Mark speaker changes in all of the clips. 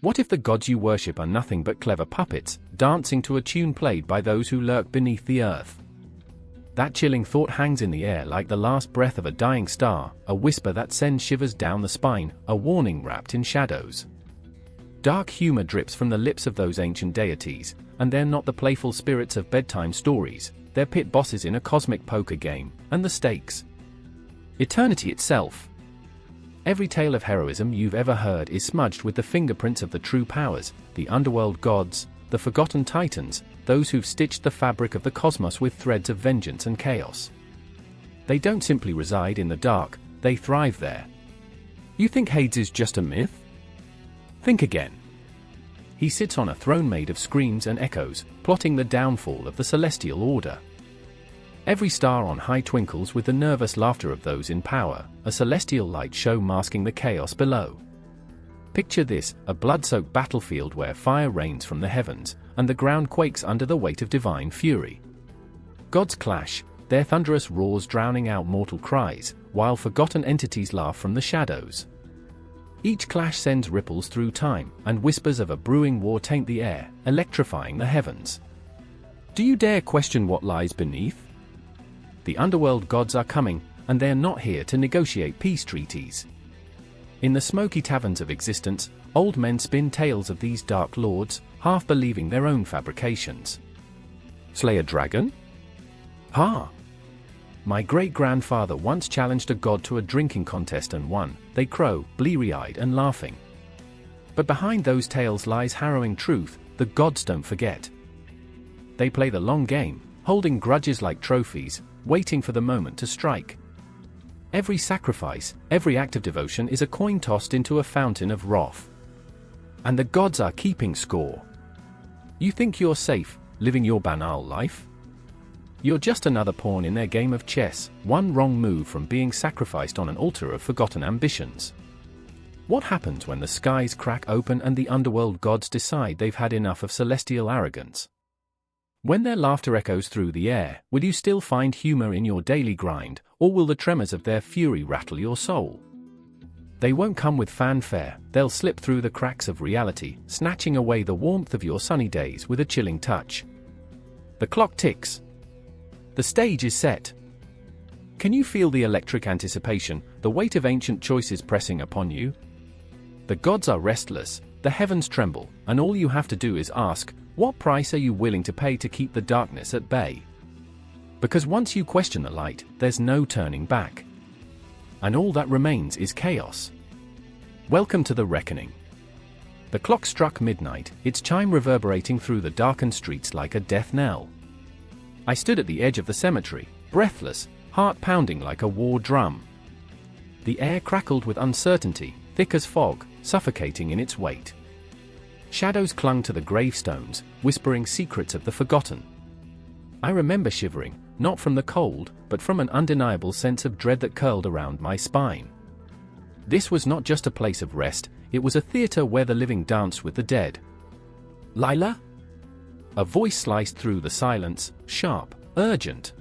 Speaker 1: What if the gods you worship are nothing but clever puppets, dancing to a tune played by those who lurk beneath the earth? That chilling thought hangs in the air like the last breath of a dying star, a whisper that sends shivers down the spine, a warning wrapped in shadows. Dark humor drips from the lips of those ancient deities, and they're not the playful spirits of bedtime stories, they're pit bosses in a cosmic poker game, and the stakes. Eternity itself. Every tale of heroism you've ever heard is smudged with the fingerprints of the true powers, the underworld gods, the forgotten titans, those who've stitched the fabric of the cosmos with threads of vengeance and chaos. They don't simply reside in the dark, they thrive there. You think Hades is just a myth? Think again. He sits on a throne made of screams and echoes, plotting the downfall of the celestial order. Every star on high twinkles with the nervous laughter of those in power, a celestial light show masking the chaos below. Picture this, a blood-soaked battlefield where fire rains from the heavens, and the ground quakes under the weight of divine fury. Gods clash, their thunderous roars drowning out mortal cries, while forgotten entities laugh from the shadows. Each clash sends ripples through time, and whispers of a brewing war taint the air, electrifying the heavens. Do you dare question what lies beneath? The underworld gods are coming, and they're not here to negotiate peace treaties. In the smoky taverns of existence, old men spin tales of these dark lords, half believing their own fabrications. Slay a dragon? Ha! My great-grandfather once challenged a god to a drinking contest and won, they crow, bleary-eyed and laughing. But behind those tales lies harrowing truth, the gods don't forget. They play the long game, holding grudges like trophies, waiting for the moment to strike. Every sacrifice, every act of devotion is a coin tossed into a fountain of wrath. And the gods are keeping score. You think you're safe, living your banal life? You're just another pawn in their game of chess, one wrong move from being sacrificed on an altar of forgotten ambitions. What happens when the skies crack open and the underworld gods decide they've had enough of celestial arrogance? When their laughter echoes through the air, will you still find humor in your daily grind, or will the tremors of their fury rattle your soul? They won't come with fanfare, they'll slip through the cracks of reality, snatching away the warmth of your sunny days with a chilling touch. The clock ticks. The stage is set. Can you feel the electric anticipation, the weight of ancient choices pressing upon you? The gods are restless, the heavens tremble, and all you have to do is ask, what price are you willing to pay to keep the darkness at bay? Because once you question the light, there's no turning back. And all that remains is chaos. Welcome to the reckoning. The clock struck midnight, its chime reverberating through the darkened streets like a death knell. I stood at the edge of the cemetery, breathless, heart pounding like a war drum. The air crackled with uncertainty, thick as fog, suffocating in its weight. Shadows clung to the gravestones, whispering secrets of the forgotten. I remember shivering, not from the cold, but from an undeniable sense of dread that curled around my spine. This was not just a place of rest, it was a theater where the living danced with the dead. Lila? A voice sliced through the silence, sharp, urgent.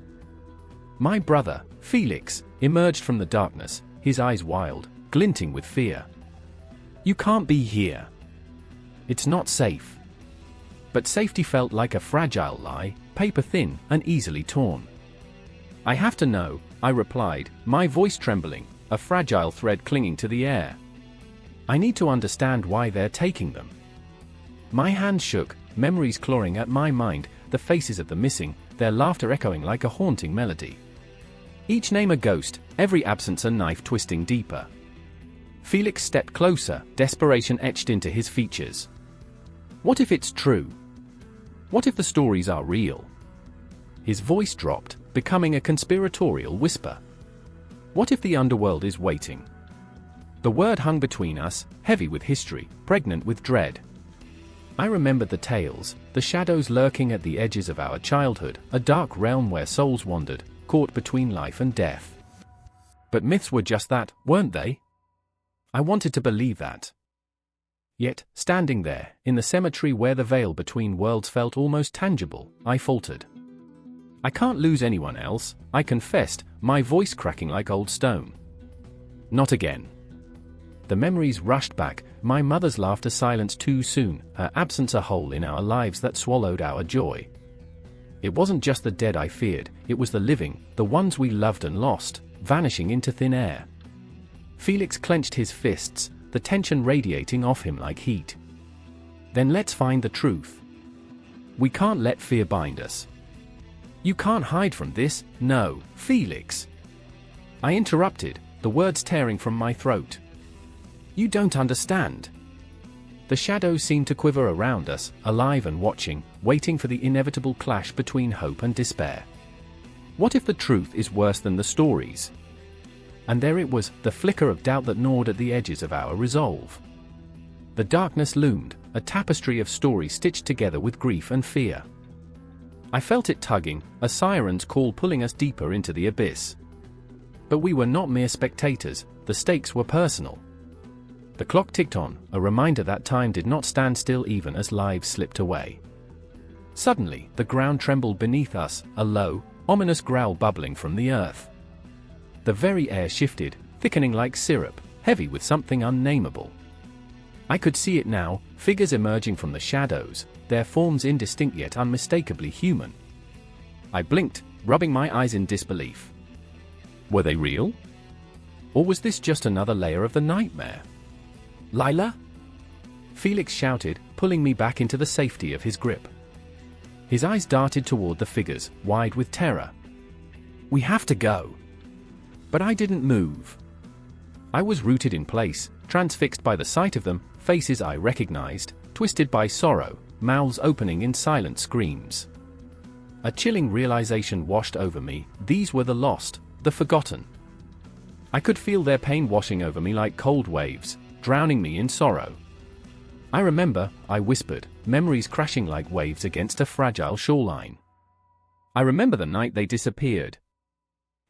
Speaker 1: My brother, Felix, emerged from the darkness, his eyes wild, glinting with fear. You can't be here. It's not safe. But safety felt like a fragile lie, paper-thin and easily torn. I have to know, I replied, my voice trembling, a fragile thread clinging to the air. I need to understand why they're taking them. My hands shook, memories clawing at my mind, the faces of the missing, their laughter echoing like a haunting melody. Each name a ghost, every absence a knife twisting deeper. Felix stepped closer, desperation etched into his features. What if it's true? What if the stories are real? His voice dropped, becoming a conspiratorial whisper. What if the underworld is waiting? The word hung between us, heavy with history, pregnant with dread. I remembered the tales, the shadows lurking at the edges of our childhood, a dark realm where souls wandered, caught between life and death. But myths were just that, weren't they? I wanted to believe that. Yet, standing there, in the cemetery where the veil between worlds felt almost tangible, I faltered. I can't lose anyone else, I confessed, my voice cracking like old stone. Not again. The memories rushed back, my mother's laughter silenced too soon, her absence a hole in our lives that swallowed our joy. It wasn't just the dead I feared, it was the living, the ones we loved and lost, vanishing into thin air. Felix clenched his fists, the tension radiating off him like heat. Then let's find the truth. We can't let fear bind us. You can't hide from this, no, Felix. I interrupted, the words tearing from my throat. You don't understand. The shadows seemed to quiver around us, alive and watching, waiting for the inevitable clash between hope and despair. What if the truth is worse than the stories? And there it was, the flicker of doubt that gnawed at the edges of our resolve. The darkness loomed, a tapestry of stories stitched together with grief and fear. I felt it tugging, a siren's call pulling us deeper into the abyss. But we were not mere spectators, the stakes were personal. The clock ticked on, a reminder that time did not stand still even as lives slipped away. Suddenly, the ground trembled beneath us, a low, ominous growl bubbling from the earth. The very air shifted, thickening like syrup, heavy with something unnameable. I could see it now, figures emerging from the shadows, their forms indistinct yet unmistakably human. I blinked, rubbing my eyes in disbelief. Were they real? Or was this just another layer of the nightmare? Lila? Felix shouted, pulling me back into the safety of his grip. His eyes darted toward the figures, wide with terror. We have to go. But I didn't move. I was rooted in place, transfixed by the sight of them, faces I recognized, twisted by sorrow, mouths opening in silent screams. A chilling realization washed over me, these were the lost, the forgotten. I could feel their pain washing over me like cold waves, drowning me in sorrow. I remember, I whispered, memories crashing like waves against a fragile shoreline. I remember the night they disappeared.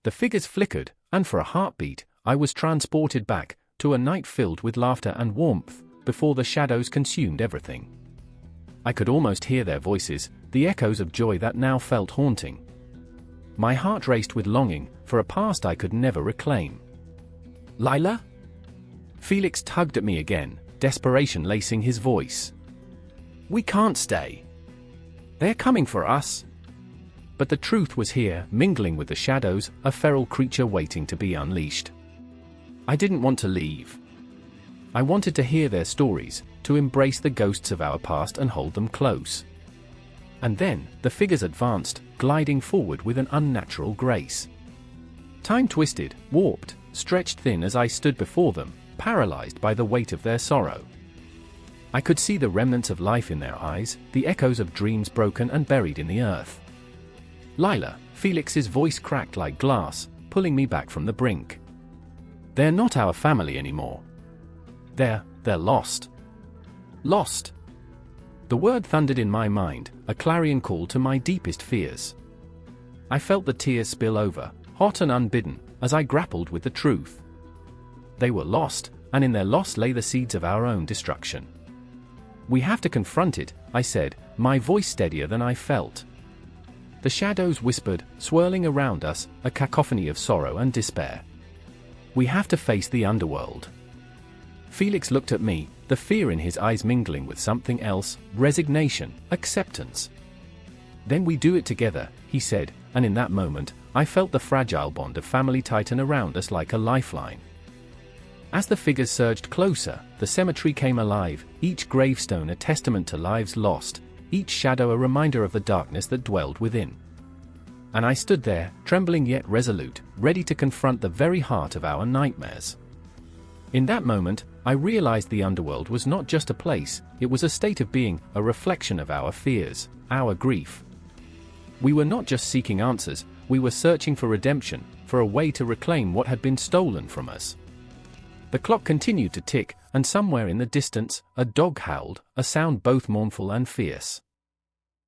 Speaker 1: The figures flickered, and for a heartbeat, I was transported back, to a night filled with laughter and warmth, before the shadows consumed everything. I could almost hear their voices, the echoes of joy that now felt haunting. My heart raced with longing, for a past I could never reclaim. Lila? Felix tugged at me again, desperation lacing his voice. We can't stay. They're coming for us. But the truth was here, mingling with the shadows, a feral creature waiting to be unleashed. I didn't want to leave. I wanted to hear their stories, to embrace the ghosts of our past and hold them close. And then, the figures advanced, gliding forward with an unnatural grace. Time twisted, warped, stretched thin as I stood before them, paralyzed by the weight of their sorrow. I could see the remnants of life in their eyes, the echoes of dreams broken and buried in the earth. Lila, Felix's voice cracked like glass, pulling me back from the brink. They're not our family anymore. They're lost. Lost. The word thundered in my mind, a clarion call to my deepest fears. I felt the tears spill over, hot and unbidden, as I grappled with the truth. They were lost, and in their loss lay the seeds of our own destruction. We have to confront it, I said, my voice steadier than I felt. The shadows whispered, swirling around us, a cacophony of sorrow and despair. We have to face the underworld. Felix looked at me, the fear in his eyes mingling with something else, resignation, acceptance. Then we do it together, he said, and in that moment, I felt the fragile bond of family tighten around us like a lifeline. As the figures surged closer, the cemetery came alive, each gravestone a testament to lives lost, each shadow a reminder of the darkness that dwelled within. And I stood there, trembling yet resolute, ready to confront the very heart of our nightmares. In that moment, I realized the underworld was not just a place, it was a state of being, a reflection of our fears, our grief. We were not just seeking answers, we were searching for redemption, for a way to reclaim what had been stolen from us. The clock continued to tick, and somewhere in the distance, a dog howled, a sound both mournful and fierce.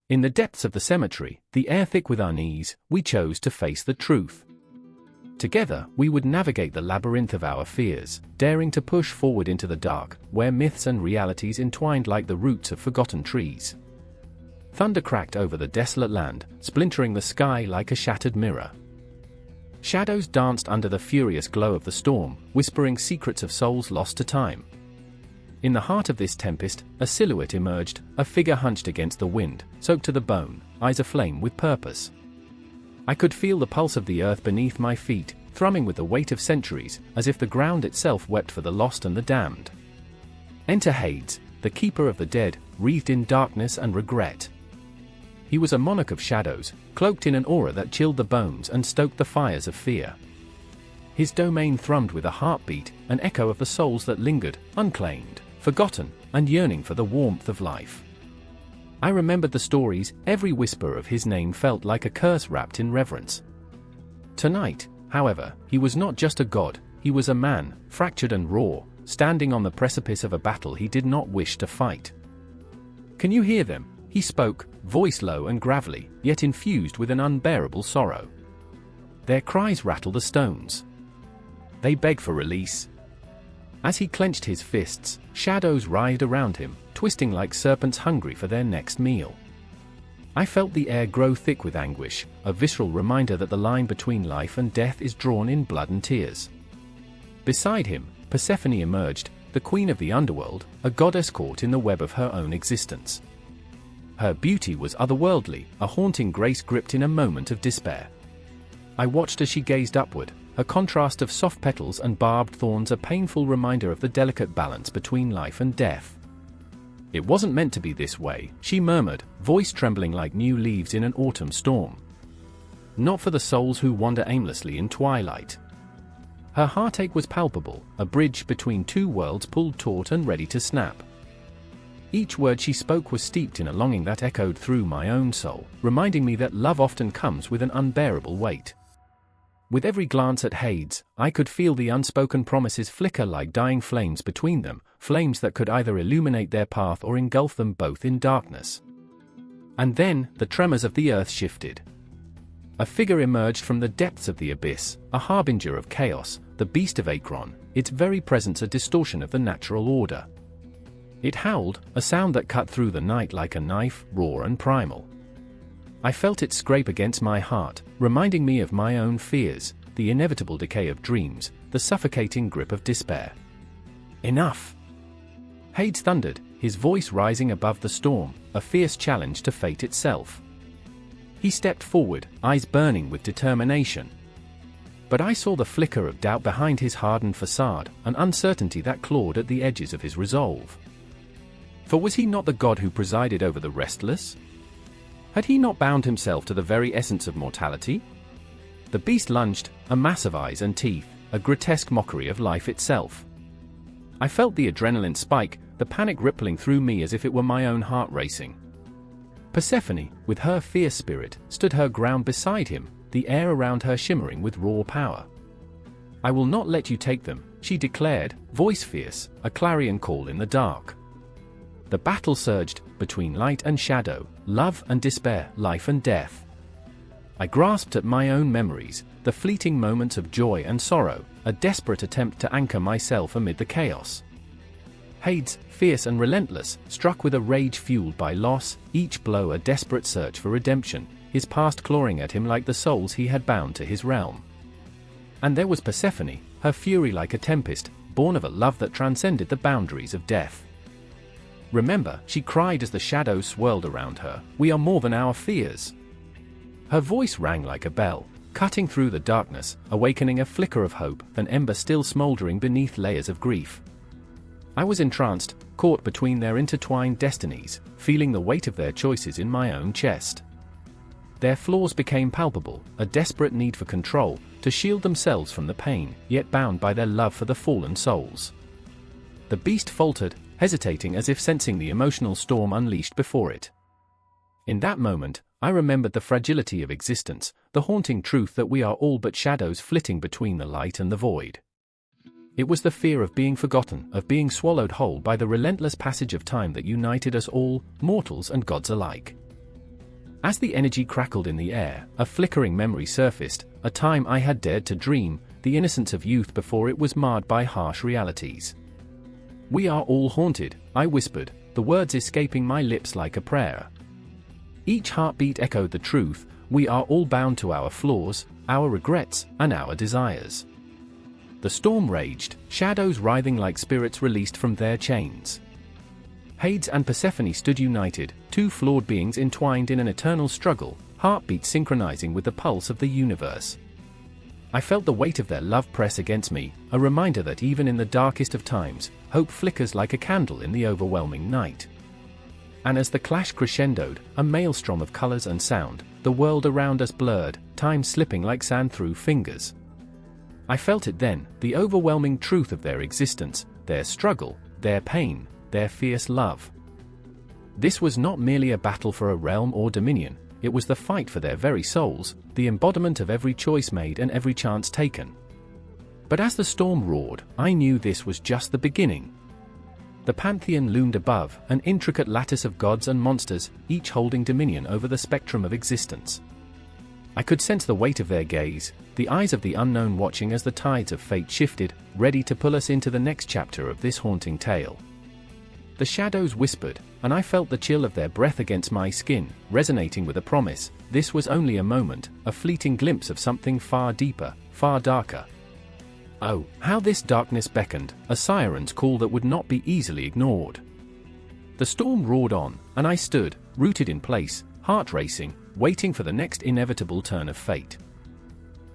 Speaker 1: In the depths of the cemetery, the air thick with unease, we chose to face the truth. Together, we would navigate the labyrinth of our fears, daring to push forward into the dark, where myths and realities entwined like the roots of forgotten trees. Thunder cracked over the desolate land, splintering the sky like a shattered mirror. Shadows danced under the furious glow of the storm, whispering secrets of souls lost to time. In the heart of this tempest, a silhouette emerged, a figure hunched against the wind, soaked to the bone, eyes aflame with purpose. I could feel the pulse of the earth beneath my feet, thrumming with the weight of centuries, as if the ground itself wept for the lost and the damned. Enter Hades, the keeper of the dead, wreathed in darkness and regret. He was a monarch of shadows, cloaked in an aura that chilled the bones and stoked the fires of fear. His domain thrummed with a heartbeat, an echo of the souls that lingered, unclaimed, forgotten, and yearning for the warmth of life. I remembered the stories, every whisper of his name felt like a curse wrapped in reverence. Tonight, however, he was not just a god, he was a man, fractured and raw, standing on the precipice of a battle he did not wish to fight. "Can you hear them?" he spoke, voice low and gravelly, yet infused with an unbearable sorrow. "Their cries rattle the stones. They beg for release." As he clenched his fists, shadows writhed around him, twisting like serpents hungry for their next meal. I felt the air grow thick with anguish, a visceral reminder that the line between life and death is drawn in blood and tears. Beside him, Persephone emerged, the queen of the underworld, a goddess caught in the web of her own existence. Her beauty was otherworldly, a haunting grace gripped in a moment of despair. I watched as she gazed upward, a contrast of soft petals and barbed thorns, a painful reminder of the delicate balance between life and death. "It wasn't meant to be this way," she murmured, voice trembling like new leaves in an autumn storm. "Not for the souls who wander aimlessly in twilight." Her heartache was palpable, a bridge between two worlds pulled taut and ready to snap. Each word she spoke was steeped in a longing that echoed through my own soul, reminding me that love often comes with an unbearable weight. With every glance at Hades, I could feel the unspoken promises flicker like dying flames between them, flames that could either illuminate their path or engulf them both in darkness. And then, the tremors of the earth shifted. A figure emerged from the depths of the abyss, a harbinger of chaos, the beast of Akron, its very presence a distortion of the natural order. It howled, a sound that cut through the night like a knife, raw and primal. I felt it scrape against my heart, reminding me of my own fears, the inevitable decay of dreams, the suffocating grip of despair. "Enough!" Hades thundered, his voice rising above the storm, a fierce challenge to fate itself. He stepped forward, eyes burning with determination. But I saw the flicker of doubt behind his hardened facade, an uncertainty that clawed at the edges of his resolve. For was he not the god who presided over the restless? Had he not bound himself to the very essence of mortality? The beast lunged, a mass of eyes and teeth, a grotesque mockery of life itself. I felt the adrenaline spike, the panic rippling through me as if it were my own heart racing. Persephone, with her fierce spirit, stood her ground beside him, the air around her shimmering with raw power. "I will not let you take them," she declared, voice fierce, a clarion call in the dark. The battle surged, between light and shadow, love and despair, life and death. I grasped at my own memories, the fleeting moments of joy and sorrow, a desperate attempt to anchor myself amid the chaos. Hades, fierce and relentless, struck with a rage fueled by loss, each blow a desperate search for redemption, his past clawing at him like the souls he had bound to his realm. And there was Persephone, her fury like a tempest, born of a love that transcended the boundaries of death. "Remember," she cried as the shadows swirled around her, "we are more than our fears." Her voice rang like a bell, cutting through the darkness, awakening a flicker of hope, an ember still smoldering beneath layers of grief. I was entranced, caught between their intertwined destinies, feeling the weight of their choices in my own chest. Their flaws became palpable, a desperate need for control, to shield themselves from the pain, yet bound by their love for the fallen souls. The beast faltered, hesitating as if sensing the emotional storm unleashed before it. In that moment, I remembered the fragility of existence, the haunting truth that we are all but shadows flitting between the light and the void. It was the fear of being forgotten, of being swallowed whole by the relentless passage of time that united us all, mortals and gods alike. As the energy crackled in the air, a flickering memory surfaced, a time I had dared to dream, the innocence of youth before it was marred by harsh realities. "We are all haunted," I whispered, the words escaping my lips like a prayer. Each heartbeat echoed the truth, we are all bound to our flaws, our regrets, and our desires. The storm raged, shadows writhing like spirits released from their chains. Hades and Persephone stood united, two flawed beings entwined in an eternal struggle, heartbeats synchronizing with the pulse of the universe. I felt the weight of their love press against me, a reminder that even in the darkest of times, hope flickers like a candle in the overwhelming night. And as the clash crescendoed, a maelstrom of colors and sound, the world around us blurred, time slipping like sand through fingers. I felt it then, the overwhelming truth of their existence, their struggle, their pain, their fierce love. This was not merely a battle for a realm or dominion, it was the fight for their very souls, the embodiment of every choice made and every chance taken. But as the storm roared, I knew this was just the beginning. The pantheon loomed above, an intricate lattice of gods and monsters, each holding dominion over the spectrum of existence. I could sense the weight of their gaze, the eyes of the unknown watching as the tides of fate shifted, ready to pull us into the next chapter of this haunting tale. The shadows whispered, and I felt the chill of their breath against my skin, resonating with a promise. This was only a moment, a fleeting glimpse of something far deeper, far darker. Oh, how this darkness beckoned, a siren's call that would not be easily ignored. The storm roared on, and I stood, rooted in place, heart racing, waiting for the next inevitable turn of fate.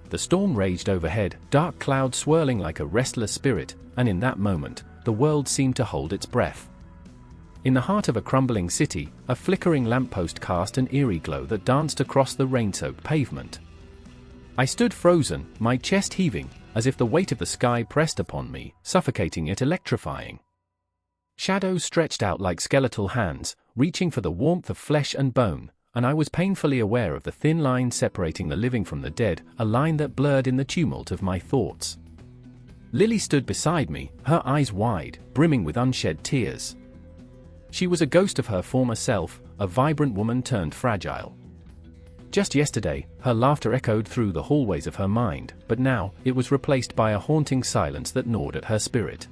Speaker 1: The storm raged overhead, dark clouds swirling like a restless spirit, and in that moment, the world seemed to hold its breath. In the heart of a crumbling city, a flickering lamppost cast an eerie glow that danced across the rain-soaked pavement. I stood frozen, my chest heaving, as if the weight of the sky pressed upon me, suffocating yet electrifying. Shadows stretched out like skeletal hands, reaching for the warmth of flesh and bone, and I was painfully aware of the thin line separating the living from the dead, a line that blurred in the tumult of my thoughts. Lily stood beside me, her eyes wide, brimming with unshed tears. She was a ghost of her former self, a vibrant woman turned fragile. Just yesterday, her laughter echoed through the hallways of her mind, but now, it was replaced by a haunting silence that gnawed at her spirit.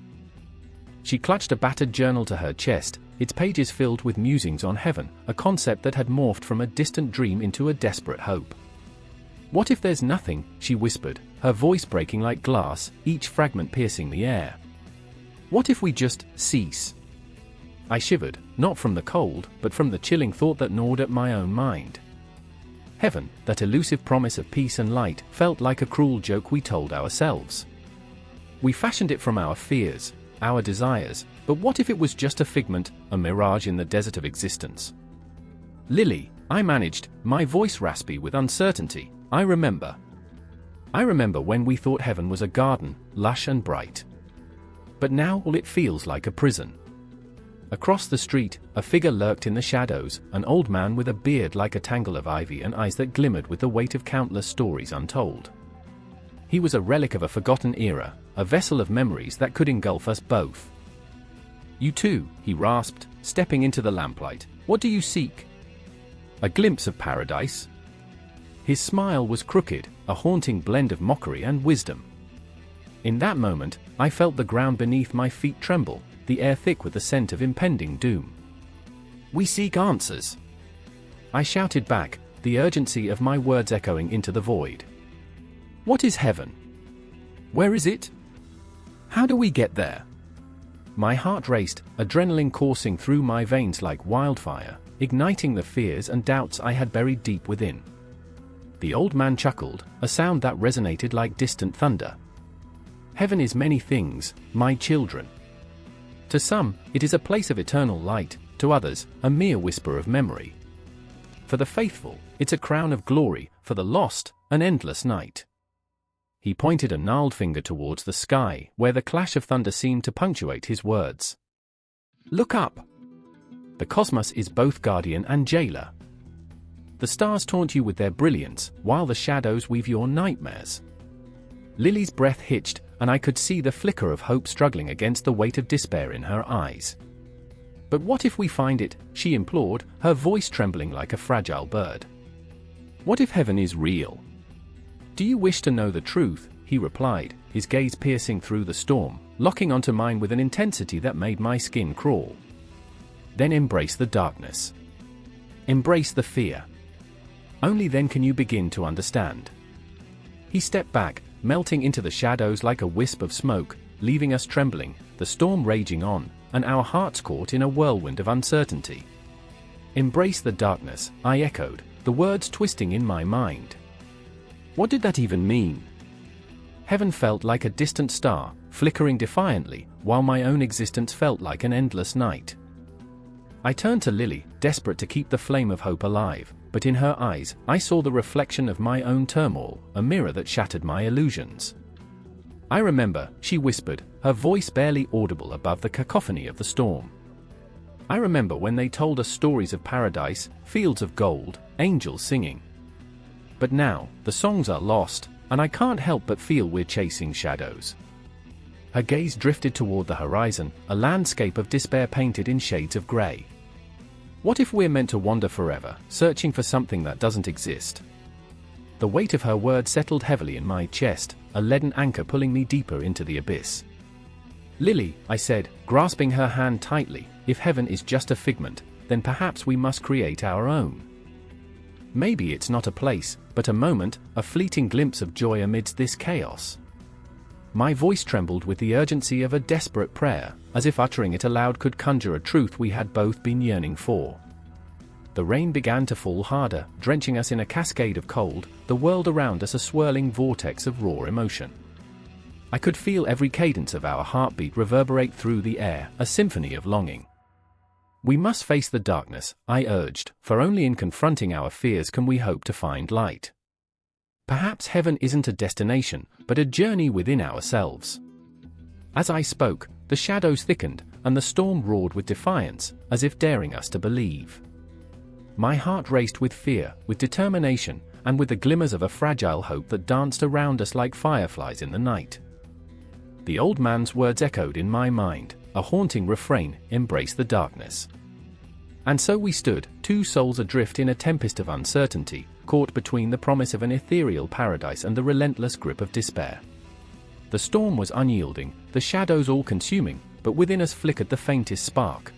Speaker 1: She clutched a battered journal to her chest, its pages filled with musings on heaven, a concept that had morphed from a distant dream into a desperate hope. "What if there's nothing?" she whispered, her voice breaking like glass, each fragment piercing the air. "What if we just cease?" I shivered, not from the cold, but from the chilling thought that gnawed at my own mind. Heaven, that elusive promise of peace and light, felt like a cruel joke we told ourselves. We fashioned it from our fears, our desires, but what if it was just a figment, a mirage in the desert of existence? "Lily," I managed, my voice raspy with uncertainty, I remember when we thought heaven was a garden, lush and bright. But now all it feels like a prison." Across the street, a figure lurked in the shadows, an old man with a beard like a tangle of ivy and eyes that glimmered with the weight of countless stories untold. He was a relic of a forgotten era, a vessel of memories that could engulf us both. "You too," he rasped, stepping into the lamplight. "What do you seek? A glimpse of paradise?" His smile was crooked, a haunting blend of mockery and wisdom. In that moment, I felt the ground beneath my feet tremble, the air thick with the scent of impending doom. "We seek answers," I shouted back, the urgency of my words echoing into the void. "What is heaven? Where is it? How do we get there?" My heart raced, adrenaline coursing through my veins like wildfire, igniting the fears and doubts I had buried deep within. The old man chuckled, a sound that resonated like distant thunder. "Heaven is many things, my children. To some, it is a place of eternal light, to others, a mere whisper of memory. For the faithful, it's a crown of glory, for the lost, an endless night." He pointed a gnarled finger towards the sky, where the clash of thunder seemed to punctuate his words. "Look up! The cosmos is both guardian and jailer. The stars taunt you with their brilliance, while the shadows weave your nightmares." Lily's breath hitched, and I could see the flicker of hope struggling against the weight of despair in her eyes. "But what if we find it?" she implored, her voice trembling like a fragile bird. "What if heaven is real? Do you wish to know the truth?" he replied, his gaze piercing through the storm, locking onto mine with an intensity that made my skin crawl. "Then embrace the darkness. Embrace the fear. Only then can you begin to understand." He stepped back, melting into the shadows like a wisp of smoke, leaving us trembling, the storm raging on, and our hearts caught in a whirlwind of uncertainty. Embrace the darkness, I echoed, the words twisting in my mind. What did that even mean? Heaven felt like a distant star, flickering defiantly, while my own existence felt like an endless night. I turned to Lily, desperate to keep the flame of hope alive, but in her eyes, I saw the reflection of my own turmoil, a mirror that shattered my illusions. I remember, she whispered, her voice barely audible above the cacophony of the storm. I remember when they told us stories of paradise, fields of gold, angels singing. But now, the songs are lost, and I can't help but feel we're chasing shadows. Her gaze drifted toward the horizon, a landscape of despair painted in shades of grey. What if we're meant to wander forever, searching for something that doesn't exist? The weight of her words settled heavily in my chest, a leaden anchor pulling me deeper into the abyss. Lily, I said, grasping her hand tightly, if heaven is just a figment, then perhaps we must create our own. Maybe it's not a place, but a moment, a fleeting glimpse of joy amidst this chaos. My voice trembled with the urgency of a desperate prayer, as if uttering it aloud could conjure a truth we had both been yearning for. The rain began to fall harder, drenching us in a cascade of cold, the world around us a swirling vortex of raw emotion. I could feel every cadence of our heartbeat reverberate through the air, a symphony of longing. We must face the darkness, I urged, for only in confronting our fears can we hope to find light. Perhaps heaven isn't a destination, but a journey within ourselves. As I spoke, the shadows thickened, and the storm roared with defiance, as if daring us to believe. My heart raced with fear, with determination, and with the glimmers of a fragile hope that danced around us like fireflies in the night. The old man's words echoed in my mind, a haunting refrain, embrace the darkness. And so we stood, two souls adrift in a tempest of uncertainty, caught between the promise of an ethereal paradise and the relentless grip of despair. The storm was unyielding, the shadows all-consuming, but within us flickered the faintest spark.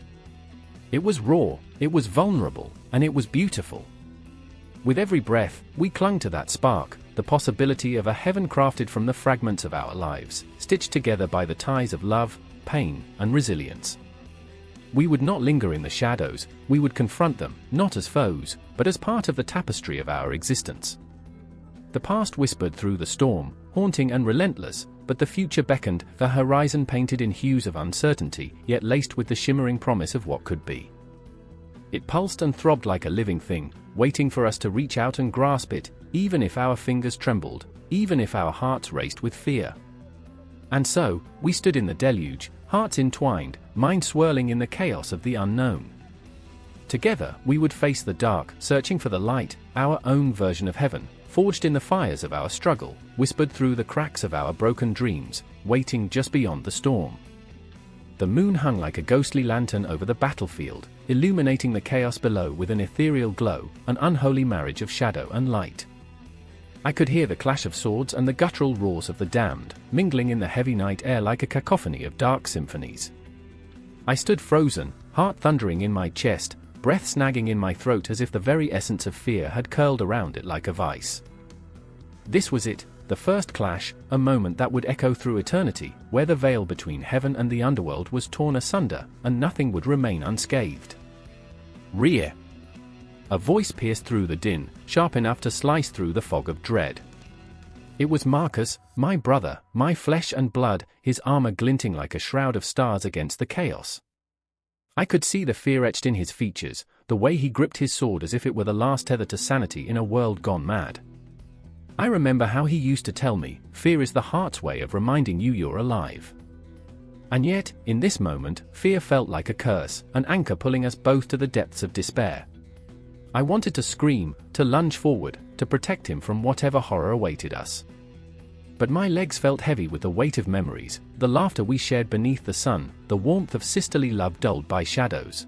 Speaker 1: It was raw, it was vulnerable, and it was beautiful. With every breath, we clung to that spark, the possibility of a heaven crafted from the fragments of our lives, stitched together by the ties of love, pain, and resilience. We would not linger in the shadows, we would confront them, not as foes, but as part of the tapestry of our existence. The past whispered through the storm, haunting and relentless, but the future beckoned, the horizon painted in hues of uncertainty, yet laced with the shimmering promise of what could be. It pulsed and throbbed like a living thing, waiting for us to reach out and grasp it, even if our fingers trembled, even if our hearts raced with fear. And so, we stood in the deluge, hearts entwined, minds swirling in the chaos of the unknown. Together, we would face the dark, searching for the light, our own version of heaven, forged in the fires of our struggle, whispered through the cracks of our broken dreams, waiting just beyond the storm. The moon hung like a ghostly lantern over the battlefield, illuminating the chaos below with an ethereal glow, an unholy marriage of shadow and light. I could hear the clash of swords and the guttural roars of the damned, mingling in the heavy night air like a cacophony of dark symphonies. I stood frozen, heart thundering in my chest, breath snagging in my throat as if the very essence of fear had curled around it like a vice. This was it, the first clash, a moment that would echo through eternity, where the veil between heaven and the underworld was torn asunder, and nothing would remain unscathed. Rear! A voice pierced through the din, sharp enough to slice through the fog of dread. It was Marcus, my brother, my flesh and blood, his armor glinting like a shroud of stars against the chaos. I could see the fear etched in his features, the way he gripped his sword as if it were the last tether to sanity in a world gone mad. I remember how he used to tell me, fear is the heart's way of reminding you you're alive. And yet, in this moment, fear felt like a curse, an anchor pulling us both to the depths of despair. I wanted to scream, to lunge forward, to protect him from whatever horror awaited us. But my legs felt heavy with the weight of memories, the laughter we shared beneath the sun, the warmth of sisterly love dulled by shadows.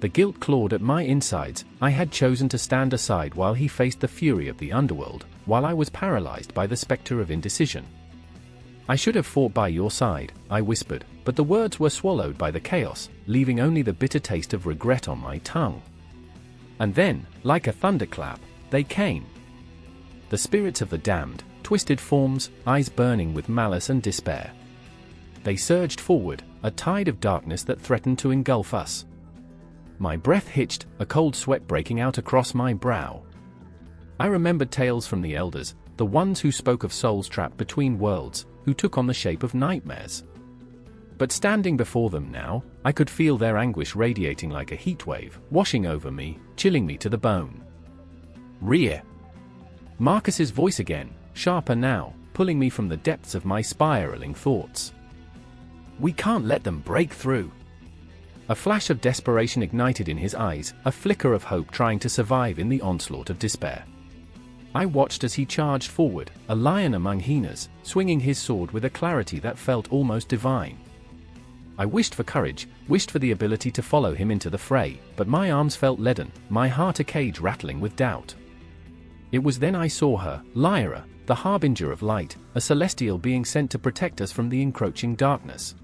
Speaker 1: The guilt clawed at my insides. I had chosen to stand aside while he faced the fury of the underworld, while I was paralyzed by the specter of indecision. I should have fought by your side, I whispered, but the words were swallowed by the chaos, leaving only the bitter taste of regret on my tongue. And then, like a thunderclap, they came. The spirits of the damned, twisted forms, eyes burning with malice and despair. They surged forward, a tide of darkness that threatened to engulf us. My breath hitched, a cold sweat breaking out across my brow. I remembered tales from the elders, the ones who spoke of souls trapped between worlds, who took on the shape of nightmares. But standing before them now, I could feel their anguish radiating like a heatwave, washing over me, chilling me to the bone. Rear! Marcus's voice again, sharper now, pulling me from the depths of my spiraling thoughts. We can't let them break through. A flash of desperation ignited in his eyes, a flicker of hope trying to survive in the onslaught of despair. I watched as he charged forward, a lion among hyenas, swinging his sword with a clarity that felt almost divine. I wished for courage, wished for the ability to follow him into the fray, but my arms felt leaden, my heart a cage rattling with doubt. It was then I saw her, Lyra, the harbinger of light, a celestial being sent to protect us from the encroaching darkness.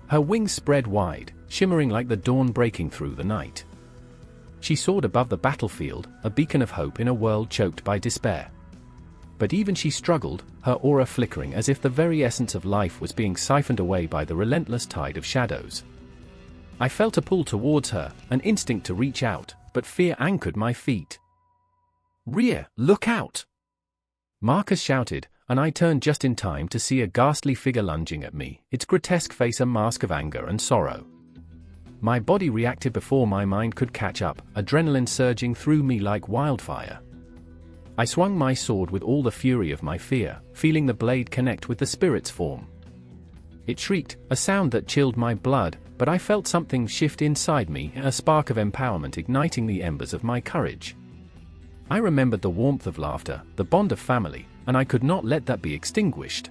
Speaker 1: Her wings spread wide, shimmering like the dawn breaking through the night. She soared above the battlefield, a beacon of hope in a world choked by despair. But even she struggled, her aura flickering as if the very essence of life was being siphoned away by the relentless tide of shadows. I felt a pull towards her, an instinct to reach out, but fear anchored my feet. "Rear, look out!" Marcus shouted, and I turned just in time to see a ghastly figure lunging at me, its grotesque face a mask of anger and sorrow. My body reacted before my mind could catch up, adrenaline surging through me like wildfire. I swung my sword with all the fury of my fear, feeling the blade connect with the spirit's form. It shrieked, a sound that chilled my blood, but I felt something shift inside me, a spark of empowerment igniting the embers of my courage. I remembered the warmth of laughter, the bond of family, and I could not let that be extinguished.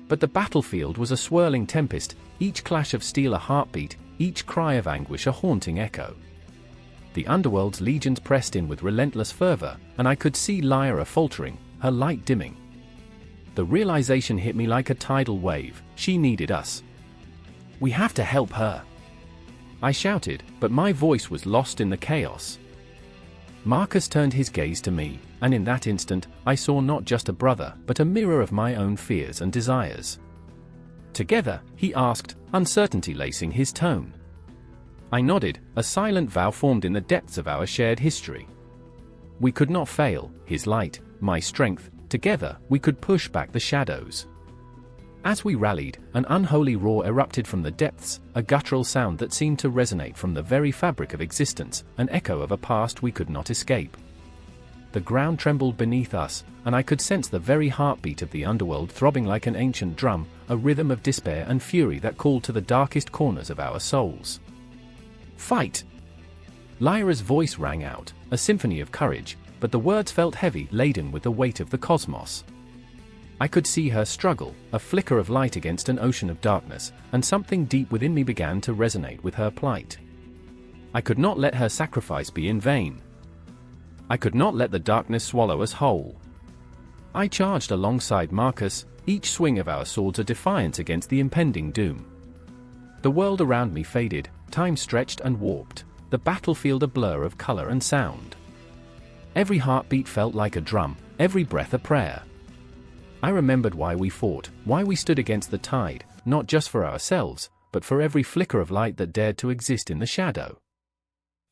Speaker 1: But the battlefield was a swirling tempest, each clash of steel a heartbeat, each cry of anguish a haunting echo. The Underworld's legions pressed in with relentless fervor, and I could see Lyra faltering, her light dimming. The realization hit me like a tidal wave, she needed us. "We have to help her!" I shouted, but my voice was lost in the chaos. Marcus turned his gaze to me, and in that instant, I saw not just a brother, but a mirror of my own fears and desires. "Together?" he asked, uncertainty lacing his tone. I nodded, a silent vow formed in the depths of our shared history. We could not fail, his light, my strength, together we could push back the shadows. As we rallied, an unholy roar erupted from the depths, a guttural sound that seemed to resonate from the very fabric of existence, an echo of a past we could not escape. The ground trembled beneath us, and I could sense the very heartbeat of the underworld throbbing like an ancient drum, a rhythm of despair and fury that called to the darkest corners of our souls. "Fight!" Lyra's voice rang out, a symphony of courage, but the words felt heavy, laden with the weight of the cosmos. I could see her struggle, a flicker of light against an ocean of darkness, and something deep within me began to resonate with her plight. I could not let her sacrifice be in vain. I could not let the darkness swallow us whole. I charged alongside Marcus, each swing of our swords a defiance against the impending doom. The world around me faded, time stretched and warped, the battlefield a blur of color and sound. Every heartbeat felt like a drum, every breath a prayer. I remembered why we fought, why we stood against the tide, not just for ourselves, but for every flicker of light that dared to exist in the shadow.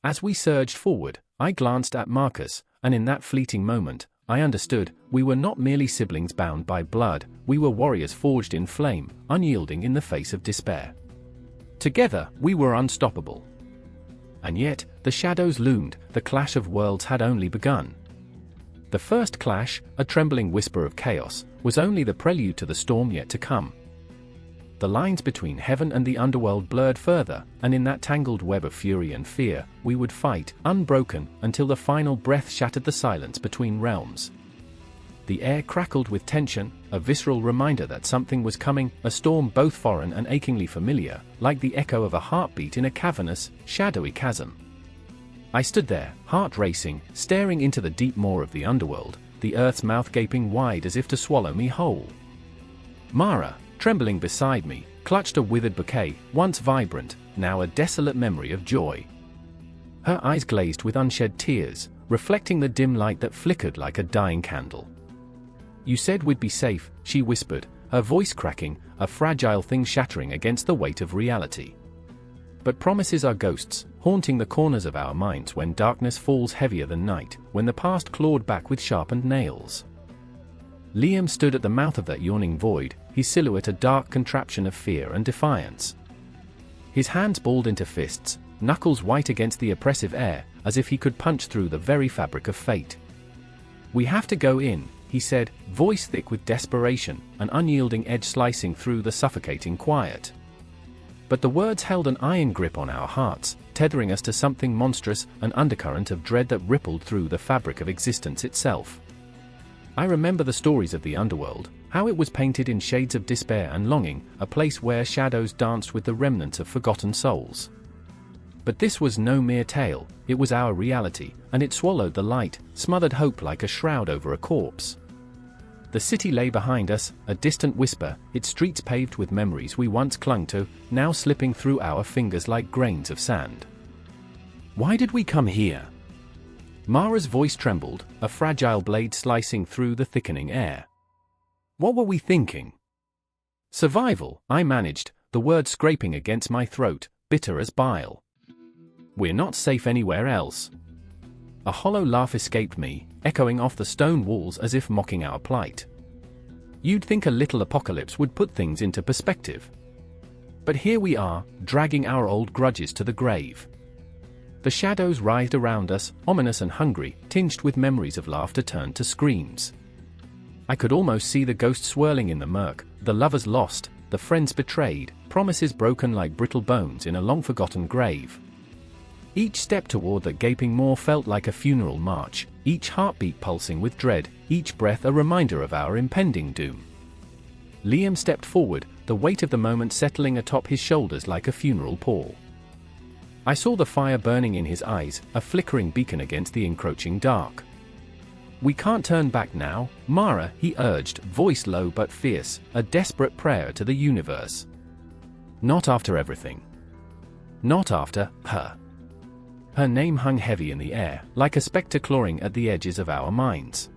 Speaker 1: As we surged forward, I glanced at Marcus, and in that fleeting moment, I understood, we were not merely siblings bound by blood, we were warriors forged in flame, unyielding in the face of despair. Together, we were unstoppable. And yet, the shadows loomed, the clash of worlds had only begun. The first clash, a trembling whisper of chaos, was only the prelude to the storm yet to come. The lines between heaven and the underworld blurred further, and in that tangled web of fury and fear, we would fight, unbroken, until the final breath shattered the silence between realms. The air crackled with tension, a visceral reminder that something was coming, a storm both foreign and achingly familiar, like the echo of a heartbeat in a cavernous, shadowy chasm. I stood there, heart racing, staring into the deep maw of the underworld, the earth's mouth gaping wide as if to swallow me whole. Mara, trembling beside me, clutched a withered bouquet, once vibrant, now a desolate memory of joy. Her eyes glazed with unshed tears, reflecting the dim light that flickered like a dying candle. You said we'd be safe, she whispered, her voice cracking, a fragile thing shattering against the weight of reality. But promises are ghosts, haunting the corners of our minds when darkness falls heavier than night, when the past clawed back with sharpened nails. Liam stood at the mouth of that yawning void, his silhouette a dark contraption of fear and defiance. His hands balled into fists, knuckles white against the oppressive air, as if he could punch through the very fabric of fate. "We have to go in," he said, voice thick with desperation, an unyielding edge slicing through the suffocating quiet. But the words held an iron grip on our hearts, tethering us to something monstrous, an undercurrent of dread that rippled through the fabric of existence itself. I remember the stories of the Underworld, how it was painted in shades of despair and longing, a place where shadows danced with the remnants of forgotten souls. But this was no mere tale, it was our reality, and it swallowed the light, smothered hope like a shroud over a corpse. The city lay behind us, a distant whisper, its streets paved with memories we once clung to, now slipping through our fingers like grains of sand. "Why did we come here?" Mara's voice trembled, a fragile blade slicing through the thickening air. "What were we thinking?" "Survival," I managed, the word scraping against my throat, bitter as bile. "We're not safe anywhere else." A hollow laugh escaped me, echoing off the stone walls as if mocking our plight. "You'd think a little apocalypse would put things into perspective. But here we are, dragging our old grudges to the grave." The shadows writhed around us, ominous and hungry, tinged with memories of laughter turned to screams. I could almost see the ghosts swirling in the murk, the lovers lost, the friends betrayed, promises broken like brittle bones in a long-forgotten grave. Each step toward that gaping maw felt like a funeral march, each heartbeat pulsing with dread, each breath a reminder of our impending doom. Liam stepped forward, the weight of the moment settling atop his shoulders like a funeral pall. I saw the fire burning in his eyes, a flickering beacon against the encroaching dark. "We can't turn back now, Mara," he urged, voice low but fierce, a desperate prayer to the universe. "Not after everything. Not after her." Her name hung heavy in the air, like a spectre clawing at the edges of our minds.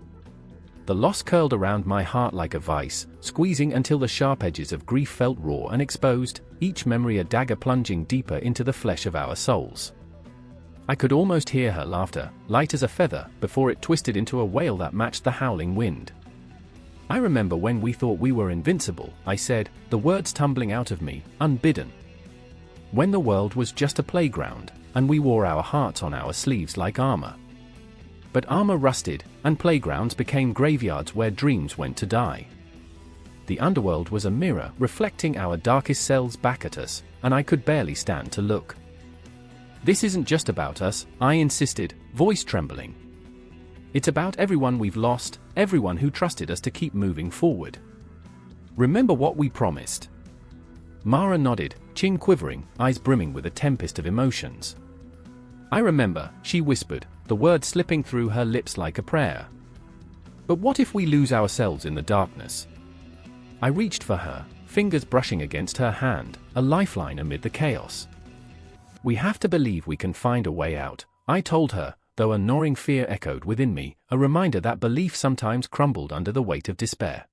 Speaker 1: The loss curled around my heart like a vice, squeezing until the sharp edges of grief felt raw and exposed, each memory a dagger plunging deeper into the flesh of our souls. I could almost hear her laughter, light as a feather, before it twisted into a wail that matched the howling wind. "I remember when we thought we were invincible," I said, the words tumbling out of me, unbidden. "When the world was just a playground, and we wore our hearts on our sleeves like armor. But armor rusted, and playgrounds became graveyards where dreams went to die. The Underworld was a mirror reflecting our darkest selves back at us, and I could barely stand to look. This isn't just about us," I insisted, voice trembling. "It's about everyone we've lost, everyone who trusted us to keep moving forward. Remember what we promised?" Mara nodded, chin quivering, eyes brimming with a tempest of emotions. "I remember," she whispered, the words slipping through her lips like a prayer. "But what if we lose ourselves in the darkness?" I reached for her, fingers brushing against her hand, a lifeline amid the chaos. "We have to believe we can find a way out," I told her, though a gnawing fear echoed within me, a reminder that belief sometimes crumbled under the weight of despair.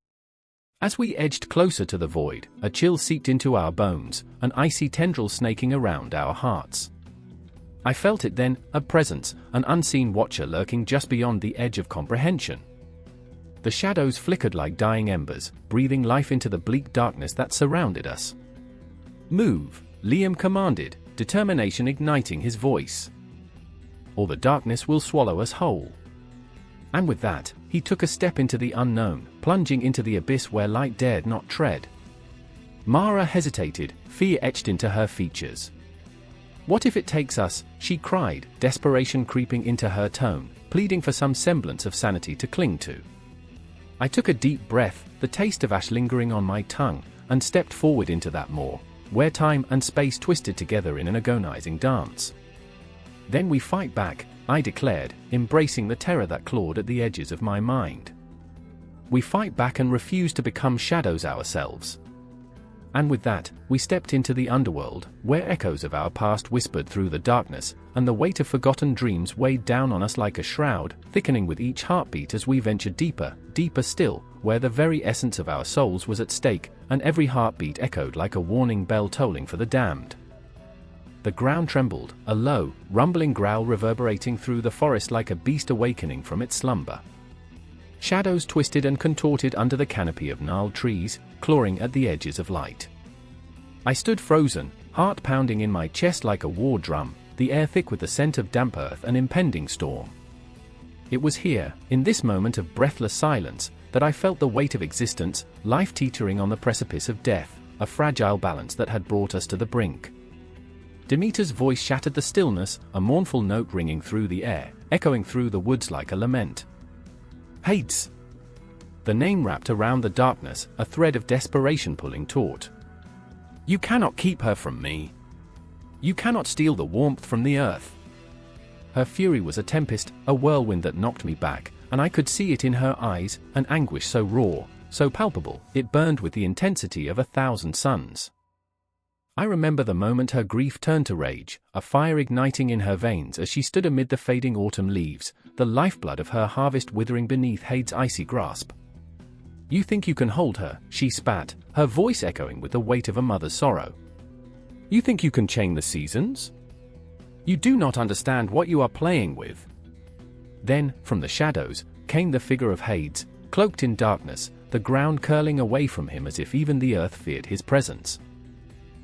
Speaker 1: As we edged closer to the void, a chill seeped into our bones, an icy tendril snaking around our hearts. I felt it then, a presence, an unseen watcher lurking just beyond the edge of comprehension. The shadows flickered like dying embers, breathing life into the bleak darkness that surrounded us. "Move," Liam commanded, determination igniting his voice. "Or the darkness will swallow us whole." And with that, he took a step into the unknown, plunging into the abyss where light dared not tread. Mara hesitated, fear etched into her features. "What if it takes us?" she cried, desperation creeping into her tone, pleading for some semblance of sanity to cling to. I took a deep breath, the taste of ash lingering on my tongue, and stepped forward into that maw, where time and space twisted together in an agonizing dance. "Then we fight back," I declared, embracing the terror that clawed at the edges of my mind. "We fight back and refuse to become shadows ourselves." And with that, we stepped into the underworld, where echoes of our past whispered through the darkness, and the weight of forgotten dreams weighed down on us like a shroud, thickening with each heartbeat as we ventured deeper, deeper still, where the very essence of our souls was at stake, and every heartbeat echoed like a warning bell tolling for the damned. The ground trembled, a low, rumbling growl reverberating through the forest like a beast awakening from its slumber. Shadows twisted and contorted under the canopy of gnarled trees, clawing at the edges of light. I stood frozen, heart pounding in my chest like a war drum, the air thick with the scent of damp earth and impending storm. It was here, in this moment of breathless silence, that I felt the weight of existence, life teetering on the precipice of death, a fragile balance that had brought us to the brink. Demeter's voice shattered the stillness, a mournful note ringing through the air, echoing through the woods like a lament. Hades! The name wrapped around the darkness, a thread of desperation pulling taut. You cannot keep her from me. You cannot steal the warmth from the earth. Her fury was a tempest, a whirlwind that knocked me back, and I could see it in her eyes, an anguish so raw, so palpable, it burned with the intensity of 1,000 suns. I remember the moment her grief turned to rage, a fire igniting in her veins as she stood amid the fading autumn leaves, the lifeblood of her harvest withering beneath Hades' icy grasp. You think you can hold her, she spat, her voice echoing with the weight of a mother's sorrow. You think you can chain the seasons? You do not understand what you are playing with. Then, from the shadows, came the figure of Hades, cloaked in darkness, the ground curling away from him as if even the earth feared his presence.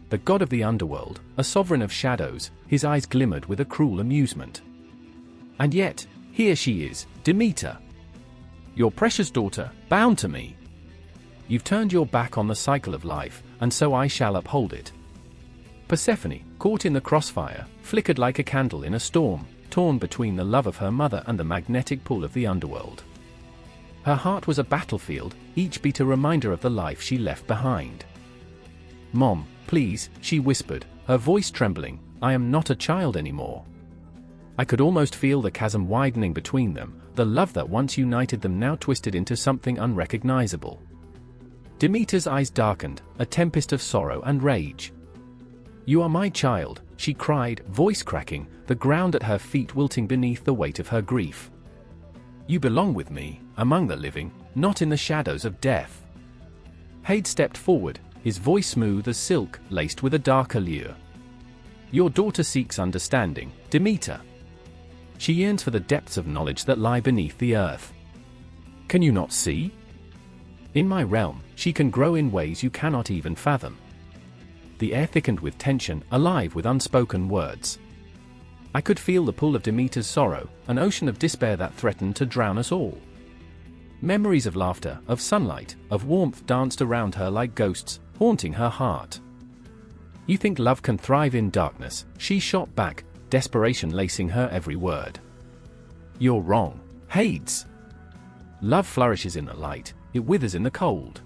Speaker 1: The god of the underworld, a sovereign of shadows, his eyes glimmered with a cruel amusement. And yet, here she is, Demeter. Your precious daughter, bound to me. You've turned your back on the cycle of life, and so I shall uphold it. Persephone, caught in the crossfire, flickered like a candle in a storm, torn between the love of her mother and the magnetic pull of the underworld. Her heart was a battlefield, each beat a reminder of the life she left behind. Mom, please, she whispered, her voice trembling, I am not a child anymore. I could almost feel the chasm widening between them, the love that once united them now twisted into something unrecognizable. Demeter's eyes darkened, a tempest of sorrow and rage. You are my child, she cried, voice cracking, the ground at her feet wilting beneath the weight of her grief. You belong with me, among the living, not in the shadows of death. Hades stepped forward, his voice smooth as silk, laced with a dark allure. Your daughter seeks understanding, Demeter. She yearns for the depths of knowledge that lie beneath the earth. Can you not see? In my realm, she can grow in ways you cannot even fathom. The air thickened with tension, alive with unspoken words. I could feel the pull of Demeter's sorrow, an ocean of despair that threatened to drown us all. Memories of laughter, of sunlight, of warmth danced around her like ghosts, haunting her heart. You think love can thrive in darkness, she shot back, desperation lacing her every word. You're wrong, Hades. Love flourishes in the light, it withers in the cold.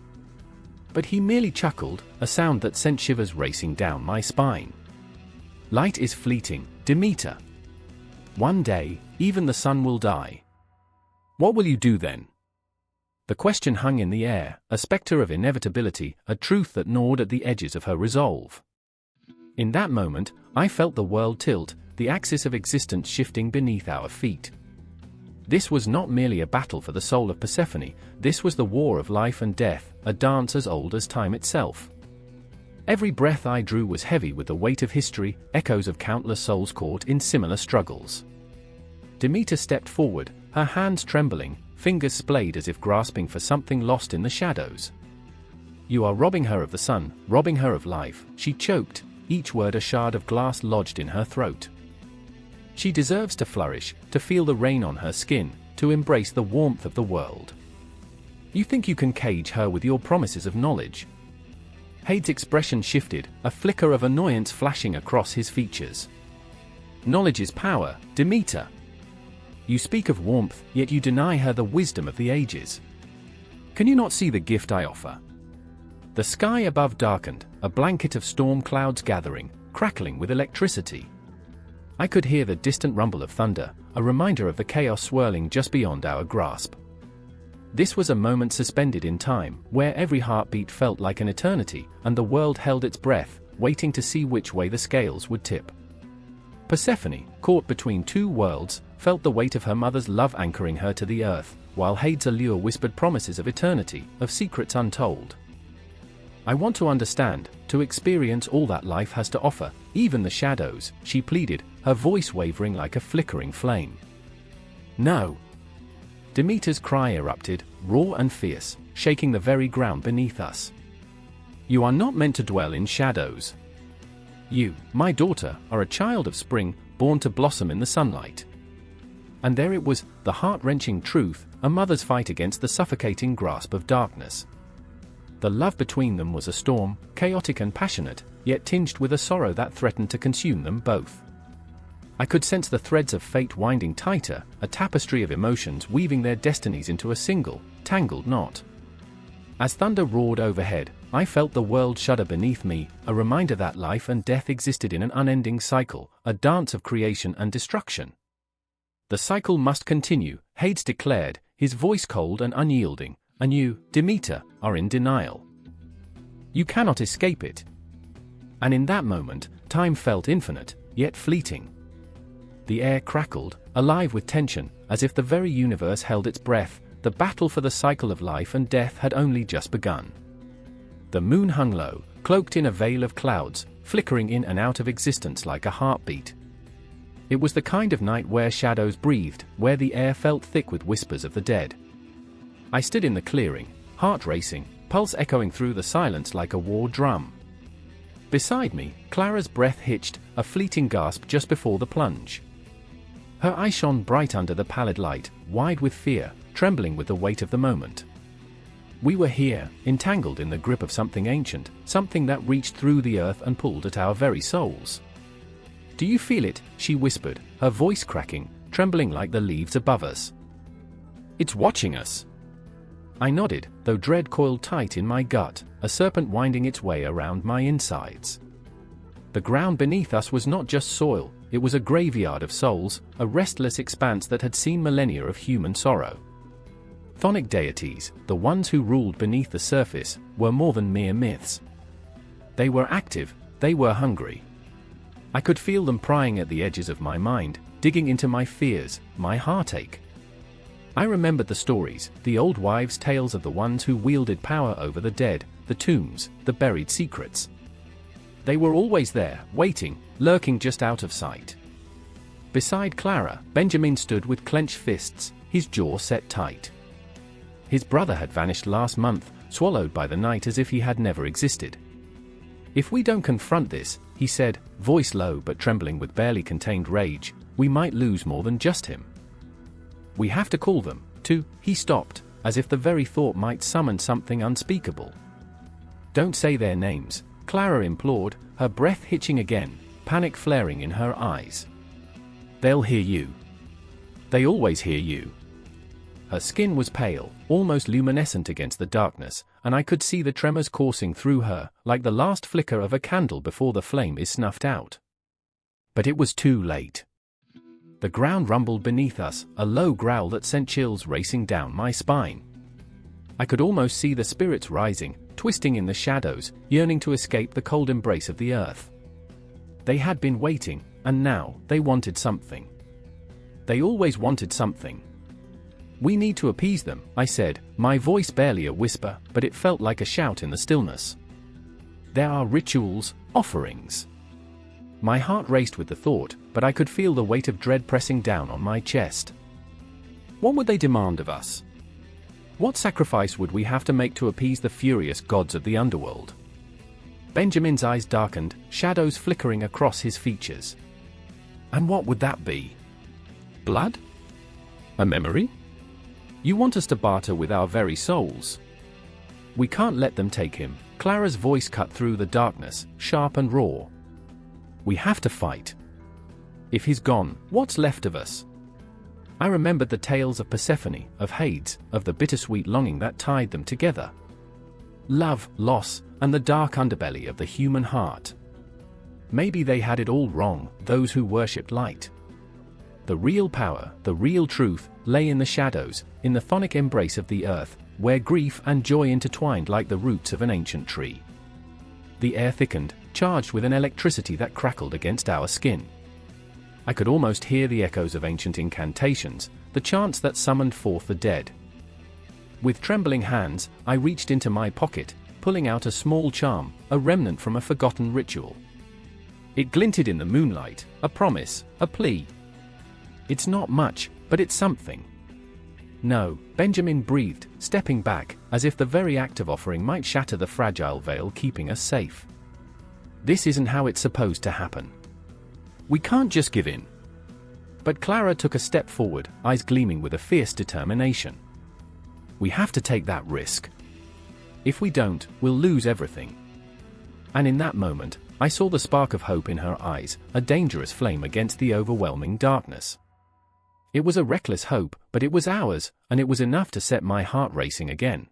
Speaker 1: But he merely chuckled, a sound that sent shivers racing down my spine. Light is fleeting, Demeter. One day, even the sun will die. What will you do then? The question hung in the air, a specter of inevitability, a truth that gnawed at the edges of her resolve. In that moment, I felt the world tilt, the axis of existence shifting beneath our feet. This was not merely a battle for the soul of Persephone, this was the war of life and death, a dance as old as time itself. Every breath I drew was heavy with the weight of history, echoes of countless souls caught in similar struggles. Demeter stepped forward, her hands trembling, fingers splayed as if grasping for something lost in the shadows. You are robbing her of the sun, robbing her of life, she choked, each word a shard of glass lodged in her throat. She deserves to flourish, to feel the rain on her skin, to embrace the warmth of the world. You think you can cage her with your promises of knowledge? Hades' expression shifted, a flicker of annoyance flashing across his features. Knowledge is power, Demeter. You speak of warmth, yet you deny her the wisdom of the ages. Can you not see the gift I offer? The sky above darkened, a blanket of storm clouds gathering, crackling with electricity. I could hear the distant rumble of thunder, a reminder of the chaos swirling just beyond our grasp. This was a moment suspended in time, where every heartbeat felt like an eternity, and the world held its breath, waiting to see which way the scales would tip. Persephone, caught between two worlds, felt the weight of her mother's love anchoring her to the earth, while Hades' allure whispered promises of eternity, of secrets untold. "I want to understand, to experience all that life has to offer, even the shadows," she pleaded, her voice wavering like a flickering flame. "No." Demeter's cry erupted, raw and fierce, shaking the very ground beneath us. "You are not meant to dwell in shadows. You, my daughter, are a child of spring, born to blossom in the sunlight." And there it was, the heart-wrenching truth, a mother's fight against the suffocating grasp of darkness. The love between them was a storm, chaotic and passionate, yet tinged with a sorrow that threatened to consume them both. I could sense the threads of fate winding tighter, a tapestry of emotions weaving their destinies into a single, tangled knot. As thunder roared overhead, I felt the world shudder beneath me, a reminder that life and death existed in an unending cycle, a dance of creation and destruction. "The cycle must continue," Hades declared, his voice cold and unyielding, "and you, Demeter, are in denial. You cannot escape it." And in that moment, time felt infinite, yet fleeting. The air crackled, alive with tension, as if the very universe held its breath. The battle for the cycle of life and death had only just begun. The moon hung low, cloaked in a veil of clouds, flickering in and out of existence like a heartbeat. It was the kind of night where shadows breathed, where the air felt thick with whispers of the dead. I stood in the clearing, heart racing, pulse echoing through the silence like a war drum. Beside me, Clara's breath hitched, a fleeting gasp just before the plunge. Her eyes shone bright under the pallid light, wide with fear, trembling with the weight of the moment. We were here, entangled in the grip of something ancient, something that reached through the earth and pulled at our very souls. "Do you feel it?" she whispered, her voice cracking, trembling like the leaves above us. "It's watching us." I nodded, though dread coiled tight in my gut, a serpent winding its way around my insides. The ground beneath us was not just soil, it was a graveyard of souls, a restless expanse that had seen millennia of human sorrow. Chthonic deities, the ones who ruled beneath the surface, were more than mere myths. They were active, they were hungry. I could feel them prying at the edges of my mind, digging into my fears, my heartache. I remembered the stories, the old wives' tales of the ones who wielded power over the dead, the tombs, the buried secrets. They were always there, waiting, lurking just out of sight. Beside Clara, Benjamin stood with clenched fists, his jaw set tight. His brother had vanished last month, swallowed by the night as if he had never existed. "If we don't confront this," he said, voice low but trembling with barely contained rage, "we might lose more than just him. We have to call them, too." He stopped, as if the very thought might summon something unspeakable. "Don't say their names," Clara implored, her breath hitching again, panic flaring in her eyes. "They'll hear you. They always hear you." Her skin was pale, almost luminescent against the darkness, and I could see the tremors coursing through her, like the last flicker of a candle before the flame is snuffed out. But it was too late. The ground rumbled beneath us, a low growl that sent chills racing down my spine. I could almost see the spirits rising, twisting in the shadows, yearning to escape the cold embrace of the earth. They had been waiting, and now, they wanted something. They always wanted something. "We need to appease them," I said, my voice barely a whisper, but it felt like a shout in the stillness. "There are rituals, offerings." My heart raced with the thought, but I could feel the weight of dread pressing down on my chest. What would they demand of us? What sacrifice would we have to make to appease the furious gods of the underworld? Benjamin's eyes darkened, shadows flickering across his features. "And what would that be? Blood? A memory? You want us to barter with our very souls? We can't let them take him." Clara's voice cut through the darkness, sharp and raw. "We have to fight. If he's gone, what's left of us?" I remembered the tales of Persephone, of Hades, of the bittersweet longing that tied them together. Love, loss, and the dark underbelly of the human heart. Maybe they had it all wrong, those who worshipped light. The real power, the real truth, lay in the shadows, in the chthonic embrace of the earth, where grief and joy intertwined like the roots of an ancient tree. The air thickened, charged with an electricity that crackled against our skin. I could almost hear the echoes of ancient incantations, the chants that summoned forth the dead. With trembling hands, I reached into my pocket, pulling out a small charm, a remnant from a forgotten ritual. It glinted in the moonlight, a promise, a plea. "It's not much, but it's something." "No," Benjamin breathed, stepping back, as if the very act of offering might shatter the fragile veil keeping us safe. "This isn't how it's supposed to happen. We can't just give in." But Clara took a step forward, eyes gleaming with a fierce determination. "We have to take that risk. If we don't, we'll lose everything." And in that moment, I saw the spark of hope in her eyes, a dangerous flame against the overwhelming darkness. It was a reckless hope, but it was ours, and it was enough to set my heart racing again.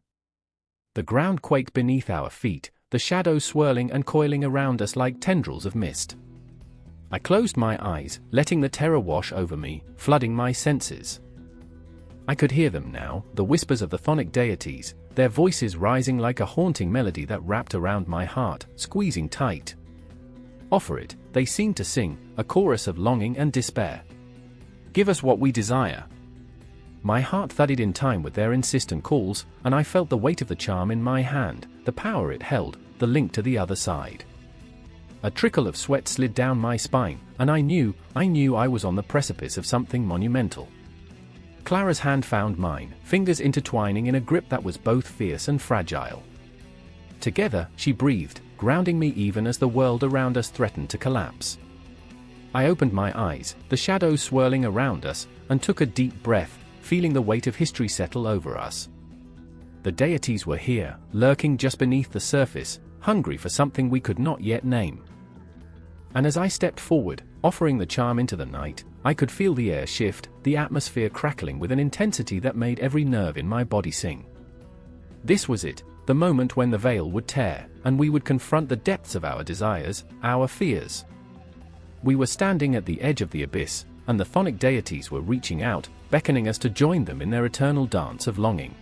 Speaker 1: The ground quaked beneath our feet, the shadows swirling and coiling around us like tendrils of mist. I closed my eyes, letting the terror wash over me, flooding my senses. I could hear them now, the whispers of the chthonic deities, their voices rising like a haunting melody that wrapped around my heart, squeezing tight. "Offer it," they seemed to sing, a chorus of longing and despair. "Give us what we desire." My heart thudded in time with their insistent calls, and I felt the weight of the charm in my hand, the power it held, the link to the other side. A trickle of sweat slid down my spine, and I knew I was on the precipice of something monumental. Clara's hand found mine, fingers intertwining in a grip that was both fierce and fragile. Together, she breathed, grounding me even as the world around us threatened to collapse. I opened my eyes, the shadows swirling around us, and took a deep breath, feeling the weight of history settle over us. The deities were here, lurking just beneath the surface, hungry for something we could not yet name. And as I stepped forward, offering the charm into the night, I could feel the air shift, the atmosphere crackling with an intensity that made every nerve in my body sing. This was it, the moment when the veil would tear, and we would confront the depths of our desires, our fears. We were standing at the edge of the abyss, and the chthonic deities were reaching out, beckoning us to join them in their eternal dance of longing.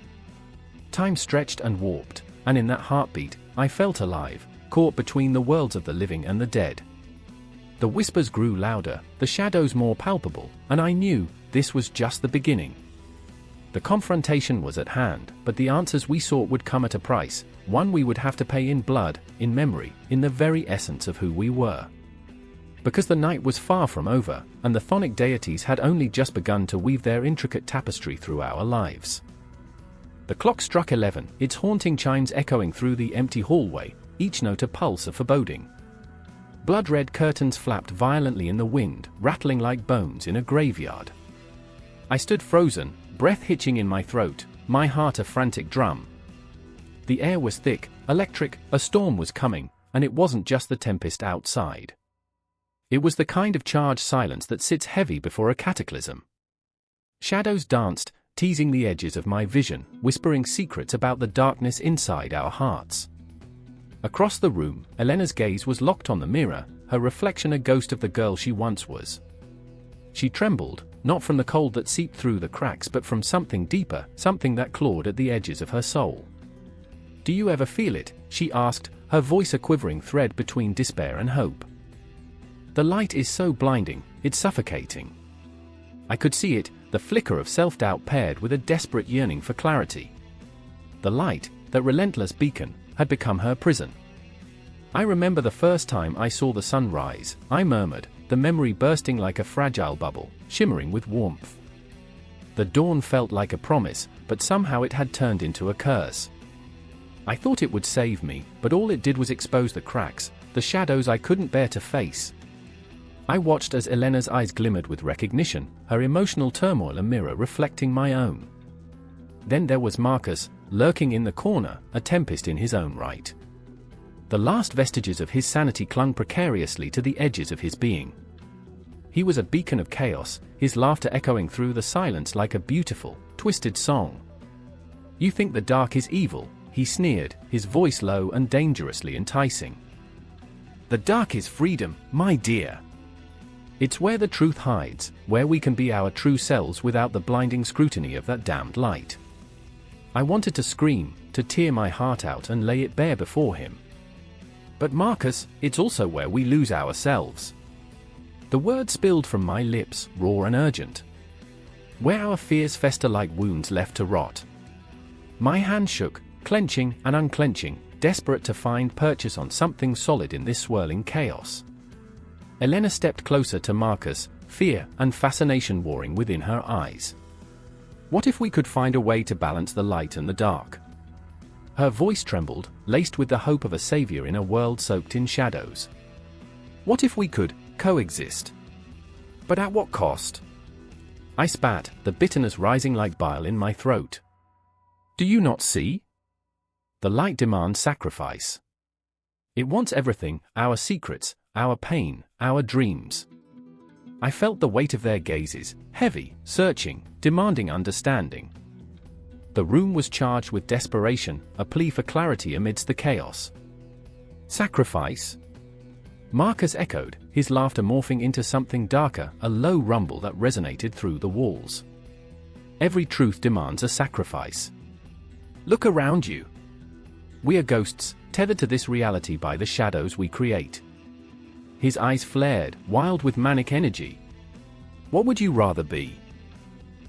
Speaker 1: Time stretched and warped, and in that heartbeat, I felt alive, caught between the worlds of the living and the dead. The whispers grew louder, the shadows more palpable, and I knew this was just the beginning. The confrontation was at hand, but the answers we sought would come at a price, one we would have to pay in blood, in memory, in the very essence of who we were. Because the night was far from over, and the chthonic deities had only just begun to weave their intricate tapestry through our lives. The clock struck 11, its haunting chimes echoing through the empty hallway, each note a pulse of foreboding. Blood-red curtains flapped violently in the wind, rattling like bones in a graveyard. I stood frozen, breath hitching in my throat, my heart a frantic drum. The air was thick, electric, a storm was coming, and it wasn't just the tempest outside. It was the kind of charged silence that sits heavy before a cataclysm. Shadows danced, teasing the edges of my vision, whispering secrets about the darkness inside our hearts. Across the room, Elena's gaze was locked on the mirror, her reflection a ghost of the girl she once was. She trembled, not from the cold that seeped through the cracks but from something deeper, something that clawed at the edges of her soul. "Do you ever feel it?" she asked, her voice a quivering thread between despair and hope. "The light is so blinding, it's suffocating." I could see it, the flicker of self-doubt paired with a desperate yearning for clarity. The light, that relentless beacon, had become her prison. "I remember the first time I saw the sun rise," I murmured, the memory bursting like a fragile bubble, shimmering with warmth. The dawn felt like a promise, but somehow it had turned into a curse. I thought it would save me, but all it did was expose the cracks, the shadows I couldn't bear to face. I watched as Elena's eyes glimmered with recognition, her emotional turmoil a mirror reflecting my own. Then there was Marcus, lurking in the corner, a tempest in his own right. The last vestiges of his sanity clung precariously to the edges of his being. He was a beacon of chaos, his laughter echoing through the silence like a beautiful, twisted song. "You think the dark is evil," he sneered, his voice low and dangerously enticing. "The dark is freedom, my dear." It's where the truth hides, where we can be our true selves without the blinding scrutiny of that damned light. I wanted to scream, to tear my heart out and lay it bare before him. But Marcus, it's also where we lose ourselves. The words spilled from my lips, raw and urgent. Where our fears fester like wounds left to rot. My hand shook, clenching and unclenching, desperate to find purchase on something solid in this swirling chaos. Elena stepped closer to Marcus, fear and fascination warring within her eyes. What if we could find a way to balance the light and the dark? Her voice trembled, laced with the hope of a savior in a world soaked in shadows. What if we could coexist? But at what cost? I spat, the bitterness rising like bile in my throat. Do you not see? The light demands sacrifice. It wants everything, our secrets, our pain, our dreams. I felt the weight of their gazes, heavy, searching, demanding understanding. The room was charged with desperation, a plea for clarity amidst the chaos. Sacrifice? Marcus echoed, his laughter morphing into something darker, a low rumble that resonated through the walls. Every truth demands a sacrifice. Look around you. We are ghosts, tethered to this reality by the shadows we create. His eyes flared, wild with manic energy. What would you rather be?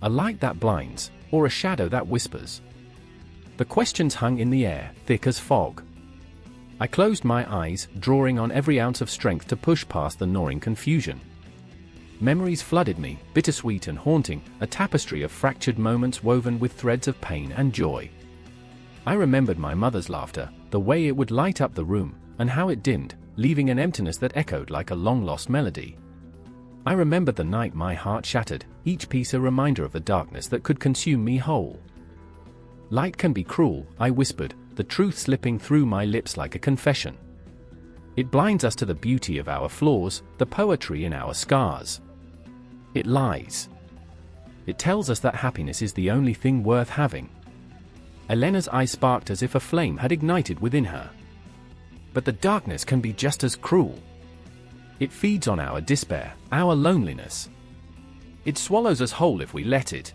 Speaker 1: A light that blinds, or a shadow that whispers? The questions hung in the air, thick as fog. I closed my eyes, drawing on every ounce of strength to push past the gnawing confusion. Memories flooded me, bittersweet and haunting, a tapestry of fractured moments woven with threads of pain and joy. I remembered my mother's laughter, the way it would light up the room, and how it dimmed, leaving an emptiness that echoed like a long-lost melody. I remembered the night my heart shattered, each piece a reminder of the darkness that could consume me whole. Light can be cruel, I whispered, the truth slipping through my lips like a confession. It blinds us to the beauty of our flaws, the poetry in our scars. It lies. It tells us that happiness is the only thing worth having. Elena's eyes sparked as if a flame had ignited within her. But the darkness can be just as cruel. It feeds on our despair, our loneliness. It swallows us whole if we let it.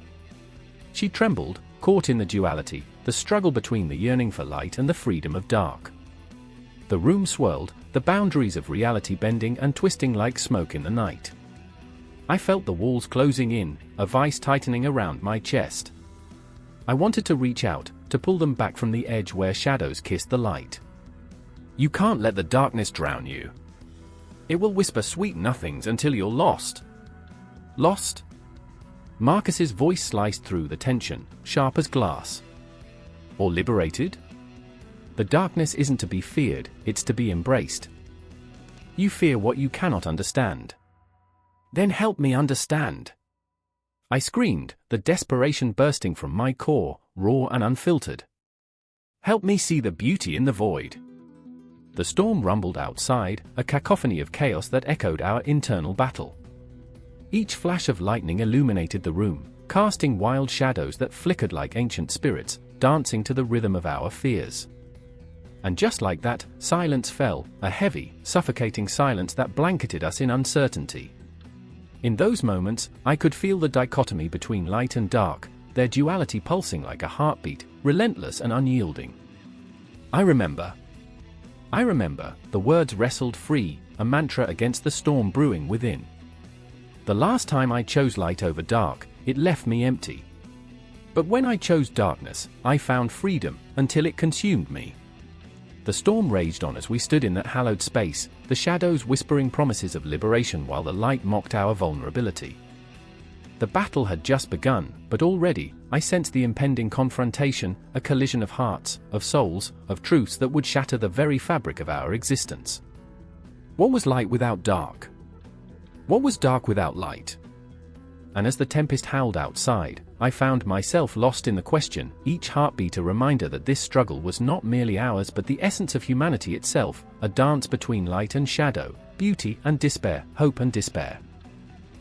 Speaker 1: She trembled, caught in the duality, the struggle between the yearning for light and the freedom of dark. The room swirled, the boundaries of reality bending and twisting like smoke in the night. I felt the walls closing in, a vice tightening around my chest. I wanted to reach out, to pull them back from the edge where shadows kissed the light. You can't let the darkness drown you. It will whisper sweet nothings until you're lost. Lost? Marcus's voice sliced through the tension, sharp as glass. Or liberated? The darkness isn't to be feared, it's to be embraced. You fear what you cannot understand. Then help me understand. I screamed, the desperation bursting from my core, raw and unfiltered. Help me see the beauty in the void. The storm rumbled outside, a cacophony of chaos that echoed our internal battle. Each flash of lightning illuminated the room, casting wild shadows that flickered like ancient spirits, dancing to the rhythm of our fears. And just like that, silence fell, a heavy, suffocating silence that blanketed us in uncertainty. In those moments, I could feel the dichotomy between light and dark, their duality pulsing like a heartbeat, relentless and unyielding. I remember, the words wrestled free, a mantra against the storm brewing within. The last time I chose light over dark, it left me empty. But when I chose darkness, I found freedom, until it consumed me. The storm raged on as we stood in that hallowed space, the shadows whispering promises of liberation while the light mocked our vulnerability. The battle had just begun, but already, I sensed the impending confrontation, a collision of hearts, of souls, of truths that would shatter the very fabric of our existence. What was light without dark? What was dark without light? And as the tempest howled outside, I found myself lost in the question, each heartbeat a reminder that this struggle was not merely ours but the essence of humanity itself, a dance between light and shadow, beauty and despair, hope and despair.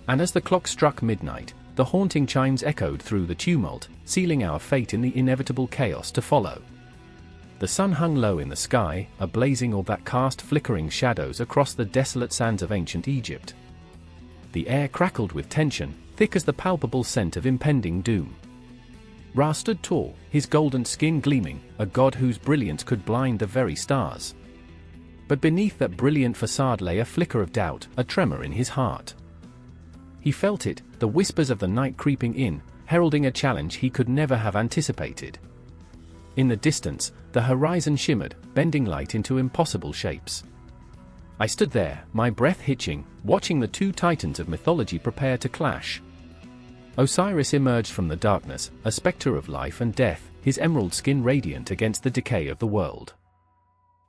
Speaker 1: And as the clock struck midnight, the haunting chimes echoed through the tumult, sealing our fate in the inevitable chaos to follow. The sun hung low in the sky, a blazing orb that cast flickering shadows across the desolate sands of ancient Egypt. The air crackled with tension, thick as the palpable scent of impending doom. Ra stood tall, his golden skin gleaming, a god whose brilliance could blind the very stars. But beneath that brilliant facade lay a flicker of doubt, a tremor in his heart. He felt it, the whispers of the night creeping in, heralding a challenge he could never have anticipated. In the distance, the horizon shimmered, bending light into impossible shapes. I stood there, my breath hitching, watching the two titans of mythology prepare to clash. Osiris emerged from the darkness, a spectre of life and death, his emerald skin radiant against the decay of the world.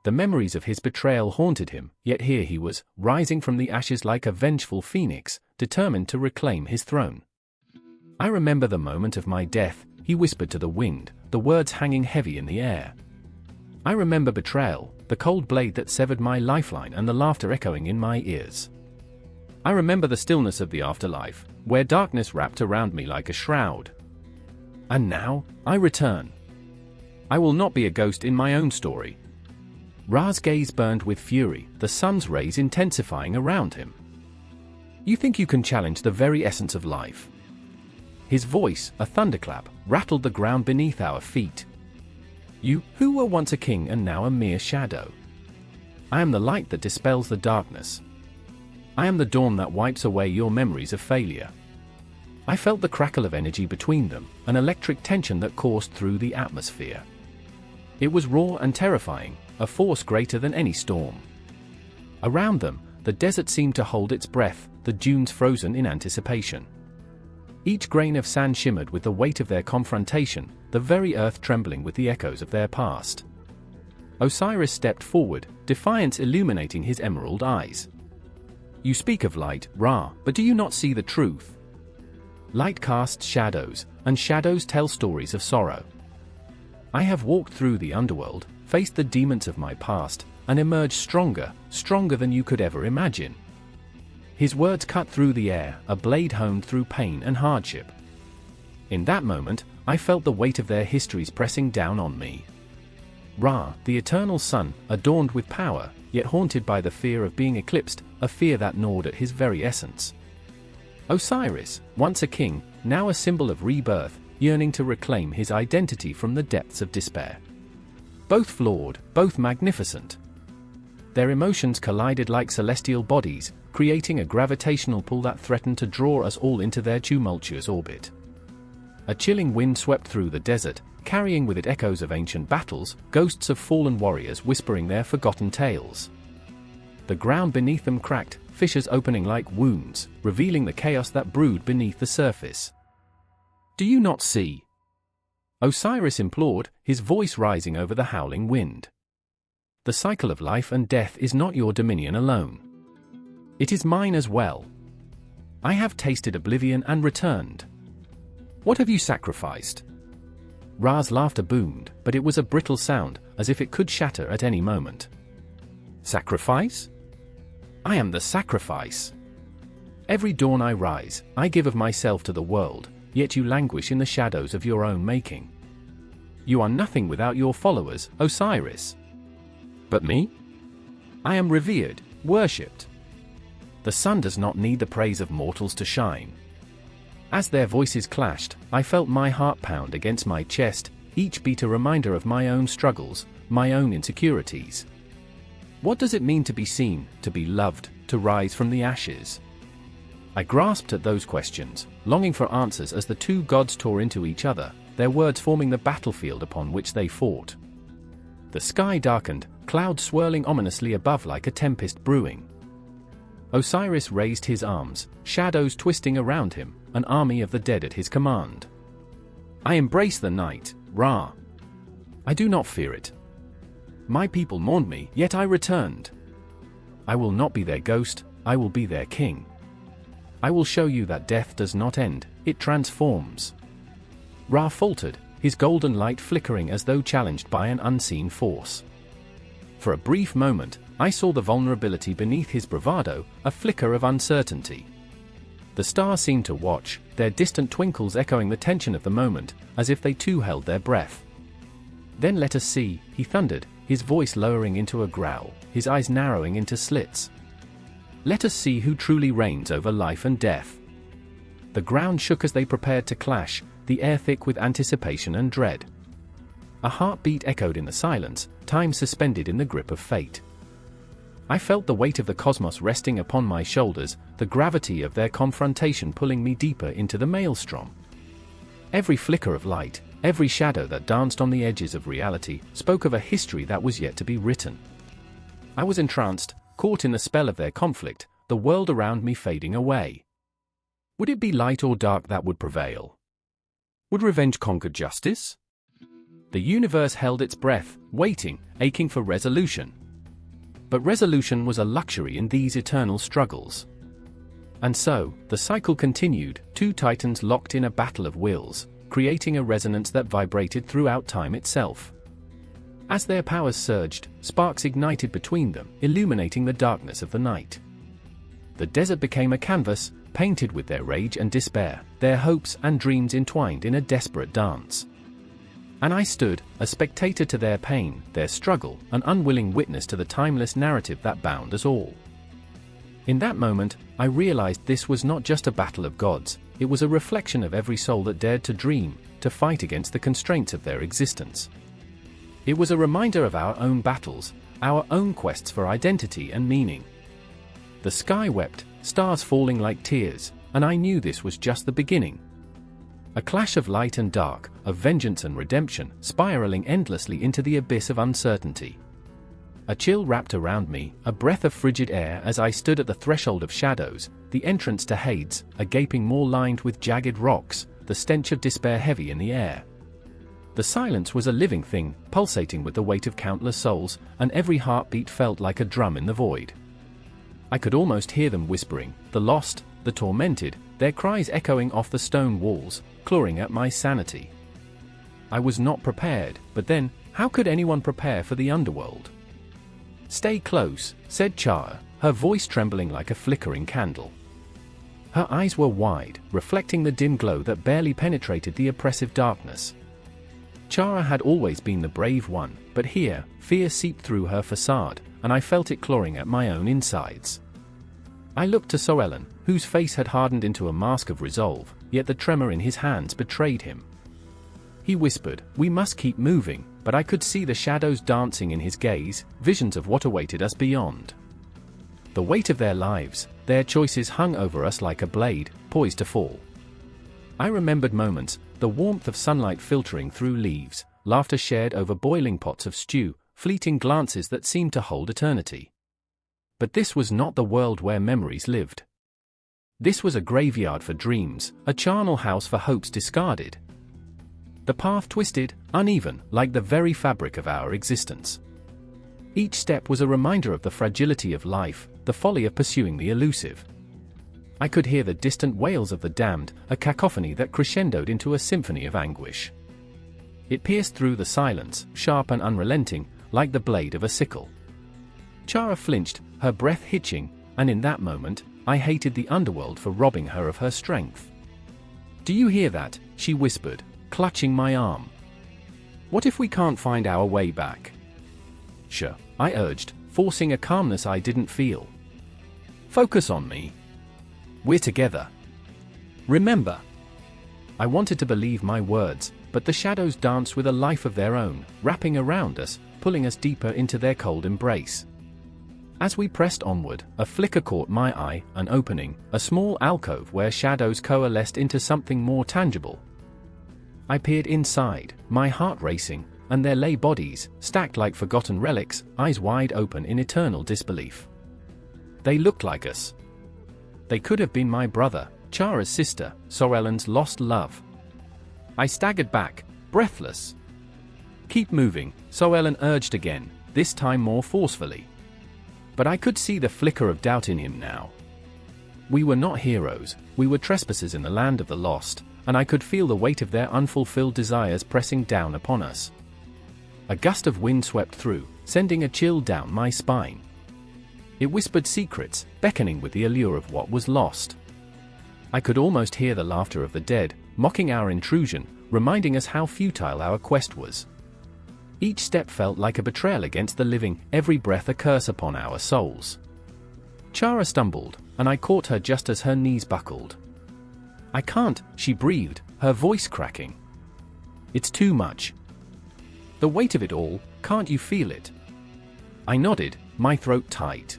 Speaker 1: The memories of his betrayal haunted him, yet here he was, rising from the ashes like a vengeful phoenix, determined to reclaim his throne. "I remember the moment of my death," he whispered to the wind, the words hanging heavy in the air. "I remember betrayal, the cold blade that severed my lifeline and the laughter echoing in my ears. I remember the stillness of the afterlife, where darkness wrapped around me like a shroud. And now, I return. I will not be a ghost in my own story." Ra's gaze burned with fury, the sun's rays intensifying around him. "You think you can challenge the very essence of life?" His voice, a thunderclap, rattled the ground beneath our feet. "You, who were once a king and now a mere shadow. I am the light that dispels the darkness. I am the dawn that wipes away your memories of failure." I felt the crackle of energy between them, an electric tension that coursed through the atmosphere. It was raw and terrifying, a force greater than any storm. Around them, the desert seemed to hold its breath, the dunes frozen in anticipation. Each grain of sand shimmered with the weight of their confrontation, the very earth trembling with the echoes of their past. Osiris stepped forward, defiance illuminating his emerald eyes. "You speak of light, Ra, but do you not see the truth? Light casts shadows, and shadows tell stories of sorrow. I have walked through the underworld, faced the demons of my past, and emerged stronger, stronger than you could ever imagine." His words cut through the air, a blade honed through pain and hardship. In that moment, I felt the weight of their histories pressing down on me. Ra, the eternal sun, adorned with power, yet haunted by the fear of being eclipsed, a fear that gnawed at his very essence. Osiris, once a king, now a symbol of rebirth, yearning to reclaim his identity from the depths of despair. Both flawed, both magnificent. Their emotions collided like celestial bodies, creating a gravitational pull that threatened to draw us all into their tumultuous orbit. A chilling wind swept through the desert, carrying with it echoes of ancient battles, ghosts of fallen warriors whispering their forgotten tales. The ground beneath them cracked, fissures opening like wounds, revealing the chaos that brewed beneath the surface. "Do you not see?" Osiris implored, his voice rising over the howling wind. "The cycle of life and death is not your dominion alone. It is mine as well. I have tasted oblivion and returned. What have you sacrificed?" Ra's laughter boomed, but it was a brittle sound, as if it could shatter at any moment. "Sacrifice? I am the sacrifice. Every dawn I rise, I give of myself to the world, yet you languish in the shadows of your own making. You are nothing without your followers, Osiris. But me? I am revered, worshipped. The sun does not need the praise of mortals to shine." As their voices clashed, I felt my heart pound against my chest, each beat a reminder of my own struggles, my own insecurities. What does it mean to be seen, to be loved, to rise from the ashes? I grasped at those questions, longing for answers as the two gods tore into each other, their words forming the battlefield upon which they fought. The sky darkened, clouds swirling ominously above like a tempest brewing. Osiris raised his arms, shadows twisting around him, an army of the dead at his command. "I embrace the night, Ra. I do not fear it. My people mourned me, yet I returned. I will not be their ghost, I will be their king. I will show you that death does not end, it transforms." Ra faltered, his golden light flickering as though challenged by an unseen force. For a brief moment, I saw the vulnerability beneath his bravado, a flicker of uncertainty. The stars seemed to watch, their distant twinkles echoing the tension of the moment, as if they too held their breath. "Then let us see," he thundered, his voice lowering into a growl, his eyes narrowing into slits. Let us see who truly reigns over life and death." The ground shook as they prepared to clash, the air thick with anticipation and dread. A heartbeat echoed in the silence, time suspended in the grip of fate. I felt the weight of the cosmos resting upon my shoulders, the gravity of their confrontation pulling me deeper into the maelstrom. Every flicker of light, every shadow that danced on the edges of reality, spoke of a history that was yet to be written. I was entranced, caught in the spell of their conflict, the world around me fading away. Would it be light or dark that would prevail? Would revenge conquer justice? The universe held its breath, waiting, aching for resolution. But resolution was a luxury in these eternal struggles. And so, the cycle continued, two titans locked in a battle of wills, creating a resonance that vibrated throughout time itself. As their powers surged, sparks ignited between them, illuminating the darkness of the night. The desert became a canvas, painted with their rage and despair, their hopes and dreams entwined in a desperate dance. And I stood, a spectator to their pain, their struggle, an unwilling witness to the timeless narrative that bound us all. In that moment, I realized this was not just a battle of gods, it was a reflection of every soul that dared to dream, to fight against the constraints of their existence. It was a reminder of our own battles, our own quests for identity and meaning. The sky wept, stars falling like tears, and I knew this was just the beginning. A clash of light and dark, of vengeance and redemption, spiraling endlessly into the abyss of uncertainty. A chill wrapped around me, a breath of frigid air as I stood at the threshold of shadows, the entrance to Hades, a gaping maw lined with jagged rocks, the stench of despair heavy in the air. The silence was a living thing, pulsating with the weight of countless souls, and every heartbeat felt like a drum in the void. I could almost hear them whispering, the lost, the tormented, their cries echoing off the stone walls, clawing at my sanity. I was not prepared, but then, how could anyone prepare for the underworld? "Stay close," said Chara, her voice trembling like a flickering candle. Her eyes were wide, reflecting the dim glow that barely penetrated the oppressive darkness. Chara had always been the brave one, but here, fear seeped through her facade, and I felt it clawing at my own insides. I looked to Soellen, whose face had hardened into a mask of resolve, yet the tremor in his hands betrayed him. He whispered, "We must keep moving," but I could see the shadows dancing in his gaze, visions of what awaited us beyond. The weight of their lives, their choices hung over us like a blade, poised to fall. I remembered moments, the warmth of sunlight filtering through leaves, laughter shared over boiling pots of stew, fleeting glances that seemed to hold eternity. But this was not the world where memories lived. This was a graveyard for dreams, a charnel house for hopes discarded. The path twisted, uneven, like the very fabric of our existence. Each step was a reminder of the fragility of life, the folly of pursuing the elusive. I could hear the distant wails of the damned, a cacophony that crescendoed into a symphony of anguish. It pierced through the silence, sharp and unrelenting, like the blade of a sickle. Chara flinched, her breath hitching, and in that moment, I hated the underworld for robbing her of her strength. "Do you hear that?" she whispered, clutching my arm. "What if we can't find our way back?" "Sure," I urged, forcing a calmness I didn't feel. "Focus on me. We're together. Remember." I wanted to believe my words, but the shadows danced with a life of their own, wrapping around us, pulling us deeper into their cold embrace. As we pressed onward, a flicker caught my eye, an opening, a small alcove where shadows coalesced into something more tangible. I peered inside, my heart racing, and there lay bodies, stacked like forgotten relics, eyes wide open in eternal disbelief. They looked like us. They could have been my brother, Chara's sister, Sorellen's lost love. I staggered back, breathless. "Keep moving," Sorellen urged again, this time more forcefully. But I could see the flicker of doubt in him now. We were not heroes, we were trespassers in the land of the lost, and I could feel the weight of their unfulfilled desires pressing down upon us. A gust of wind swept through, sending a chill down my spine. It whispered secrets, beckoning with the allure of what was lost. I could almost hear the laughter of the dead, mocking our intrusion, reminding us how futile our quest was. Each step felt like a betrayal against the living, every breath a curse upon our souls. Chara stumbled, and I caught her just as her knees buckled. "I can't," she breathed, her voice cracking. "It's too much. The weight of it all, can't you feel it?" I nodded, my throat tight.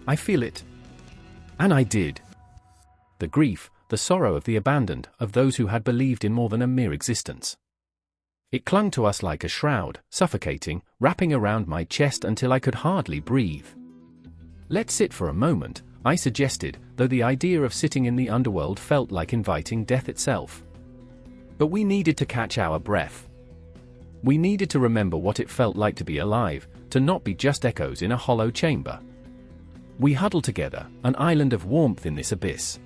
Speaker 1: "I feel it." And I did. The grief, the sorrow of the abandoned, of those who had believed in more than a mere existence. It clung to us like a shroud, suffocating, wrapping around my chest until I could hardly breathe. "Let's sit for a moment," I suggested, though the idea of sitting in the underworld felt like inviting death itself. But we needed to catch our breath. We needed to remember what it felt like to be alive, to not be just echoes in a hollow chamber. We huddled together, an island of warmth in this abyss.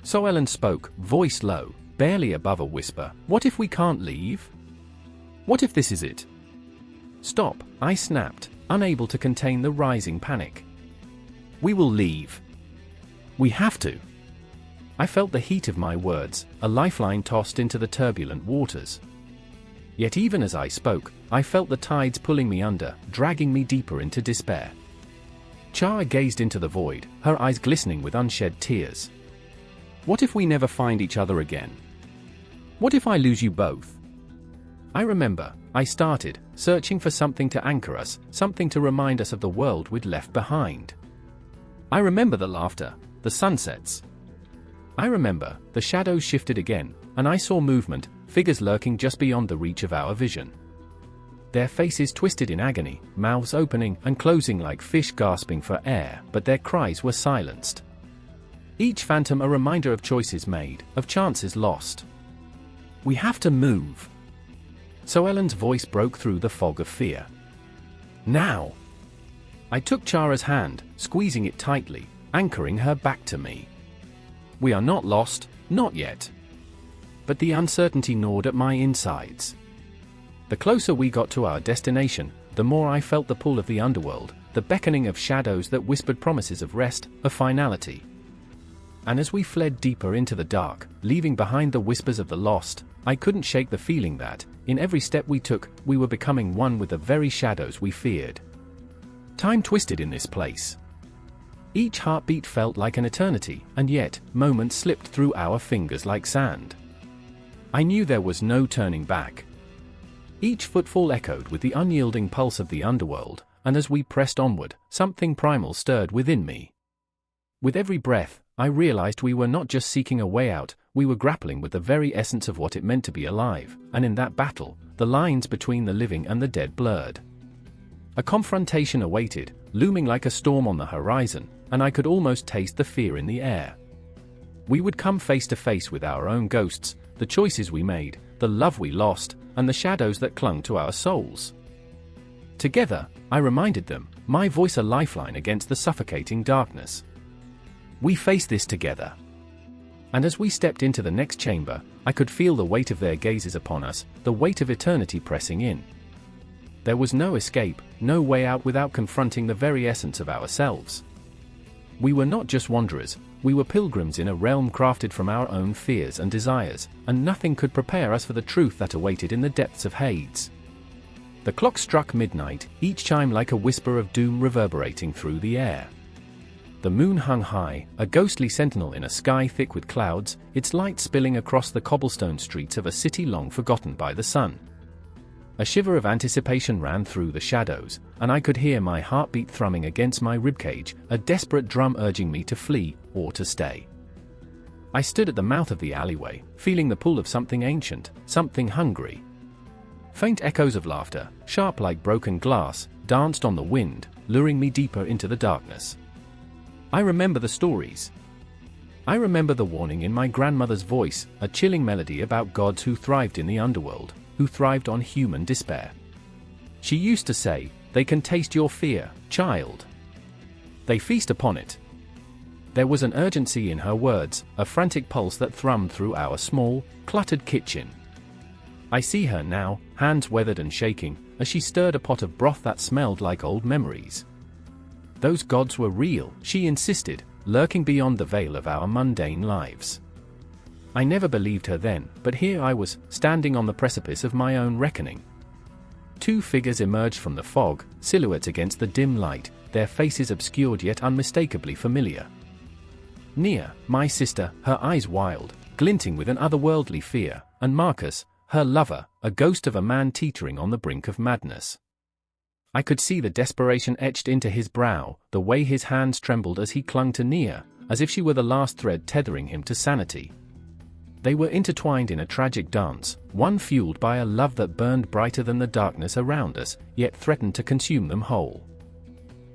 Speaker 1: So Ellen spoke, voice low, barely above a whisper. "What if we can't leave? What if this is it?" "Stop," I snapped, unable to contain the rising panic. "We will leave. We have to." I felt the heat of my words, a lifeline tossed into the turbulent waters. Yet even as I spoke, I felt the tides pulling me under, dragging me deeper into despair. Chara gazed into the void, her eyes glistening with unshed tears. "What if we never find each other again? What if I lose you both?" I remember, I started, searching for something to anchor us, something to remind us of the world we'd left behind. I remember the laughter, the sunsets. I remember, the shadows shifted again, and I saw movement, figures lurking just beyond the reach of our vision. Their faces twisted in agony, mouths opening and closing like fish gasping for air, but their cries were silenced. Each phantom a reminder of choices made, of chances lost. "We have to move." So Ellen's voice broke through the fog of fear. "Now!" I took Chara's hand, squeezing it tightly, anchoring her back to me. "We are not lost, not yet." But the uncertainty gnawed at my insides. The closer we got to our destination, the more I felt the pull of the underworld, the beckoning of shadows that whispered promises of rest, of finality. And as we fled deeper into the dark, leaving behind the whispers of the lost, I couldn't shake the feeling that, in every step we took, we were becoming one with the very shadows we feared. Time twisted in this place. Each heartbeat felt like an eternity, and yet, moments slipped through our fingers like sand. I knew there was no turning back. Each footfall echoed with the unyielding pulse of the underworld, and as we pressed onward, something primal stirred within me. With every breath, I realized we were not just seeking a way out, we were grappling with the very essence of what it meant to be alive, and in that battle, the lines between the living and the dead blurred. A confrontation awaited, looming like a storm on the horizon, and I could almost taste the fear in the air. We would come face to face with our own ghosts, the choices we made, the love we lost, and the shadows that clung to our souls. Together, I reminded them, my voice a lifeline against the suffocating darkness. We face this together. And as we stepped into the next chamber, I could feel the weight of their gazes upon us, the weight of eternity pressing in. There was no escape, no way out without confronting the very essence of ourselves. We were not just wanderers, we were pilgrims in a realm crafted from our own fears and desires, and nothing could prepare us for the truth that awaited in the depths of Hades. The clock struck midnight, each chime like a whisper of doom reverberating through the air. The moon hung high, a ghostly sentinel in a sky thick with clouds, its light spilling across the cobblestone streets of a city long forgotten by the sun. A shiver of anticipation ran through the shadows, and I could hear my heartbeat thrumming against my ribcage, a desperate drum urging me to flee, or to stay. I stood at the mouth of the alleyway, feeling the pull of something ancient, something hungry. Faint echoes of laughter, sharp like broken glass, danced on the wind, luring me deeper into the darkness. I remember the stories. I remember the warning in my grandmother's voice, a chilling melody about gods who thrived in the underworld, who thrived on human despair. She used to say, "They can taste your fear, child. They feast upon it." There was an urgency in her words, a frantic pulse that thrummed through our small, cluttered kitchen. I see her now, hands weathered and shaking, as she stirred a pot of broth that smelled like old memories. Those gods were real, she insisted, lurking beyond the veil of our mundane lives. I never believed her then, but here I was, standing on the precipice of my own reckoning. Two figures emerged from the fog, silhouettes against the dim light, their faces obscured yet unmistakably familiar. Nia, my sister, her eyes wild, glinting with an otherworldly fear, and Marcus, her lover, a ghost of a man teetering on the brink of madness. I could see the desperation etched into his brow, the way his hands trembled as he clung to Nia, as if she were the last thread tethering him to sanity. They were intertwined in a tragic dance, one fueled by a love that burned brighter than the darkness around us, yet threatened to consume them whole.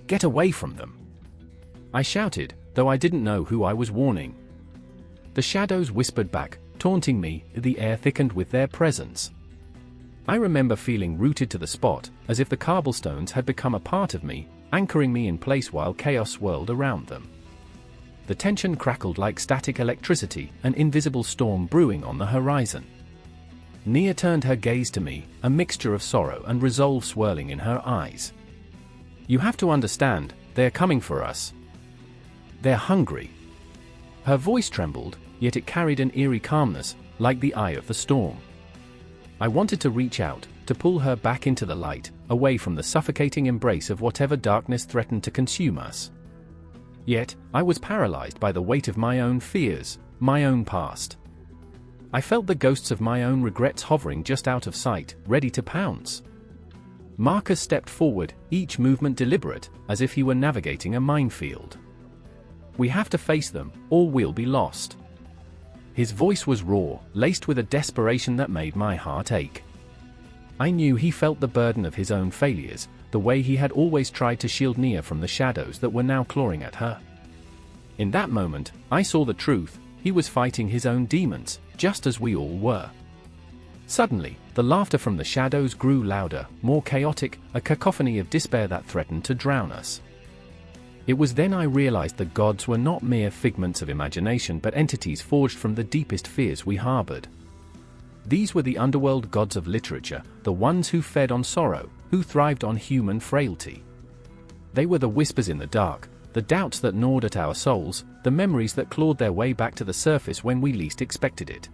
Speaker 1: "Get away from them!" I shouted, though I didn't know who I was warning. The shadows whispered back, taunting me, the air thickened with their presence. I remember feeling rooted to the spot, as if the cobblestones had become a part of me, anchoring me in place while chaos swirled around them. The tension crackled like static electricity, an invisible storm brewing on the horizon. Nia turned her gaze to me, a mixture of sorrow and resolve swirling in her eyes. "You have to understand, they're coming for us. They're hungry." Her voice trembled, yet it carried an eerie calmness, like the eye of the storm. I wanted to reach out, to pull her back into the light, away from the suffocating embrace of whatever darkness threatened to consume us. Yet, I was paralyzed by the weight of my own fears, my own past. I felt the ghosts of my own regrets hovering just out of sight, ready to pounce. Marcus stepped forward, each movement deliberate, as if he were navigating a minefield. "We have to face them, or we'll be lost." His voice was raw, laced with a desperation that made my heart ache. I knew he felt the burden of his own failures, the way he had always tried to shield Nia from the shadows that were now clawing at her. In that moment, I saw the truth: he was fighting his own demons, just as we all were. Suddenly, the laughter from the shadows grew louder, more chaotic, a cacophony of despair that threatened to drown us. It was then I realized the gods were not mere figments of imagination but entities forged from the deepest fears we harbored. These were the underworld gods of literature, the ones who fed on sorrow, who thrived on human frailty. They were the whispers in the dark, the doubts that gnawed at our souls, the memories that clawed their way back to the surface when we least expected it.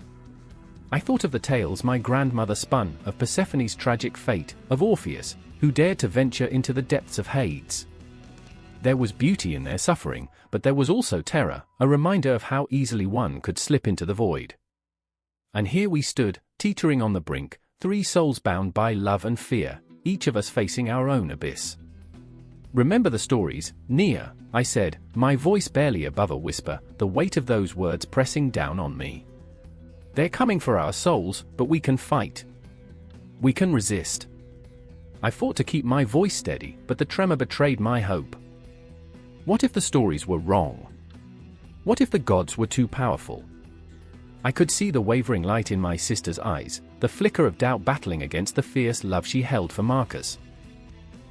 Speaker 1: I thought of the tales my grandmother spun, of Persephone's tragic fate, of Orpheus, who dared to venture into the depths of Hades. There was beauty in their suffering, but there was also terror, a reminder of how easily one could slip into the void. And here we stood, teetering on the brink, three souls bound by love and fear, each of us facing our own abyss. "Remember the stories, Nia," I said, my voice barely above a whisper, the weight of those words pressing down on me. "They're coming for our souls, but we can fight. We can resist." I fought to keep my voice steady, but the tremor betrayed my hope. What if the stories were wrong? What if the gods were too powerful? I could see the wavering light in my sister's eyes, the flicker of doubt battling against the fierce love she held for Marcus.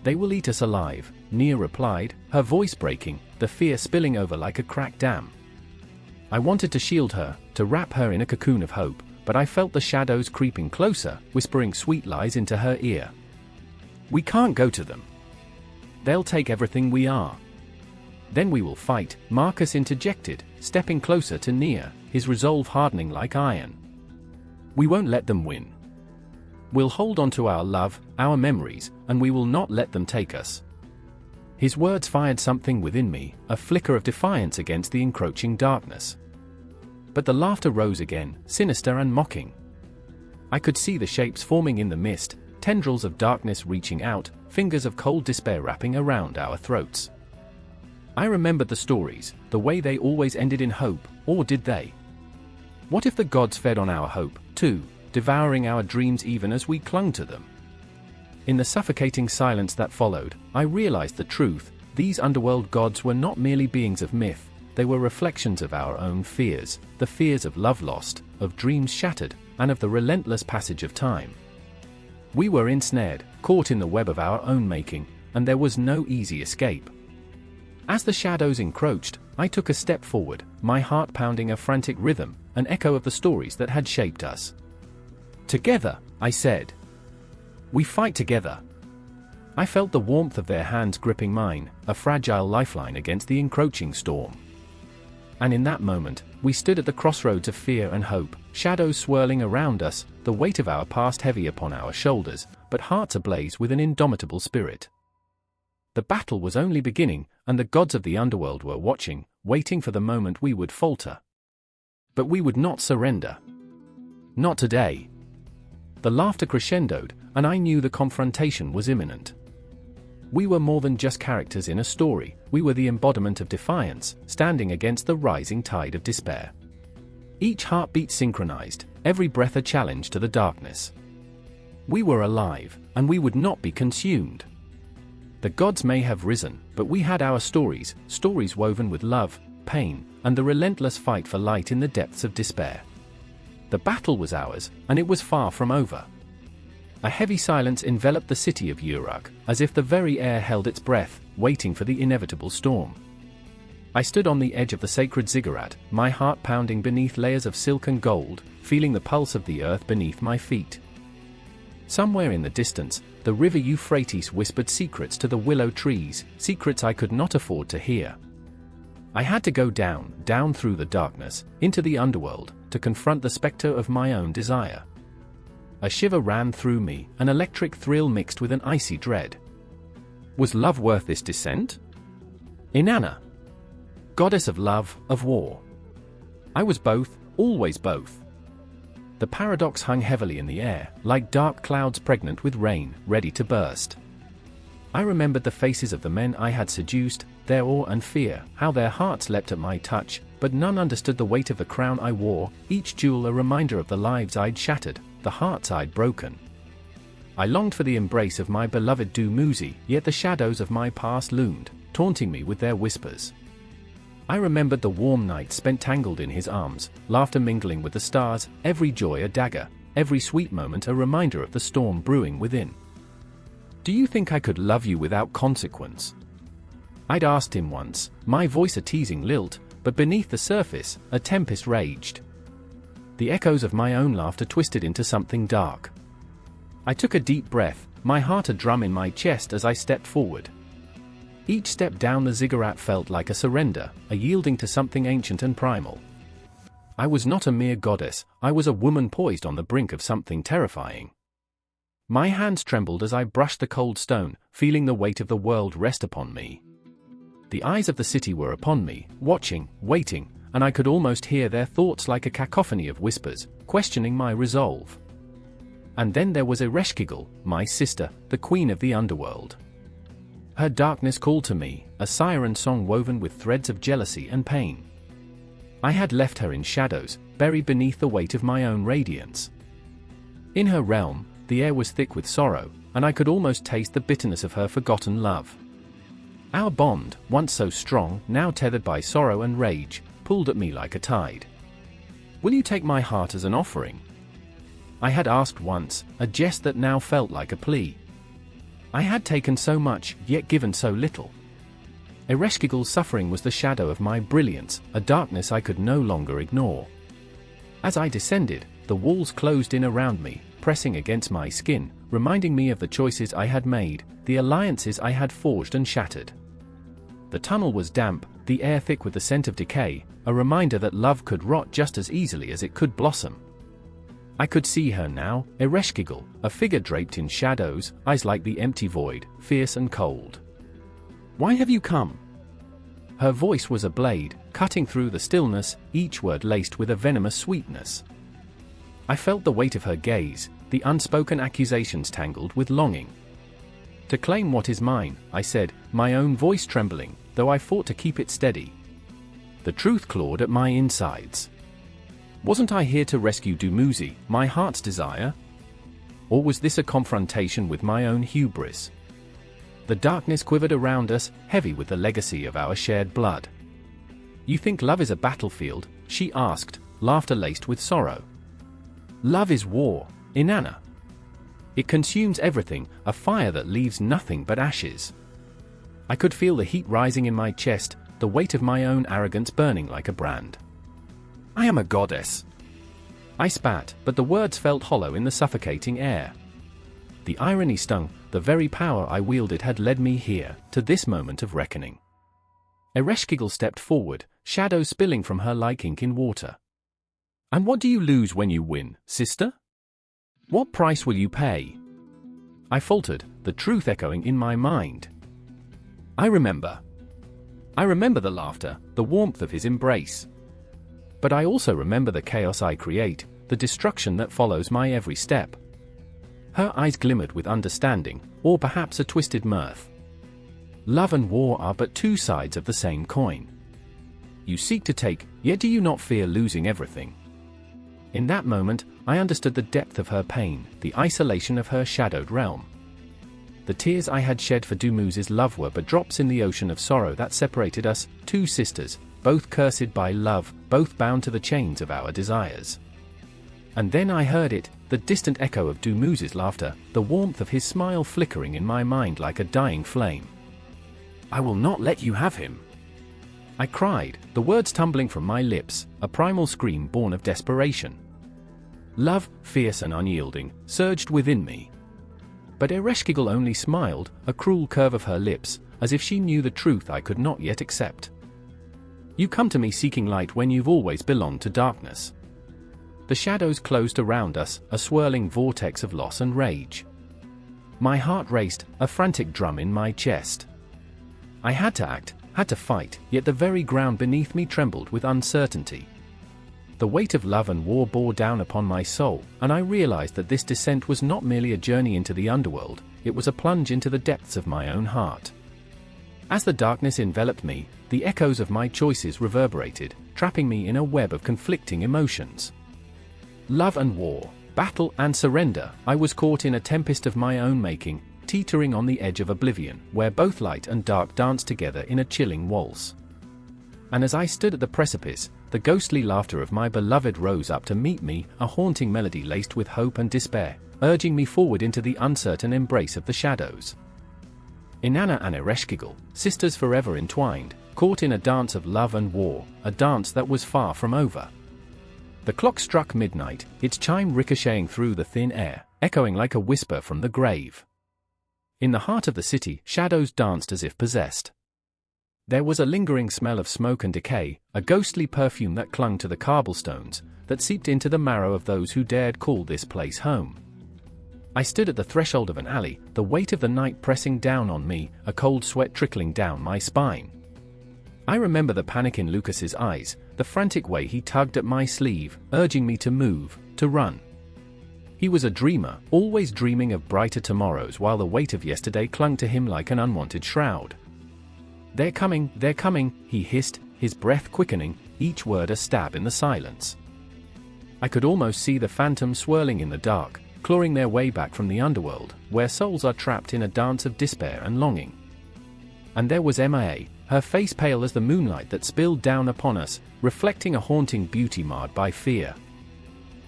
Speaker 1: "They will eat us alive," Nia replied, her voice breaking, the fear spilling over like a cracked dam. I wanted to shield her, to wrap her in a cocoon of hope, but I felt the shadows creeping closer, whispering sweet lies into her ear. "We can't go to them. They'll take everything we are." "Then we will fight," Marcus interjected, stepping closer to Nia, his resolve hardening like iron. "We won't let them win. We'll hold on to our love, our memories, and we will not let them take us." His words fired something within me, a flicker of defiance against the encroaching darkness. But the laughter rose again, sinister and mocking. I could see the shapes forming in the mist, tendrils of darkness reaching out, fingers of cold despair wrapping around our throats. I remembered the stories, the way they always ended in hope, or did they? What if the gods fed on our hope, too, devouring our dreams even as we clung to them? In the suffocating silence that followed, I realized the truth: these underworld gods were not merely beings of myth, they were reflections of our own fears, the fears of love lost, of dreams shattered, and of the relentless passage of time. We were ensnared, caught in the web of our own making, and there was no easy escape. As the shadows encroached, I took a step forward, my heart pounding a frantic rhythm, an echo of the stories that had shaped us. "Together," I said. "We fight together." I felt the warmth of their hands gripping mine, a fragile lifeline against the encroaching storm. And in that moment, we stood at the crossroads of fear and hope, shadows swirling around us, the weight of our past heavy upon our shoulders, but hearts ablaze with an indomitable spirit. The battle was only beginning, and the gods of the underworld were watching, waiting for the moment we would falter. But we would not surrender. Not today. The laughter crescendoed, and I knew the confrontation was imminent. We were more than just characters in a story, we were the embodiment of defiance, standing against the rising tide of despair. Each heartbeat synchronized, every breath a challenge to the darkness. We were alive, and we would not be consumed. The gods may have risen, but we had our stories, stories woven with love, pain, and the relentless fight for light in the depths of despair. The battle was ours, and it was far from over. A heavy silence enveloped the city of Uruk, as if the very air held its breath, waiting for the inevitable storm. I stood on the edge of the sacred ziggurat, my heart pounding beneath layers of silk and gold, feeling the pulse of the earth beneath my feet. Somewhere in the distance, the river Euphrates whispered secrets to the willow trees, secrets I could not afford to hear. I had to go down, down through the darkness, into the underworld, to confront the specter of my own desire. A shiver ran through me, an electric thrill mixed with an icy dread. Was love worth this descent? Inanna, goddess of love, of war. I was both, always both. The paradox hung heavily in the air, like dark clouds pregnant with rain, ready to burst. I remembered the faces of the men I had seduced, their awe and fear, how their hearts leapt at my touch, but none understood the weight of the crown I wore, each jewel a reminder of the lives I'd shattered, the hearts I'd broken. I longed for the embrace of my beloved Dumuzi, yet the shadows of my past loomed, taunting me with their whispers. I remembered the warm nights spent tangled in his arms, laughter mingling with the stars, every joy a dagger, every sweet moment a reminder of the storm brewing within. Do you think I could love you without consequence? I'd asked him once, my voice a teasing lilt, but beneath the surface, a tempest raged. The echoes of my own laughter twisted into something dark. I took a deep breath, my heart a drum in my chest as I stepped forward. Each step down the ziggurat felt like a surrender, a yielding to something ancient and primal. I was not a mere goddess, I was a woman poised on the brink of something terrifying. My hands trembled as I brushed the cold stone, feeling the weight of the world rest upon me. The eyes of the city were upon me, watching, waiting, and I could almost hear their thoughts like a cacophony of whispers, questioning my resolve. And then there was Ereshkigal, my sister, the queen of the underworld. Her darkness called to me, a siren song woven with threads of jealousy and pain. I had left her in shadows, buried beneath the weight of my own radiance. In her realm, the air was thick with sorrow, and I could almost taste the bitterness of her forgotten love. Our bond, once so strong, now tethered by sorrow and rage, pulled at me like a tide. Will you take my heart as an offering? I had asked once, a jest that now felt like a plea. I had taken so much, yet given so little. Ereshkigal's suffering was the shadow of my brilliance, a darkness I could no longer ignore. As I descended, the walls closed in around me, pressing against my skin, reminding me of the choices I had made, the alliances I had forged and shattered. The tunnel was damp, the air thick with the scent of decay, a reminder that love could rot just as easily as it could blossom. I could see her now, Ereshkigal, a figure draped in shadows, eyes like the empty void, fierce and cold. Why have you come? Her voice was a blade, cutting through the stillness, each word laced with a venomous sweetness. I felt the weight of her gaze, the unspoken accusations tangled with longing. To claim what is mine, I said, my own voice trembling, though I fought to keep it steady. The truth clawed at my insides. Wasn't I here to rescue Dumuzi, my heart's desire? Or was this a confrontation with my own hubris? The darkness quivered around us, heavy with the legacy of our shared blood. You think love is a battlefield? She asked, laughter laced with sorrow. Love is war, Inanna. It consumes everything, a fire that leaves nothing but ashes. I could feel the heat rising in my chest, the weight of my own arrogance burning like a brand. I am a goddess. I spat, but the words felt hollow in the suffocating air. The irony stung, the very power I wielded had led me here, to this moment of reckoning. Ereshkigal stepped forward, shadows spilling from her like ink in water. And what do you lose when you win, sister? What price will you pay? I faltered, the truth echoing in my mind. I remember. I remember the laughter, the warmth of his embrace. But I also remember the chaos I create, the destruction that follows my every step. Her eyes glimmered with understanding, or perhaps a twisted mirth. Love and war are but two sides of the same coin. You seek to take, yet do you not fear losing everything? In that moment, I understood the depth of her pain, the isolation of her shadowed realm. The tears I had shed for Dumuze's love were but drops in the ocean of sorrow that separated us, two sisters, both cursed by love, both bound to the chains of our desires. And then I heard it, the distant echo of Dumuze's laughter, the warmth of his smile flickering in my mind like a dying flame. I will not let you have him, I cried, the words tumbling from my lips, a primal scream born of desperation. Love, fierce and unyielding, surged within me. But Ereshkigal only smiled, a cruel curve of her lips, as if she knew the truth I could not yet accept. You come to me seeking light when you've always belonged to darkness. The shadows closed around us, a swirling vortex of loss and rage. My heart raced, a frantic drum in my chest. I had to act, had to fight, yet the very ground beneath me trembled with uncertainty. The weight of love and war bore down upon my soul, and I realized that this descent was not merely a journey into the underworld, it was a plunge into the depths of my own heart. As the darkness enveloped me, the echoes of my choices reverberated, trapping me in a web of conflicting emotions. Love and war, battle and surrender, I was caught in a tempest of my own making, teetering on the edge of oblivion, where both light and dark danced together in a chilling waltz. And as I stood at the precipice, the ghostly laughter of my beloved rose up to meet me, a haunting melody laced with hope and despair, urging me forward into the uncertain embrace of the shadows. Inanna and Ereshkigal, sisters forever entwined, caught in a dance of love and war, a dance that was far from over. The clock struck midnight, its chime ricocheting through the thin air, echoing like a whisper from the grave. In the heart of the city, shadows danced as if possessed. There was a lingering smell of smoke and decay, a ghostly perfume that clung to the cobblestones, that seeped into the marrow of those who dared call this place home. I stood at the threshold of an alley, the weight of the night pressing down on me, a cold sweat trickling down my spine. I remember the panic in Lucas's eyes, the frantic way he tugged at my sleeve, urging me to move, to run. He was a dreamer, always dreaming of brighter tomorrows while the weight of yesterday clung to him like an unwanted shroud. They're coming, he hissed, his breath quickening, each word a stab in the silence. I could almost see the phantoms swirling in the dark, clawing their way back from the underworld, where souls are trapped in a dance of despair and longing. And there was Emma, her face pale as the moonlight that spilled down upon us, reflecting a haunting beauty marred by fear.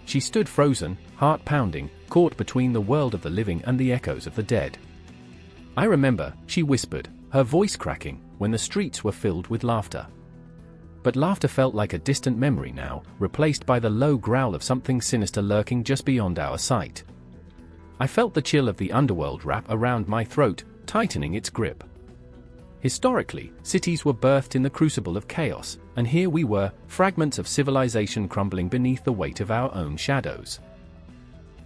Speaker 1: She stood frozen, heart pounding, caught between the world of the living and the echoes of the dead. I remember, she whispered, her voice cracking, when the streets were filled with laughter. But laughter felt like a distant memory now, replaced by the low growl of something sinister lurking just beyond our sight. I felt the chill of the underworld wrap around my throat, tightening its grip. Historically, cities were birthed in the crucible of chaos, and here we were, fragments of civilization crumbling beneath the weight of our own shadows.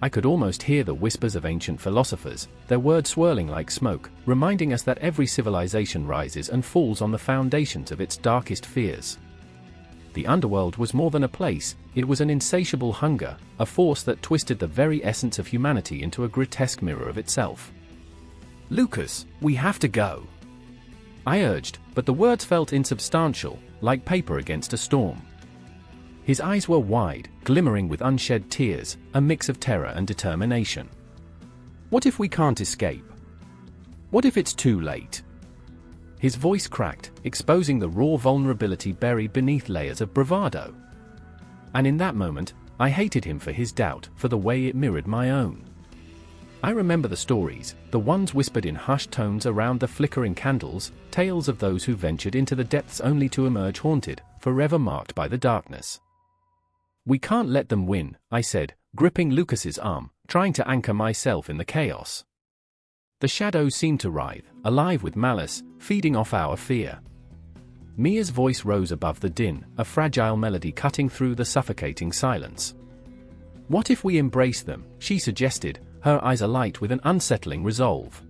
Speaker 1: I could almost hear the whispers of ancient philosophers, their words swirling like smoke, reminding us that every civilization rises and falls on the foundations of its darkest fears. The underworld was more than a place, it was an insatiable hunger, a force that twisted the very essence of humanity into a grotesque mirror of itself. "Lucas, we have to go," I urged, but the words felt insubstantial, like paper against a storm. His eyes were wide, glimmering with unshed tears, a mix of terror and determination. "What if we can't escape? What if it's too late?" His voice cracked, exposing the raw vulnerability buried beneath layers of bravado. And in that moment, I hated him for his doubt, for the way it mirrored my own. I remember the stories, the ones whispered in hushed tones around the flickering candles, tales of those who ventured into the depths only to emerge haunted, forever marked by the darkness. "We can't let them win," I said, gripping Lucas's arm, trying to anchor myself in the chaos. The shadows seemed to writhe, alive with malice, feeding off our fear. Mia's voice rose above the din, a fragile melody cutting through the suffocating silence. "What if we embrace them?" she suggested, her eyes alight with an unsettling resolve.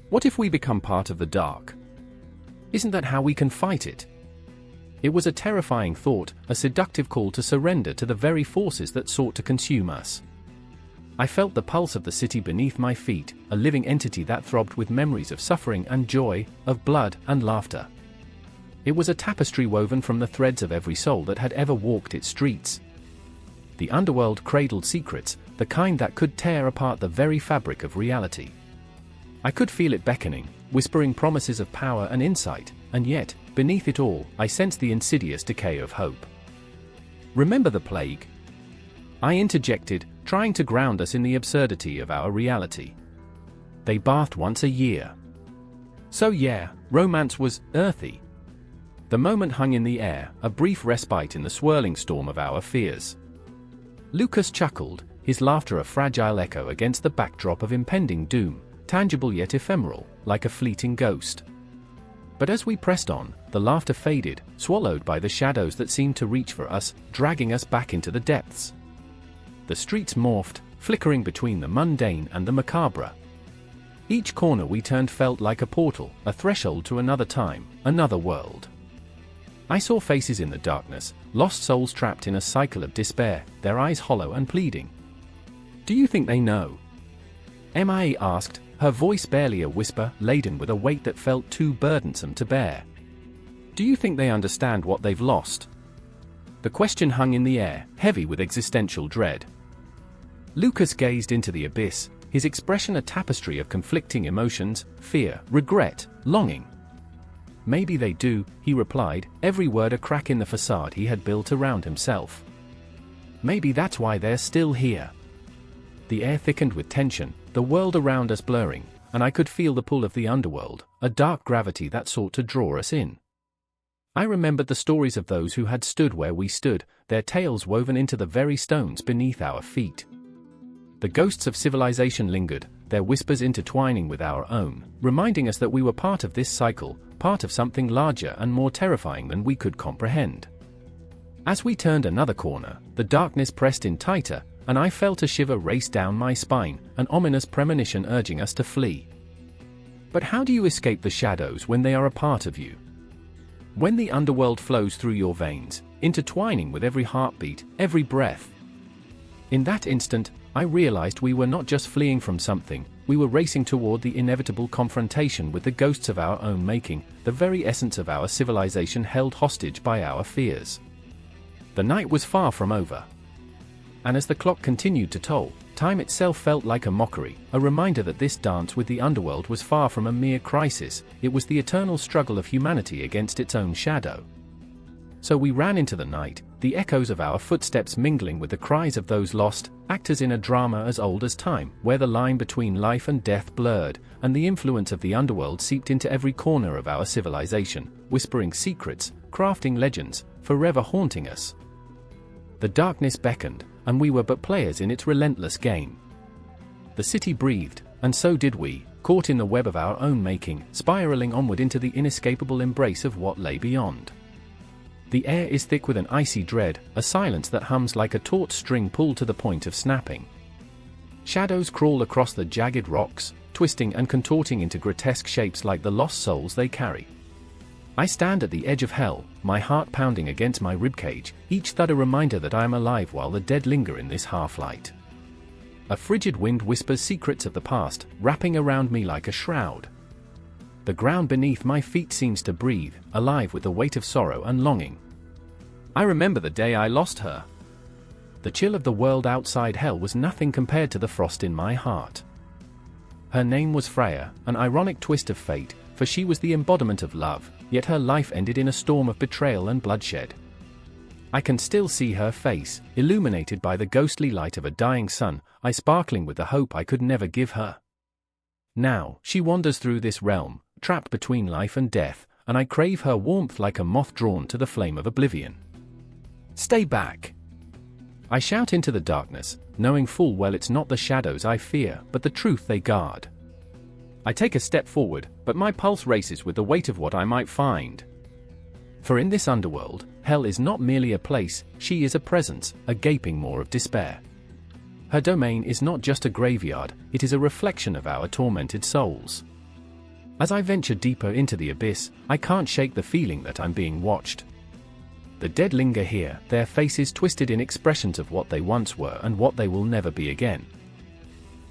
Speaker 1: "What if we become part of the dark? Isn't that how we can fight it? It was a terrifying thought, a seductive call to surrender to the very forces that sought to consume us. I felt the pulse of the city beneath my feet, a living entity that throbbed with memories of suffering and joy, of blood and laughter. It was a tapestry woven from the threads of every soul that had ever walked its streets. The underworld cradled secrets, the kind that could tear apart the very fabric of reality. I could feel it beckoning, whispering promises of power and insight, and yet, beneath it all, I sensed the insidious decay of hope. Remember the plague? I interjected, trying to ground us in the absurdity of our reality. They bathed once a year. So yeah, romance was earthy. The moment hung in the air, a brief respite in the swirling storm of our fears. Lucas chuckled, his laughter a fragile echo against the backdrop of impending doom, tangible yet ephemeral, like a fleeting ghost. But as we pressed on, the laughter faded, swallowed by the shadows that seemed to reach for us, dragging us back into the depths. The streets morphed, flickering between the mundane and the macabre. Each corner we turned felt like a portal, a threshold to another time, another world. I saw faces in the darkness, lost souls trapped in a cycle of despair, their eyes hollow and pleading. "Do you think they know?" Mia asked, her voice barely a whisper, laden with a weight that felt too burdensome to bear. "Do you think they understand what they've lost?" The question hung in the air, heavy with existential dread. Lucas gazed into the abyss, his expression a tapestry of conflicting emotions, fear, regret, longing. "Maybe they do," he replied, every word a crack in the facade he had built around himself. "Maybe that's why they're still here." The air thickened with tension, the world around us blurring, and I could feel the pull of the underworld, a dark gravity that sought to draw us in. I remembered the stories of those who had stood where we stood, their tales woven into the very stones beneath our feet. The ghosts of civilization lingered, their whispers intertwining with our own, reminding us that we were part of this cycle, part of something larger and more terrifying than we could comprehend. As we turned another corner, the darkness pressed in tighter, and I felt a shiver race down my spine, an ominous premonition urging us to flee. But how do you escape the shadows when they are a part of you? When the underworld flows through your veins, intertwining with every heartbeat, every breath. In that instant, I realized we were not just fleeing from something, we were racing toward the inevitable confrontation with the ghosts of our own making, the very essence of our civilization held hostage by our fears. The night was far from over. And as the clock continued to toll, time itself felt like a mockery, a reminder that this dance with the underworld was far from a mere crisis, it was the eternal struggle of humanity against its own shadow. So we ran into the night, the echoes of our footsteps mingling with the cries of those lost, actors in a drama as old as time, where the line between life and death blurred, and the influence of the underworld seeped into every corner of our civilization, whispering secrets, crafting legends, forever haunting us. The darkness beckoned, and we were but players in its relentless game. The city breathed, and so did we, caught in the web of our own making, spiraling onward into the inescapable embrace of what lay beyond. The air is thick with an icy dread, a silence that hums like a taut string pulled to the point of snapping. Shadows crawl across the jagged rocks, twisting and contorting into grotesque shapes like the lost souls they carry. I stand at the edge of hell, my heart pounding against my ribcage, each thud a reminder that I am alive while the dead linger in this half-light. A frigid wind whispers secrets of the past, wrapping around me like a shroud. The ground beneath my feet seems to breathe, alive with the weight of sorrow and longing. I remember the day I lost her. The chill of the world outside hell was nothing compared to the frost in my heart. Her name was Freya, an ironic twist of fate, for she was the embodiment of love, yet her life ended in a storm of betrayal and bloodshed. I can still see her face, illuminated by the ghostly light of a dying sun, eyes sparkling with the hope I could never give her. Now, she wanders through this realm, trapped between life and death, and I crave her warmth like a moth drawn to the flame of oblivion. Stay back! I shout into the darkness, knowing full well it's not the shadows I fear, but the truth they guard. I take a step forward, but my pulse races with the weight of what I might find. For in this underworld, hell is not merely a place, she is a presence, a gaping maw of despair. Her domain is not just a graveyard, it is a reflection of our tormented souls. As I venture deeper into the abyss, I can't shake the feeling that I'm being watched. The dead linger here, their faces twisted in expressions of what they once were and what they will never be again.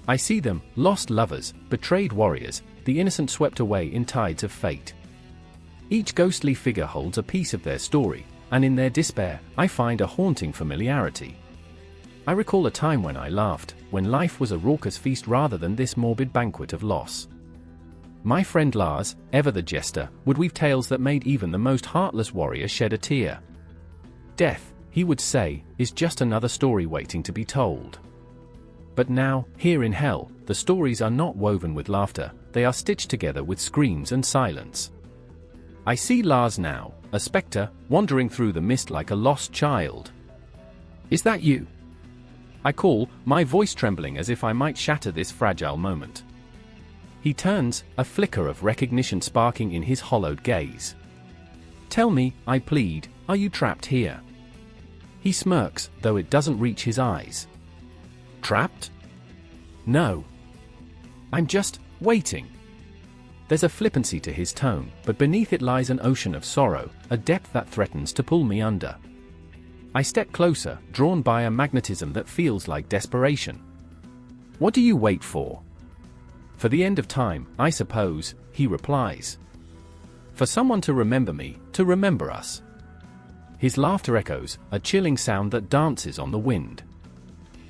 Speaker 1: I see them, lost lovers, betrayed warriors, the innocent swept away in tides of fate. Each ghostly figure holds a piece of their story, and in their despair, I find a haunting familiarity. I recall a time when I laughed, when life was a raucous feast rather than this morbid banquet of loss. My friend Lars, ever the jester, would weave tales that made even the most heartless warrior shed a tear. Death, he would say, is just another story waiting to be told. But now, here in hell, the stories are not woven with laughter, they are stitched together with screams and silence. I see Lars now, a spectre, wandering through the mist like a lost child. "Is that you?" I call, my voice trembling as if I might shatter this fragile moment. He turns, a flicker of recognition sparking in his hollowed gaze. "Tell me," I plead, "are you trapped here?" He smirks, though it doesn't reach his eyes. "Trapped? No. I'm just waiting." There's a flippancy to his tone, but beneath it lies an ocean of sorrow, a depth that threatens to pull me under. I step closer, drawn by a magnetism that feels like desperation. "What do you wait for?" "For the end of time, I suppose," he replies. "For someone to remember me, to remember us." His laughter echoes, a chilling sound that dances on the wind.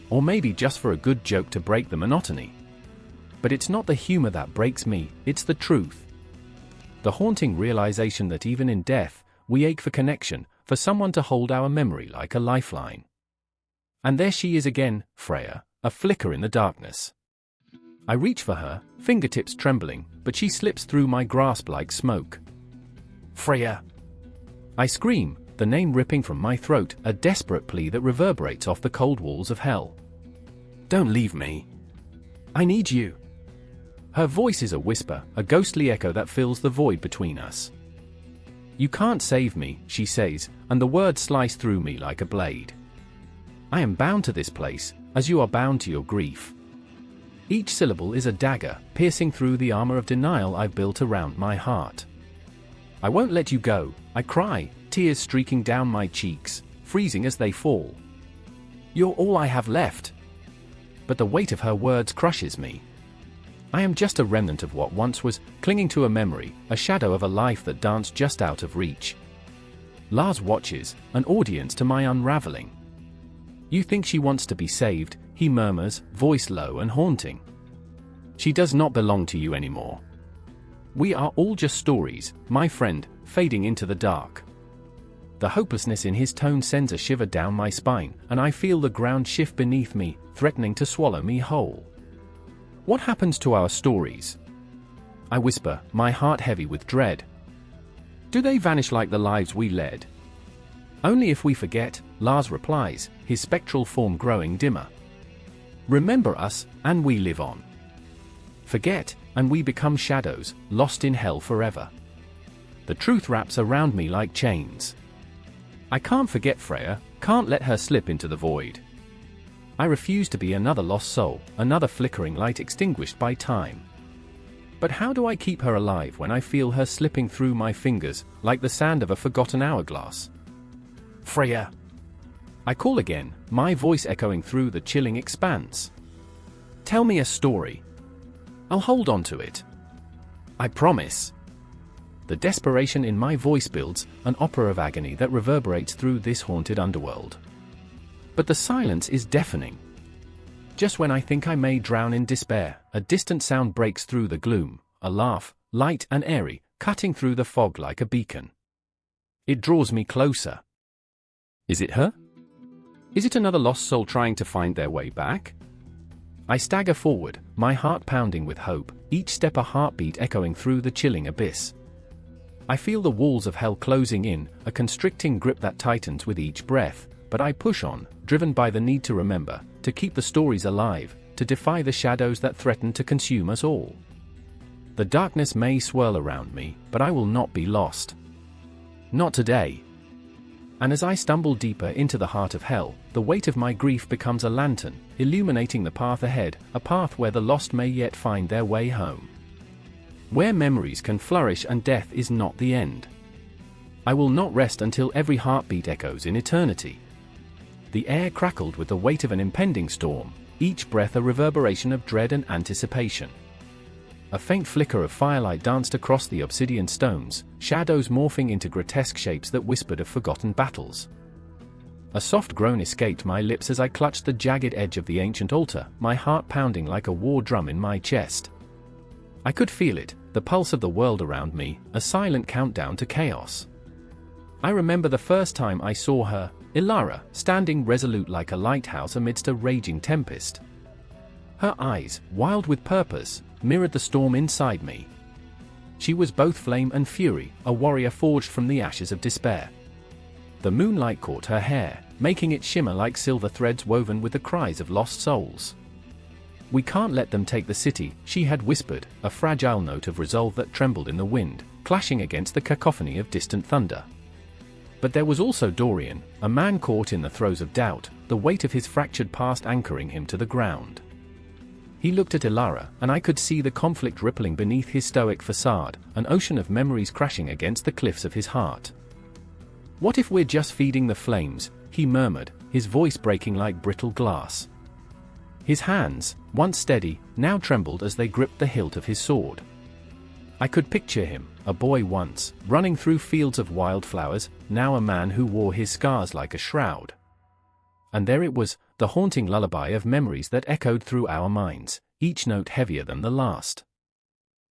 Speaker 1: Or maybe just for a good joke to break the monotony. But it's not the humor that breaks me, it's the truth. The haunting realization that even in death, we ache for connection, for someone to hold our memory like a lifeline. And there she is again, Freya, a flicker in the darkness. I reach for her, fingertips trembling, but she slips through my grasp like smoke. "Freya!" I scream, the name ripping from my throat, a desperate plea that reverberates off the cold walls of hell. "Don't leave me. I need you." Her voice is a whisper, a ghostly echo that fills the void between us. "You can't save me," she says, and the words slice through me like a blade. "I am bound to this place, as you are bound to your grief." Each syllable is a dagger, piercing through the armor of denial I've built around my heart. "I won't let you go," I cry, tears streaking down my cheeks, freezing as they fall. "You're all I have left." But the weight of her words crushes me. I am just a remnant of what once was, clinging to a memory, a shadow of a life that danced just out of reach. Lars watches, an audience to my unraveling. "You think she wants to be saved," he murmurs, voice low and haunting. "She does not belong to you anymore. We are all just stories, my friend, fading into the dark." The hopelessness in his tone sends a shiver down my spine, and I feel the ground shift beneath me, threatening to swallow me whole. "What happens to our stories?" I whisper, my heart heavy with dread. "Do they vanish like the lives we led?" "Only if we forget," Lars replies, his spectral form growing dimmer. "Remember us, and we live on. Forget, and we become shadows, lost in hell forever." The truth wraps around me like chains. I can't forget Freya, can't let her slip into the void. I refuse to be another lost soul, another flickering light extinguished by time. But how do I keep her alive when I feel her slipping through my fingers, like the sand of a forgotten hourglass? "Freya!" I call again, my voice echoing through the chilling expanse. "Tell me a story. I'll hold on to it. I promise." The desperation in my voice builds, an opera of agony that reverberates through this haunted underworld. But the silence is deafening. Just when I think I may drown in despair, a distant sound breaks through the gloom, a laugh, light and airy, cutting through the fog like a beacon. It draws me closer. Is it her? Is it another lost soul trying to find their way back? I stagger forward, my heart pounding with hope, each step a heartbeat echoing through the chilling abyss. I feel the walls of hell closing in, a constricting grip that tightens with each breath, but I push on, driven by the need to remember, to keep the stories alive, to defy the shadows that threaten to consume us all. The darkness may swirl around me, but I will not be lost. Not today. And as I stumble deeper into the heart of hell, the weight of my grief becomes a lantern, illuminating the path ahead, a path where the lost may yet find their way home. where memories can flourish and death is not the end. I will not rest until every heartbeat echoes in eternity. The air crackled with the weight of an impending storm, each breath a reverberation of dread and anticipation. A faint flicker of firelight danced across the obsidian stones, shadows morphing into grotesque shapes that whispered of forgotten battles. A soft groan escaped my lips as I clutched the jagged edge of the ancient altar, my heart pounding like a war drum in my chest. I could feel it, the pulse of the world around me, a silent countdown to chaos. I remember the first time I saw her, Ilara, standing resolute like a lighthouse amidst a raging tempest. Her eyes, wild with purpose, mirrored the storm inside me. She was both flame and fury, a warrior forged from the ashes of despair. The moonlight caught her hair, making it shimmer like silver threads woven with the cries of lost souls. "We can't let them take the city," she had whispered, a fragile note of resolve that trembled in the wind, clashing against the cacophony of distant thunder. But there was also Dorian, a man caught in the throes of doubt, the weight of his fractured past anchoring him to the ground. He looked at Ilara, and I could see the conflict rippling beneath his stoic facade, an ocean of memories crashing against the cliffs of his heart. "What if we're just feeding the flames?" he murmured, his voice breaking like brittle glass. His hands, once steady, now trembled as they gripped the hilt of his sword. I could picture him, a boy once, running through fields of wildflowers, now a man who wore his scars like a shroud. And there it was, the haunting lullaby of memories that echoed through our minds, each note heavier than the last.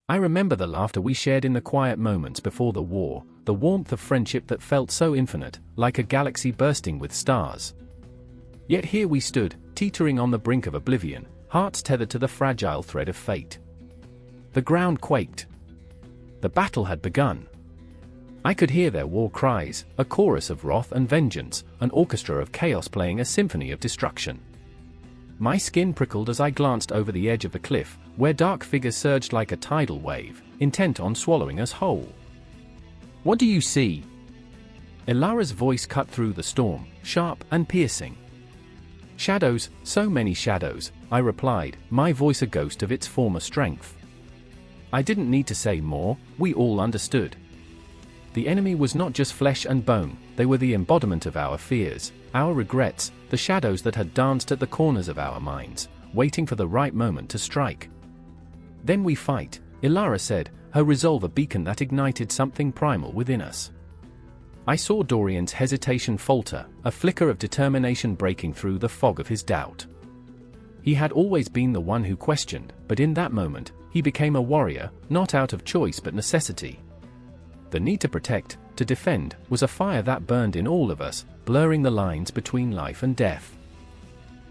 Speaker 1: I remember the laughter we shared in the quiet moments before the war, the warmth of friendship that felt so infinite, like a galaxy bursting with stars. Yet here we stood, teetering on the brink of oblivion, hearts tethered to the fragile thread of fate. The ground quaked. The battle had begun. I could hear their war cries, a chorus of wrath and vengeance, an orchestra of chaos playing a symphony of destruction. My skin prickled as I glanced over the edge of the cliff, where dark figures surged like a tidal wave, intent on swallowing us whole. "What do you see?" Ilara's voice cut through the storm, sharp and piercing. "Shadows, so many shadows," I replied, my voice a ghost of its former strength. I didn't need to say more, we all understood. The enemy was not just flesh and bone, they were the embodiment of our fears, our regrets, the shadows that had danced at the corners of our minds, waiting for the right moment to strike. "Then we fight," Ilara said, her resolve a beacon that ignited something primal within us. I saw Dorian's hesitation falter, a flicker of determination breaking through the fog of his doubt. He had always been the one who questioned, but in that moment, he became a warrior, not out of choice but necessity. The need to protect, to defend, was a fire that burned in all of us, blurring the lines between life and death.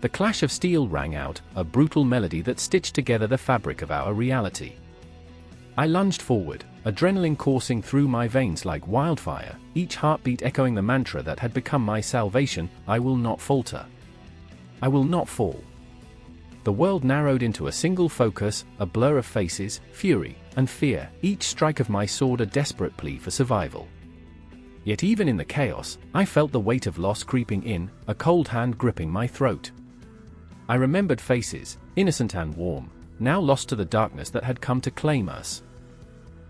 Speaker 1: The clash of steel rang out, a brutal melody that stitched together the fabric of our reality. I lunged forward, adrenaline coursing through my veins like wildfire, each heartbeat echoing the mantra that had become my salvation: I will not falter. I will not fall. The world narrowed into a single focus, a blur of faces, fury, and fear, each strike of my sword a desperate plea for survival. Yet even in the chaos, I felt the weight of loss creeping in, a cold hand gripping my throat. I remembered faces, innocent and warm, now lost to the darkness that had come to claim us.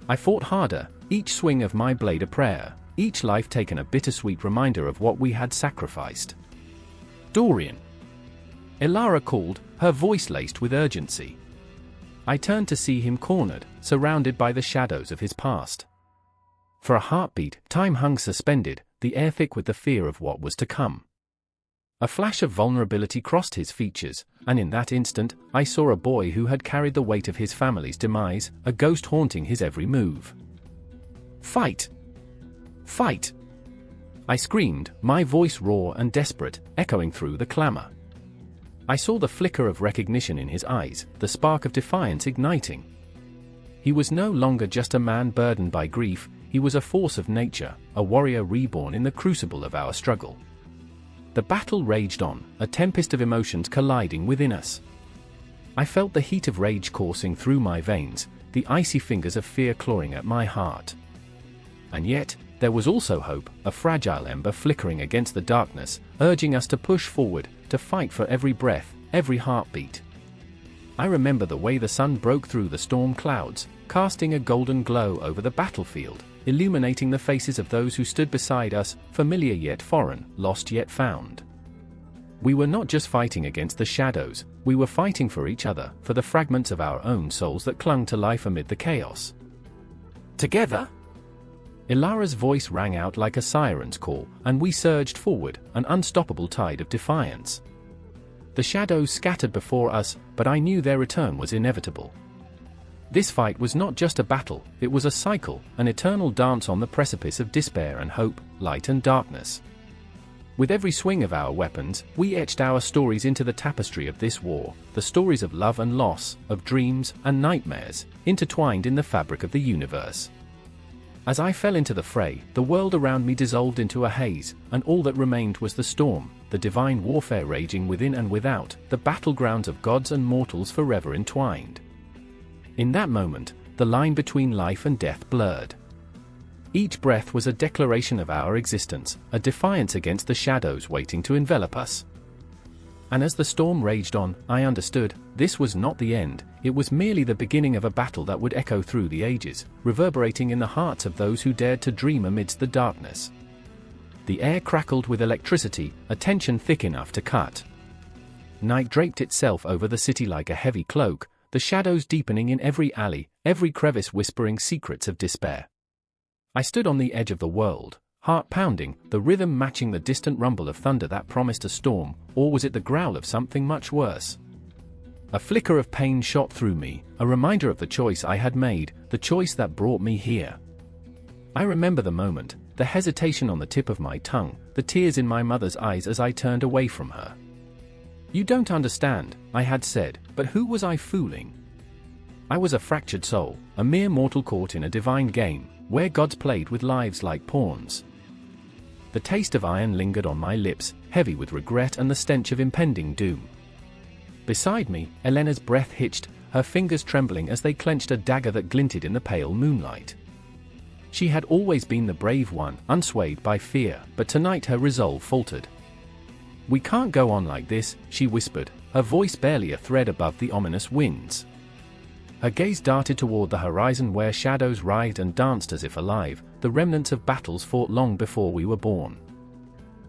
Speaker 1: I fought harder, each swing of my blade a prayer, each life taken a bittersweet reminder of what we had sacrificed. "Dorian!" Ilara called, her voice laced with urgency. I turned to see him cornered, surrounded by the shadows of his past. For a heartbeat, time hung suspended, the air thick with the fear of what was to come. A flash of vulnerability crossed his features, and in that instant, I saw a boy who had carried the weight of his family's demise, a ghost haunting his every move. "Fight! Fight!" I screamed, my voice raw and desperate, echoing through the clamor. I saw the flicker of recognition in his eyes, the spark of defiance igniting. He was no longer just a man burdened by grief, he was a force of nature, a warrior reborn in the crucible of our struggle. The battle raged on, a tempest of emotions colliding within us. I felt the heat of rage coursing through my veins, the icy fingers of fear clawing at my heart. And yet, there was also hope, a fragile ember flickering against the darkness, urging us to push forward, to fight for every breath, every heartbeat. I remember the way the sun broke through the storm clouds, casting a golden glow over the battlefield, illuminating the faces of those who stood beside us, familiar yet foreign, lost yet found. We were not just fighting against the shadows, we were fighting for each other, for the fragments of our own souls that clung to life amid the chaos. Together? Ilara's voice rang out like a siren's call, and we surged forward, an unstoppable tide of defiance. The shadows scattered before us, but I knew their return was inevitable. This fight was not just a battle, it was a cycle, an eternal dance on the precipice of despair and hope, light and darkness. With every swing of our weapons, we etched our stories into the tapestry of this war, the stories of love and loss, of dreams and nightmares, intertwined in the fabric of the universe. As I fell into the fray, the world around me dissolved into a haze, and all that remained was the storm, the divine warfare raging within and without, the battlegrounds of gods and mortals forever entwined. In that moment, the line between life and death blurred. Each breath was a declaration of our existence, a defiance against the shadows waiting to envelop us. And as the storm raged on, I understood, this was not the end, it was merely the beginning of a battle that would echo through the ages, reverberating in the hearts of those who dared to dream amidst the darkness. The air crackled with electricity, a tension thick enough to cut. Night draped itself over the city like a heavy cloak, the shadows deepening in every alley, every crevice whispering secrets of despair. I stood on the edge of the world, heart pounding, the rhythm matching the distant rumble of thunder that promised a storm, or was it the growl of something much worse? A flicker of pain shot through me, a reminder of the choice I had made, the choice that brought me here. I remember the moment, the hesitation on the tip of my tongue, the tears in my mother's eyes as I turned away from her. "You don't understand," I had said, but who was I fooling? I was a fractured soul, a mere mortal caught in a divine game, where gods played with lives like pawns. The taste of iron lingered on my lips, heavy with regret and the stench of impending doom. Beside me, Elena's breath hitched, her fingers trembling as they clenched a dagger that glinted in the pale moonlight. She had always been the brave one, unswayed by fear, but tonight her resolve faltered. "We can't go on like this," she whispered, her voice barely a thread above the ominous winds. Her gaze darted toward the horizon where shadows writhed and danced as if alive, the remnants of battles fought long before we were born.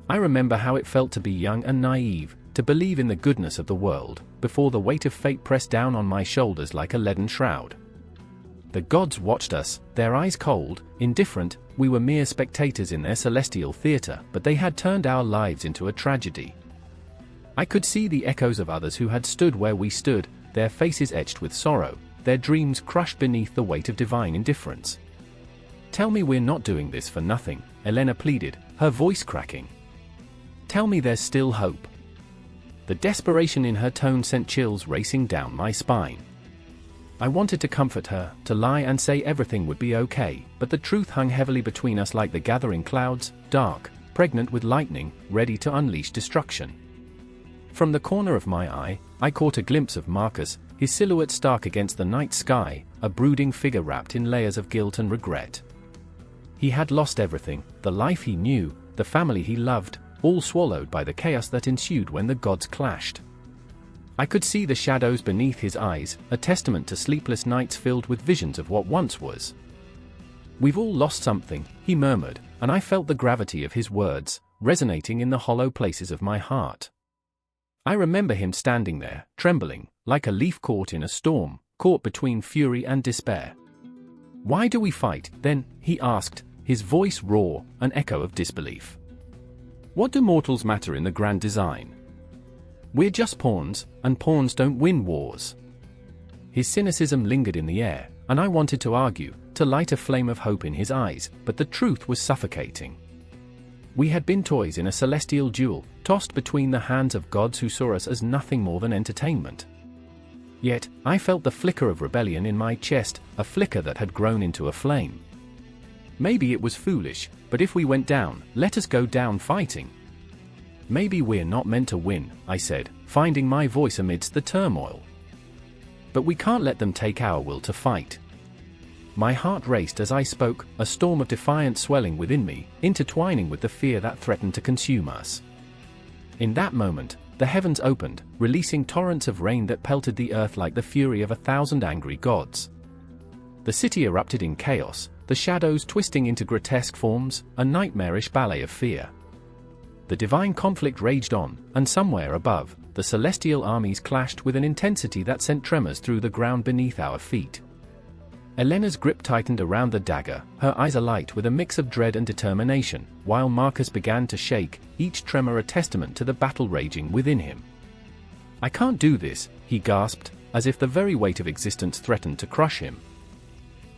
Speaker 1: I remember how it felt to be young and naive, to believe in the goodness of the world, before the weight of fate pressed down on my shoulders like a leaden shroud. The gods watched us, their eyes cold, indifferent, we were mere spectators in their celestial theater, but they had turned our lives into a tragedy. I could see the echoes of others who had stood where we stood, their faces etched with sorrow, their dreams crushed beneath the weight of divine indifference. "Tell me we're not doing this for nothing," Elena pleaded, her voice cracking. "Tell me there's still hope." The desperation in her tone sent chills racing down my spine. I wanted to comfort her, to lie and say everything would be okay, but the truth hung heavily between us like the gathering clouds, dark, pregnant with lightning, ready to unleash destruction. From the corner of my eye, I caught a glimpse of Marcus, his silhouette stark against the night sky, a brooding figure wrapped in layers of guilt and regret. He had lost everything, the life he knew, the family he loved, all swallowed by the chaos that ensued when the gods clashed. I could see the shadows beneath his eyes, a testament to sleepless nights filled with visions of what once was. "We've all lost something," he murmured, and I felt the gravity of his words, resonating in the hollow places of my heart. I remember him standing there, trembling, like a leaf caught in a storm, caught between fury and despair. "Why do we fight, then?" he asked, his voice raw, an echo of disbelief. "What do mortals matter in the grand design? We're just pawns, and pawns don't win wars." His cynicism lingered in the air, and I wanted to argue, to light a flame of hope in his eyes, but the truth was suffocating. We had been toys in a celestial duel, tossed between the hands of gods who saw us as nothing more than entertainment. Yet, I felt the flicker of rebellion in my chest, a flicker that had grown into a flame. Maybe it was foolish, but if we went down, let us go down fighting. "Maybe we're not meant to win," I said, finding my voice amidst the turmoil. "But we can't let them take our will to fight." My heart raced as I spoke, a storm of defiance swelling within me, intertwining with the fear that threatened to consume us. In that moment, the heavens opened, releasing torrents of rain that pelted the earth like the fury of 1,000 angry gods. The city erupted in chaos, the shadows twisting into grotesque forms, a nightmarish ballet of fear. The divine conflict raged on, and somewhere above, the celestial armies clashed with an intensity that sent tremors through the ground beneath our feet. Elena's grip tightened around the dagger, her eyes alight with a mix of dread and determination, while Marcus began to shake, each tremor a testament to the battle raging within him. "I can't do this," he gasped, as if the very weight of existence threatened to crush him.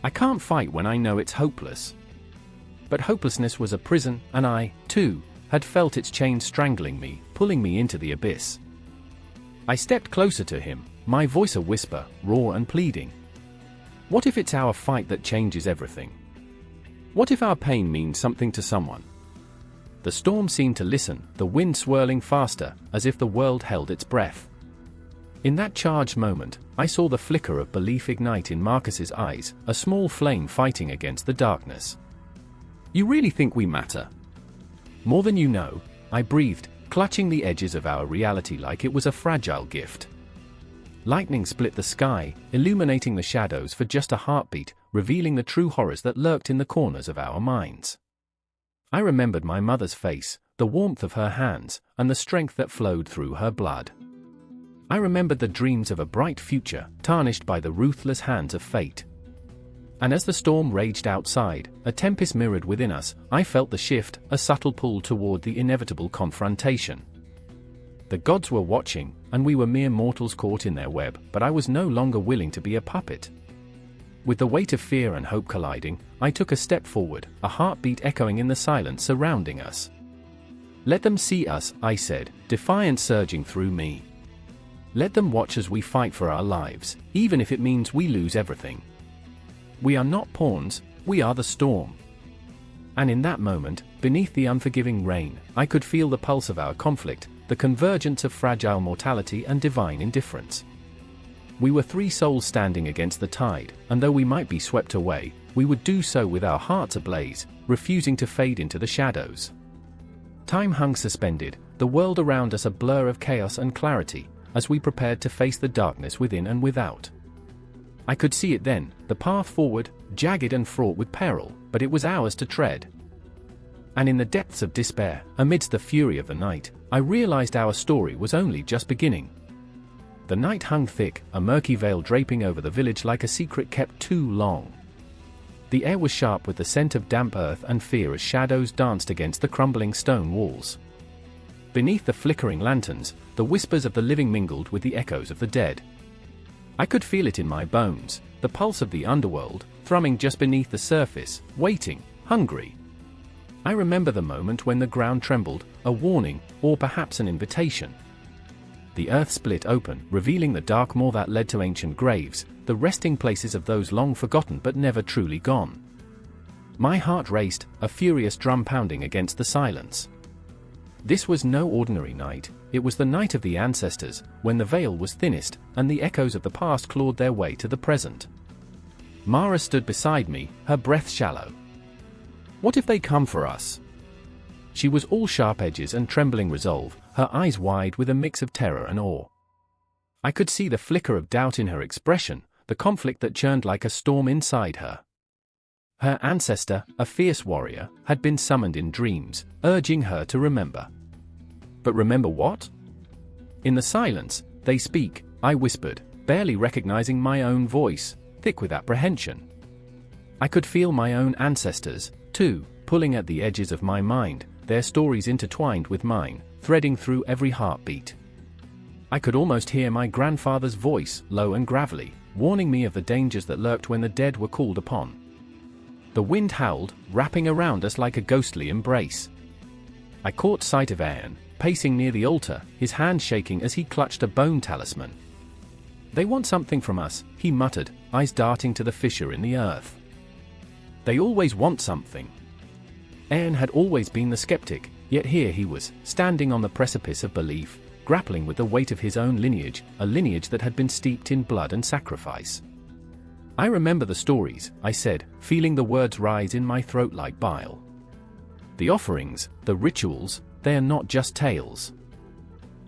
Speaker 1: "I can't fight when I know it's hopeless." But hopelessness was a prison, and I, too, had felt its chains strangling me, pulling me into the abyss. I stepped closer to him, my voice a whisper, raw and pleading. What if it's our fight that changes everything? What if our pain means something to someone? The storm seemed to listen, the wind swirling faster, as if the world held its breath. In that charged moment, I saw the flicker of belief ignite in Marcus's eyes, a small flame fighting against the darkness. "You really think we matter?" "More than you know," I breathed, clutching the edges of our reality like it was a fragile gift. Lightning split the sky, illuminating the shadows for just a heartbeat, revealing the true horrors that lurked in the corners of our minds. I remembered my mother's face, the warmth of her hands, and the strength that flowed through her blood. I remembered the dreams of a bright future, tarnished by the ruthless hands of fate. And as the storm raged outside, a tempest mirrored within us, I felt the shift, a subtle pull toward the inevitable confrontation. The gods were watching, and we were mere mortals caught in their web, but I was no longer willing to be a puppet. With the weight of fear and hope colliding, I took a step forward, a heartbeat echoing in the silence surrounding us. "Let them see us," I said, defiance surging through me. "Let them watch as we fight for our lives, even if it means we lose everything. We are not pawns, we are the storm." And in that moment, beneath the unforgiving rain, I could feel the pulse of our conflict, the convergence of fragile mortality and divine indifference. We were three souls standing against the tide, and though we might be swept away, we would do so with our hearts ablaze, refusing to fade into the shadows. Time hung suspended, the world around us a blur of chaos and clarity, as we prepared to face the darkness within and without. I could see it then, the path forward, jagged and fraught with peril, but it was ours to tread. And in the depths of despair, amidst the fury of the night, I realized our story was only just beginning. The night hung thick, a murky veil draping over the village like a secret kept too long. The air was sharp with the scent of damp earth and fear as shadows danced against the crumbling stone walls. Beneath the flickering lanterns, the whispers of the living mingled with the echoes of the dead. I could feel it in my bones, the pulse of the underworld, thrumming just beneath the surface, waiting, hungry. I remember the moment when the ground trembled, a warning, or perhaps an invitation. The earth split open, revealing the dark maw that led to ancient graves, the resting places of those long forgotten but never truly gone. My heart raced, a furious drum pounding against the silence. This was no ordinary night, it was the night of the ancestors, when the veil was thinnest, and the echoes of the past clawed their way to the present. Mara stood beside me, her breath shallow. "What if they come for us?" She was all sharp edges and trembling resolve, her eyes wide with a mix of terror and awe. I could see the flicker of doubt in her expression, the conflict that churned like a storm inside her. Her ancestor, a fierce warrior, had been summoned in dreams, urging her to remember. But remember what? In the silence, "They speak," I whispered, barely recognizing my own voice, thick with apprehension. I could feel my own ancestors, too, pulling at the edges of my mind, their stories intertwined with mine, threading through every heartbeat. I could almost hear my grandfather's voice, low and gravelly, warning me of the dangers that lurked when the dead were called upon. The wind howled, wrapping around us like a ghostly embrace. I caught sight of Aaron, pacing near the altar, his hand shaking as he clutched a bone talisman. "They want something from us," he muttered, eyes darting to the fissure in the earth. "They always want something." Aaron had always been the skeptic, yet here he was, standing on the precipice of belief, grappling with the weight of his own lineage, a lineage that had been steeped in blood and sacrifice. "I remember the stories," I said, feeling the words rise in my throat like bile. "The offerings, the rituals, they are not just tales.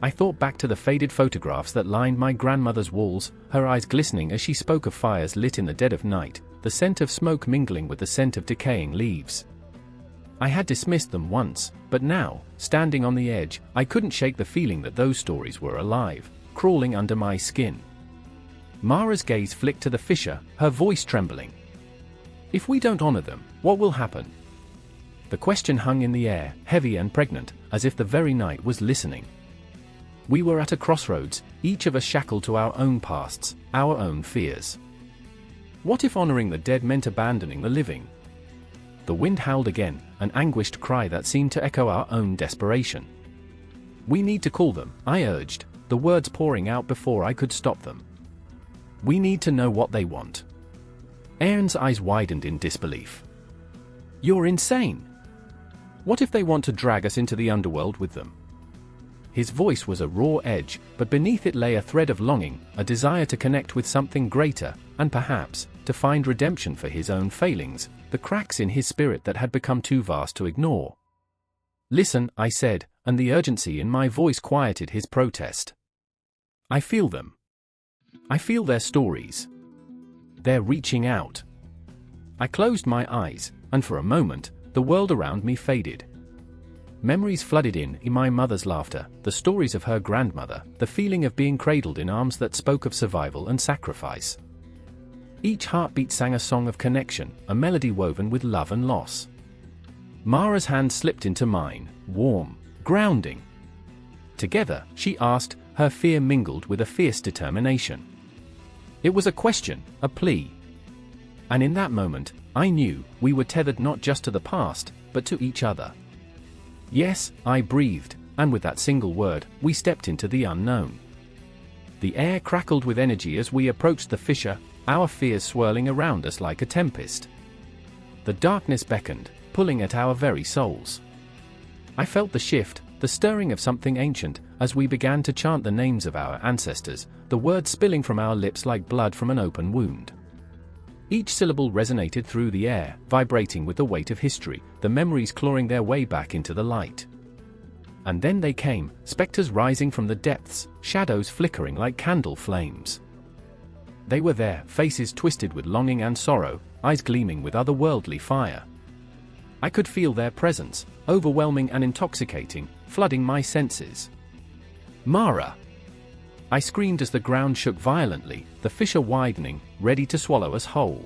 Speaker 1: I thought back to the faded photographs that lined my grandmother's walls, her eyes glistening as she spoke of fires lit in the dead of night, the scent of smoke mingling with the scent of decaying leaves. I had dismissed them once, but now, standing on the edge, I couldn't shake the feeling that those stories were alive, crawling under my skin. Mara's gaze flicked to the fissure, her voice trembling. If we don't honor them, what will happen? The question hung in the air, heavy and pregnant, as if the very night was listening. We were at a crossroads, each of us shackled to our own pasts, our own fears. What if honoring the dead meant abandoning the living? The wind howled again, an anguished cry that seemed to echo our own desperation. We need to call them, I urged, the words pouring out before I could stop them. We need to know what they want. Aaron's eyes widened in disbelief. You're insane. What if they want to drag us into the underworld with them? His voice was a raw edge, but beneath it lay a thread of longing, a desire to connect with something greater, and perhaps, to find redemption for his own failings, the cracks in his spirit that had become too vast to ignore. Listen, I said, and the urgency in my voice quieted his protest. I feel them. I feel their stories. They're reaching out. I closed my eyes, and for a moment, the world around me faded. Memories flooded in my mother's laughter, the stories of her grandmother, the feeling of being cradled in arms that spoke of survival and sacrifice. Each heartbeat sang a song of connection, a melody woven with love and loss. Mara's hand slipped into mine, warm, grounding. Together, she asked, her fear mingled with a fierce determination. It was a question, a plea. And in that moment, I knew we were tethered not just to the past, but to each other. Yes, I breathed, and with that single word, we stepped into the unknown. The air crackled with energy as we approached the fissure, our fears swirling around us like a tempest. The darkness beckoned, pulling at our very souls. I felt the shift, the stirring of something ancient, as we began to chant the names of our ancestors, the words spilling from our lips like blood from an open wound. Each syllable resonated through the air, vibrating with the weight of history, the memories clawing their way back into the light. And then they came, specters rising from the depths, shadows flickering like candle flames. They were there, faces twisted with longing and sorrow, eyes gleaming with otherworldly fire. I could feel their presence, overwhelming and intoxicating, flooding my senses. Mara! I screamed as the ground shook violently, the fissure widening, ready to swallow us whole.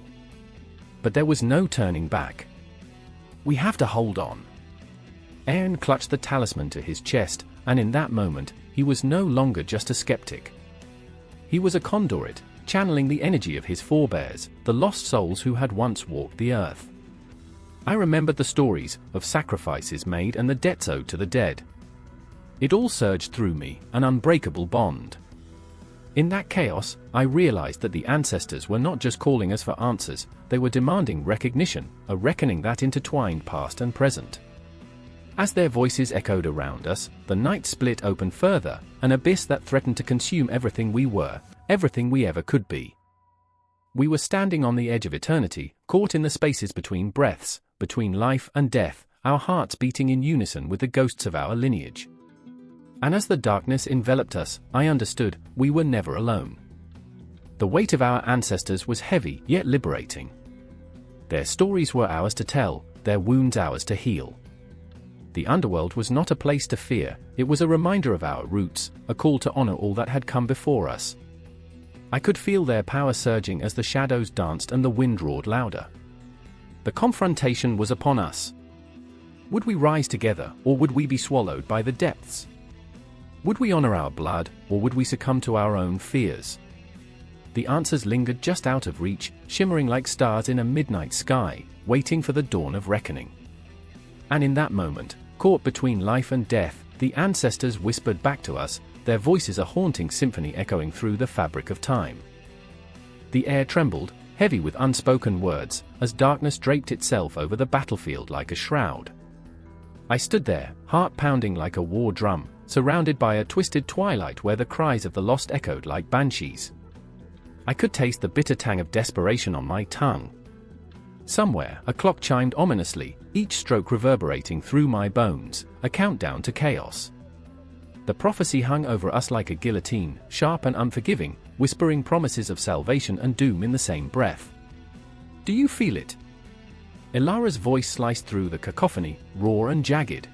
Speaker 1: But there was no turning back. We have to hold on. Aaron clutched the talisman to his chest, and in that moment, he was no longer just a skeptic. He was a conduit, channeling the energy of his forebears, the lost souls who had once walked the earth. I remembered the stories of sacrifices made and the debts owed to the dead. It all surged through me, an unbreakable bond. In that chaos, I realized that the ancestors were not just calling us for answers, they were demanding recognition, a reckoning that intertwined past and present. As their voices echoed around us, the night split open further, an abyss that threatened to consume everything we were, everything we ever could be. We were standing on the edge of eternity, caught in the spaces between breaths, between life and death, our hearts beating in unison with the ghosts of our lineage. And as the darkness enveloped us, I understood, we were never alone. The weight of our ancestors was heavy, yet liberating. Their stories were ours to tell, their wounds ours to heal. The underworld was not a place to fear, it was a reminder of our roots, a call to honor all that had come before us. I could feel their power surging as the shadows danced and the wind roared louder. The confrontation was upon us. Would we rise together, or would we be swallowed by the depths? Would we honor our blood, or would we succumb to our own fears? The answers lingered just out of reach, shimmering like stars in a midnight sky, waiting for the dawn of reckoning. And in that moment, caught between life and death, the ancestors whispered back to us, their voices a haunting symphony echoing through the fabric of time. The air trembled, heavy with unspoken words, as darkness draped itself over the battlefield like a shroud. I stood there, heart pounding like a war drum, surrounded by a twisted twilight where the cries of the lost echoed like banshees. I could taste the bitter tang of desperation on my tongue. Somewhere, a clock chimed ominously, each stroke reverberating through my bones, a countdown to chaos. The prophecy hung over us like a guillotine, sharp and unforgiving, whispering promises of salvation and doom in the same breath. Do you feel it? Ilara's voice sliced through the cacophony, raw and jagged.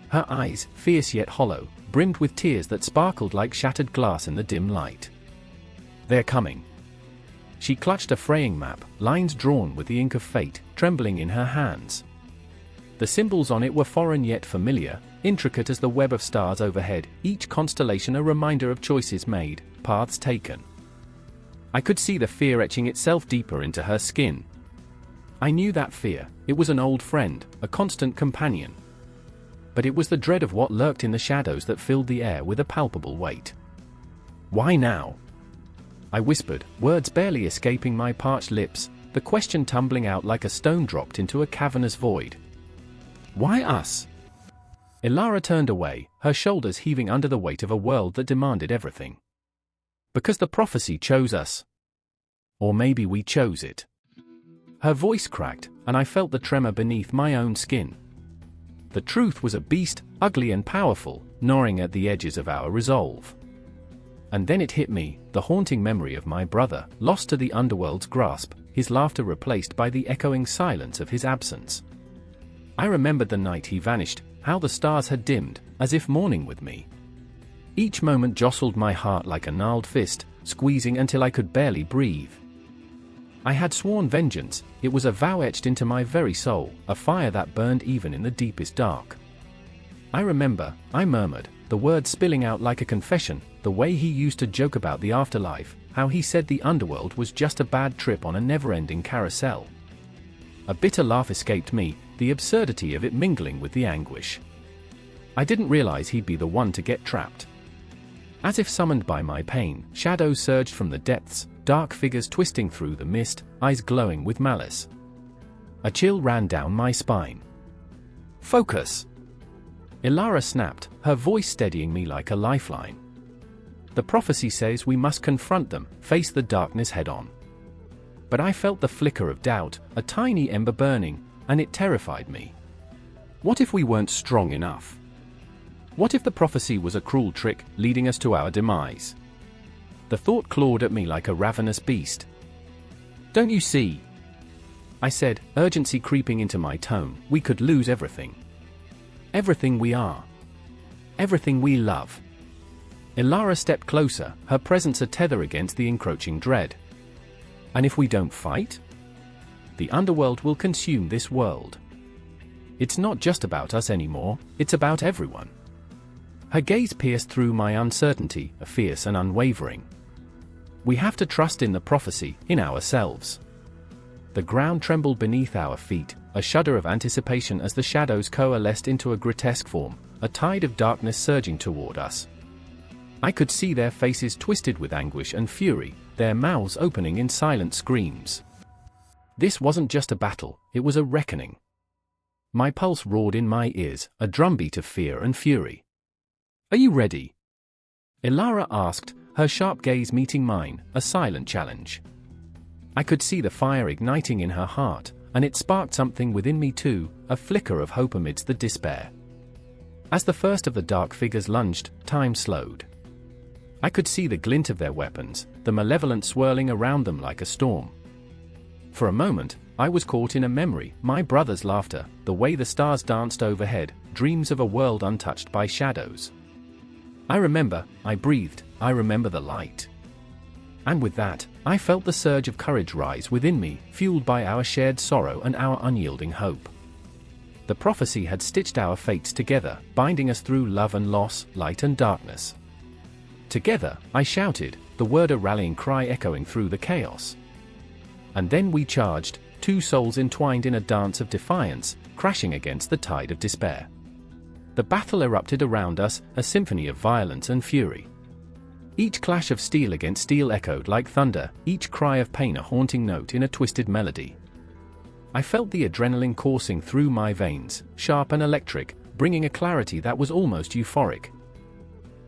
Speaker 1: Her eyes, fierce yet hollow, brimmed with tears that sparkled like shattered glass in the dim light. They're coming. She clutched a fraying map, lines drawn with the ink of fate, trembling in her hands. The symbols on it were foreign yet familiar, intricate as the web of stars overhead, each constellation a reminder of choices made, paths taken. I could see the fear etching itself deeper into her skin. I knew that fear, it was an old friend, a constant companion. But it was the dread of what lurked in the shadows that filled the air with a palpable weight. Why now? I whispered, words barely escaping my parched lips, the question tumbling out like a stone dropped into a cavernous void. Why us? Ilara turned away, her shoulders heaving under the weight of a world that demanded everything. Because the prophecy chose us. Or maybe we chose it. Her voice cracked, and I felt the tremor beneath my own skin. The truth was a beast, ugly and powerful, gnawing at the edges of our resolve. And then it hit me, the haunting memory of my brother, lost to the underworld's grasp, his laughter replaced by the echoing silence of his absence. I remembered the night he vanished, how the stars had dimmed, as if mourning with me. Each moment jostled my heart like a gnarled fist, squeezing until I could barely breathe. I had sworn vengeance, it was a vow etched into my very soul, a fire that burned even in the deepest dark. I remember, I murmured, the words spilling out like a confession, the way he used to joke about the afterlife, how he said the underworld was just a bad trip on a never-ending carousel. A bitter laugh escaped me, the absurdity of it mingling with the anguish. I didn't realize he'd be the one to get trapped. As if summoned by my pain, shadows surged from the depths, dark figures twisting through the mist, eyes glowing with malice. A chill ran down my spine. Focus! Ilara snapped, her voice steadying me like a lifeline. The prophecy says we must confront them, face the darkness head-on. But I felt the flicker of doubt, a tiny ember burning, and it terrified me. What if we weren't strong enough? What if the prophecy was a cruel trick, leading us to our demise? The thought clawed at me like a ravenous beast. Don't you see? I said, urgency creeping into my tone, we could lose everything. Everything we are. Everything we love. Ilara stepped closer, her presence a tether against the encroaching dread. And if we don't fight? The underworld will consume this world. It's not just about us anymore, it's about everyone. Her gaze pierced through my uncertainty, fierce and unwavering. We have to trust in the prophecy, in ourselves. The ground trembled beneath our feet, a shudder of anticipation as the shadows coalesced into a grotesque form, a tide of darkness surging toward us. I could see their faces twisted with anguish and fury, their mouths opening in silent screams. This wasn't just a battle, it was a reckoning. My pulse roared in my ears, a drumbeat of fear and fury. Are you ready? Ilara asked, her sharp gaze meeting mine, a silent challenge. I could see the fire igniting in her heart, and it sparked something within me too, a flicker of hope amidst the despair. As the first of the dark figures lunged, time slowed. I could see the glint of their weapons, the malevolent swirling around them like a storm. For a moment, I was caught in a memory, my brother's laughter, the way the stars danced overhead, dreams of a world untouched by shadows. I remember, I breathed, I remember the light. And with that, I felt the surge of courage rise within me, fueled by our shared sorrow and our unyielding hope. The prophecy had stitched our fates together, binding us through love and loss, light and darkness. Together, I shouted, the word a rallying cry echoing through the chaos. And then we charged, two souls entwined in a dance of defiance, crashing against the tide of despair. The battle erupted around us, a symphony of violence and fury. Each clash of steel against steel echoed like thunder, each cry of pain a haunting note in a twisted melody. I felt the adrenaline coursing through my veins, sharp and electric, bringing a clarity that was almost euphoric.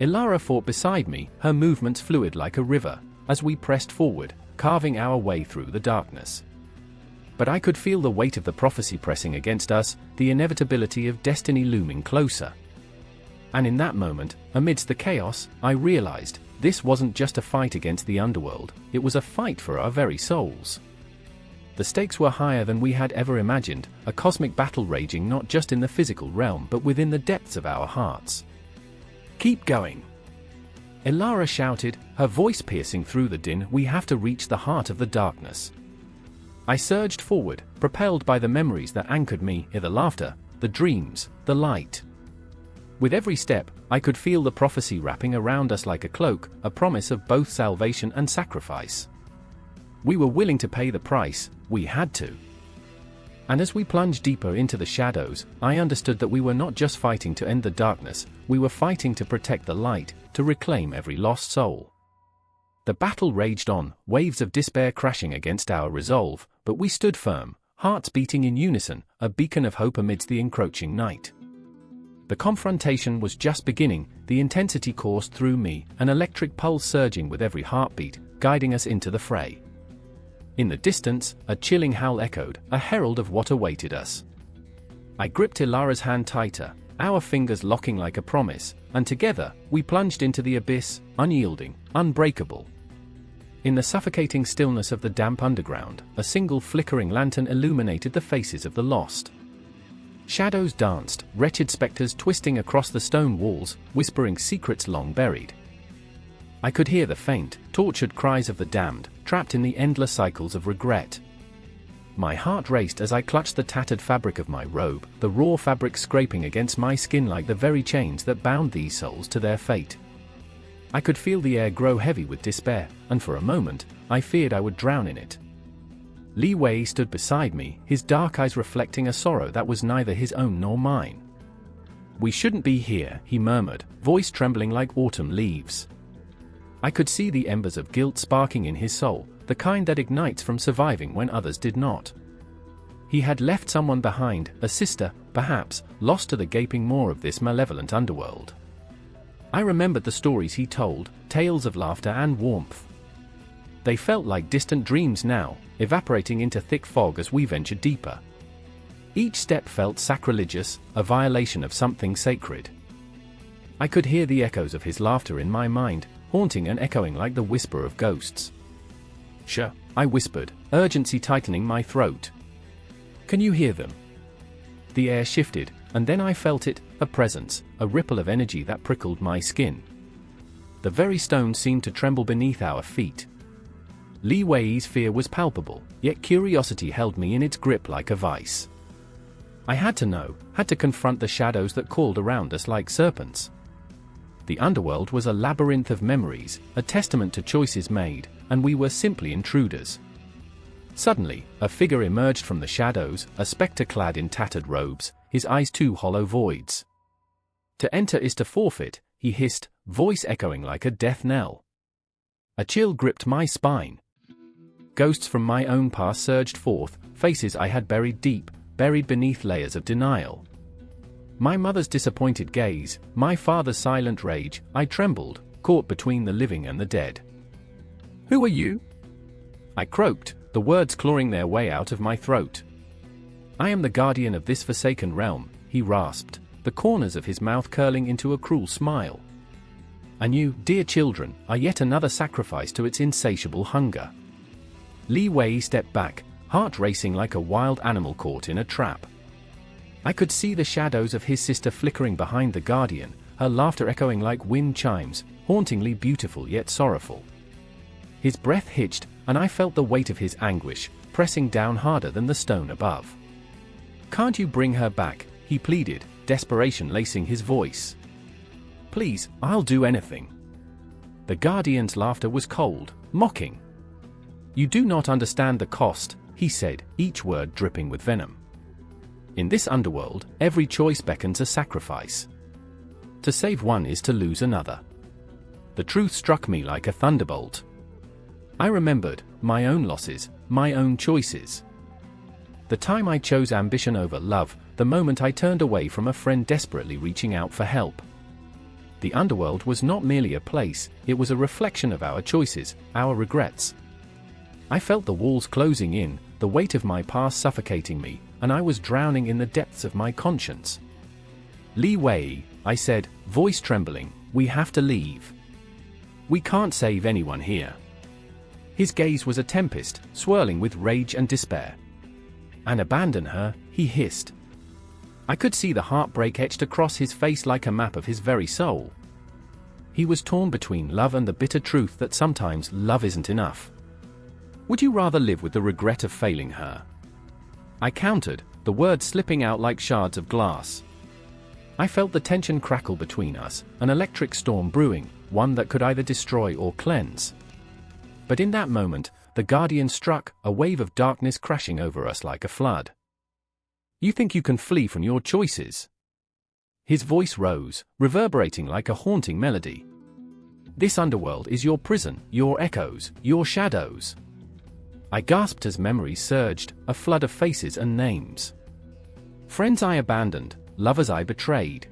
Speaker 1: Ilara fought beside me, her movements fluid like a river, as we pressed forward, carving our way through the darkness. But I could feel the weight of the prophecy pressing against us, the inevitability of destiny looming closer. And in that moment, amidst the chaos, I realized, this wasn't just a fight against the underworld, it was a fight for our very souls. The stakes were higher than we had ever imagined, a cosmic battle raging not just in the physical realm but within the depths of our hearts. "Keep going!" Elara shouted, her voice piercing through the din. "We have to reach the heart of the darkness." I surged forward, propelled by the memories that anchored me, the laughter, the dreams, the light. With every step, I could feel the prophecy wrapping around us like a cloak, a promise of both salvation and sacrifice. We were willing to pay the price, we had to. And as we plunged deeper into the shadows, I understood that we were not just fighting to end the darkness, we were fighting to protect the light, to reclaim every lost soul. The battle raged on, waves of despair crashing against our resolve, but we stood firm, hearts beating in unison, a beacon of hope amidst the encroaching night. The confrontation was just beginning, the intensity coursed through me, an electric pulse surging with every heartbeat, guiding us into the fray. In the distance, a chilling howl echoed, a herald of what awaited us. I gripped Ilara's hand tighter, our fingers locking like a promise, and together, we plunged into the abyss, unyielding, unbreakable. In the suffocating stillness of the damp underground, a single flickering lantern illuminated the faces of the lost. Shadows danced, wretched specters twisting across the stone walls, whispering secrets long buried. I could hear the faint, tortured cries of the damned, trapped in the endless cycles of regret. My heart raced as I clutched the tattered fabric of my robe, the raw fabric scraping against my skin like the very chains that bound these souls to their fate. I could feel the air grow heavy with despair, and for a moment, I feared I would drown in it. Li Wei stood beside me, his dark eyes reflecting a sorrow that was neither his own nor mine. "We shouldn't be here," he murmured, voice trembling like autumn leaves. I could see the embers of guilt sparking in his soul, the kind that ignites from surviving when others did not. He had left someone behind, a sister, perhaps, lost to the gaping maw of this malevolent underworld. I remembered the stories he told, tales of laughter and warmth. They felt like distant dreams now, evaporating into thick fog as we ventured deeper. Each step felt sacrilegious, a violation of something sacred. I could hear the echoes of his laughter in my mind, haunting and echoing like the whisper of ghosts. "Sure," I whispered, urgency tightening my throat. "Can you hear them?" The air shifted, and then I felt it, a presence, a ripple of energy that prickled my skin. The very stones seemed to tremble beneath our feet. Li Wei's fear was palpable, yet curiosity held me in its grip like a vice. I had to know, had to confront the shadows that called around us like serpents. The underworld was a labyrinth of memories, a testament to choices made, and we were simply intruders. Suddenly, a figure emerged from the shadows, a spectre clad in tattered robes, his eyes two hollow voids. "To enter is to forfeit," he hissed, voice echoing like a death knell. A chill gripped my spine. Ghosts from my own past surged forth, faces I had buried deep, buried beneath layers of denial. My mother's disappointed gaze, my father's silent rage. I trembled, caught between the living and the dead. "Who are you?" I croaked, the words clawing their way out of my throat. "I am the guardian of this forsaken realm," he rasped, the corners of his mouth curling into a cruel smile. "And you, dear children, are yet another sacrifice to its insatiable hunger." Li Wei stepped back, heart racing like a wild animal caught in a trap. I could see the shadows of his sister flickering behind the guardian, her laughter echoing like wind chimes, hauntingly beautiful yet sorrowful. His breath hitched, and I felt the weight of his anguish, pressing down harder than the stone above. "Can't you bring her back?" he pleaded, desperation lacing his voice. "Please, I'll do anything." The guardian's laughter was cold, mocking. "You do not understand the cost," he said, each word dripping with venom. "In this underworld, every choice beckons a sacrifice. To save one is to lose another." The truth struck me like a thunderbolt. I remembered my own losses, my own choices. The time I chose ambition over love, the moment I turned away from a friend desperately reaching out for help. The underworld was not merely a place, it was a reflection of our choices, our regrets. I felt the walls closing in, the weight of my past suffocating me, and I was drowning in the depths of my conscience. "Li Wei, I said, voice trembling, we have to leave. We can't save anyone here. His gaze was a tempest, swirling with rage and despair. And abandon her, he hissed. I could see the heartbreak etched across his face like a map of his very soul. He was torn between love and the bitter truth that sometimes love isn't enough. Would you rather live with the regret of failing her? I countered, the words slipping out like shards of glass. I felt the tension crackle between us, an electric storm brewing, one that could either destroy or cleanse. But in that moment, the Guardian struck, a wave of darkness crashing over us like a flood. You think you can flee from your choices? His voice rose, reverberating like a haunting melody. This underworld is your prison, your echoes, your shadows. I gasped as memories surged, a flood of faces and names. Friends I abandoned, lovers I betrayed.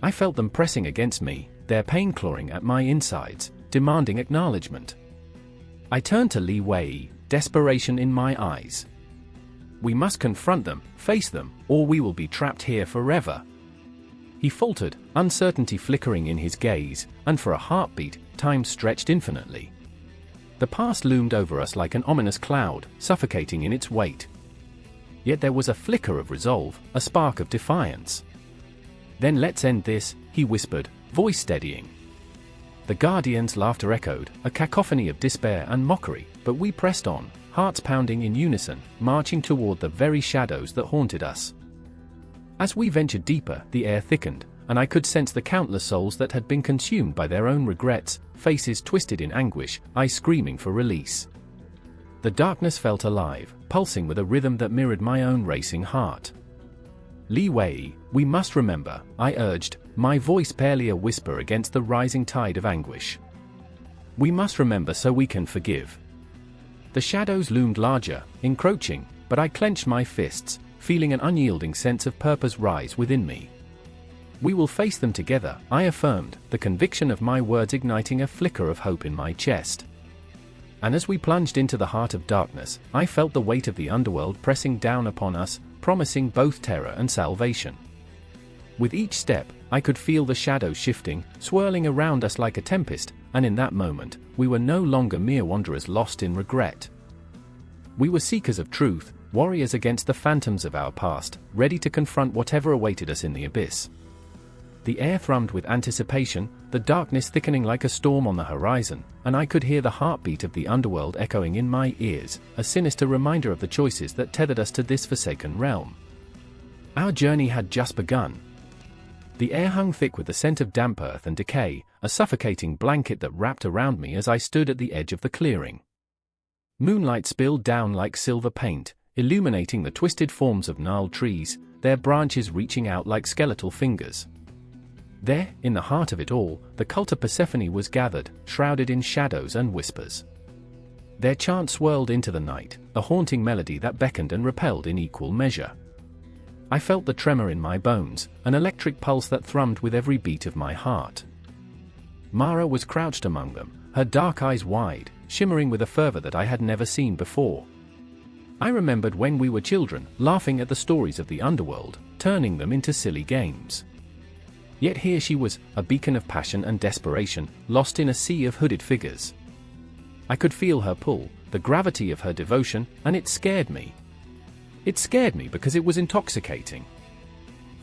Speaker 1: I felt them pressing against me, their pain clawing at my insides, demanding acknowledgement. I turned to Li Wei, desperation in my eyes. We must confront them, face them, or we will be trapped here forever. He faltered, uncertainty flickering in his gaze, and for a heartbeat, time stretched infinitely. The past loomed over us like an ominous cloud, suffocating in its weight. Yet there was a flicker of resolve, a spark of defiance. Then let's end this, he whispered, voice steadying. The Guardian's laughter echoed, a cacophony of despair and mockery, but we pressed on, hearts pounding in unison, marching toward the very shadows that haunted us. As we ventured deeper, the air thickened, and I could sense the countless souls that had been consumed by their own regrets, faces twisted in anguish, eyes screaming for release. The darkness felt alive, pulsing with a rhythm that mirrored my own racing heart. Li Wei, we must remember, I urged, my voice barely a whisper against the rising tide of anguish. We must remember so we can forgive. The shadows loomed larger, encroaching, but I clenched my fists, feeling an unyielding sense of purpose rise within me. We will face them together, I affirmed, the conviction of my words igniting a flicker of hope in my chest. And as we plunged into the heart of darkness, I felt the weight of the underworld pressing down upon us, promising both terror and salvation. With each step, I could feel the shadows shifting, swirling around us like a tempest, and in that moment, we were no longer mere wanderers lost in regret. We were seekers of truth, warriors against the phantoms of our past, ready to confront whatever awaited us in the abyss. The air thrummed with anticipation, the darkness thickening like a storm on the horizon, and I could hear the heartbeat of the underworld echoing in my ears, a sinister reminder of the choices that tethered us to this forsaken realm. Our journey had just begun. The air hung thick with the scent of damp earth and decay, a suffocating blanket that wrapped around me as I stood at the edge of the clearing. Moonlight spilled down like silver paint, illuminating the twisted forms of gnarled trees, their branches reaching out like skeletal fingers. There, in the heart of it all, the cult of Persephone was gathered, shrouded in shadows and whispers. Their chant swirled into the night, a haunting melody that beckoned and repelled in equal measure. I felt the tremor in my bones, an electric pulse that thrummed with every beat of my heart. Mara was crouched among them, her dark eyes wide, shimmering with a fervor that I had never seen before. I remembered when we were children, laughing at the stories of the underworld, turning them into silly games. Yet here she was, a beacon of passion and desperation, lost in a sea of hooded figures. I could feel her pull, the gravity of her devotion, and it scared me. It scared me because it was intoxicating.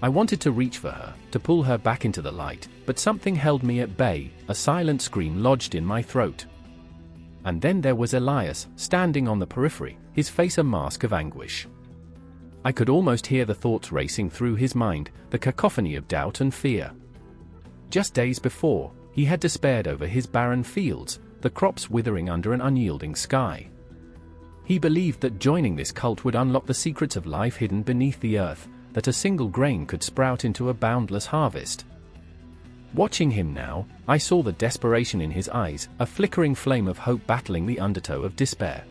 Speaker 1: I wanted to reach for her, to pull her back into the light, but something held me at bay, a silent scream lodged in my throat. And then there was Elias, standing on the periphery, his face a mask of anguish. I could almost hear the thoughts racing through his mind, the cacophony of doubt and fear. Just days before, he had despaired over his barren fields, the crops withering under an unyielding sky. He believed that joining this cult would unlock the secrets of life hidden beneath the earth, that a single grain could sprout into a boundless harvest. Watching him now, I saw the desperation in his eyes, a flickering flame of hope battling the undertow of despair.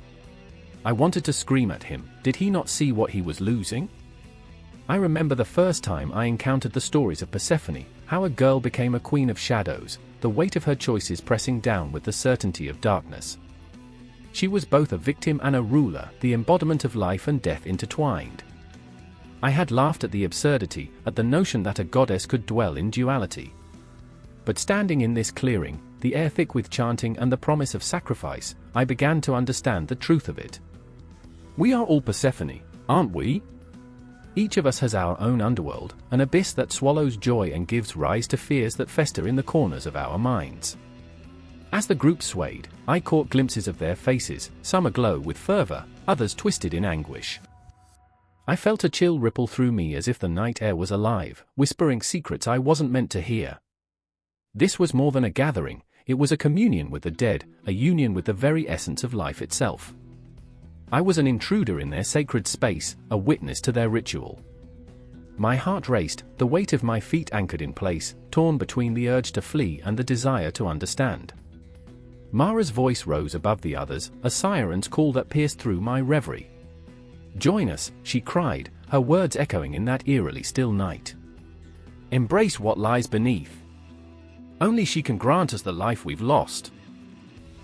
Speaker 1: I wanted to scream at him, did he not see what he was losing? I remember the first time I encountered the stories of Persephone, how a girl became a queen of shadows, the weight of her choices pressing down with the certainty of darkness. She was both a victim and a ruler, the embodiment of life and death intertwined. I had laughed at the absurdity, at the notion that a goddess could dwell in duality. But standing in this clearing, the air thick with chanting and the promise of sacrifice, I began to understand the truth of it. We are all Persephone, aren't we? Each of us has our own underworld, an abyss that swallows joy and gives rise to fears that fester in the corners of our minds. As the group swayed, I caught glimpses of their faces, some aglow with fervor, others twisted in anguish. I felt a chill ripple through me as if the night air was alive, whispering secrets I wasn't meant to hear. This was more than a gathering, it was a communion with the dead, a union with the very essence of life itself. I was an intruder in their sacred space, a witness to their ritual. My heart raced, the weight of my feet anchored in place, torn between the urge to flee and the desire to understand. Mara's voice rose above the others, a siren's call that pierced through my reverie. "Join us," she cried, her words echoing in that eerily still night. "Embrace what lies beneath. Only she can grant us the life we've lost."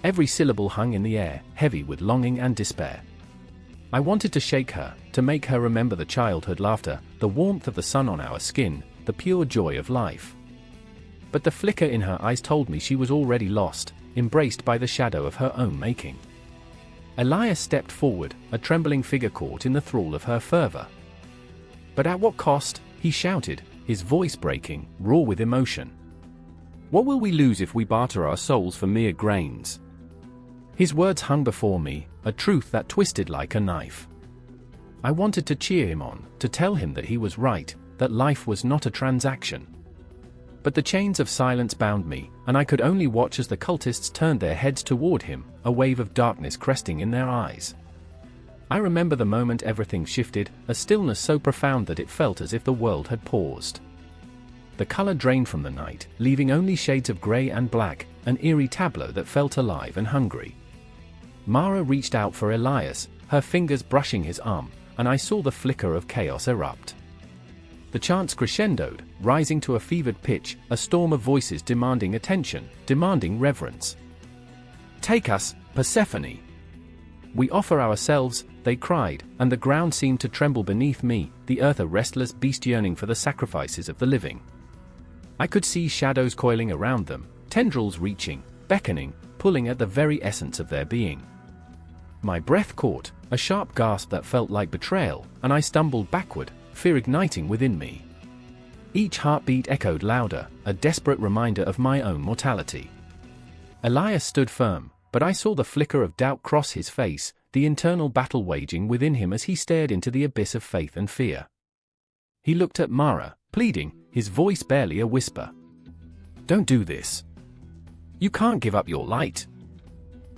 Speaker 1: Every syllable hung in the air, heavy with longing and despair. I wanted to shake her, to make her remember the childhood laughter, the warmth of the sun on our skin, the pure joy of life. But the flicker in her eyes told me she was already lost, embraced by the shadow of her own making. Elias stepped forward, a trembling figure caught in the thrall of her fervor. "But at what cost?" he shouted, his voice breaking, raw with emotion. "What will we lose if we barter our souls for mere grains?" His words hung before me, a truth that twisted like a knife. I wanted to cheer him on, to tell him that he was right, that life was not a transaction. But the chains of silence bound me, and I could only watch as the cultists turned their heads toward him, a wave of darkness cresting in their eyes. I remember the moment everything shifted, a stillness so profound that it felt as if the world had paused. The color drained from the night, leaving only shades of gray and black, an eerie tableau that felt alive and hungry. Mara reached out for Elias, her fingers brushing his arm, and I saw the flicker of chaos erupt. The chants crescendoed, rising to a fevered pitch, a storm of voices demanding attention, demanding reverence. "Take us, Persephone! We offer ourselves," they cried, and the ground seemed to tremble beneath me, the earth a restless beast yearning for the sacrifices of the living. I could see shadows coiling around them, tendrils reaching, beckoning, pulling at the very essence of their being. My breath caught, a sharp gasp that felt like betrayal, and I stumbled backward, fear igniting within me. Each heartbeat echoed louder, a desperate reminder of my own mortality. Elias stood firm, but I saw the flicker of doubt cross his face, the internal battle waging within him as he stared into the abyss of faith and fear. He looked at Mara, pleading, his voice barely a whisper. "Don't do this. You can't give up your light."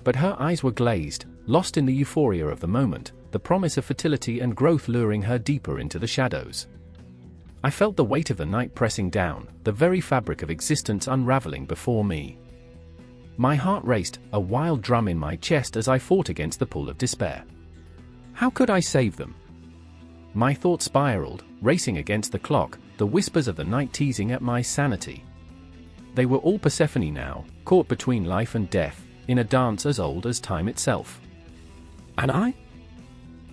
Speaker 1: But her eyes were glazed, lost in the euphoria of the moment, the promise of fertility and growth luring her deeper into the shadows. I felt the weight of the night pressing down, the very fabric of existence unraveling before me. My heart raced, a wild drum in my chest as I fought against the pull of despair. How could I save them? My thoughts spiraled, racing against the clock, the whispers of the night teasing at my sanity. They were all Persephone now, caught between life and death, in a dance as old as time itself. And I?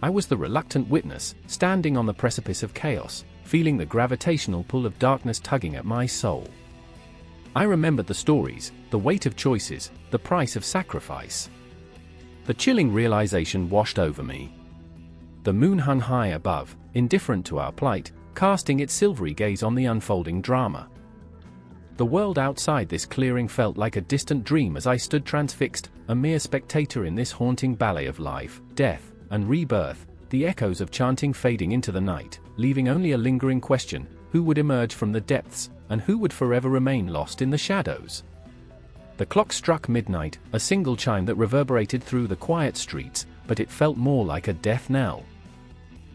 Speaker 1: I was the reluctant witness, standing on the precipice of chaos, feeling the gravitational pull of darkness tugging at my soul. I remembered the stories, the weight of choices, the price of sacrifice. The chilling realization washed over me. The moon hung high above, indifferent to our plight, casting its silvery gaze on the unfolding drama. The world outside this clearing felt like a distant dream as I stood transfixed, a mere spectator in this haunting ballet of life, death, and rebirth, the echoes of chanting fading into the night, leaving only a lingering question: who would emerge from the depths, and who would forever remain lost in the shadows? The clock struck midnight, a single chime that reverberated through the quiet streets, but it felt more like a death knell.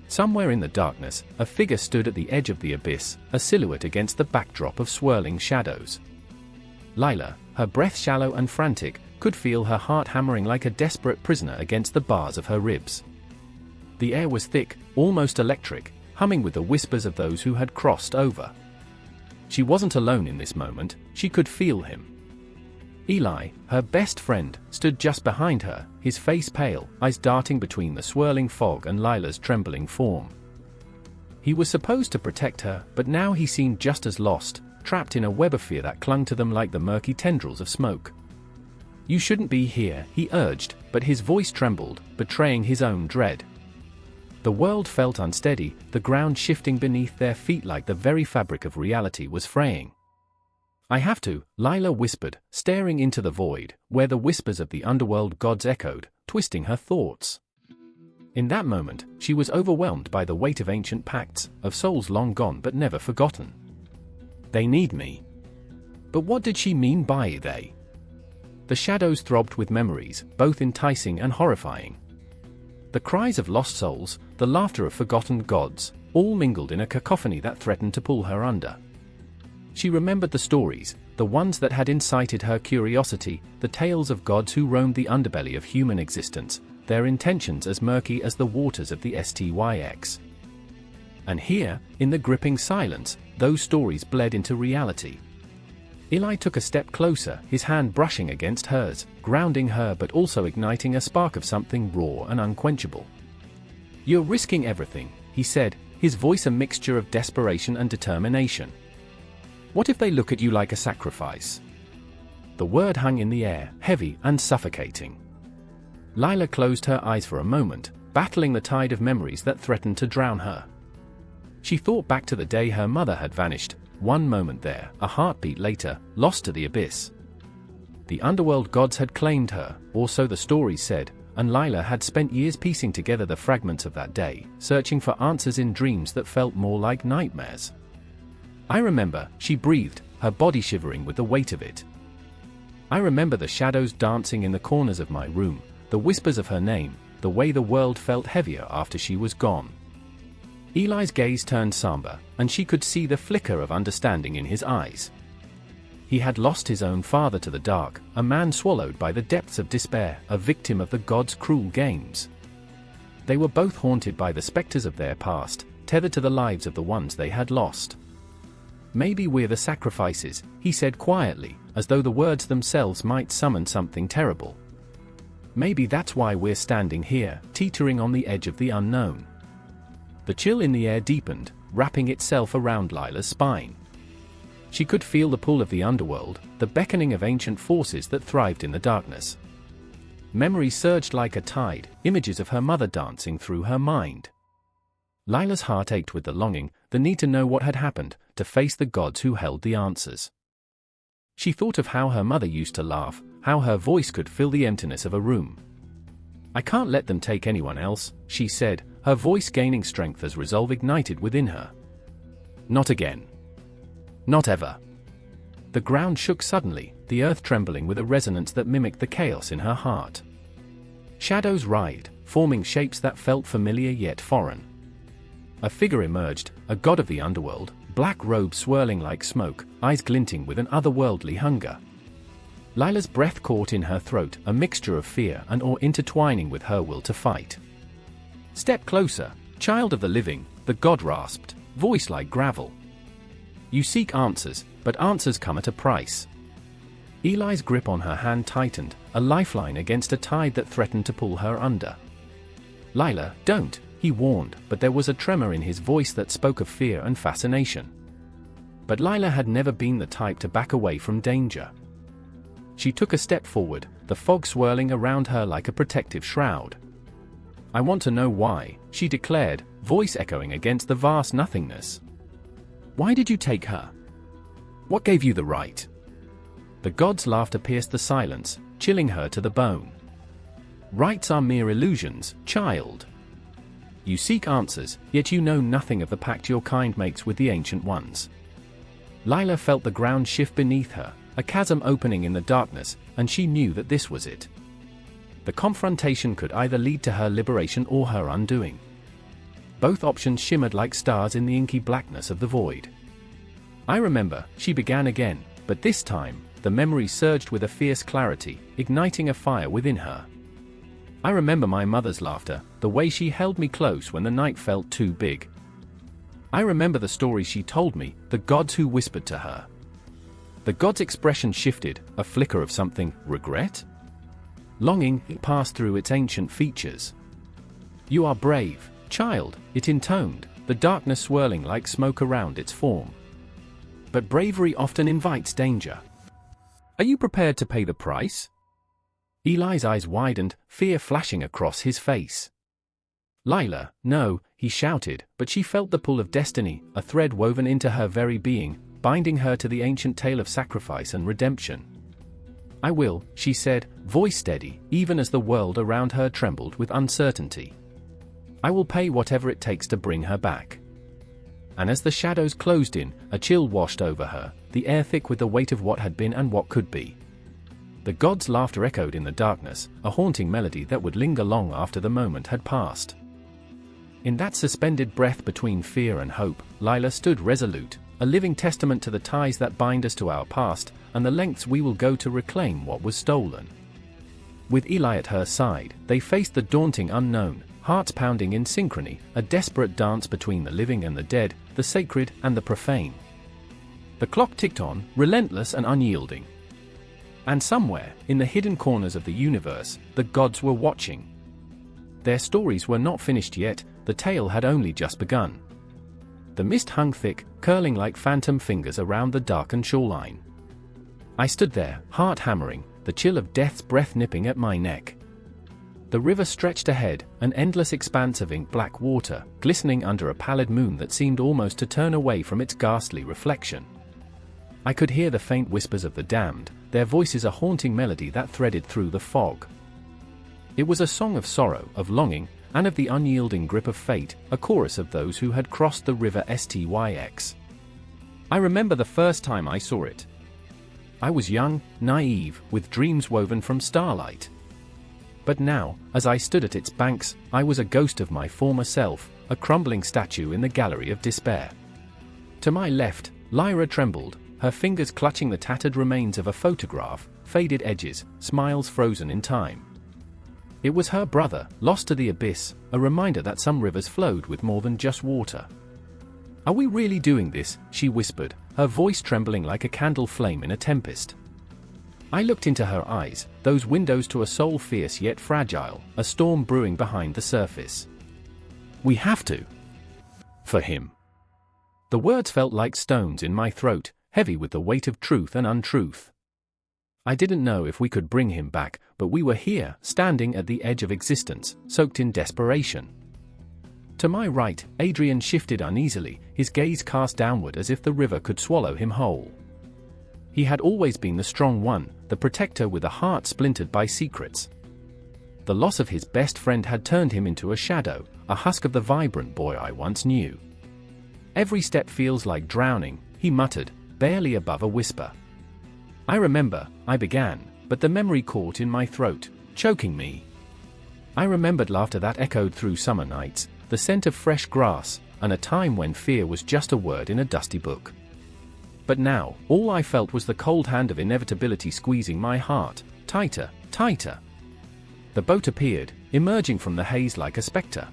Speaker 1: Somewhere in the darkness, a figure stood at the edge of the abyss, a silhouette against the backdrop of swirling shadows. Lila, her breath shallow and frantic, could feel her heart hammering like a desperate prisoner against the bars of her ribs. The air was thick, almost electric, humming with the whispers of those who had crossed over. She wasn't alone in this moment, she could feel him. Eli, her best friend, stood just behind her, his face pale, eyes darting between the swirling fog and Lila's trembling form. He was supposed to protect her, but now he seemed just as lost, trapped in a web of fear that clung to them like the murky tendrils of smoke. "You shouldn't be here," he urged, but his voice trembled, betraying his own dread. The world felt unsteady, the ground shifting beneath their feet like the very fabric of reality was fraying. "I have to," Lila whispered, staring into the void, where the whispers of the underworld gods echoed, twisting her thoughts. In that moment, she was overwhelmed by the weight of ancient pacts, of souls long gone but never forgotten. "They need me." But what did she mean by they? The shadows throbbed with memories, both enticing and horrifying. The cries of lost souls, the laughter of forgotten gods, all mingled in a cacophony that threatened to pull her under. She remembered the stories, the ones that had incited her curiosity, the tales of gods who roamed the underbelly of human existence, their intentions as murky as the waters of the Styx. And here, in the gripping silence, those stories bled into reality. Eli took a step closer, his hand brushing against hers, grounding her but also igniting a spark of something raw and unquenchable. "You're risking everything," he said, his voice a mixture of desperation and determination. "What if they look at you like a sacrifice?" The word hung in the air, heavy and suffocating. Lila closed her eyes for a moment, battling the tide of memories that threatened to drown her. She thought back to the day her mother had vanished, one moment there, a heartbeat later, lost to the abyss. The underworld gods had claimed her, or so the stories said, and Lila had spent years piecing together the fragments of that day, searching for answers in dreams that felt more like nightmares. "I remember," she breathed, her body shivering with the weight of it. "I remember the shadows dancing in the corners of my room, the whispers of her name, the way the world felt heavier after she was gone." Eli's gaze turned somber, and she could see the flicker of understanding in his eyes. He had lost his own father to the dark, a man swallowed by the depths of despair, a victim of the gods' cruel games. They were both haunted by the specters of their past, tethered to the lives of the ones they had lost. "Maybe we're the sacrifices," he said quietly, as though the words themselves might summon something terrible. "Maybe that's why we're standing here, teetering on the edge of the unknown." The chill in the air deepened, wrapping itself around Lila's spine. She could feel the pull of the underworld, the beckoning of ancient forces that thrived in the darkness. Memories surged like a tide, images of her mother dancing through her mind. Lila's heart ached with the longing, the need to know what had happened, to face the gods who held the answers. She thought of how her mother used to laugh, how her voice could fill the emptiness of a room. "I can't let them take anyone else," she said, her voice gaining strength as resolve ignited within her. "Not again. Not ever." The ground shook suddenly, the earth trembling with a resonance that mimicked the chaos in her heart. Shadows writhed, forming shapes that felt familiar yet foreign. A figure emerged, a god of the underworld, black robes swirling like smoke, eyes glinting with an otherworldly hunger. Lila's breath caught in her throat, a mixture of fear and awe intertwining with her will to fight. "Step closer, child of the living," the god rasped, voice like gravel. "You seek answers, but answers come at a price." Eli's grip on her hand tightened, a lifeline against a tide that threatened to pull her under. "Lila, don't," he warned, but there was a tremor in his voice that spoke of fear and fascination. But Lila had never been the type to back away from danger. She took a step forward, the fog swirling around her like a protective shroud. "I want to know why," she declared, voice echoing against the vast nothingness. "Why did you take her? What gave you the right?" The god's laughter pierced the silence, chilling her to the bone. "Rights are mere illusions, child. You seek answers, yet you know nothing of the pact your kind makes with the ancient ones." Lila felt the ground shift beneath her, a chasm opening in the darkness, and she knew that this was it. The confrontation could either lead to her liberation or her undoing. Both options shimmered like stars in the inky blackness of the void. "I remember," she began again, but this time, the memory surged with a fierce clarity, igniting a fire within her. "I remember my mother's laughter, the way she held me close when the night felt too big. I remember the stories she told me, the gods who whispered to her." The god's expression shifted, a flicker of something, regret? Longing passed through its ancient features. "You are brave, child," it intoned, the darkness swirling like smoke around its form. But bravery often invites danger. Are you prepared to pay the price? Eli's eyes widened, fear flashing across his face. Lila, no, he shouted, but she felt the pull of destiny, a thread woven into her very being, binding her to the ancient tale of sacrifice and redemption. I will, she said, voice steady, even as the world around her trembled with uncertainty. I will pay whatever it takes to bring her back. And as the shadows closed in, a chill washed over her, the air thick with the weight of what had been and what could be. The gods' laughter echoed in the darkness, a haunting melody that would linger long after the moment had passed. In that suspended breath between fear and hope, Lila stood resolute, a living testament to the ties that bind us to our past, and the lengths we will go to reclaim what was stolen. With Eli at her side, they faced the daunting unknown, hearts pounding in synchrony, a desperate dance between the living and the dead, the sacred and the profane. The clock ticked on, relentless and unyielding. And somewhere, in the hidden corners of the universe, the gods were watching. Their stories were not finished yet, the tale had only just begun. The mist hung thick, curling like phantom fingers around the darkened shoreline. I stood there, heart hammering, the chill of death's breath nipping at my neck. The river stretched ahead, an endless expanse of ink-black water, glistening under a pallid moon that seemed almost to turn away from its ghastly reflection. I could hear the faint whispers of the damned, their voices a haunting melody that threaded through the fog. It was a song of sorrow, of longing, and of the unyielding grip of fate, a chorus of those who had crossed the river Styx. I remember the first time I saw it. I was young, naive, with dreams woven from starlight. But now, as I stood at its banks, I was a ghost of my former self, a crumbling statue in the gallery of despair. To my left, Lyra trembled, her fingers clutching the tattered remains of a photograph, faded edges, smiles frozen in time. It was her brother, lost to the abyss, a reminder that some rivers flowed with more than just water. "Are we really doing this?" she whispered, her voice trembling like a candle flame in a tempest. I looked into her eyes, those windows to a soul fierce yet fragile, a storm brewing behind the surface. "We have to. For him." The words felt like stones in my throat, heavy with the weight of truth and untruth. I didn't know if we could bring him back, but we were here, standing at the edge of existence, soaked in desperation. To my right, Adrian shifted uneasily, his gaze cast downward as if the river could swallow him whole. He had always been the strong one, the protector with a heart splintered by secrets. The loss of his best friend had turned him into a shadow, a husk of the vibrant boy I once knew. "Every step feels like drowning," he muttered, barely above a whisper. "I remember," I began, but the memory caught in my throat, choking me. I remembered laughter that echoed through summer nights, the scent of fresh grass, and a time when fear was just a word in a dusty book. But now, all I felt was the cold hand of inevitability squeezing my heart, tighter, tighter. The boat appeared, emerging from the haze like a spectre.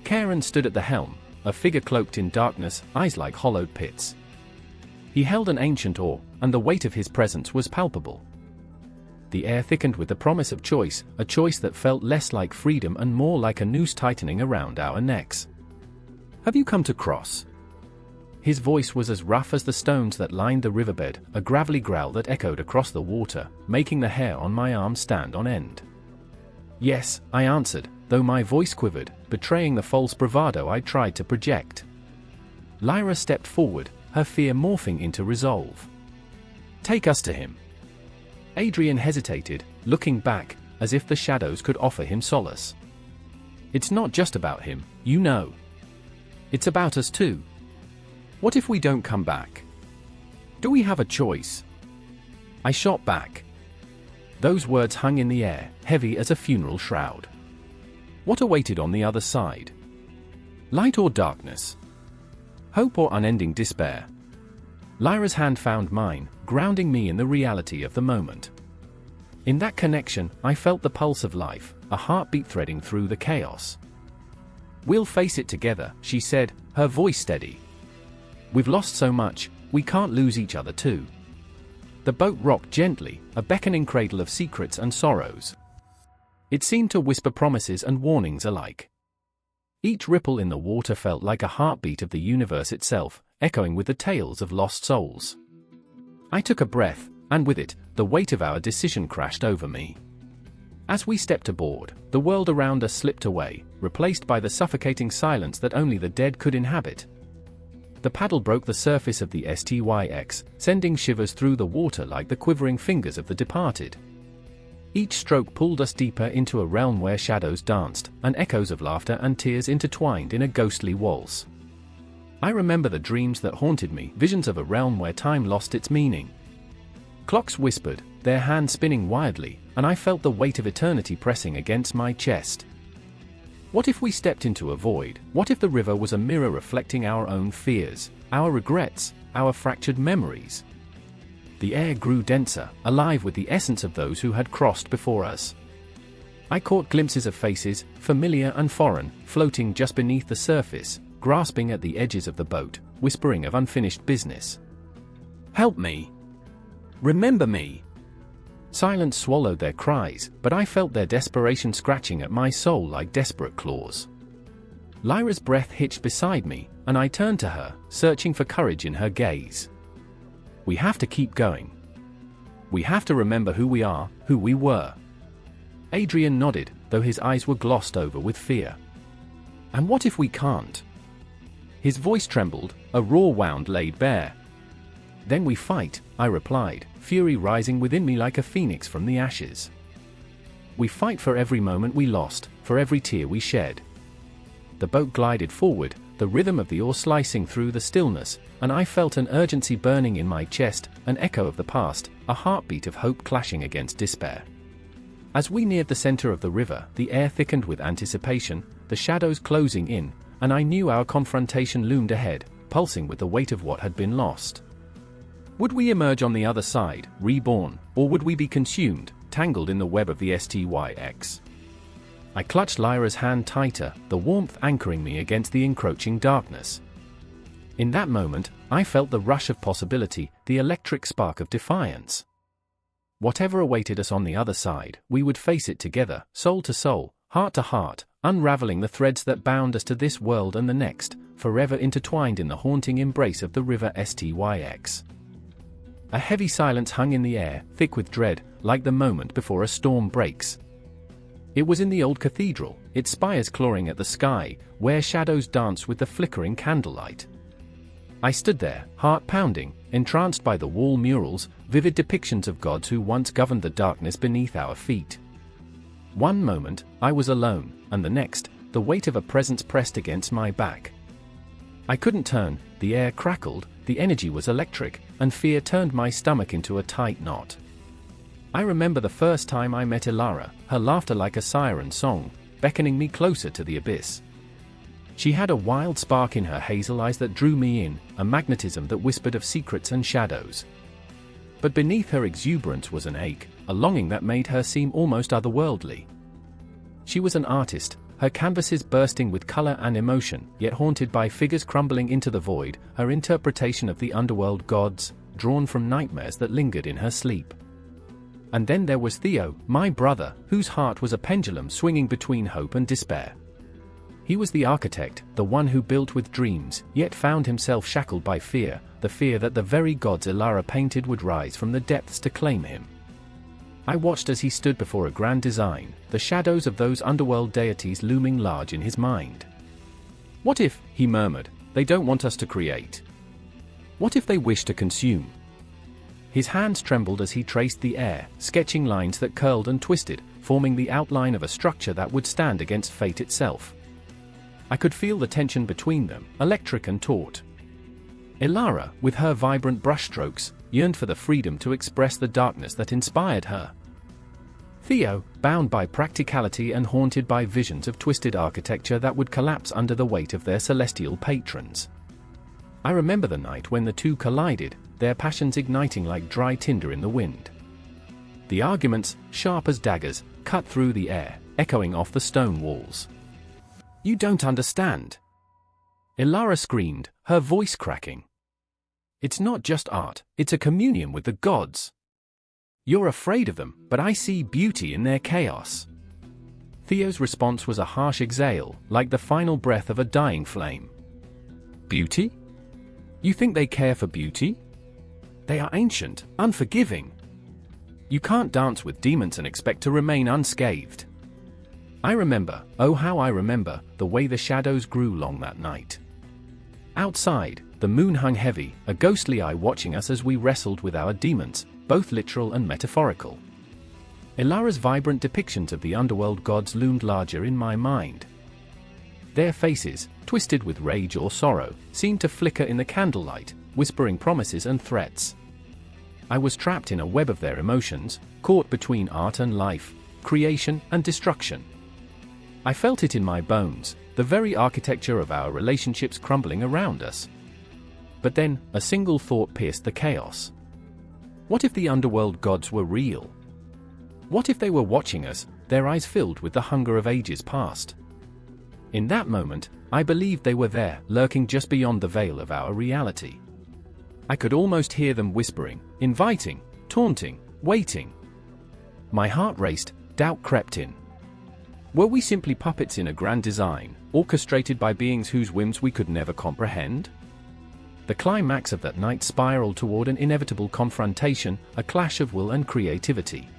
Speaker 1: Karen stood at the helm, a figure cloaked in darkness, eyes like hollowed pits. He held an ancient oar, and the weight of his presence was palpable. The air thickened with the promise of choice, a choice that felt less like freedom and more like a noose tightening around our necks. "Have you come to cross?" His voice was as rough as the stones that lined the riverbed, a gravelly growl that echoed across the water, making the hair on my arm stand on end. "Yes," I answered, though my voice quivered, betraying the false bravado I tried to project. Lyra stepped forward, her fear morphing into resolve. "Take us to him." Adrian hesitated, looking back, as if the shadows could offer him solace. "It's not just about him, you know. It's about us too. What if we don't come back? Do we have a choice?" I shot back. Those words hung in the air, heavy as a funeral shroud. What awaited on the other side? Light or darkness? Hope or unending despair? Lyra's hand found mine, grounding me in the reality of the moment. In that connection, I felt the pulse of life, a heartbeat threading through the chaos. "We'll face it together," she said, her voice steady. "We've lost so much, we can't lose each other too." The boat rocked gently, a beckoning cradle of secrets and sorrows. It seemed to whisper promises and warnings alike. Each ripple in the water felt like a heartbeat of the universe itself, echoing with the tales of lost souls. I took a breath, and with it, the weight of our decision crashed over me. As we stepped aboard, the world around us slipped away, replaced by the suffocating silence that only the dead could inhabit. The paddle broke the surface of the STYX, sending shivers through the water like the quivering fingers of the departed. Each stroke pulled us deeper into a realm where shadows danced, and echoes of laughter and tears intertwined in a ghostly waltz. I remember the dreams that haunted me, visions of a realm where time lost its meaning. Clocks whispered, their hands spinning wildly, and I felt the weight of eternity pressing against my chest. What if we stepped into a void? What if the river was a mirror reflecting our own fears, our regrets, our fractured memories? The air grew denser, alive with the essence of those who had crossed before us. I caught glimpses of faces, familiar and foreign, floating just beneath the surface, grasping at the edges of the boat, whispering of unfinished business. "Help me! Remember me!" Silence swallowed their cries, but I felt their desperation scratching at my soul like desperate claws. Lyra's breath hitched beside me, and I turned to her, searching for courage in her gaze. "We have to keep going. We have to remember who we are, who we were." Adrian nodded, though his eyes were glossed over with fear. "And what if we can't?" His voice trembled, a raw wound laid bare. "Then we fight," I replied, fury rising within me like a phoenix from the ashes. "We fight for every moment we lost, for every tear we shed." The boat glided forward, the rhythm of the oar slicing through the stillness, and I felt an urgency burning in my chest, an echo of the past, a heartbeat of hope clashing against despair. As we neared the center of the river, the air thickened with anticipation, the shadows closing in, and I knew our confrontation loomed ahead, pulsing with the weight of what had been lost. Would we emerge on the other side, reborn, or would we be consumed, tangled in the web of the STYX? I clutched Lyra's hand tighter, the warmth anchoring me against the encroaching darkness. In that moment, I felt the rush of possibility, the electric spark of defiance. Whatever awaited us on the other side, we would face it together, soul to soul, heart to heart, unraveling the threads that bound us to this world and the next, forever intertwined in the haunting embrace of the river STYX. A heavy silence hung in the air, thick with dread, like the moment before a storm breaks. It was in the old cathedral, its spires clawing at the sky, where shadows danced with the flickering candlelight. I stood there, heart pounding, entranced by the wall murals, vivid depictions of gods who once governed the darkness beneath our feet. One moment, I was alone, and the next, the weight of a presence pressed against my back. I couldn't turn, the air crackled, the energy was electric, and fear turned my stomach into a tight knot. I remember the first time I met Ilara, her laughter like a siren song, beckoning me closer to the abyss. She had a wild spark in her hazel eyes that drew me in, a magnetism that whispered of secrets and shadows. But beneath her exuberance was an ache, a longing that made her seem almost otherworldly. She was an artist, her canvases bursting with color and emotion, yet haunted by figures crumbling into the void, her interpretation of the underworld gods, drawn from nightmares that lingered in her sleep. And then there was Theo, my brother, whose heart was a pendulum swinging between hope and despair. He was the architect, the one who built with dreams, yet found himself shackled by fear, the fear that the very gods Ilara painted would rise from the depths to claim him. I watched as he stood before a grand design, the shadows of those underworld deities looming large in his mind. "What if," he murmured, "they don't want us to create? What if they wish to consume?" His hands trembled as he traced the air, sketching lines that curled and twisted, forming the outline of a structure that would stand against fate itself. I could feel the tension between them, electric and taut. Ilara, with her vibrant brushstrokes, yearned for the freedom to express the darkness that inspired her. Theo, bound by practicality and haunted by visions of twisted architecture that would collapse under the weight of their celestial patrons. I remember the night when the two collided, their passions igniting like dry tinder in the wind. The arguments, sharp as daggers, cut through the air, echoing off the stone walls. "You don't understand!" Ilara screamed, her voice cracking. "It's not just art, it's a communion with the gods. You're afraid of them, but I see beauty in their chaos." Theo's response was a harsh exhale, like the final breath of a dying flame. Beauty? You think they care for beauty? They are ancient, unforgiving. You can't dance with demons and expect to remain unscathed. I remember, oh how I remember, the way the shadows grew long that night. Outside, the moon hung heavy, a ghostly eye watching us as we wrestled with our demons, both literal and metaphorical. Ilara's vibrant depictions of the underworld gods loomed larger in my mind. Their faces, twisted with rage or sorrow, seemed to flicker in the candlelight, whispering promises and threats. I was trapped in a web of their emotions, caught between art and life, creation and destruction. I felt it in my bones, the very architecture of our relationships crumbling around us. But then, a single thought pierced the chaos. What if the underworld gods were real? What if they were watching us, their eyes filled with the hunger of ages past? In that moment, I believed they were there, lurking just beyond the veil of our reality. I could almost hear them whispering, inviting, taunting, waiting. My heart raced, doubt crept in. Were we simply puppets in a grand design, orchestrated by beings whose whims we could never comprehend? The climax of that night spiraled toward an inevitable confrontation, a clash of will and creativity.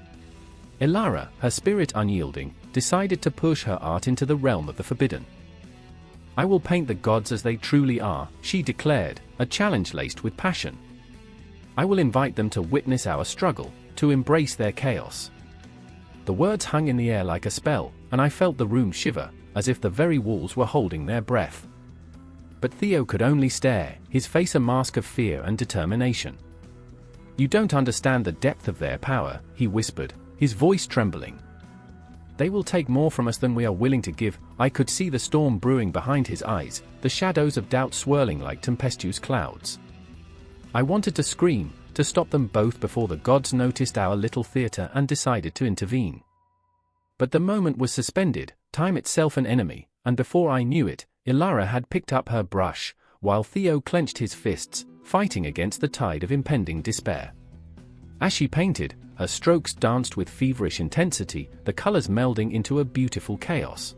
Speaker 1: Ilara, her spirit unyielding, decided to push her art into the realm of the forbidden. I will paint the gods as they truly are, she declared, a challenge laced with passion. I will invite them to witness our struggle, to embrace their chaos. The words hung in the air like a spell, and I felt the room shiver, as if the very walls were holding their breath. But Theo could only stare, his face a mask of fear and determination. You don't understand the depth of their power, he whispered, his voice trembling. They will take more from us than we are willing to give. I could see the storm brewing behind his eyes, the shadows of doubt swirling like tempestuous clouds. I wanted to scream, to stop them both before the gods noticed our little theater and decided to intervene. But the moment was suspended, time itself an enemy, and before I knew it, Ilara had picked up her brush, while Theo clenched his fists, fighting against the tide of impending despair. As she painted, her strokes danced with feverish intensity, the colors melding into a beautiful chaos.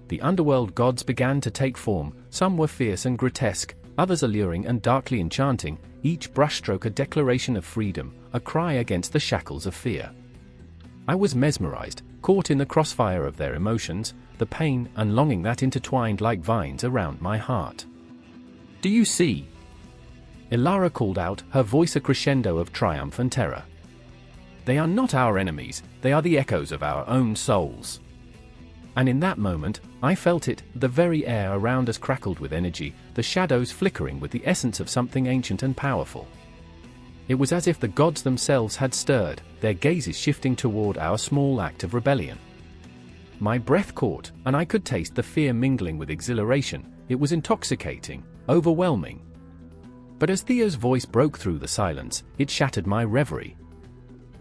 Speaker 1: The underworld gods began to take form, some were fierce and grotesque, others alluring and darkly enchanting, each brushstroke a declaration of freedom, a cry against the shackles of fear. I was mesmerized, caught in the crossfire of their emotions, the pain and longing that intertwined like vines around my heart. Do you see? Ilara called out, her voice a crescendo of triumph and terror. They are not our enemies, they are the echoes of our own souls. And in that moment, I felt it, the very air around us crackled with energy, the shadows flickering with the essence of something ancient and powerful. It was as if the gods themselves had stirred, their gazes shifting toward our small act of rebellion. My breath caught, and I could taste the fear mingling with exhilaration. It was intoxicating, overwhelming. But as Theo's voice broke through the silence, it shattered my reverie.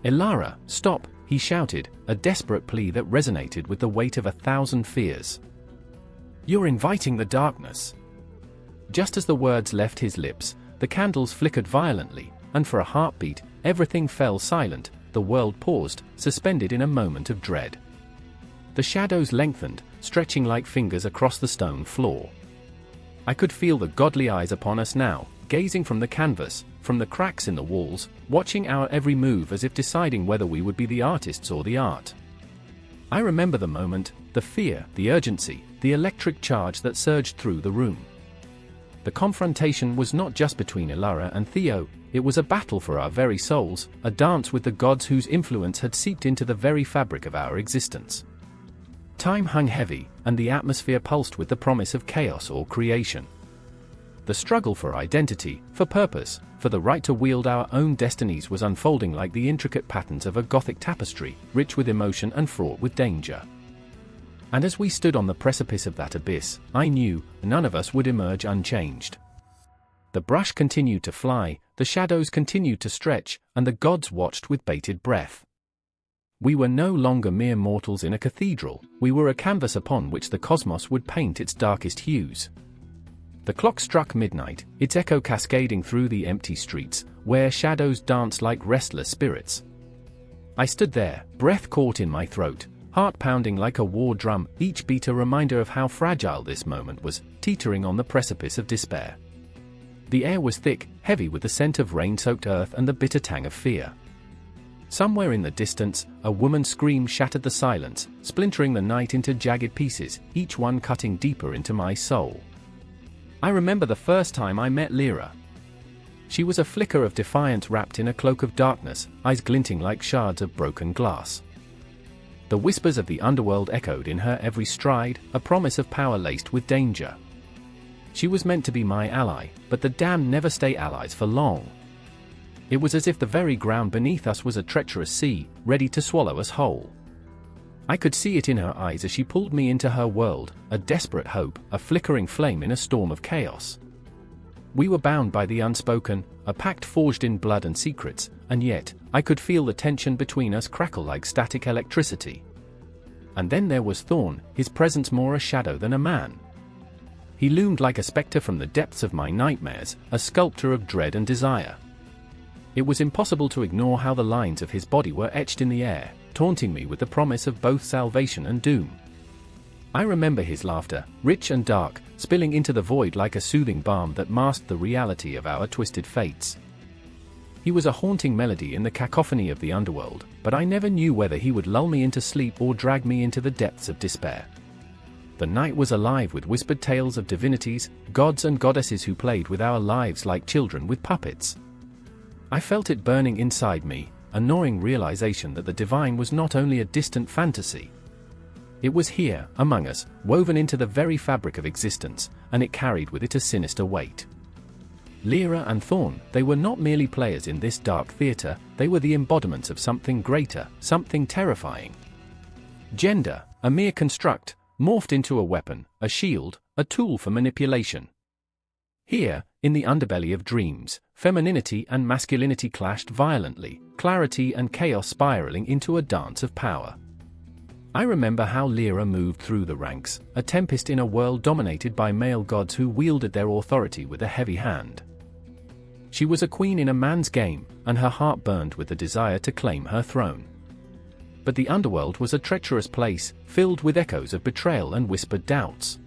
Speaker 1: Ilara, stop, he shouted, a desperate plea that resonated with the weight of 1,000 fears. You're inviting the darkness. Just as the words left his lips, the candles flickered violently, and for a heartbeat, everything fell silent, the world paused, suspended in a moment of dread. The shadows lengthened, stretching like fingers across the stone floor. I could feel the godly eyes upon us now, gazing from the canvas, from the cracks in the walls, watching our every move as if deciding whether we would be the artists or the art. I remember the moment, the fear, the urgency, the electric charge that surged through the room. The confrontation was not just between Ilara and Theo, it was a battle for our very souls, a dance with the gods whose influence had seeped into the very fabric of our existence. Time hung heavy, and the atmosphere pulsed with the promise of chaos or creation. The struggle for identity, for purpose, for the right to wield our own destinies was unfolding like the intricate patterns of a Gothic tapestry, rich with emotion and fraught with danger. And as we stood on the precipice of that abyss, I knew, none of us would emerge unchanged. The brush continued to fly, the shadows continued to stretch, and the gods watched with bated breath. We were no longer mere mortals in a cathedral, we were a canvas upon which the cosmos would paint its darkest hues. The clock struck midnight, its echo cascading through the empty streets, where shadows danced like restless spirits. I stood there, breath caught in my throat, heart pounding like a war drum, each beat a reminder of how fragile this moment was, teetering on the precipice of despair. The air was thick, heavy with the scent of rain-soaked earth and the bitter tang of fear. Somewhere in the distance, a woman's scream shattered the silence, splintering the night into jagged pieces, each one cutting deeper into my soul. I remember the first time I met Lyra. She was a flicker of defiance wrapped in a cloak of darkness, eyes glinting like shards of broken glass. The whispers of the underworld echoed in her every stride, a promise of power laced with danger. She was meant to be my ally, but the damned never stay allies for long. It was as if the very ground beneath us was a treacherous sea, ready to swallow us whole. I could see it in her eyes as she pulled me into her world, a desperate hope, a flickering flame in a storm of chaos. We were bound by the unspoken, a pact forged in blood and secrets, and yet, I could feel the tension between us crackle like static electricity. And then there was Thorn, his presence more a shadow than a man. He loomed like a spectre from the depths of my nightmares, a sculptor of dread and desire. It was impossible to ignore how the lines of his body were etched in the air, taunting me with the promise of both salvation and doom. I remember his laughter, rich and dark, spilling into the void like a soothing balm that masked the reality of our twisted fates. He was a haunting melody in the cacophony of the underworld, but I never knew whether he would lull me into sleep or drag me into the depths of despair. The night was alive with whispered tales of divinities, gods and goddesses who played with our lives like children with puppets. I felt it burning inside me, a gnawing realization that the divine was not only a distant fantasy. It was here, among us, woven into the very fabric of existence, and it carried with it a sinister weight. Lyra and Thorn, they were not merely players in this dark theater, they were the embodiments of something greater, something terrifying. Gender, a mere construct, morphed into a weapon, a shield, a tool for manipulation. Here, in the underbelly of dreams, femininity and masculinity clashed violently, clarity and chaos spiraling into a dance of power. I remember how Lyra moved through the ranks, a tempest in a world dominated by male gods who wielded their authority with a heavy hand. She was a queen in a man's game, and her heart burned with the desire to claim her throne. But the underworld was a treacherous place, filled with echoes of betrayal and whispered doubts.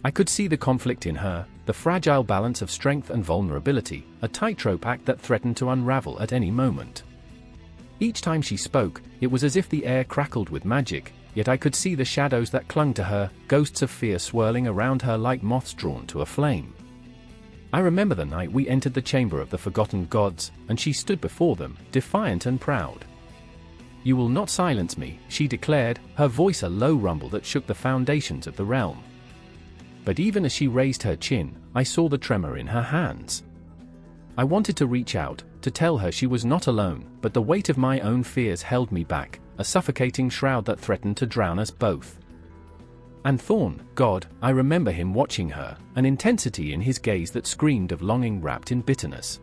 Speaker 1: I could see the conflict in her, the fragile balance of strength and vulnerability, a tightrope act that threatened to unravel at any moment. Each time she spoke, it was as if the air crackled with magic, yet I could see the shadows that clung to her, ghosts of fear swirling around her like moths drawn to a flame. I remember the night we entered the chamber of the forgotten gods, and she stood before them, defiant and proud. "You will not silence me," she declared, her voice a low rumble that shook the foundations of the realm. But even as she raised her chin, I saw the tremor in her hands. I wanted to reach out, to tell her she was not alone, but the weight of my own fears held me back, a suffocating shroud that threatened to drown us both. And Thorn, God, I remember him watching her, an intensity in his gaze that screamed of longing wrapped in bitterness.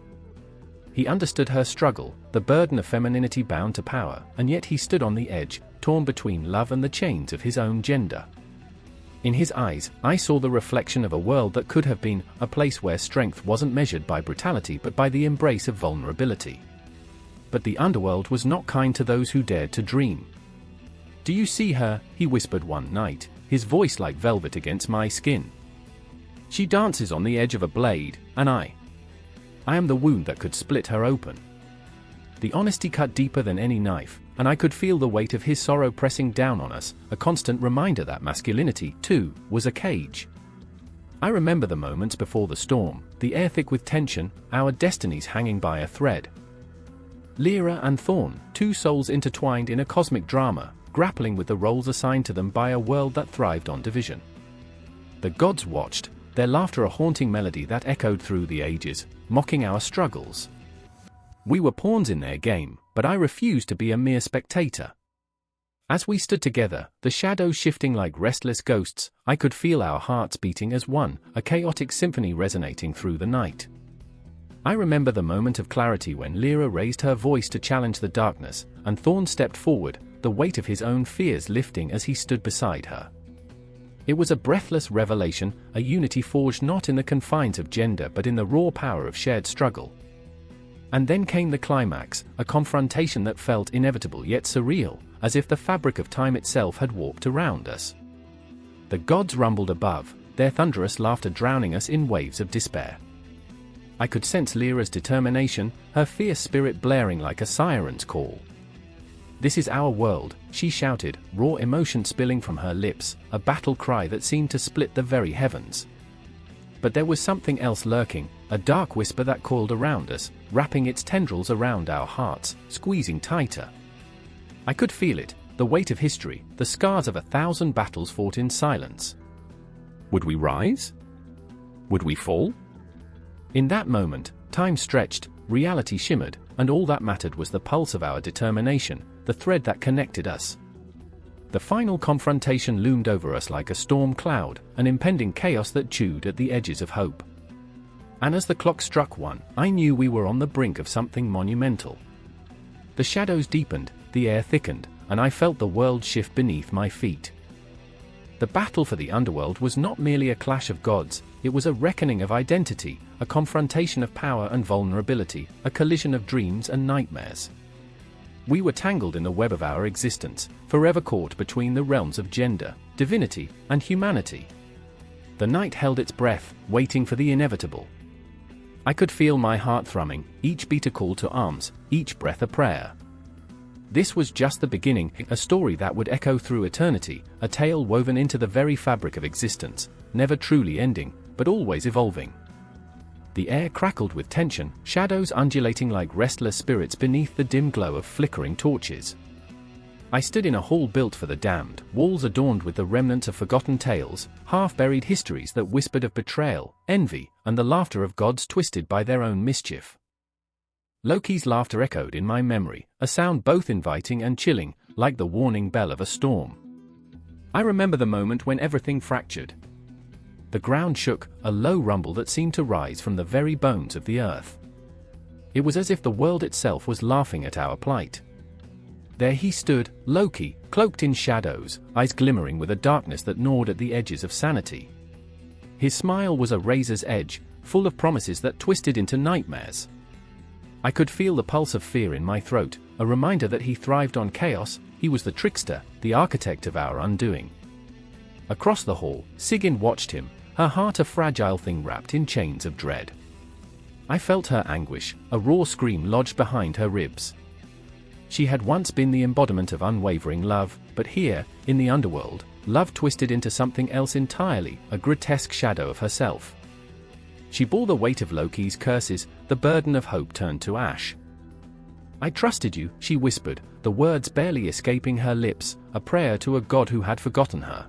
Speaker 1: He understood her struggle, the burden of femininity bound to power, and yet he stood on the edge, torn between love and the chains of his own gender. In his eyes, I saw the reflection of a world that could have been a place where strength wasn't measured by brutality but by the embrace of vulnerability. But the underworld was not kind to those who dared to dream. "Do you see her?" he whispered one night, his voice like velvet against my skin. "She dances on the edge of a blade, and I am the wound that could split her open." The honesty cut deeper than any knife, and I could feel the weight of his sorrow pressing down on us, a constant reminder that masculinity, too, was a cage. I remember the moments before the storm, the air thick with tension, our destinies hanging by a thread. Lyra and Thorn, two souls intertwined in a cosmic drama, grappling with the roles assigned to them by a world that thrived on division. The gods watched, their laughter a haunting melody that echoed through the ages, mocking our struggles. We were pawns in their game, but I refused to be a mere spectator. As we stood together, the shadows shifting like restless ghosts, I could feel our hearts beating as one, a chaotic symphony resonating through the night. I remember the moment of clarity when Lyra raised her voice to challenge the darkness, and Thorn stepped forward, the weight of his own fears lifting as he stood beside her. It was a breathless revelation, a unity forged not in the confines of gender but in the raw power of shared struggle. And then came the climax, a confrontation that felt inevitable yet surreal, as if the fabric of time itself had warped around us. The gods rumbled above, their thunderous laughter drowning us in waves of despair. I could sense Lyra's determination, her fierce spirit blaring like a siren's call. "This is our world," she shouted, raw emotion spilling from her lips, a battle cry that seemed to split the very heavens. But there was something else lurking, a dark whisper that coiled around us, wrapping its tendrils around our hearts, squeezing tighter. I could feel it, the weight of history, the scars of 1,000 battles fought in silence. Would we rise? Would we fall? In that moment, time stretched, reality shimmered, and all that mattered was the pulse of our determination, the thread that connected us. The final confrontation loomed over us like a storm cloud, an impending chaos that chewed at the edges of hope. And as the clock struck 1, I knew we were on the brink of something monumental. The shadows deepened, the air thickened, and I felt the world shift beneath my feet. The battle for the Underworld was not merely a clash of gods, it was a reckoning of identity, a confrontation of power and vulnerability, a collision of dreams and nightmares. We were tangled in the web of our existence, forever caught between the realms of gender, divinity, and humanity. The night held its breath, waiting for the inevitable. I could feel my heart thrumming, each beat a call to arms, each breath a prayer. This was just the beginning, a story that would echo through eternity, a tale woven into the very fabric of existence, never truly ending, but always evolving. The air crackled with tension, shadows undulating like restless spirits beneath the dim glow of flickering torches. I stood in a hall built for the damned, walls adorned with the remnants of forgotten tales, half-buried histories that whispered of betrayal, envy, and the laughter of gods twisted by their own mischief. Loki's laughter echoed in my memory, a sound both inviting and chilling, like the warning bell of a storm. I remember the moment when everything fractured. The ground shook, a low rumble that seemed to rise from the very bones of the earth. It was as if the world itself was laughing at our plight. There he stood, Loki, cloaked in shadows, eyes glimmering with a darkness that gnawed at the edges of sanity. His smile was a razor's edge, full of promises that twisted into nightmares. I could feel the pulse of fear in my throat, a reminder that he thrived on chaos, he was the trickster, the architect of our undoing. Across the hall, Sigyn watched him, her heart a fragile thing wrapped in chains of dread. I felt her anguish, a raw scream lodged behind her ribs. She had once been the embodiment of unwavering love, but here, in the underworld, love twisted into something else entirely, a grotesque shadow of herself. She bore the weight of Loki's curses, the burden of hope turned to ash. "I trusted you," she whispered, the words barely escaping her lips, a prayer to a god who had forgotten her.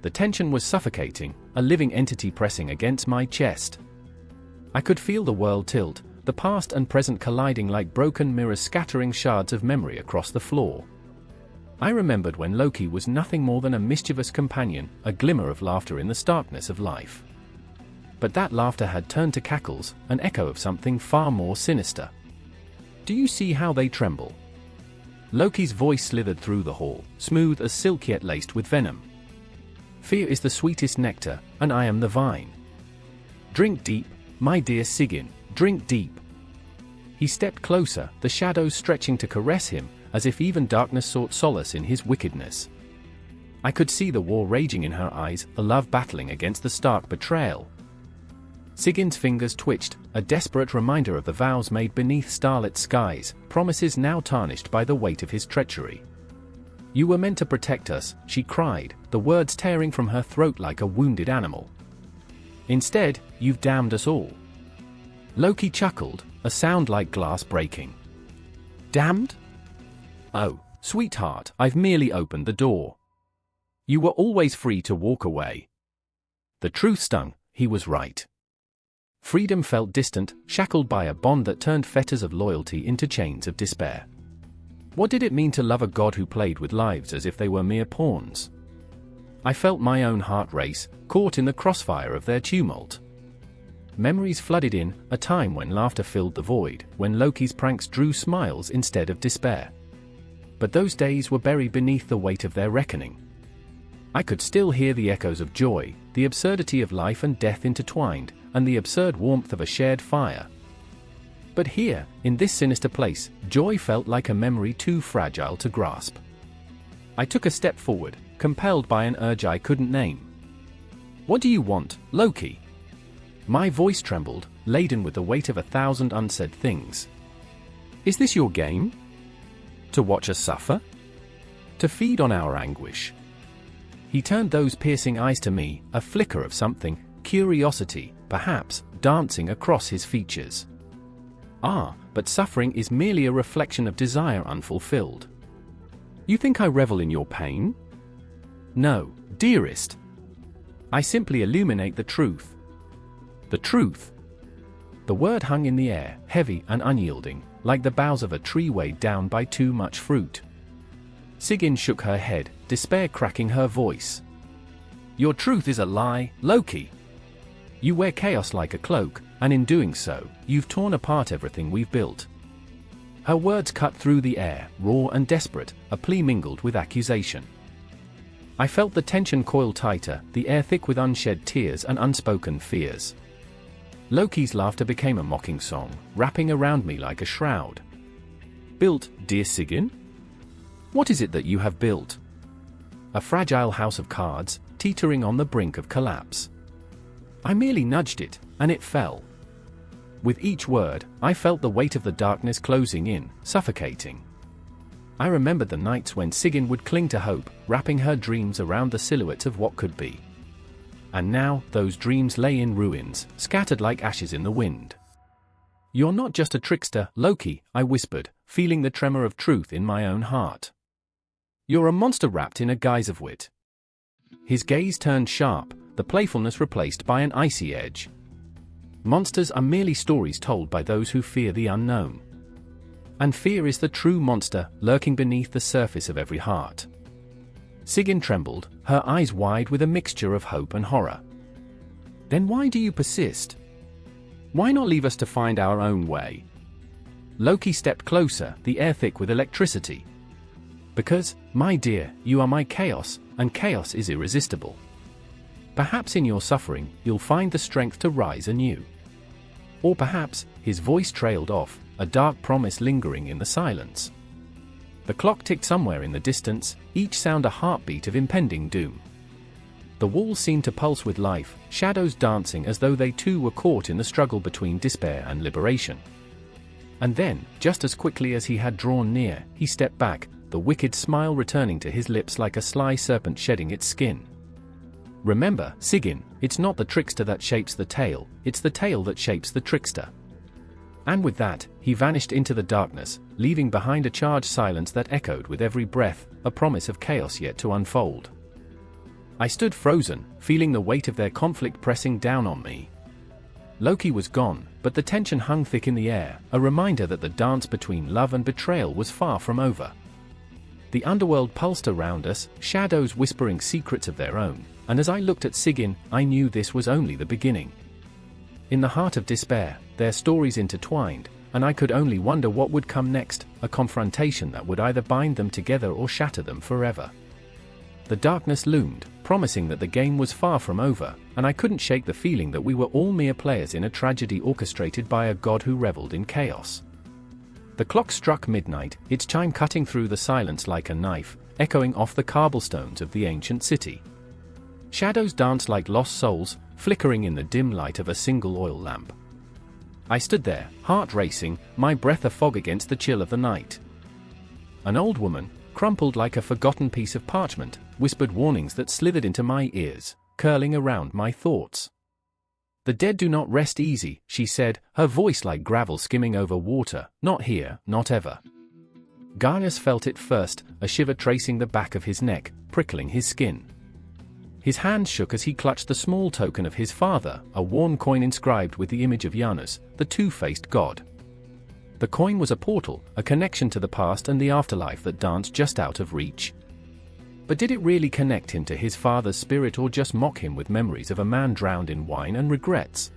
Speaker 1: The tension was suffocating, a living entity pressing against my chest. I could feel the world tilt, the past and present colliding like broken mirrors scattering shards of memory across the floor. I remembered when Loki was nothing more than a mischievous companion, a glimmer of laughter in the starkness of life. But that laughter had turned to cackles, an echo of something far more sinister. "Do you see how they tremble?" Loki's voice slithered through the hall, smooth as silk yet laced with venom. "Fear is the sweetest nectar, and I am the vine. Drink deep, my dear Sigyn, drink deep." He stepped closer, the shadows stretching to caress him, as if even darkness sought solace in his wickedness. I could see the war raging in her eyes, a love battling against the stark betrayal. Sigyn's fingers twitched, a desperate reminder of the vows made beneath starlit skies, promises now tarnished by the weight of his treachery. "You were meant to protect us," she cried, the words tearing from her throat like a wounded animal. "Instead, you've damned us all." Loki chuckled, a sound like glass breaking. "Damned? Oh, sweetheart, I've merely opened the door. You were always free to walk away." The truth stung, he was right. Freedom felt distant, shackled by a bond that turned fetters of loyalty into chains of despair. What did it mean to love a god who played with lives as if they were mere pawns? I felt my own heart race, caught in the crossfire of their tumult. Memories flooded in, a time when laughter filled the void, when Loki's pranks drew smiles instead of despair. But those days were buried beneath the weight of their reckoning. I could still hear the echoes of joy, the absurdity of life and death intertwined, and the absurd warmth of a shared fire. But here, in this sinister place, joy felt like a memory too fragile to grasp. I took a step forward, compelled by an urge I couldn't name. "What do you want, Loki?" My voice trembled, laden with the weight of 1,000 unsaid things. "Is this your game? To watch us suffer? To feed on our anguish?" He turned those piercing eyes to me, a flicker of something, curiosity, perhaps, dancing across his features. "Ah, but suffering is merely a reflection of desire unfulfilled. You think I revel in your pain? No, dearest. I simply illuminate the truth." The truth. The word hung in the air, heavy and unyielding, like the boughs of a tree weighed down by too much fruit. Sigyn shook her head, despair cracking her voice. "Your truth is a lie, Loki. You wear chaos like a cloak, and in doing so, you've torn apart everything we've built." Her words cut through the air, raw and desperate, a plea mingled with accusation. I felt the tension coil tighter, the air thick with unshed tears and unspoken fears. Loki's laughter became a mocking song, wrapping around me like a shroud. "Built, dear Sigyn? What is it that you have built?" "A fragile house of cards, teetering on the brink of collapse. I merely nudged it, and it fell." With each word, I felt the weight of the darkness closing in, suffocating. I remembered the nights when Sigyn would cling to hope, wrapping her dreams around the silhouettes of what could be. And now, those dreams lay in ruins, scattered like ashes in the wind. "You're not just a trickster, Loki," I whispered, feeling the tremor of truth in my own heart. "You're a monster wrapped in a guise of wit." His gaze turned sharp, the playfulness replaced by an icy edge. "Monsters are merely stories told by those who fear the unknown. And fear is the true monster, lurking beneath the surface of every heart." Sigyn trembled, her eyes wide with a mixture of hope and horror. "Then why do you persist? Why not leave us to find our own way?" Loki stepped closer, the air thick with electricity. "Because, my dear, you are my chaos, and chaos is irresistible. Perhaps in your suffering, you'll find the strength to rise anew. Or perhaps," his voice trailed off, a dark promise lingering in the silence. The clock ticked somewhere in the distance, each sound a heartbeat of impending doom. The walls seemed to pulse with life, shadows dancing as though they too were caught in the struggle between despair and liberation. And then, just as quickly as he had drawn near, he stepped back, the wicked smile returning to his lips like a sly serpent shedding its skin. "Remember, Sigyn, it's not the trickster that shapes the tale, it's the tale that shapes the trickster." And with that, he vanished into the darkness, leaving behind a charged silence that echoed with every breath, a promise of chaos yet to unfold. I stood frozen, feeling the weight of their conflict pressing down on me. Loki was gone, but the tension hung thick in the air, a reminder that the dance between love and betrayal was far from over. The underworld pulsed around us, shadows whispering secrets of their own, and as I looked at Sigyn, I knew this was only the beginning. In the heart of despair, their stories intertwined, and I could only wonder what would come next, a confrontation that would either bind them together or shatter them forever. The darkness loomed, promising that the game was far from over, and I couldn't shake the feeling that we were all mere players in a tragedy orchestrated by a god who reveled in chaos. The clock struck midnight, its chime cutting through the silence like a knife, echoing off the cobblestones of the ancient city. Shadows danced like lost souls, flickering in the dim light of a single oil lamp. I stood there, heart racing, my breath a fog against the chill of the night. An old woman, crumpled like a forgotten piece of parchment, whispered warnings that slithered into my ears, curling around my thoughts. "The dead do not rest easy," she said, her voice like gravel skimming over water, "not here, not ever." Gaius felt it first, a shiver tracing the back of his neck, prickling his skin. His hand shook as he clutched the small token of his father, a worn coin inscribed with the image of Janus, the two-faced god. The coin was a portal, a connection to the past and the afterlife that danced just out of reach. But did it really connect him to his father's spirit or just mock him with memories of a man drowned in wine and regrets?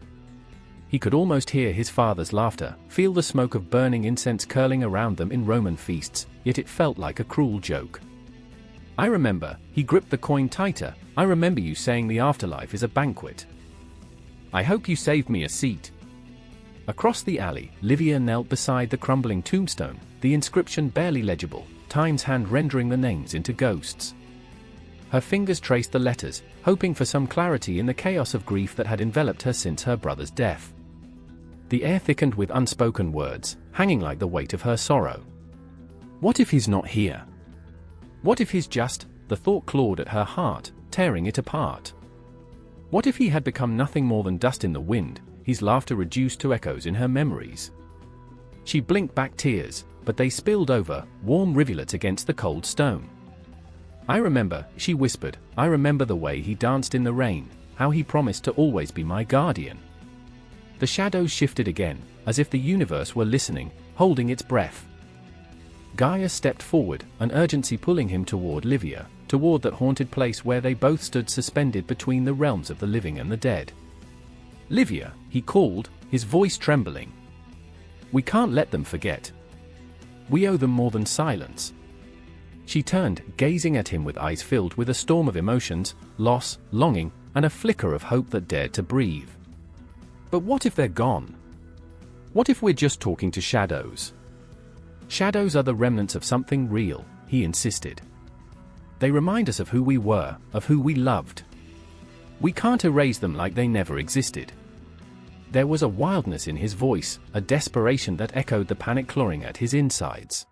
Speaker 1: He could almost hear his father's laughter, feel the smoke of burning incense curling around them in Roman feasts, yet it felt like a cruel joke. "I remember," he gripped the coin tighter, "I remember you saying the afterlife is a banquet. I hope you saved me a seat." Across the alley, Livia knelt beside the crumbling tombstone, the inscription barely legible, Time's hand rendering the names into ghosts. Her fingers traced the letters, hoping for some clarity in the chaos of grief that had enveloped her since her brother's death. The air thickened with unspoken words, hanging like the weight of her sorrow. What if he's not here? What if he's just... The thought clawed at her heart, tearing it apart. What if he had become nothing more than dust in the wind, his laughter reduced to echoes in her memories? She blinked back tears, but they spilled over, warm rivulets against the cold stone. I remember, she whispered, I remember the way he danced in the rain, how he promised to always be my guardian. The shadows shifted again, as if the universe were listening, holding its breath. Gaia stepped forward, an urgency pulling him toward Livia, toward that haunted place where they both stood suspended between the realms of the living and the dead. Livia, he called, his voice trembling. We can't let them forget. We owe them more than silence. She turned, gazing at him with eyes filled with a storm of emotions, loss, longing, and a flicker of hope that dared to breathe. But what if they're gone? What if we're just talking to shadows? Shadows are the remnants of something real, he insisted. They remind us of who we were, of who we loved. We can't erase them like they never existed. There was a wildness in his voice, a desperation that echoed the panic clawing at his insides.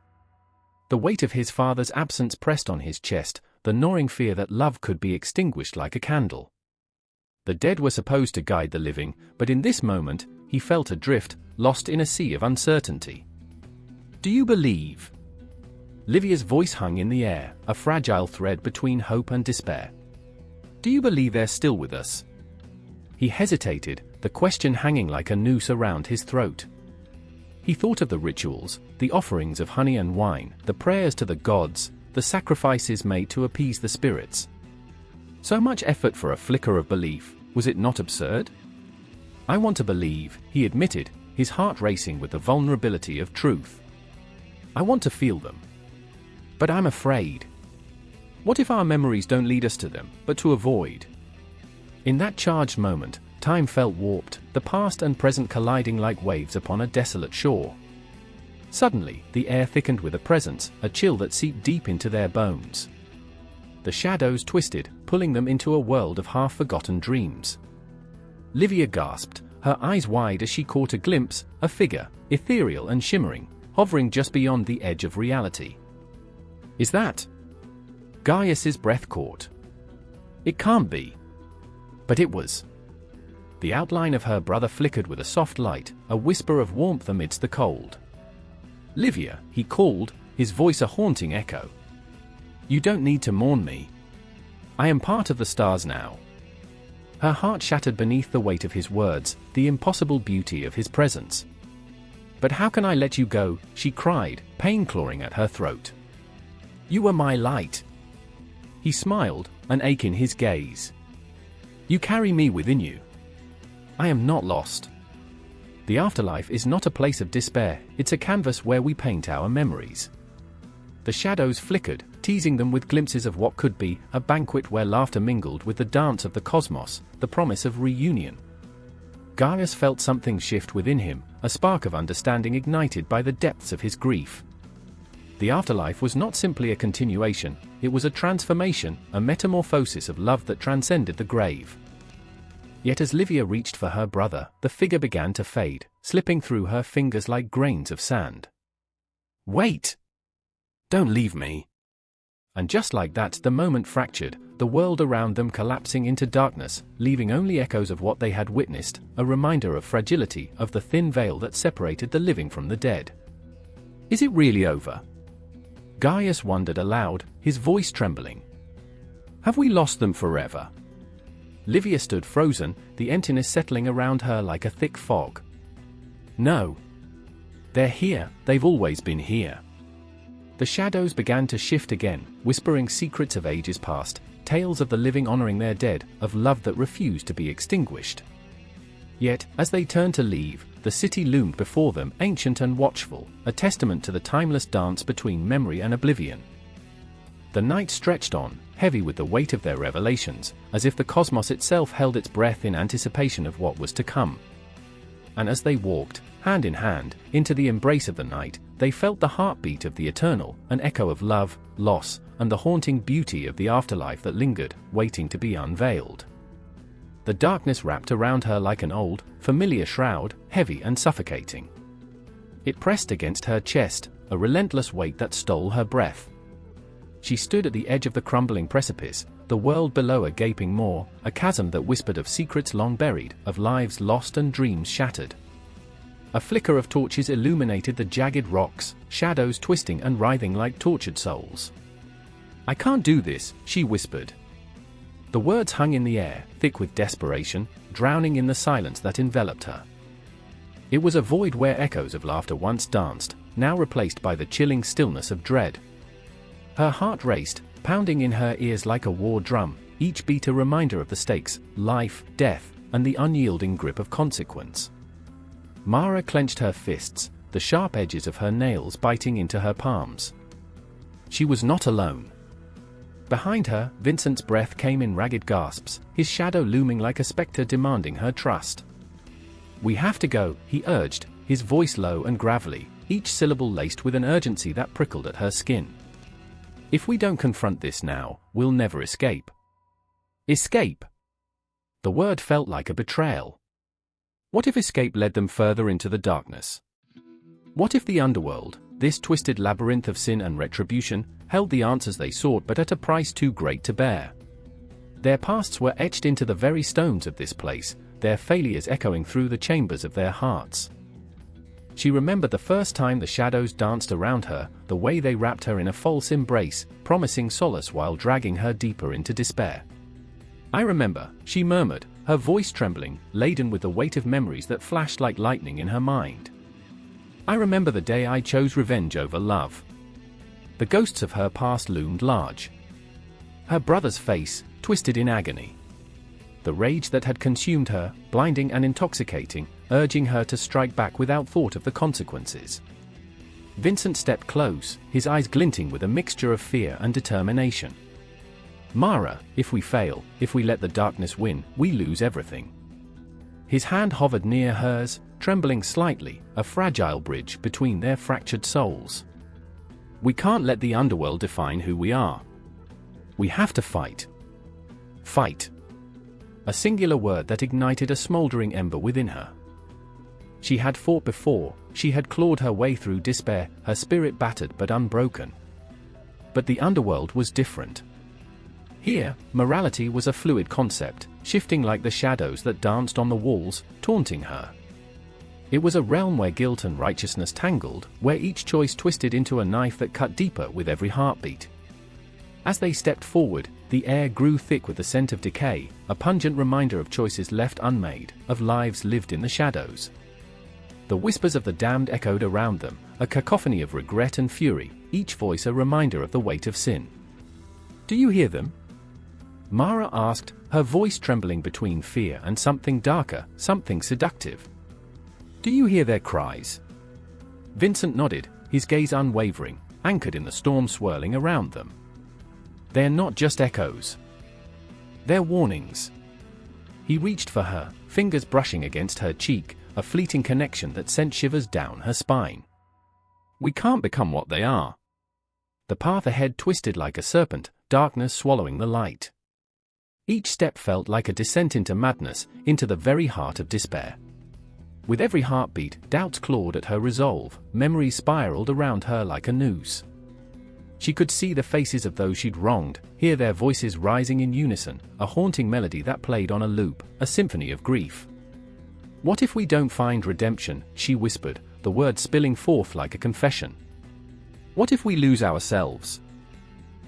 Speaker 1: The weight of his father's absence pressed on his chest, the gnawing fear that love could be extinguished like a candle. The dead were supposed to guide the living, but in this moment, he felt adrift, lost in a sea of uncertainty. Do you believe? Livia's voice hung in the air, a fragile thread between hope and despair. Do you believe they're still with us? He hesitated, the question hanging like a noose around his throat. He thought of the rituals, the offerings of honey and wine, the prayers to the gods, the sacrifices made to appease the spirits. So much effort for a flicker of belief, was it not absurd? I want to believe, he admitted, his heart racing with the vulnerability of truth. I want to feel them. But I'm afraid. What if our memories don't lead us to them, but to avoid? In that charged moment, time felt warped, the past and present colliding like waves upon a desolate shore. Suddenly, the air thickened with a presence, a chill that seeped deep into their bones. The shadows twisted, pulling them into a world of half-forgotten dreams. Livia gasped, her eyes wide as she caught a glimpse, a figure, ethereal and shimmering, hovering just beyond the edge of reality. Is that? Gaius's breath caught. It can't be. But it was. The outline of her brother flickered with a soft light, a whisper of warmth amidst the cold. Livia, he called, his voice a haunting echo. You don't need to mourn me. I am part of the stars now. Her heart shattered beneath the weight of his words, the impossible beauty of his presence. But how can I let you go? She cried, pain clawing at her throat. You were my light. He smiled, an ache in his gaze. You carry me within you. I am not lost. The afterlife is not a place of despair, it's a canvas where we paint our memories. The shadows flickered, teasing them with glimpses of what could be, a banquet where laughter mingled with the dance of the cosmos, the promise of reunion. Gaius felt something shift within him, a spark of understanding ignited by the depths of his grief. The afterlife was not simply a continuation, it was a transformation, a metamorphosis of love that transcended the grave. Yet as Livia reached for her brother, the figure began to fade, slipping through her fingers like grains of sand. Wait! Don't leave me! And just like that, the moment fractured, the world around them collapsing into darkness, leaving only echoes of what they had witnessed, a reminder of fragility, of the thin veil that separated the living from the dead. Is it really over? Gaius wondered aloud, his voice trembling. Have we lost them forever? Livia stood frozen, the emptiness settling around her like a thick fog. No. They're here, they've always been here. The shadows began to shift again, whispering secrets of ages past, tales of the living honoring their dead, of love that refused to be extinguished. Yet, as they turned to leave, the city loomed before them, ancient and watchful, a testament to the timeless dance between memory and oblivion. The night stretched on, heavy with the weight of their revelations, as if the cosmos itself held its breath in anticipation of what was to come. And as they walked, hand in hand, into the embrace of the night. They felt the heartbeat of the eternal, an echo of love, loss, and the haunting beauty of the afterlife that lingered, waiting to be unveiled. The darkness wrapped around her like an old, familiar shroud, heavy and suffocating. It pressed against her chest, a relentless weight that stole her breath. She stood at the edge of the crumbling precipice, the world below a gaping maw, a chasm that whispered of secrets long buried, of lives lost and dreams shattered. A flicker of torches illuminated the jagged rocks, shadows twisting and writhing like tortured souls. "I can't do this," she whispered. The words hung in the air, thick with desperation, drowning in the silence that enveloped her. It was a void where echoes of laughter once danced, now replaced by the chilling stillness of dread. Her heart raced, pounding in her ears like a war drum, each beat a reminder of the stakes, life, death, and the unyielding grip of consequence. Mara clenched her fists, the sharp edges of her nails biting into her palms. She was not alone. Behind her, Vincent's breath came in ragged gasps, his shadow looming like a specter demanding her trust. "We have to go," he urged, his voice low and gravelly, each syllable laced with an urgency that prickled at her skin. "If we don't confront this now, we'll never escape." Escape! The word felt like a betrayal. What if escape led them further into the darkness? What if the underworld, this twisted labyrinth of sin and retribution, held the answers they sought but at a price too great to bear? Their pasts were etched into the very stones of this place, their failures echoing through the chambers of their hearts. She remembered the first time the shadows danced around her, the way they wrapped her in a false embrace, promising solace while dragging her deeper into despair. "I remember," she murmured, her voice trembling, laden with the weight of memories that flashed like lightning in her mind. "I remember the day I chose revenge over love." The ghosts of her past loomed large. Her brother's face, twisted in agony. The rage that had consumed her, blinding and intoxicating, urging her to strike back without thought of the consequences. Vincent stepped close, his eyes glinting with a mixture of fear and determination. "Mara, if we fail, if we let the darkness win, we lose everything." His hand hovered near hers, trembling slightly, a fragile bridge between their fractured souls. "We can't let the underworld define who we are. We have to fight." Fight. A singular word that ignited a smoldering ember within her. She had fought before, she had clawed her way through despair, her spirit battered but unbroken. But the underworld was different. Here, morality was a fluid concept, shifting like the shadows that danced on the walls, taunting her. It was a realm where guilt and righteousness tangled, where each choice twisted into a knife that cut deeper with every heartbeat. As they stepped forward, the air grew thick with the scent of decay, a pungent reminder of choices left unmade, of lives lived in the shadows. The whispers of the damned echoed around them, a cacophony of regret and fury, each voice a reminder of the weight of sin. "Do you hear them?" Mara asked, her voice trembling between fear and something darker, something seductive. "Do you hear their cries?" Vincent nodded, his gaze unwavering, anchored in the storm swirling around them. "They're not just echoes. They're warnings." He reached for her, fingers brushing against her cheek, a fleeting connection that sent shivers down her spine. "We can't become what they are." The path ahead twisted like a serpent, darkness swallowing the light. Each step felt like a descent into madness, into the very heart of despair. With every heartbeat, doubts clawed at her resolve, memories spiraled around her like a noose. She could see the faces of those she'd wronged, hear their voices rising in unison, a haunting melody that played on a loop, a symphony of grief. "What if we don't find redemption?" she whispered, the words spilling forth like a confession. "What if we lose ourselves?"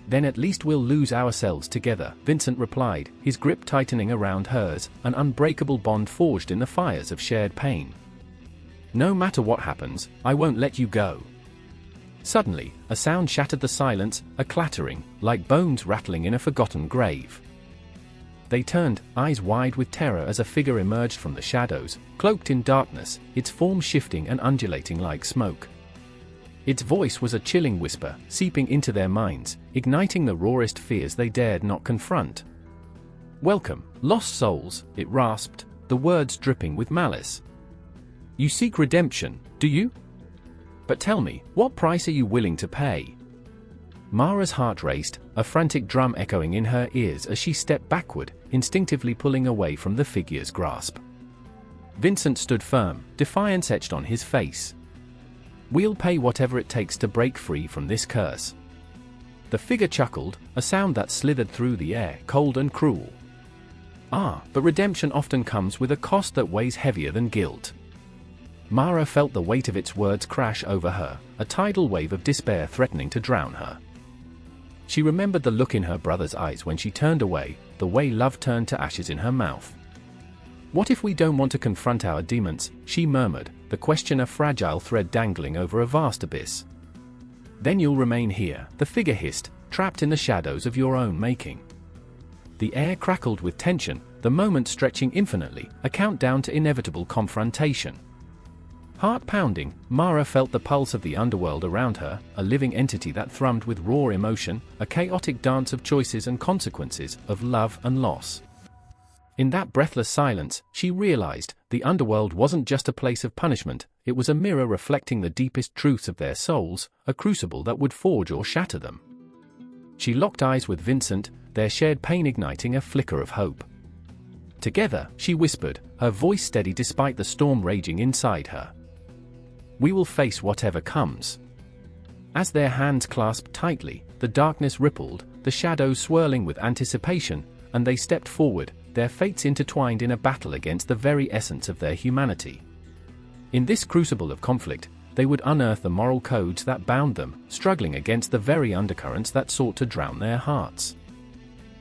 Speaker 1: "Then at least we'll lose ourselves together," Vincent replied, his grip tightening around hers, an unbreakable bond forged in the fires of shared pain. "No matter what happens, I won't let you go." Suddenly, a sound shattered the silence, a clattering, like bones rattling in a forgotten grave. They turned, eyes wide with terror as a figure emerged from the shadows, cloaked in darkness, its form shifting and undulating like smoke. Its voice was a chilling whisper, seeping into their minds, igniting the rawest fears they dared not confront. "Welcome, lost souls," it rasped, the words dripping with malice. You seek redemption, do you? But tell me, what price are you willing to pay? Mara's heart raced, a frantic drum echoing in her ears as she stepped backward, instinctively pulling away from the figure's grasp. Vincent stood firm, defiance etched on his face. We'll pay whatever it takes to break free from this curse. The figure chuckled, a sound that slithered through the air, cold and cruel. Ah, but redemption often comes with a cost that weighs heavier than guilt. Mara felt the weight of its words crash over her, a tidal wave of despair threatening to drown her. She remembered the look in her brother's eyes when she turned away, the way love turned to ashes in her mouth. What if we don't want to confront our demons? She murmured, the question a fragile thread dangling over a vast abyss. Then you'll remain here, the figure hissed, trapped in the shadows of your own making. The air crackled with tension, the moment stretching infinitely, a countdown to inevitable confrontation. Heart-pounding, Mara felt the pulse of the underworld around her, a living entity that thrummed with raw emotion, a chaotic dance of choices and consequences, of love and loss. In that breathless silence, she realized, the underworld wasn't just a place of punishment, it was a mirror reflecting the deepest truths of their souls, a crucible that would forge or shatter them. She locked eyes with Vincent, their shared pain igniting a flicker of hope. Together, she whispered, her voice steady despite the storm raging inside her. We will face whatever comes. As their hands clasped tightly, the darkness rippled, the shadows swirling with anticipation, and they stepped forward, their fates intertwined in a battle against the very essence of their humanity. In this crucible of conflict, they would unearth the moral codes that bound them, struggling against the very undercurrents that sought to drown their hearts.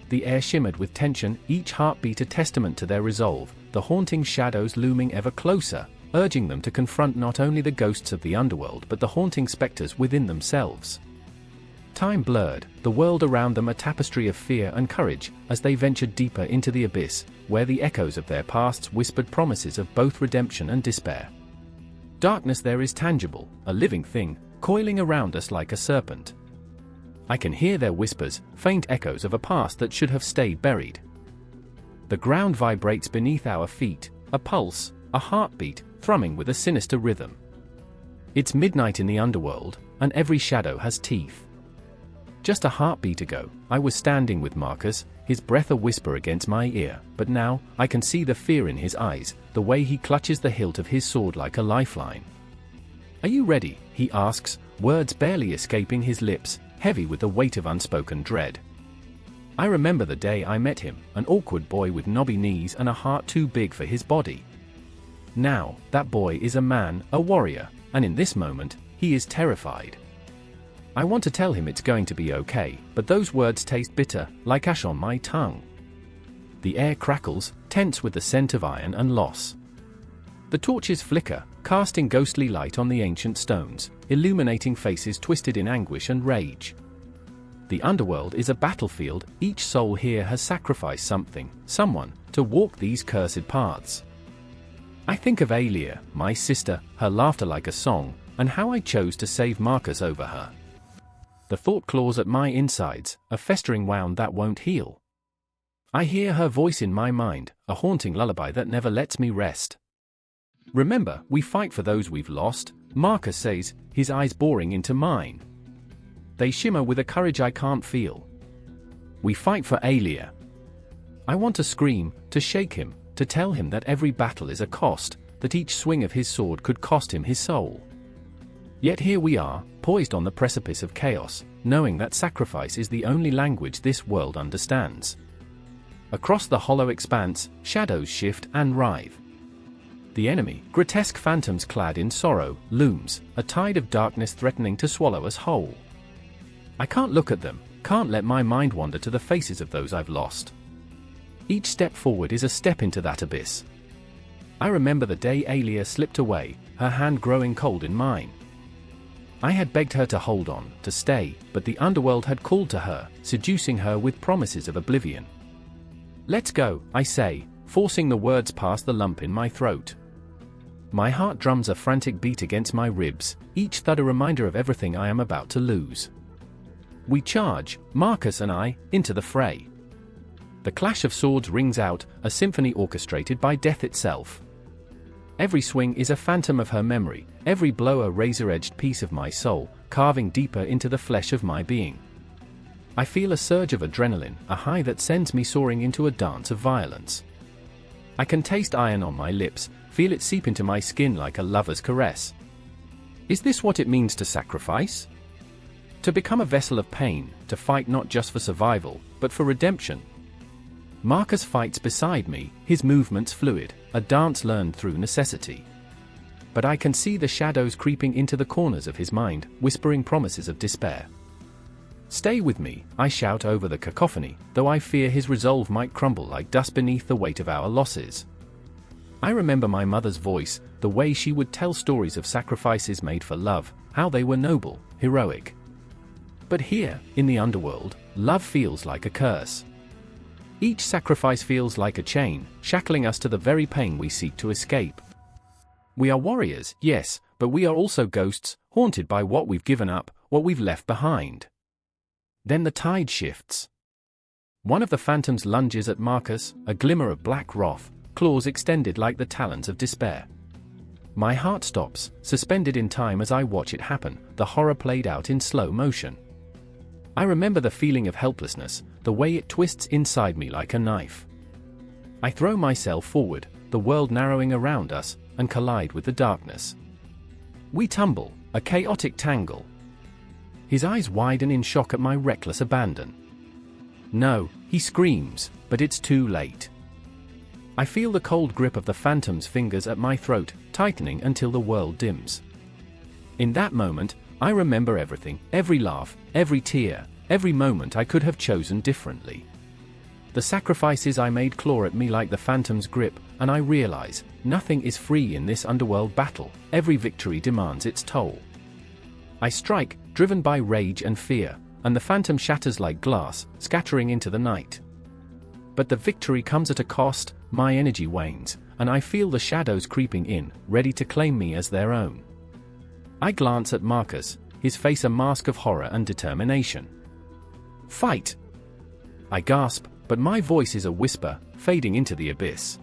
Speaker 1: The air shimmered with tension, each heartbeat a testament to their resolve, the haunting shadows looming ever closer, urging them to confront not only the ghosts of the underworld but the haunting specters within themselves. Time blurred, the world around them a tapestry of fear and courage, as they ventured deeper into the abyss, where the echoes of their pasts whispered promises of both redemption and despair. Darkness there is tangible, a living thing, coiling around us like a serpent. I can hear their whispers, faint echoes of a past that should have stayed buried. The ground vibrates beneath our feet, a pulse, a heartbeat, thrumming with a sinister rhythm. It's midnight in the underworld, and every shadow has teeth. Just a heartbeat ago, I was standing with Marcus, his breath a whisper against my ear, but now, I can see the fear in his eyes, the way he clutches the hilt of his sword like a lifeline. Are you ready? He asks, words barely escaping his lips, heavy with the weight of unspoken dread. I remember the day I met him, an awkward boy with knobby knees and a heart too big for his body. Now, that boy is a man, a warrior, and in this moment, he is terrified. I want to tell him it's going to be okay, but those words taste bitter, like ash on my tongue. The air crackles, tense with the scent of iron and loss. The torches flicker, casting ghostly light on the ancient stones, illuminating faces twisted in anguish and rage. The underworld is a battlefield, each soul here has sacrificed something, someone, to walk these cursed paths. I think of Aelia, my sister, her laughter like a song, and how I chose to save Marcus over her. The thought claws at my insides, a festering wound that won't heal. I hear her voice in my mind, a haunting lullaby that never lets me rest. Remember, we fight for those we've lost, Marcus says, his eyes boring into mine. They shimmer with a courage I can't feel. We fight for Aelia. I want to scream, to shake him, to tell him that every battle is a cost, that each swing of his sword could cost him his soul. Yet here we are, poised on the precipice of chaos, knowing that sacrifice is the only language this world understands. Across the hollow expanse, shadows shift and writhe. The enemy, grotesque phantoms clad in sorrow, looms, a tide of darkness threatening to swallow us whole. I can't look at them, can't let my mind wander to the faces of those I've lost. Each step forward is a step into that abyss. I remember the day Aelia slipped away, her hand growing cold in mine. I had begged her to hold on, to stay, but the underworld had called to her, seducing her with promises of oblivion. Let's go, I say, forcing the words past the lump in my throat. My heart drums a frantic beat against my ribs, each thud a reminder of everything I am about to lose. We charge, Marcus and I, into the fray. The clash of swords rings out, a symphony orchestrated by death itself. Every swing is a phantom of her memory, every blow a razor-edged piece of my soul, carving deeper into the flesh of my being. I feel a surge of adrenaline, a high that sends me soaring into a dance of violence. I can taste iron on my lips, feel it seep into my skin like a lover's caress. Is this what it means to sacrifice? To become a vessel of pain, to fight not just for survival, but for redemption. Marcus fights beside me, his movements fluid, a dance learned through necessity. But I can see the shadows creeping into the corners of his mind, whispering promises of despair. Stay with me, I shout over the cacophony, though I fear his resolve might crumble like dust beneath the weight of our losses. I remember my mother's voice, the way she would tell stories of sacrifices made for love, how they were noble, heroic. But here, in the underworld, love feels like a curse. Each sacrifice feels like a chain, shackling us to the very pain we seek to escape. We are warriors, yes, but we are also ghosts, haunted by what we've given up, what we've left behind. Then the tide shifts. One of the phantoms lunges at Marcus, a glimmer of black wrath, claws extended like the talons of despair. My heart stops, suspended in time as I watch it happen, the horror played out in slow motion. I remember the feeling of helplessness, the way it twists inside me like a knife. I throw myself forward, the world narrowing around us, and collide with the darkness. We tumble, a chaotic tangle. His eyes widen in shock at my reckless abandon. No, he screams, but it's too late. I feel the cold grip of the phantom's fingers at my throat, tightening until the world dims. In that moment, I remember everything, every laugh, every tear, every moment I could have chosen differently. The sacrifices I made claw at me like the phantom's grip, and I realize, nothing is free in this underworld battle, every victory demands its toll. I strike, driven by rage and fear, and the phantom shatters like glass, scattering into the night. But the victory comes at a cost, my energy wanes, and I feel the shadows creeping in, ready to claim me as their own. I glance at Marcus, his face a mask of horror and determination. Fight! I gasp, but my voice is a whisper, fading into the abyss.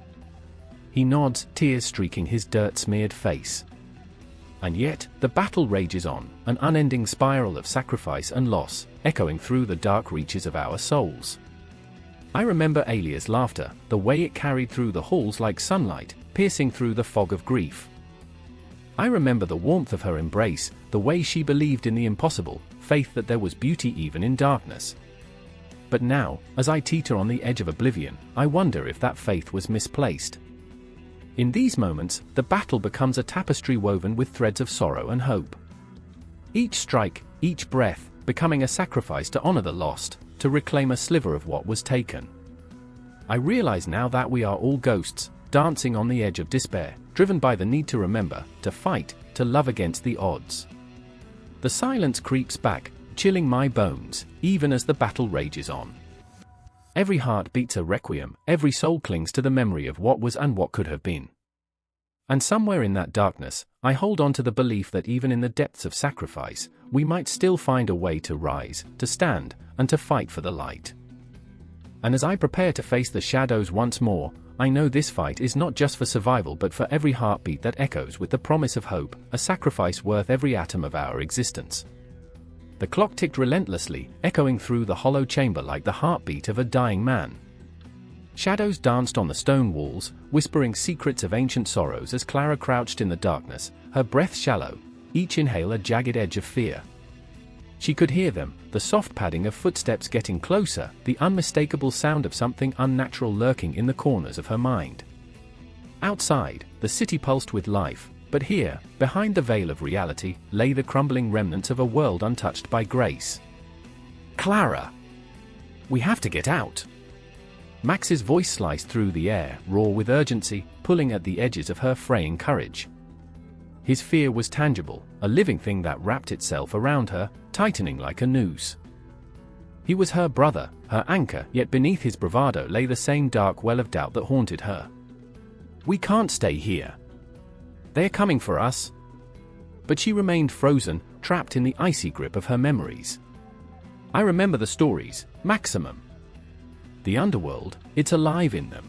Speaker 1: He nods, tears streaking his dirt-smeared face. And yet, the battle rages on, an unending spiral of sacrifice and loss, echoing through the dark reaches of our souls. I remember Alia's laughter, the way it carried through the halls like sunlight, piercing through the fog of grief. I remember the warmth of her embrace, the way she believed in the impossible, faith that there was beauty even in darkness. But now, as I teeter on the edge of oblivion, I wonder if that faith was misplaced. In these moments, the battle becomes a tapestry woven with threads of sorrow and hope. Each strike, each breath, becoming a sacrifice to honor the lost, to reclaim a sliver of what was taken. I realize now that we are all ghosts, dancing on the edge of despair, driven by the need to remember, to fight, to love against the odds. The silence creeps back, chilling my bones, even as the battle rages on. Every heart beats a requiem, every soul clings to the memory of what was and what could have been. And somewhere in that darkness, I hold on to the belief that even in the depths of sacrifice, we might still find a way to rise, to stand, and to fight for the light. And as I prepare to face the shadows once more, I know this fight is not just for survival but for every heartbeat that echoes with the promise of hope, a sacrifice worth every atom of our existence. The clock ticked relentlessly, echoing through the hollow chamber like the heartbeat of a dying man. Shadows danced on the stone walls, whispering secrets of ancient sorrows as Clara crouched in the darkness, her breath shallow, each inhale a jagged edge of fear. She could hear them, the soft padding of footsteps getting closer, the unmistakable sound of something unnatural lurking in the corners of her mind. Outside, the city pulsed with life, but here, behind the veil of reality, lay the crumbling remnants of a world untouched by grace. Clara! We have to get out! Max's voice sliced through the air, raw with urgency, pulling at the edges of her fraying courage. His fear was tangible, a living thing that wrapped itself around her, tightening like a noose. He was her brother, her anchor, yet beneath his bravado lay the same dark well of doubt that haunted her. We can't stay here. They're coming for us. But she remained frozen, trapped in the icy grip of her memories. I remember the stories, Maximum. The underworld, it's alive in them.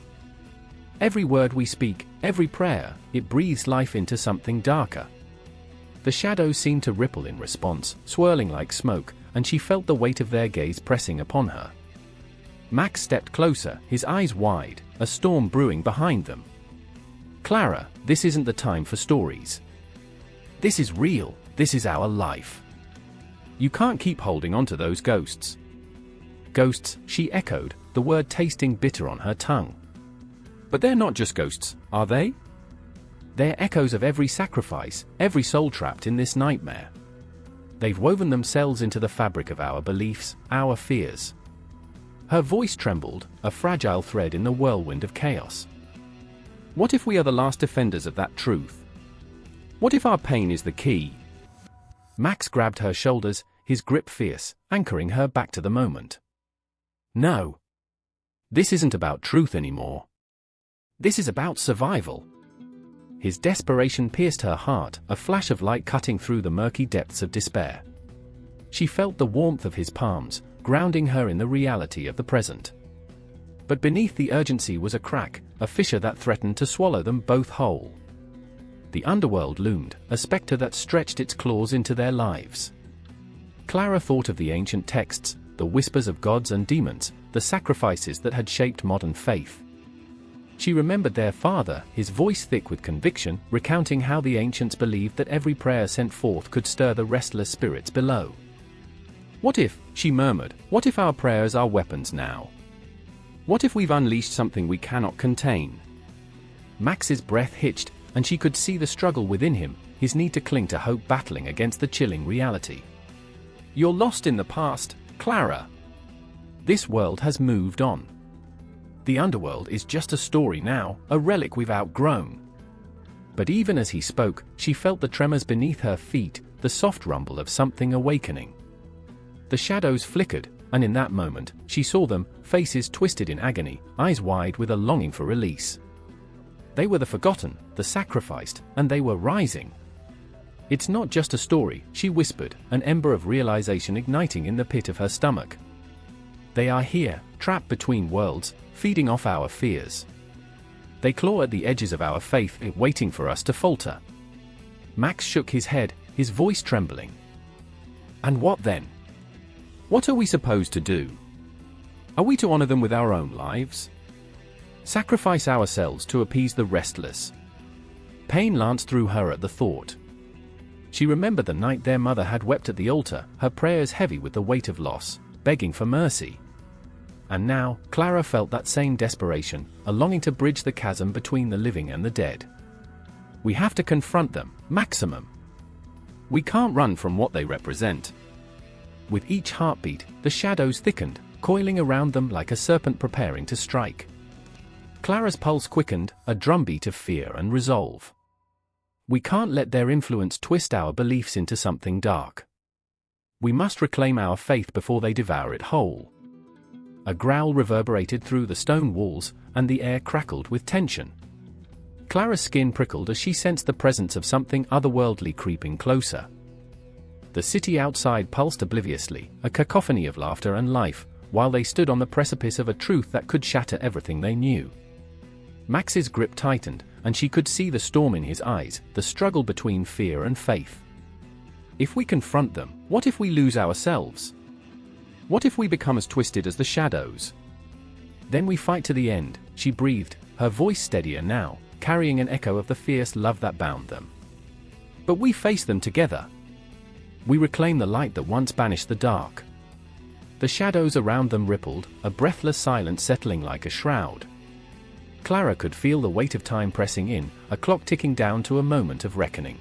Speaker 1: Every word we speak, every prayer, it breathes life into something darker. The shadows seemed to ripple in response, swirling like smoke, and she felt the weight of their gaze pressing upon her. Max stepped closer, his eyes wide, a storm brewing behind them. "Clara, this isn't the time for stories. This is real, this is our life. You can't keep holding on to those ghosts." "Ghosts," she echoed, the word tasting bitter on her tongue. "But they're not just ghosts, are they? They're echoes of every sacrifice, every soul trapped in this nightmare. They've woven themselves into the fabric of our beliefs, our fears." Her voice trembled, a fragile thread in the whirlwind of chaos. "What if we are the last defenders of that truth? What if our pain is the key?" Max grabbed her shoulders, his grip fierce, anchoring her back to the moment. "No. This isn't about truth anymore. This is about survival." His desperation pierced her heart, a flash of light cutting through the murky depths of despair. She felt the warmth of his palms, grounding her in the reality of the present. But beneath the urgency was a crack, a fissure that threatened to swallow them both whole. The underworld loomed, a specter that stretched its claws into their lives. Clara thought of the ancient texts, the whispers of gods and demons, the sacrifices that had shaped modern faith. She remembered their father, his voice thick with conviction, recounting how the ancients believed that every prayer sent forth could stir the restless spirits below. "What if," she murmured, "what if our prayers are weapons now? What if we've unleashed something we cannot contain?" Max's breath hitched, and she could see the struggle within him, his need to cling to hope battling against the chilling reality. "You're lost in the past, Clara. This world has moved on. The underworld is just a story now, a relic we've outgrown." But even as he spoke, she felt the tremors beneath her feet, the soft rumble of something awakening. The shadows flickered, and in that moment, she saw them, faces twisted in agony, eyes wide with a longing for release. They were the forgotten, the sacrificed, and they were rising. "It's not just a story," she whispered, an ember of realization igniting in the pit of her stomach. "They are here, trapped between worlds, feeding off our fears. They claw at the edges of our faith, waiting for us to falter." Max shook his head, his voice trembling. "And what then? What are we supposed to do? Are we to honor them with our own lives? Sacrifice ourselves to appease the restless?" Pain lanced through her at the thought. She remembered the night their mother had wept at the altar, her prayers heavy with the weight of loss, begging for mercy. And now, Clara felt that same desperation, a longing to bridge the chasm between the living and the dead. "We have to confront them, Maximum. We can't run from what they represent." With each heartbeat, the shadows thickened, coiling around them like a serpent preparing to strike. Clara's pulse quickened, a drumbeat of fear and resolve. "We can't let their influence twist our beliefs into something dark. We must reclaim our faith before they devour it whole." A growl reverberated through the stone walls, and the air crackled with tension. Clara's skin prickled as she sensed the presence of something otherworldly creeping closer. The city outside pulsed obliviously, a cacophony of laughter and life, while they stood on the precipice of a truth that could shatter everything they knew. Max's grip tightened, and she could see the storm in his eyes, the struggle between fear and faith. If we confront them, what if we lose ourselves? What if we become as twisted as the shadows? Then we fight to the end, she breathed, her voice steadier now, carrying an echo of the fierce love that bound them. But we face them together. We reclaim the light that once banished the dark. The shadows around them rippled, a breathless silence settling like a shroud. Clara could feel the weight of time pressing in, a clock ticking down to a moment of reckoning.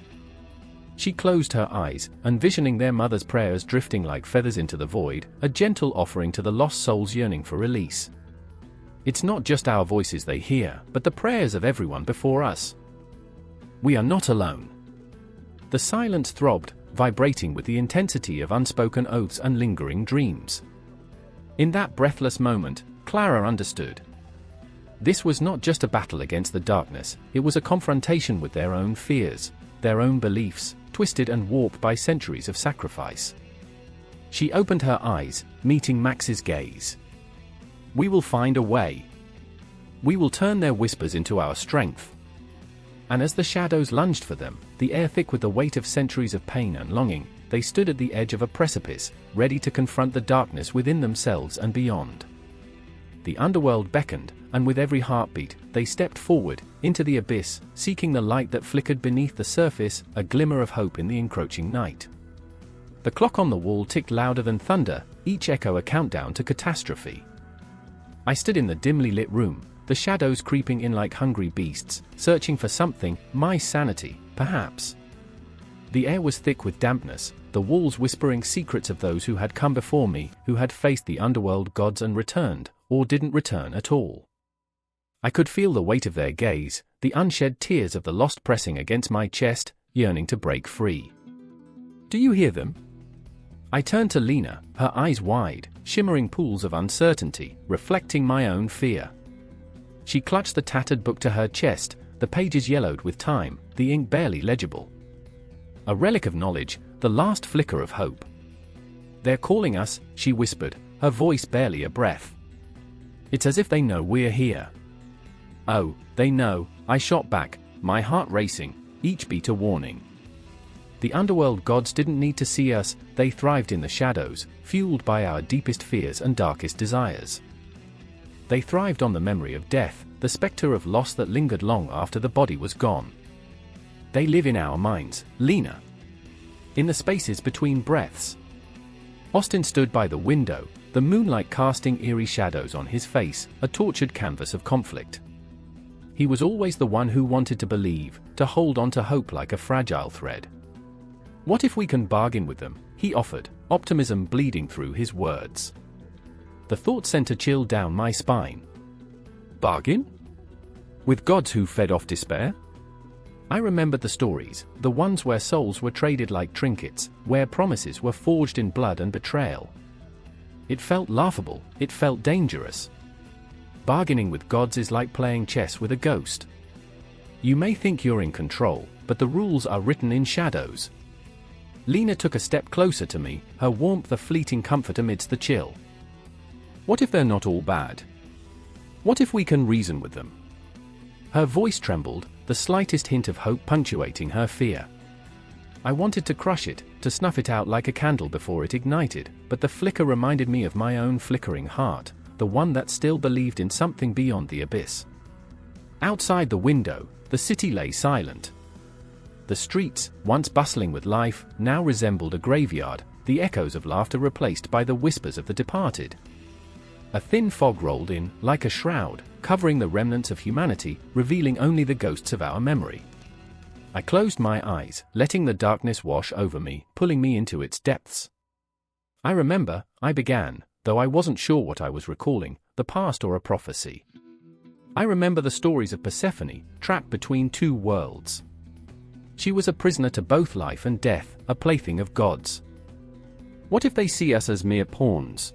Speaker 1: She closed her eyes, envisioning their mother's prayers drifting like feathers into the void, a gentle offering to the lost souls yearning for release. It's not just our voices they hear, but the prayers of everyone before us. We are not alone. The silence throbbed, vibrating with the intensity of unspoken oaths and lingering dreams. In that breathless moment, Clara understood. This was not just a battle against the darkness, it was a confrontation with their own fears, their own beliefs, twisted and warped by centuries of sacrifice. She opened her eyes, meeting Max's gaze. "We will find a way. We will turn their whispers into our strength." And as the shadows lunged for them, the air thick with the weight of centuries of pain and longing, they stood at the edge of a precipice, ready to confront the darkness within themselves and beyond. The underworld beckoned, and with every heartbeat, they stepped forward, into the abyss, seeking the light that flickered beneath the surface, a glimmer of hope in the encroaching night. The clock on the wall ticked louder than thunder, each echo a countdown to catastrophe. I stood in the dimly lit room, the shadows creeping in like hungry beasts, searching for something, my sanity, perhaps. The air was thick with dampness, the walls whispering secrets of those who had come before me, who had faced the underworld gods and returned, or didn't return at all. I could feel the weight of their gaze, the unshed tears of the lost pressing against my chest, yearning to break free. "Do you hear them?" I turned to Lena, her eyes wide, shimmering pools of uncertainty, reflecting my own fear. She clutched the tattered book to her chest, the pages yellowed with time, the ink barely legible. A relic of knowledge, the last flicker of hope. "They're calling us," she whispered, her voice barely a breath. "It's as if they know we're here." "Oh, they know," I shot back, my heart racing, each beat a warning. The underworld gods didn't need to see us, they thrived in the shadows, fueled by our deepest fears and darkest desires. They thrived on the memory of death, the specter of loss that lingered long after the body was gone. They live in our minds, Lena. In the spaces between breaths. Austin stood by the window, the moonlight casting eerie shadows on his face, a tortured canvas of conflict. He was always the one who wanted to believe, to hold on to hope like a fragile thread. "What if we can bargain with them?" he offered, optimism bleeding through his words. The thought sent a chill down my spine. Bargain? With gods who fed off despair? I remembered the stories, the ones where souls were traded like trinkets, where promises were forged in blood and betrayal. It felt laughable, it felt dangerous. Bargaining with gods is like playing chess with a ghost. You may think you're in control, but the rules are written in shadows. Lena took a step closer to me, her warmth a fleeting comfort amidst the chill. "What if they're not all bad? What if we can reason with them?" Her voice trembled, the slightest hint of hope punctuating her fear. I wanted to crush it, to snuff it out like a candle before it ignited, but the flicker reminded me of my own flickering heart, the one that still believed in something beyond the abyss. Outside the window, the city lay silent. The streets, once bustling with life, now resembled a graveyard, the echoes of laughter replaced by the whispers of the departed. A thin fog rolled in, like a shroud, covering the remnants of humanity, revealing only the ghosts of our memory. I closed my eyes, letting the darkness wash over me, pulling me into its depths. "I remember," I began, though I wasn't sure what I was recalling, the past or a prophecy. "I remember the stories of Persephone, trapped between two worlds. She was a prisoner to both life and death, a plaything of gods. What if they see us as mere pawns?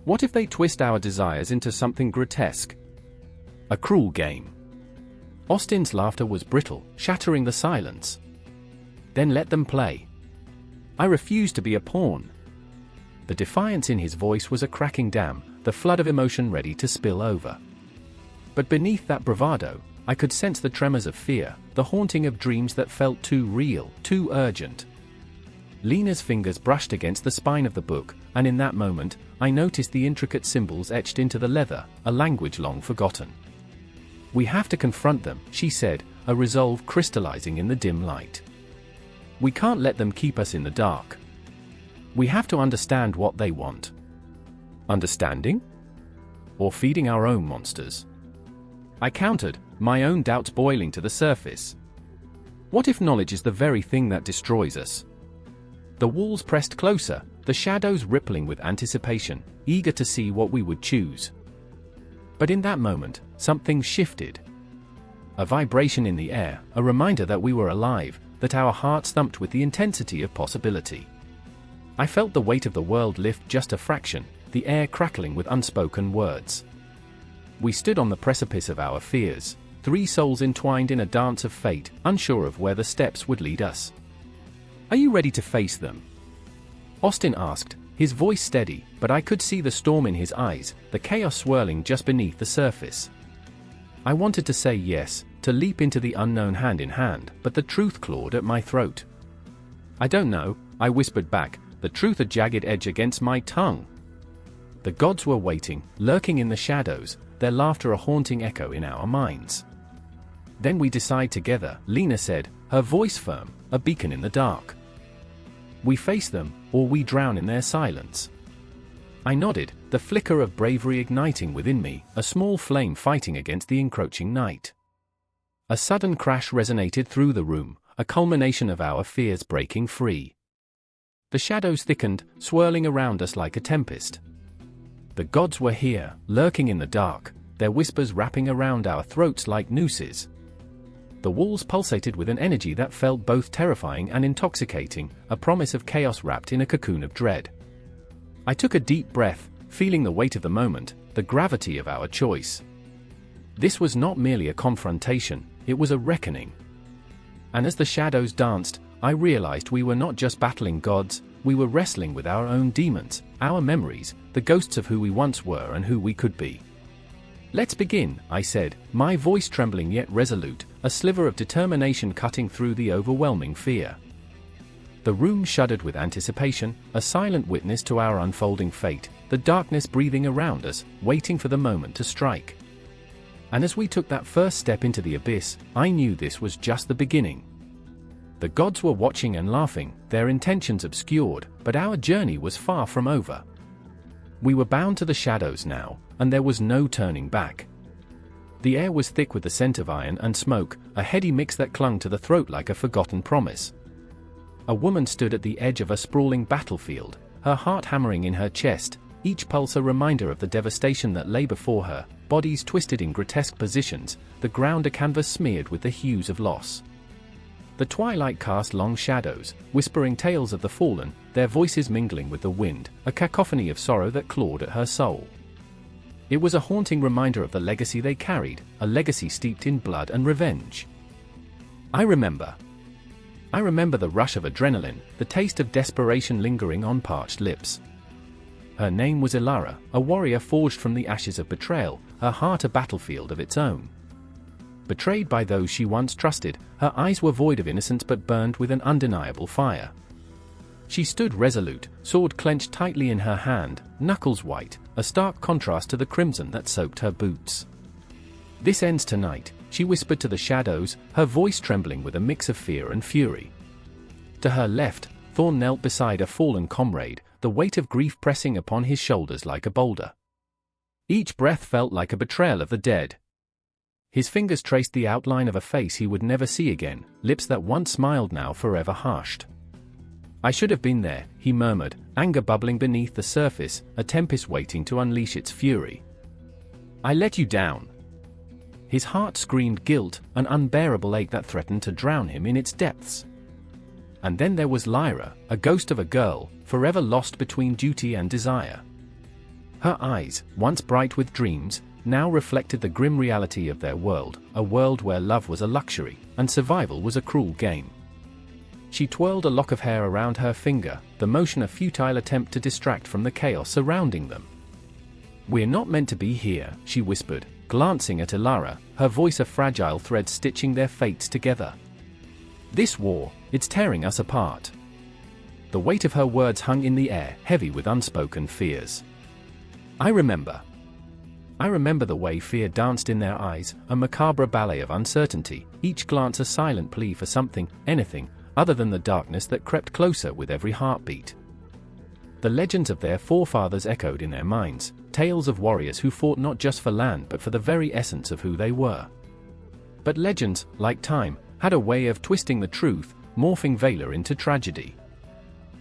Speaker 1: What if they twist our desires into something grotesque? A cruel game." Austin's laughter was brittle, shattering the silence. "Then let them play. I refuse to be a pawn." The defiance in his voice was a cracking dam, the flood of emotion ready to spill over. But beneath that bravado, I could sense the tremors of fear, the haunting of dreams that felt too real, too urgent. Lena's fingers brushed against the spine of the book, and in that moment, I noticed the intricate symbols etched into the leather, a language long forgotten. "We have to confront them," she said, a resolve crystallizing in the dim light. "We can't let them keep us in the dark. We have to understand what they want." Understanding? Or feeding our own monsters? I countered, my own doubts boiling to the surface. What if knowledge is the very thing that destroys us? The walls pressed closer, the shadows rippling with anticipation, eager to see what we would choose. But in that moment, something shifted. A vibration in the air, a reminder that we were alive, that our hearts thumped with the intensity of possibility. I felt the weight of the world lift just a fraction, the air crackling with unspoken words. We stood on the precipice of our fears, three souls entwined in a dance of fate, unsure of where the steps would lead us. "Are you ready to face them?" Austin asked, his voice steady, but I could see the storm in his eyes, the chaos swirling just beneath the surface. I wanted to say yes, to leap into the unknown hand in hand, but the truth clawed at my throat. I don't know, I whispered back, the truth a jagged edge against my tongue. The gods were waiting, lurking in the shadows, their laughter a haunting echo in our minds. Then we decide together, Lena said, her voice firm, a beacon in the dark. We face them, or we drown in their silence. I nodded, the flicker of bravery igniting within me, a small flame fighting against the encroaching night. A sudden crash resonated through the room, a culmination of our fears breaking free. The shadows thickened, swirling around us like a tempest. The gods were here, lurking in the dark, their whispers wrapping around our throats like nooses. The walls pulsated with an energy that felt both terrifying and intoxicating, a promise of chaos wrapped in a cocoon of dread. I took a deep breath, feeling the weight of the moment, the gravity of our choice. This was not merely a confrontation, it was a reckoning. And as the shadows danced, I realized we were not just battling gods, we were wrestling with our own demons, our memories, the ghosts of who we once were and who we could be. Let's begin, I said, my voice trembling yet resolute, a sliver of determination cutting through the overwhelming fear. The room shuddered with anticipation, a silent witness to our unfolding fate, the darkness breathing around us, waiting for the moment to strike. And as we took that first step into the abyss, I knew this was just the beginning. The gods were watching and laughing, their intentions obscured, but our journey was far from over. We were bound to the shadows now, and there was no turning back. The air was thick with the scent of iron and smoke, a heady mix that clung to the throat like a forgotten promise. A woman stood at the edge of a sprawling battlefield, her heart hammering in her chest, each pulse a reminder of the devastation that lay before her, bodies twisted in grotesque positions, the ground a canvas smeared with the hues of loss. The twilight cast long shadows, whispering tales of the fallen, their voices mingling with the wind, a cacophony of sorrow that clawed at her soul. It was a haunting reminder of the legacy they carried, a legacy steeped in blood and revenge. I remember the rush of adrenaline, the taste of desperation lingering on parched lips. Her name was Ilara, a warrior forged from the ashes of betrayal, her heart a battlefield of its own. Betrayed by those she once trusted, her eyes were void of innocence but burned with an undeniable fire. She stood resolute, sword clenched tightly in her hand, knuckles white, a stark contrast to the crimson that soaked her boots. This ends tonight, she whispered to the shadows, her voice trembling with a mix of fear and fury. To her left, Thorn knelt beside a fallen comrade, the weight of grief pressing upon his shoulders like a boulder. Each breath felt like a betrayal of the dead. His fingers traced the outline of a face he would never see again, lips that once smiled now forever hushed. I should have been there, he murmured, anger bubbling beneath the surface, a tempest waiting to unleash its fury. I let you down. His heart screamed guilt, an unbearable ache that threatened to drown him in its depths. And then there was Lyra, a ghost of a girl, forever lost between duty and desire. Her eyes, once bright with dreams, now reflected the grim reality of their world, a world where love was a luxury, and survival was a cruel game. She twirled a lock of hair around her finger, the motion a futile attempt to distract from the chaos surrounding them. We're not meant to be here, she whispered, glancing at Ilara, her voice a fragile thread stitching their fates together. This war, it's tearing us apart. The weight of her words hung in the air, heavy with unspoken fears. I remember the way fear danced in their eyes, a macabre ballet of uncertainty, each glance a silent plea for something, anything, other than the darkness that crept closer with every heartbeat. The legends of their forefathers echoed in their minds, tales of warriors who fought not just for land but for the very essence of who they were. But legends, like time, had a way of twisting the truth, morphing valor into tragedy.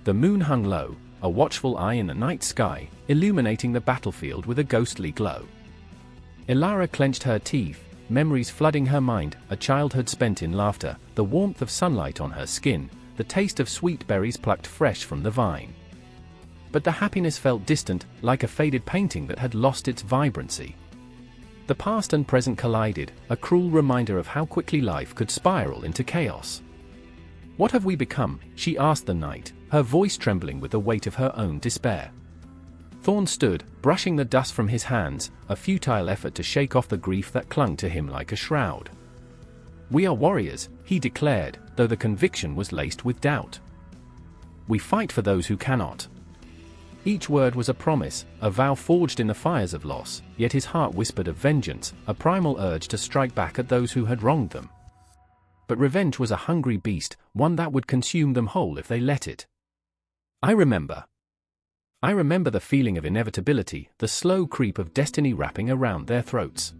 Speaker 1: The moon hung low, a watchful eye in the night sky, illuminating the battlefield with a ghostly glow. Ilara clenched her teeth, memories flooding her mind, a childhood spent in laughter, the warmth of sunlight on her skin, the taste of sweet berries plucked fresh from the vine. But the happiness felt distant, like a faded painting that had lost its vibrancy. The past and present collided, a cruel reminder of how quickly life could spiral into chaos. What have we become? She asked the night, her voice trembling with the weight of her own despair. Thorn stood, brushing the dust from his hands, a futile effort to shake off the grief that clung to him like a shroud. "We are warriors," he declared, though the conviction was laced with doubt. "We fight for those who cannot." Each word was a promise, a vow forged in the fires of loss, yet his heart whispered of vengeance, a primal urge to strike back at those who had wronged them. But revenge was a hungry beast, one that would consume them whole if they let it. I remember the feeling of inevitability, the slow creep of destiny wrapping around their throats.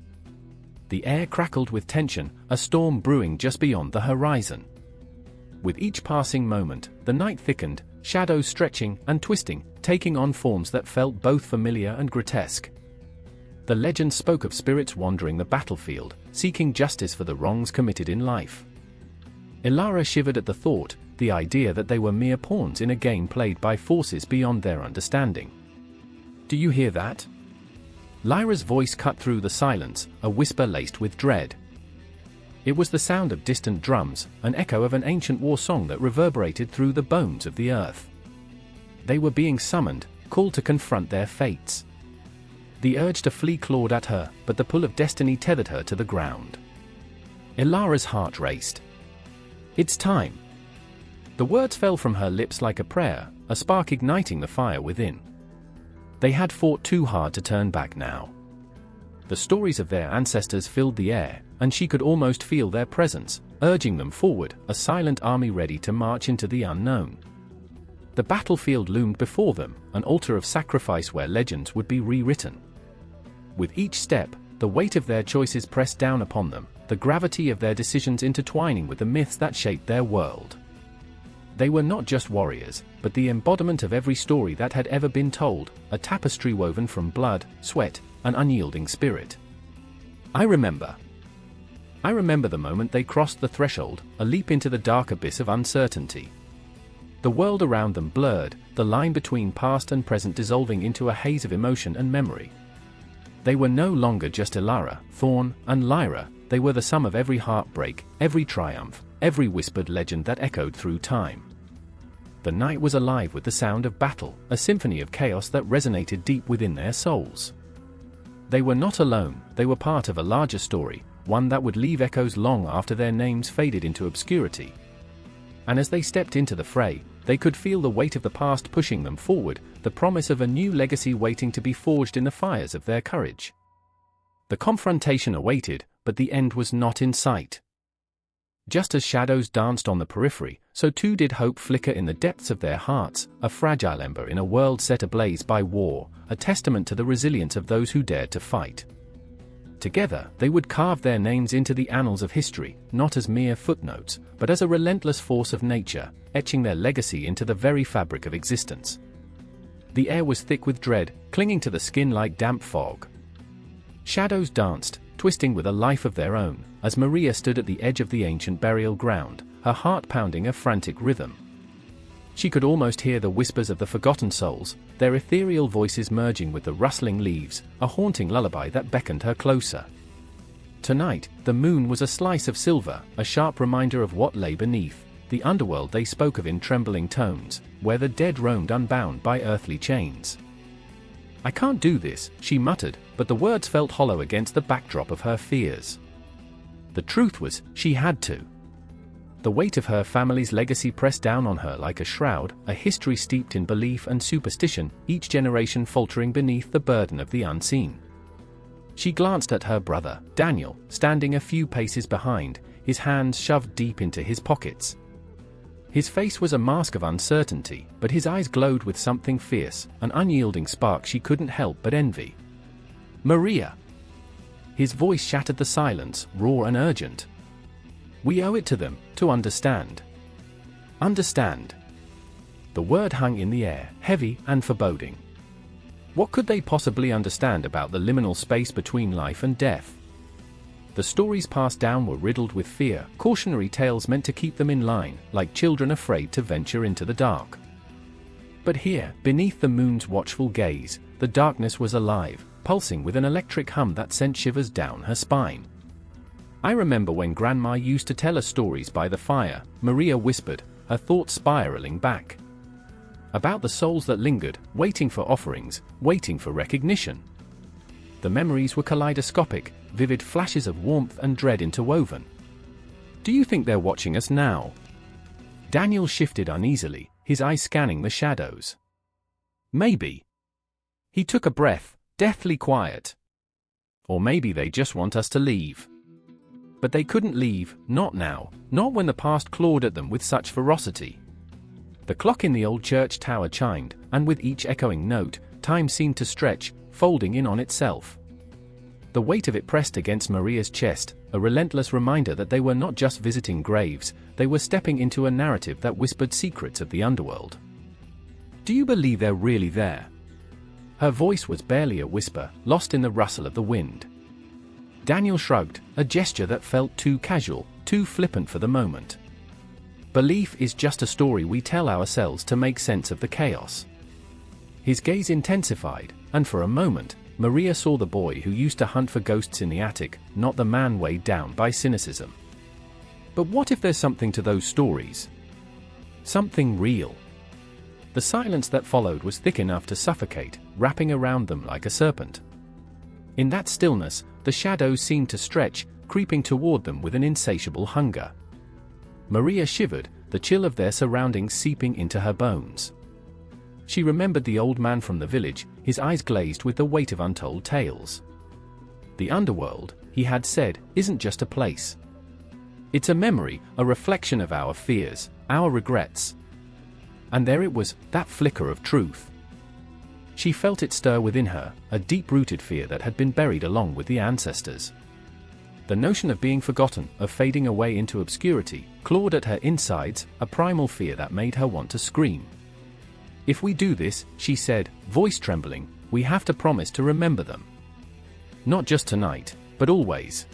Speaker 1: The air crackled with tension, a storm brewing just beyond the horizon. With each passing moment, the night thickened, shadows stretching and twisting, taking on forms that felt both familiar and grotesque. The legend spoke of spirits wandering the battlefield, seeking justice for the wrongs committed in life. Ilara shivered at the thought, the idea that they were mere pawns in a game played by forces beyond their understanding. "Do you hear that?" Lyra's voice cut through the silence, a whisper laced with dread. It was the sound of distant drums, an echo of an ancient war song that reverberated through the bones of the earth. They were being summoned, called to confront their fates. The urge to flee clawed at her, but the pull of destiny tethered her to the ground. Ilara's heart raced. "It's time." The words fell from her lips like a prayer, a spark igniting the fire within. They had fought too hard to turn back now. The stories of their ancestors filled the air, and she could almost feel their presence, urging them forward, a silent army ready to march into the unknown. The battlefield loomed before them, an altar of sacrifice where legends would be rewritten. With each step, the weight of their choices pressed down upon them, the gravity of their decisions intertwining with the myths that shaped their world. They were not just warriors, but the embodiment of every story that had ever been told, a tapestry woven from blood, sweat, and unyielding spirit. I remember the moment they crossed the threshold, a leap into the dark abyss of uncertainty. The world around them blurred, the line between past and present dissolving into a haze of emotion and memory. They were no longer just Ilara, Thorn, and Lyra, they were the sum of every heartbreak, every triumph, every whispered legend that echoed through time. The night was alive with the sound of battle, a symphony of chaos that resonated deep within their souls. They were not alone, they were part of a larger story, one that would leave echoes long after their names faded into obscurity. And as they stepped into the fray, they could feel the weight of the past pushing them forward, the promise of a new legacy waiting to be forged in the fires of their courage. The confrontation awaited, but the end was not in sight. Just as shadows danced on the periphery, so too did hope flicker in the depths of their hearts, a fragile ember in a world set ablaze by war, a testament to the resilience of those who dared to fight. Together, they would carve their names into the annals of history, not as mere footnotes, but as a relentless force of nature, etching their legacy into the very fabric of existence. The air was thick with dread, clinging to the skin like damp fog. Shadows danced, twisting with a life of their own, as Maria stood at the edge of the ancient burial ground, her heart pounding a frantic rhythm. She could almost hear the whispers of the forgotten souls, their ethereal voices merging with the rustling leaves, a haunting lullaby that beckoned her closer. Tonight, the moon was a slice of silver, a sharp reminder of what lay beneath, the underworld they spoke of in trembling tones, where the dead roamed unbound by earthly chains. "I can't do this," she muttered, but the words felt hollow against the backdrop of her fears. The truth was, she had to. The weight of her family's legacy pressed down on her like a shroud, a history steeped in belief and superstition, each generation faltering beneath the burden of the unseen. She glanced at her brother, Daniel, standing a few paces behind, his hands shoved deep into his pockets. His face was a mask of uncertainty, but his eyes glowed with something fierce, an unyielding spark she couldn't help but envy. "Maria!" His voice shattered the silence, raw and urgent. "We owe it to them, to understand." Understand. The word hung in the air, heavy and foreboding. What could they possibly understand about the liminal space between life and death? The stories passed down were riddled with fear, cautionary tales meant to keep them in line, like children afraid to venture into the dark. But here, beneath the moon's watchful gaze, the darkness was alive, pulsing with an electric hum that sent shivers down her spine. "I remember when Grandma used to tell us stories by the fire," Maria whispered, her thoughts spiraling back. About the souls that lingered, waiting for offerings, waiting for recognition. The memories were kaleidoscopic, vivid flashes of warmth and dread interwoven. Do you think they're watching us now? Daniel shifted uneasily, his eyes scanning the shadows. Maybe. He took a breath, deathly quiet. Or maybe they just want us to leave. But they couldn't leave, not now, not when the past clawed at them with such ferocity. The clock in the old church tower chimed, and with each echoing note, time seemed to stretch, folding in on itself. The weight of it pressed against Maria's chest, a relentless reminder that they were not just visiting graves, they were stepping into a narrative that whispered secrets of the underworld. Do you believe they're really there? Her voice was barely a whisper, lost in the rustle of the wind. Daniel shrugged, a gesture that felt too casual, too flippant for the moment. Belief is just a story we tell ourselves to make sense of the chaos. His gaze intensified, and for a moment, Maria saw the boy who used to hunt for ghosts in the attic, not the man weighed down by cynicism. But what if there's something to those stories? Something real. The silence that followed was thick enough to suffocate, wrapping around them like a serpent. In that stillness, the shadows seemed to stretch, creeping toward them with an insatiable hunger. Maria shivered, the chill of their surroundings seeping into her bones. She remembered the old man from the village, his eyes glazed with the weight of untold tales. The underworld, he had said, isn't just a place. It's a memory, a reflection of our fears, our regrets. And there it was, that flicker of truth. She felt it stir within her, a deep-rooted fear that had been buried along with the ancestors. The notion of being forgotten, of fading away into obscurity, clawed at her insides, a primal fear that made her want to scream. If we do this, she said, voice trembling, we have to promise to remember them. Not just tonight, but always.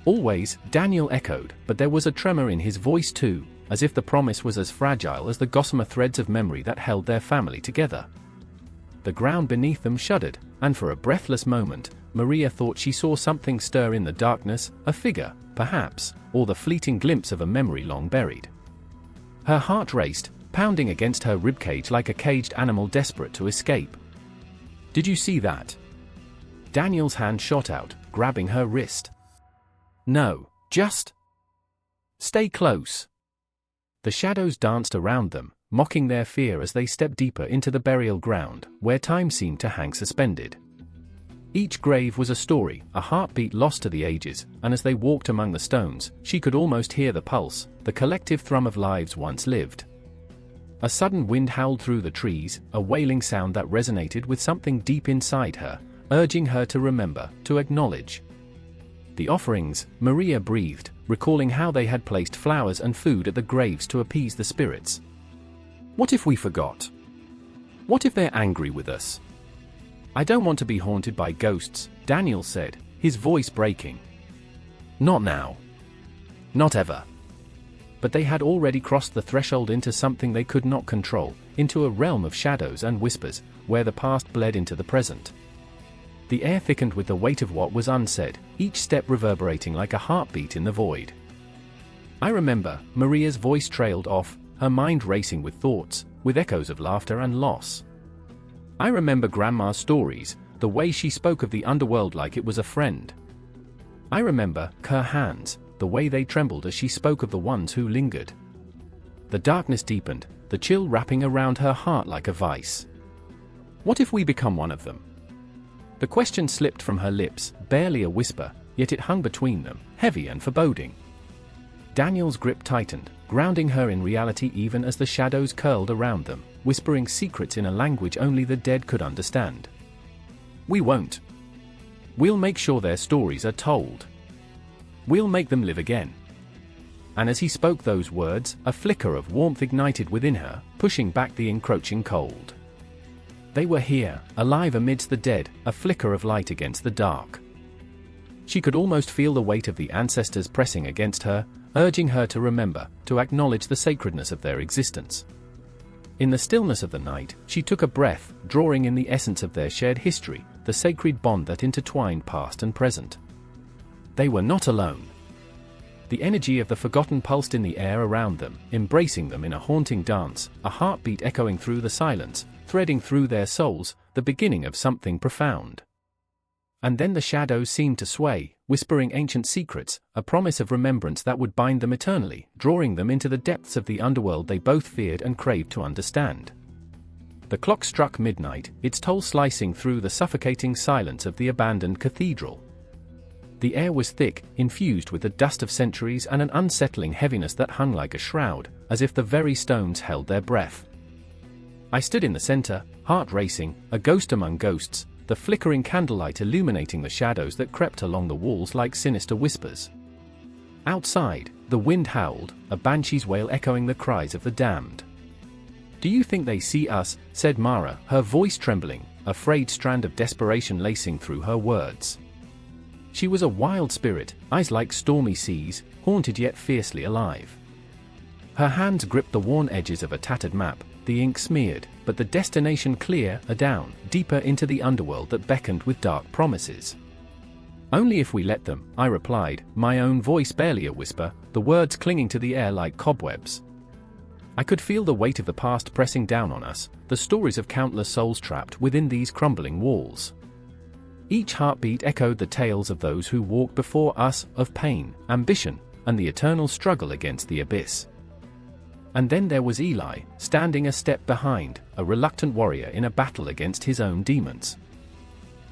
Speaker 1: Always, Daniel echoed, but there was a tremor in his voice too, as if the promise was as fragile as the gossamer threads of memory that held their family together. The ground beneath them shuddered, and for a breathless moment, Maria thought she saw something stir in the darkness, a figure, perhaps, or the fleeting glimpse of a memory long buried. Her heart raced, pounding against her ribcage like a caged animal desperate to escape. Did you see that? Daniel's hand shot out, grabbing her wrist. No, just stay close. The shadows danced around them, mocking their fear as they stepped deeper into the burial ground, where time seemed to hang suspended. Each grave was a story, a heartbeat lost to the ages, and as they walked among the stones, she could almost hear the pulse, the collective thrum of lives once lived. A sudden wind howled through the trees, a wailing sound that resonated with something deep inside her, urging her to remember, to acknowledge. The offerings, Maria breathed, recalling how they had placed flowers and food at the graves to appease the spirits. What if we forgot? What if they're angry with us? I don't want to be haunted by ghosts, Daniel said, his voice breaking. Not now. Not ever. But they had already crossed the threshold into something they could not control, into a realm of shadows and whispers, where the past bled into the present. The air thickened with the weight of what was unsaid, each step reverberating like a heartbeat in the void. I remember, Maria's voice trailed off, her mind racing with thoughts, with echoes of laughter and loss. I remember Grandma's stories, the way she spoke of the underworld like it was a friend. I remember her hands, the way they trembled as she spoke of the ones who lingered. The darkness deepened, the chill wrapping around her heart like a vice. What if we become one of them? The question slipped from her lips, barely a whisper, yet it hung between them, heavy and foreboding. Daniel's grip tightened, grounding her in reality even as the shadows curled around them, whispering secrets in a language only the dead could understand. We won't. We'll make sure their stories are told. We'll make them live again. And as he spoke those words, a flicker of warmth ignited within her, pushing back the encroaching cold. They were here, alive amidst the dead, a flicker of light against the dark. She could almost feel the weight of the ancestors pressing against her, urging her to remember, to acknowledge the sacredness of their existence. In the stillness of the night, she took a breath, drawing in the essence of their shared history, the sacred bond that intertwined past and present. They were not alone. The energy of the forgotten pulsed in the air around them, embracing them in a haunting dance, a heartbeat echoing through the silence, threading through their souls, the beginning of something profound. And then the shadows seemed to sway, whispering ancient secrets, a promise of remembrance that would bind them eternally, drawing them into the depths of the underworld they both feared and craved to understand. The clock struck midnight, its toll slicing through the suffocating silence of the abandoned cathedral. The air was thick, infused with the dust of centuries and an unsettling heaviness that hung like a shroud, as if the very stones held their breath. I stood in the center, heart racing, a ghost among ghosts, the flickering candlelight illuminating the shadows that crept along the walls like sinister whispers. Outside, the wind howled, a banshee's wail echoing the cries of the damned. "Do you think they see us?" said Mara, her voice trembling, a frayed strand of desperation lacing through her words. She was a wild spirit, eyes like stormy seas, haunted yet fiercely alive. Her hands gripped the worn edges of a tattered map, the ink smeared, but the destination clear, down, deeper into the underworld that beckoned with dark promises. "Only if we let them," I replied, my own voice barely a whisper, the words clinging to the air like cobwebs. I could feel the weight of the past pressing down on us, the stories of countless souls trapped within these crumbling walls. Each heartbeat echoed the tales of those who walked before us, of pain, ambition, and the eternal struggle against the abyss. And then there was Eli, standing a step behind, a reluctant warrior in a battle against his own demons.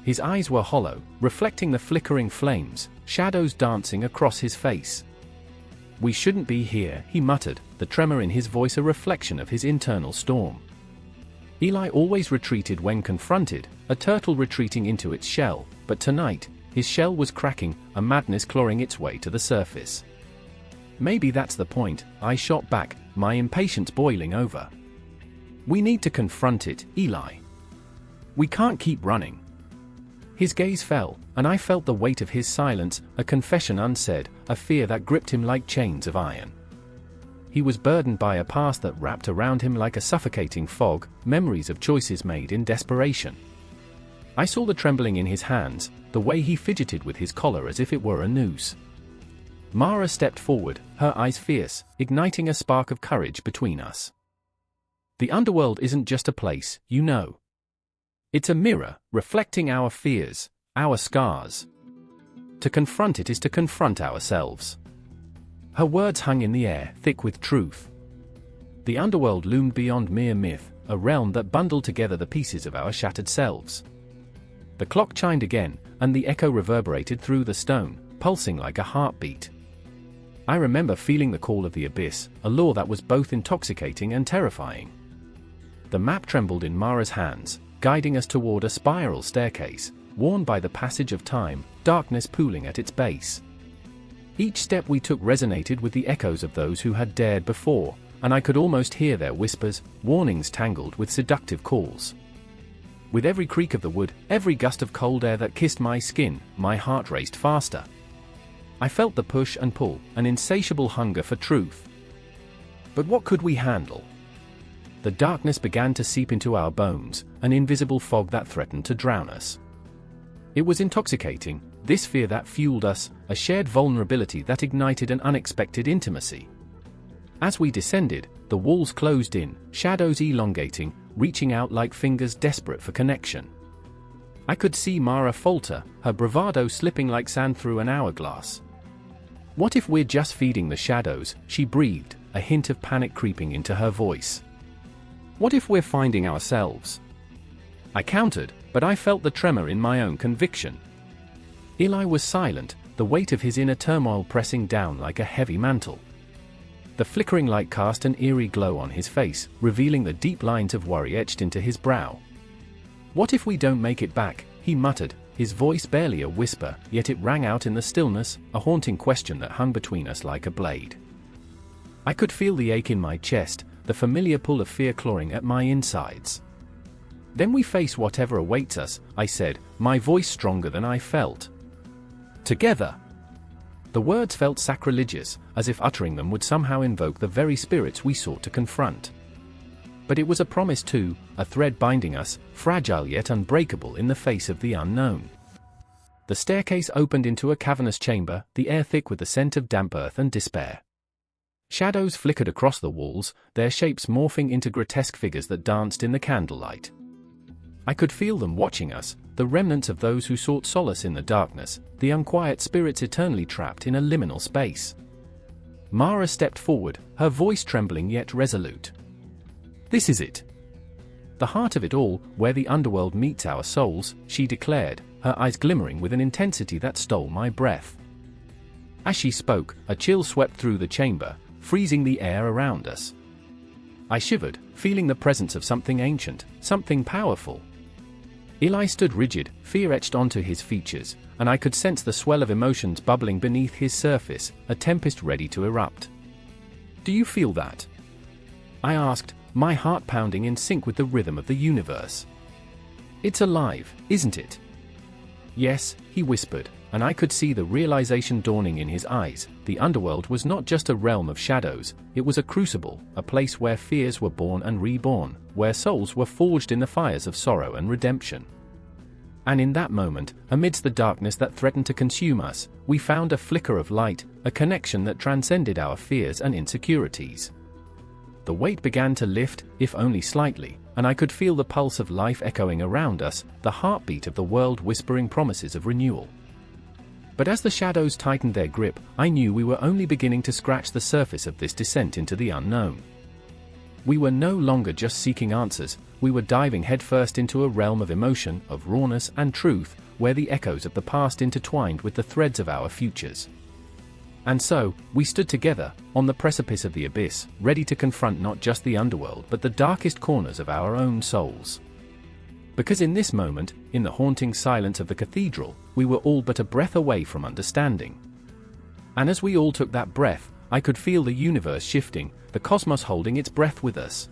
Speaker 1: His eyes were hollow, reflecting the flickering flames, shadows dancing across his face. "We shouldn't be here," he muttered, the tremor in his voice a reflection of his internal storm. Eli always retreated when confronted, a turtle retreating into its shell, but tonight, his shell was cracking, a madness clawing its way to the surface. "Maybe that's the point," I shot back, my impatience boiling over. "We need to confront it, Eli. We can't keep running." His gaze fell, and I felt the weight of his silence, a confession unsaid, a fear that gripped him like chains of iron. He was burdened by a past that wrapped around him like a suffocating fog, memories of choices made in desperation. I saw the trembling in his hands, the way he fidgeted with his collar as if it were a noose. Mara stepped forward, her eyes fierce, igniting a spark of courage between us. "The underworld isn't just a place, you know. It's a mirror, reflecting our fears, our scars. To confront it is to confront ourselves." Her words hung in the air, thick with truth. The underworld loomed beyond mere myth, a realm that bundled together the pieces of our shattered selves. The clock chimed again, and the echo reverberated through the stone, pulsing like a heartbeat. I remember feeling the call of the abyss, a law that was both intoxicating and terrifying. The map trembled in Mara's hands, guiding us toward a spiral staircase, worn by the passage of time, darkness pooling at its base. Each step we took resonated with the echoes of those who had dared before, and I could almost hear their whispers, warnings tangled with seductive calls. With every creak of the wood, every gust of cold air that kissed my skin, my heart raced faster. I felt the push and pull, an insatiable hunger for truth. But what could we handle? The darkness began to seep into our bones, an invisible fog that threatened to drown us. It was intoxicating, this fear that fueled us, a shared vulnerability that ignited an unexpected intimacy. As we descended, the walls closed in, shadows elongating, reaching out like fingers desperate for connection. I could see Mara falter, her bravado slipping like sand through an hourglass. "What if we're just feeding the shadows?" she breathed, a hint of panic creeping into her voice. "What if we're finding ourselves?" I countered, but I felt the tremor in my own conviction. Eli was silent, the weight of his inner turmoil pressing down like a heavy mantle. The flickering light cast an eerie glow on his face, revealing the deep lines of worry etched into his brow. "What if we don't make it back?" he muttered, his voice barely a whisper, yet it rang out in the stillness, a haunting question that hung between us like a blade. I could feel the ache in my chest, the familiar pull of fear clawing at my insides. "Then we face whatever awaits us," I said, my voice stronger than I felt. "Together." The words felt sacrilegious, as if uttering them would somehow invoke the very spirits we sought to confront. But it was a promise too, a thread binding us, fragile yet unbreakable in the face of the unknown. The staircase opened into a cavernous chamber, the air thick with the scent of damp earth and despair. Shadows flickered across the walls, their shapes morphing into grotesque figures that danced in the candlelight. I could feel them watching us, the remnants of those who sought solace in the darkness, the unquiet spirits eternally trapped in a liminal space. Mara stepped forward, her voice trembling yet resolute. "This is it. The heart of it all, where the underworld meets our souls," she declared, her eyes glimmering with an intensity that stole my breath. As she spoke, a chill swept through the chamber, freezing the air around us. I shivered, feeling the presence of something ancient, something powerful. Eli stood rigid, fear etched onto his features, and I could sense the swell of emotions bubbling beneath his surface, a tempest ready to erupt. "Do you feel that?" I asked, my heart pounding in sync with the rhythm of the universe. "It's alive, isn't it?" "Yes," he whispered, and I could see the realization dawning in his eyes. The underworld was not just a realm of shadows, it was a crucible, a place where fears were born and reborn, where souls were forged in the fires of sorrow and redemption. And in that moment, amidst the darkness that threatened to consume us, we found a flicker of light, a connection that transcended our fears and insecurities. The weight began to lift, if only slightly, and I could feel the pulse of life echoing around us, the heartbeat of the world whispering promises of renewal. But as the shadows tightened their grip, I knew we were only beginning to scratch the surface of this descent into the unknown. We were no longer just seeking answers, we were diving headfirst into a realm of emotion, of rawness and truth, where the echoes of the past intertwined with the threads of our futures. And so, we stood together, on the precipice of the abyss, ready to confront not just the underworld but the darkest corners of our own souls. Because in this moment, in the haunting silence of the cathedral, we were all but a breath away from understanding. And as we all took that breath, I could feel the universe shifting, the cosmos holding its breath with us.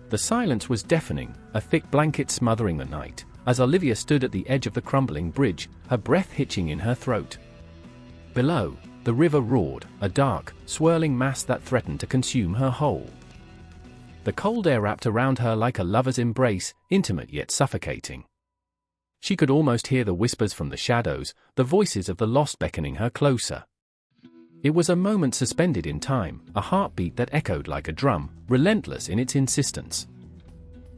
Speaker 1: The silence was deafening, a thick blanket smothering the night, as Olivia stood at the edge of the crumbling bridge, her breath hitching in her throat. Below, the river roared, a dark, swirling mass that threatened to consume her whole. The cold air wrapped around her like a lover's embrace, intimate yet suffocating. She could almost hear the whispers from the shadows, the voices of the lost beckoning her closer. It was a moment suspended in time, a heartbeat that echoed like a drum, relentless in its insistence.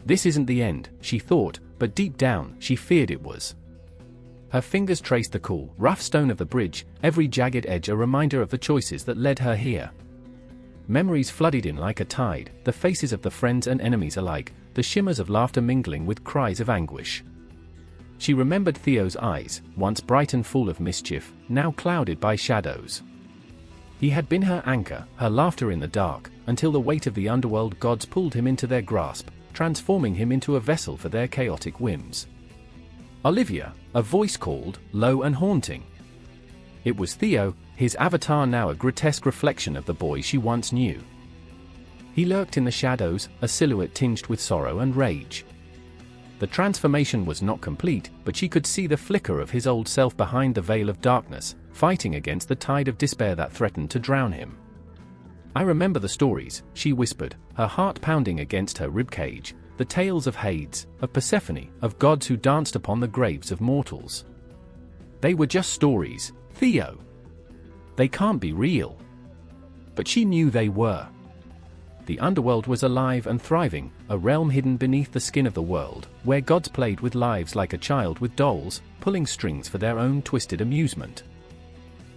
Speaker 1: This isn't the end, she thought, but deep down, she feared it was. Her fingers traced the cool, rough stone of the bridge, every jagged edge a reminder of the choices that led her here. Memories flooded in like a tide, the faces of the friends and enemies alike, the shimmers of laughter mingling with cries of anguish. She remembered Theo's eyes, once bright and full of mischief, now clouded by shadows. He had been her anchor, her laughter in the dark, until the weight of the underworld gods pulled him into their grasp, transforming him into a vessel for their chaotic whims. "Olivia," a voice called, low and haunting. It was Theo, his avatar now a grotesque reflection of the boy she once knew. He lurked in the shadows, a silhouette tinged with sorrow and rage. The transformation was not complete, but she could see the flicker of his old self behind the veil of darkness, fighting against the tide of despair that threatened to drown him. "I remember the stories," she whispered, her heart pounding against her ribcage, "the tales of Hades, of Persephone, of gods who danced upon the graves of mortals. They were just stories, Theo. They can't be real." But she knew they were. The underworld was alive and thriving, a realm hidden beneath the skin of the world, where gods played with lives like a child with dolls, pulling strings for their own twisted amusement.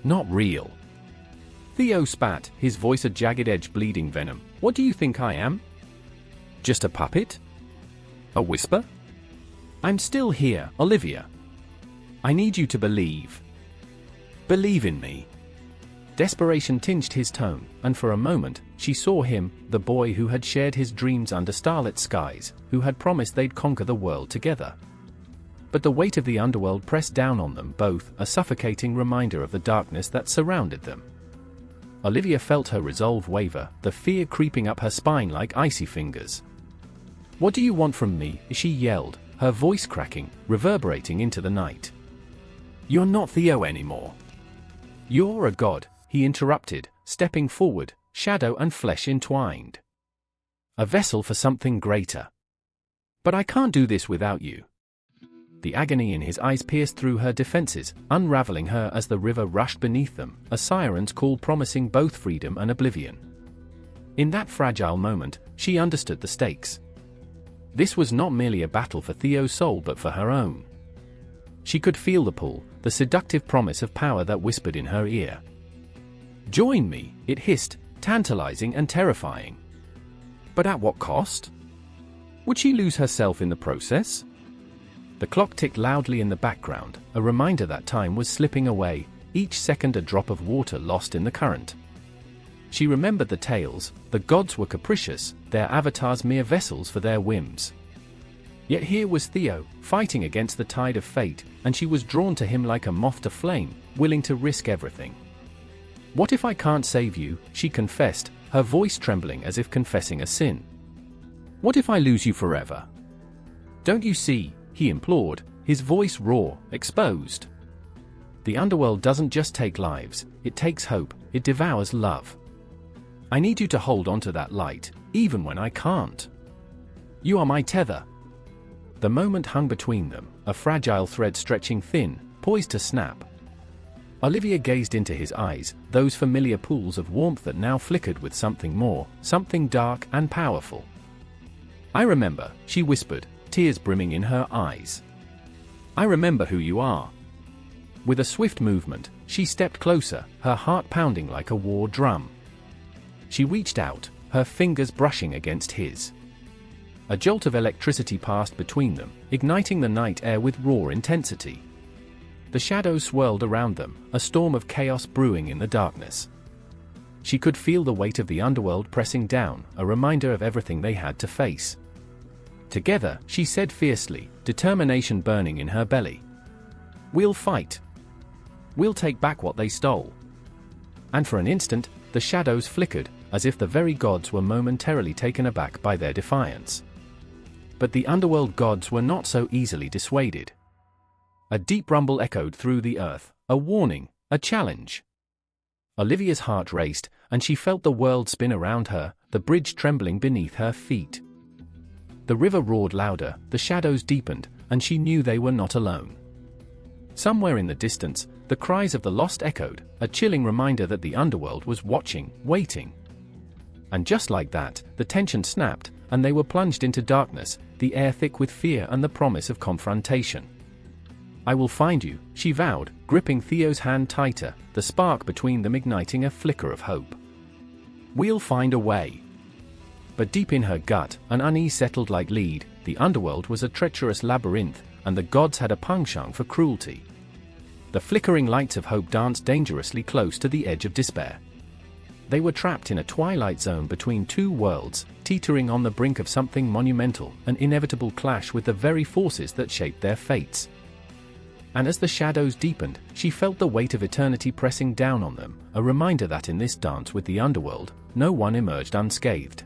Speaker 1: "Not real." Theo spat, his voice a jagged edge bleeding venom. "What do you think I am? Just a puppet? A whisper? I'm still here, Olivia. I need you to believe. Believe in me." Desperation tinged his tone, and for a moment, she saw him, the boy who had shared his dreams under starlit skies, who had promised they'd conquer the world together. But the weight of the underworld pressed down on them both, a suffocating reminder of the darkness that surrounded them. Olivia felt her resolve waver, the fear creeping up her spine like icy fingers. "What do you want from me?" she yelled, her voice cracking, reverberating into the night. "You're not Theo anymore. You're a god," he interrupted, stepping forward, shadow and flesh entwined. "A vessel for something greater. But I can't do this without you." The agony in his eyes pierced through her defenses, unraveling her as the river rushed beneath them, a siren's call promising both freedom and oblivion. In that fragile moment, she understood the stakes. This was not merely a battle for Theo's soul but for her own. She could feel the pull, the seductive promise of power that whispered in her ear. "Join me," it hissed, tantalizing and terrifying. But at what cost? Would she lose herself in the process? The clock ticked loudly in the background, a reminder that time was slipping away, each second a drop of water lost in the current. She remembered the tales. The gods were capricious, their avatars mere vessels for their whims. Yet here was Theo, fighting against the tide of fate, and she was drawn to him like a moth to flame, willing to risk everything. "What if I can't save you?" she confessed, her voice trembling as if confessing a sin. "What if I lose you forever?" "Don't you see?" he implored, his voice raw, exposed. "The underworld doesn't just take lives, it takes hope, it devours love. I need you to hold onto that light, even when I can't. You are my tether." The moment hung between them, a fragile thread stretching thin, poised to snap. Olivia gazed into his eyes, those familiar pools of warmth that now flickered with something more, something dark and powerful. "I remember," she whispered, tears brimming in her eyes. "I remember who you are." With a swift movement, she stepped closer, her heart pounding like a war drum. She reached out, her fingers brushing against his. A jolt of electricity passed between them, igniting the night air with raw intensity. The shadows swirled around them, a storm of chaos brewing in the darkness. She could feel the weight of the underworld pressing down, a reminder of everything they had to face. Together, she said fiercely, determination burning in her belly. "We'll fight. We'll take back what they stole." And for an instant, the shadows flickered, as if the very gods were momentarily taken aback by their defiance. But the underworld gods were not so easily dissuaded. A deep rumble echoed through the earth, a warning, a challenge. Olivia's heart raced, and she felt the world spin around her, the bridge trembling beneath her feet. The river roared louder, the shadows deepened, and she knew they were not alone. Somewhere in the distance, the cries of the lost echoed, a chilling reminder that the underworld was watching, waiting. And just like that, the tension snapped, and they were plunged into darkness, the air thick with fear and the promise of confrontation. "I will find you," she vowed, gripping Theo's hand tighter, the spark between them igniting a flicker of hope. "We'll find a way." But deep in her gut, an unease settled like lead. The underworld was a treacherous labyrinth, and the gods had a penchant for cruelty. The flickering lights of hope danced dangerously close to the edge of despair. They were trapped in a twilight zone between two worlds, teetering on the brink of something monumental, an inevitable clash with the very forces that shaped their fates. And as the shadows deepened, she felt the weight of eternity pressing down on them, a reminder that in this dance with the underworld, no one emerged unscathed.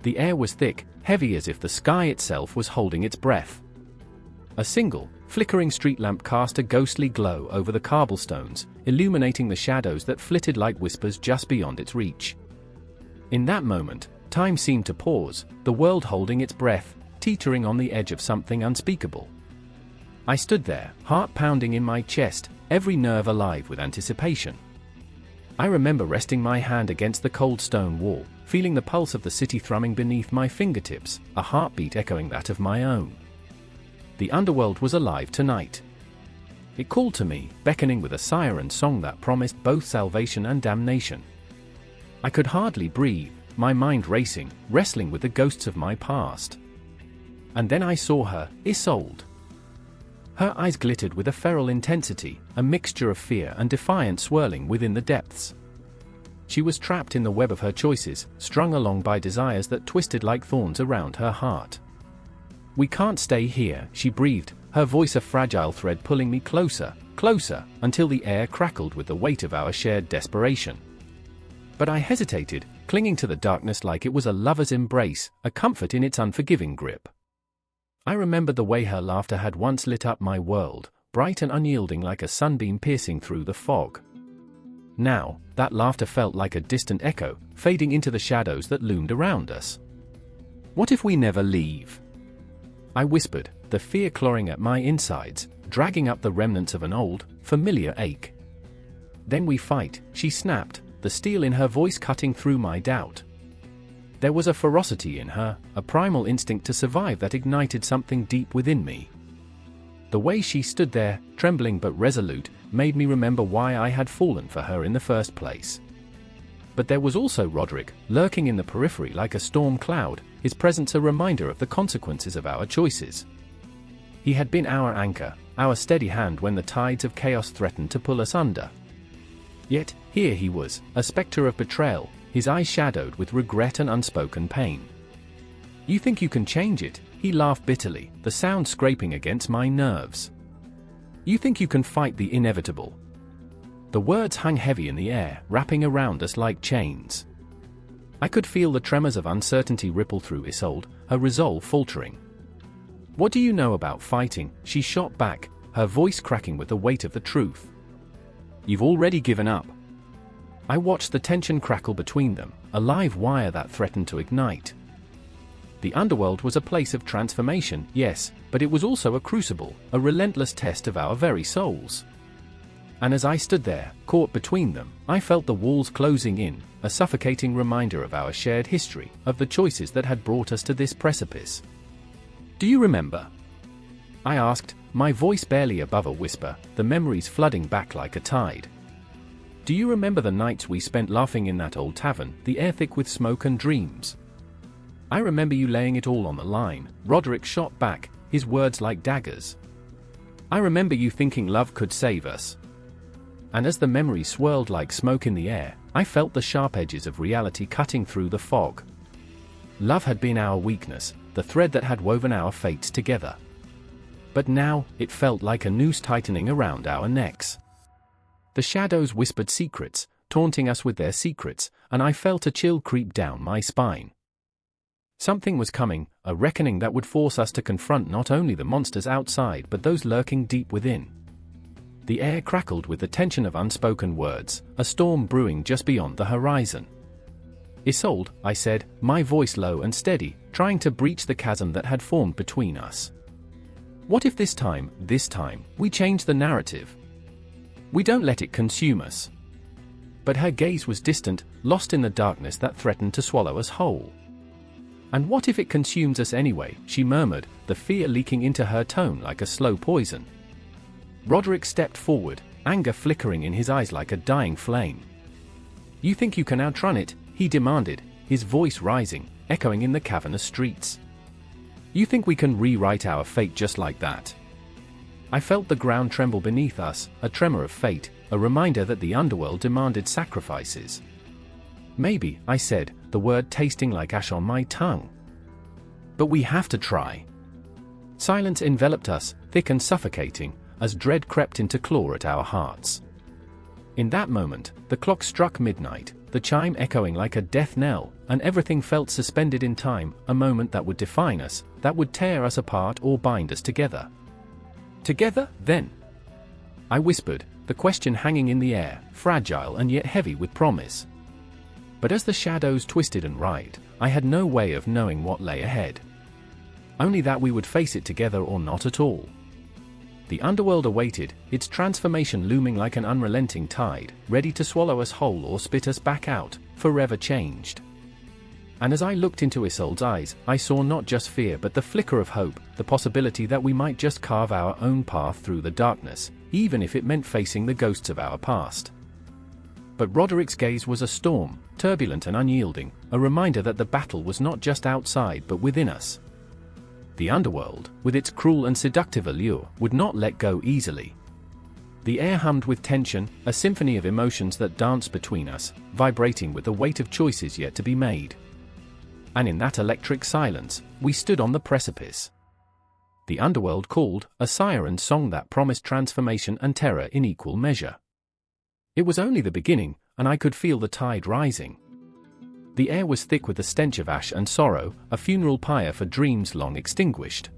Speaker 1: The air was thick, heavy as if the sky itself was holding its breath. A single, flickering street lamp cast a ghostly glow over the cobblestones, illuminating the shadows that flitted like whispers just beyond its reach. In that moment, time seemed to pause, the world holding its breath, teetering on the edge of something unspeakable. I stood there, heart pounding in my chest, every nerve alive with anticipation. I remember resting my hand against the cold stone wall, feeling the pulse of the city thrumming beneath my fingertips, a heartbeat echoing that of my own. The underworld was alive tonight. It called to me, beckoning with a siren song that promised both salvation and damnation. I could hardly breathe, my mind racing, wrestling with the ghosts of my past. And then I saw her, Isolde. Her eyes glittered with a feral intensity, a mixture of fear and defiance swirling within the depths. She was trapped in the web of her choices, strung along by desires that twisted like thorns around her heart. "We can't stay here," she breathed, her voice a fragile thread pulling me closer, closer, until the air crackled with the weight of our shared desperation. But I hesitated, clinging to the darkness like it was a lover's embrace, a comfort in its unforgiving grip. I remembered the way her laughter had once lit up my world, bright and unyielding like a sunbeam piercing through the fog. Now, that laughter felt like a distant echo, fading into the shadows that loomed around us. "What if we never leave?" I whispered, the fear clawing at my insides, dragging up the remnants of an old, familiar ache. "Then we fight," she snapped, the steel in her voice cutting through my doubt. There was a ferocity in her, a primal instinct to survive that ignited something deep within me. The way she stood there, trembling but resolute, made me remember why I had fallen for her in the first place. But there was also Roderick, lurking in the periphery like a storm cloud, his presence a reminder of the consequences of our choices. He had been our anchor, our steady hand when the tides of chaos threatened to pull us under. Yet, here he was, a specter of betrayal, his eyes shadowed with regret and unspoken pain. "You think you can change it?" he laughed bitterly, the sound scraping against my nerves. "You think you can fight the inevitable?" The words hung heavy in the air, wrapping around us like chains. I could feel the tremors of uncertainty ripple through Isolde, her resolve faltering. "What do you know about fighting?" she shot back, her voice cracking with the weight of the truth. "You've already given up." I watched the tension crackle between them, a live wire that threatened to ignite. The Underworld was a place of transformation, yes, but it was also a crucible, a relentless test of our very souls. And as I stood there, caught between them, I felt the walls closing in, a suffocating reminder of our shared history, of the choices that had brought us to this precipice. "Do you remember?" I asked, my voice barely above a whisper, the memories flooding back like a tide. "Do you remember the nights we spent laughing in that old tavern, the air thick with smoke and dreams?" "I remember you laying it all on the line," Roderick shot back, his words like daggers. "I remember you thinking love could save us." And as the memory swirled like smoke in the air, I felt the sharp edges of reality cutting through the fog. Love had been our weakness, the thread that had woven our fates together. But now, it felt like a noose tightening around our necks. The shadows whispered secrets, taunting us with their secrets, and I felt a chill creep down my spine. Something was coming, a reckoning that would force us to confront not only the monsters outside but those lurking deep within. The air crackled with the tension of unspoken words, a storm brewing just beyond the horizon. "Isolde," I said, my voice low and steady, trying to breach the chasm that had formed between us. "What if this time, we change the narrative? We don't let it consume us." But her gaze was distant, lost in the darkness that threatened to swallow us whole. "And what if it consumes us anyway?" she murmured, the fear leaking into her tone like a slow poison. Roderick stepped forward, anger flickering in his eyes like a dying flame. "You think you can outrun it?" he demanded, his voice rising, echoing in the cavernous streets. "You think we can rewrite our fate just like that?" I felt the ground tremble beneath us, a tremor of fate, a reminder that the Underworld demanded sacrifices. "Maybe," I said, the word tasting like ash on my tongue. "But we have to try." Silence enveloped us, thick and suffocating, as dread crept in to claw at our hearts. In that moment, the clock struck midnight, the chime echoing like a death knell, and everything felt suspended in time, a moment that would define us, that would tear us apart or bind us together. "Together, then?" I whispered, the question hanging in the air, fragile and yet heavy with promise. But as the shadows twisted and writhed, I had no way of knowing what lay ahead. Only that we would face it together or not at all. The Underworld awaited, its transformation looming like an unrelenting tide, ready to swallow us whole or spit us back out, forever changed. And as I looked into Isolde's eyes, I saw not just fear but the flicker of hope, the possibility that we might just carve our own path through the darkness, even if it meant facing the ghosts of our past. But Roderick's gaze was a storm, turbulent and unyielding, a reminder that the battle was not just outside but within us. The Underworld, with its cruel and seductive allure, would not let go easily. The air hummed with tension, a symphony of emotions that danced between us, vibrating with the weight of choices yet to be made. And in that electric silence, we stood on the precipice. The Underworld called, a siren song that promised transformation and terror in equal measure. It was only the beginning, and I could feel the tide rising. The air was thick with the stench of ash and sorrow, a funeral pyre for dreams long extinguished.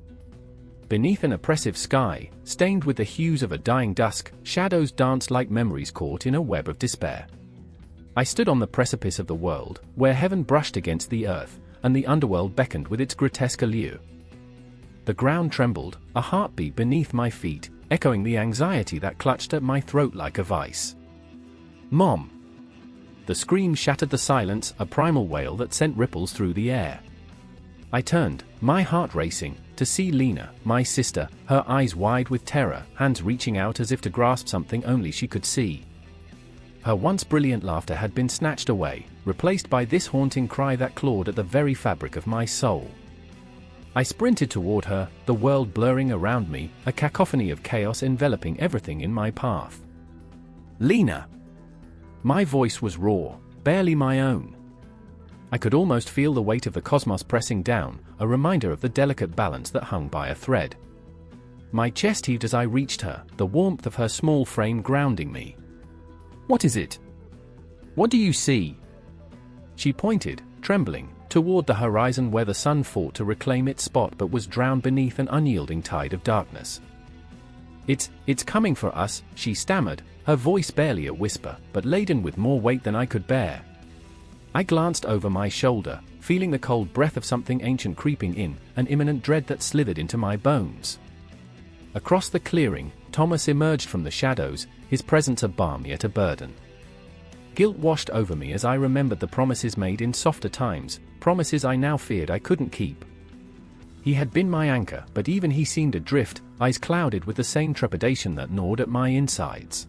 Speaker 1: Beneath an oppressive sky, stained with the hues of a dying dusk, shadows danced like memories caught in a web of despair. I stood on the precipice of the world, where heaven brushed against the earth, and the Underworld beckoned with its grotesque allure. The ground trembled, a heartbeat beneath my feet, echoing the anxiety that clutched at my throat like a vice. "Mom!" The scream shattered the silence, a primal wail that sent ripples through the air. I turned, my heart racing, to see Lena, my sister, her eyes wide with terror, hands reaching out as if to grasp something only she could see. Her once brilliant laughter had been snatched away, replaced by this haunting cry that clawed at the very fabric of my soul. I sprinted toward her, the world blurring around me, a cacophony of chaos enveloping everything in my path. "Lena!" My voice was raw, barely my own. I could almost feel the weight of the cosmos pressing down, a reminder of the delicate balance that hung by a thread. My chest heaved as I reached her, the warmth of her small frame grounding me. "What is it? What do you see?" She pointed, trembling, toward the horizon where the sun fought to reclaim its spot but was drowned beneath an unyielding tide of darkness. It's coming for us," she stammered, her voice barely a whisper, but laden with more weight than I could bear. I glanced over my shoulder, feeling the cold breath of something ancient creeping in, an imminent dread that slithered into my bones. Across the clearing, Thomas emerged from the shadows, his presence a balm yet a burden. Guilt washed over me as I remembered the promises made in softer times, promises I now feared I couldn't keep. He had been my anchor, but even he seemed adrift, eyes clouded with the same trepidation that gnawed at my insides.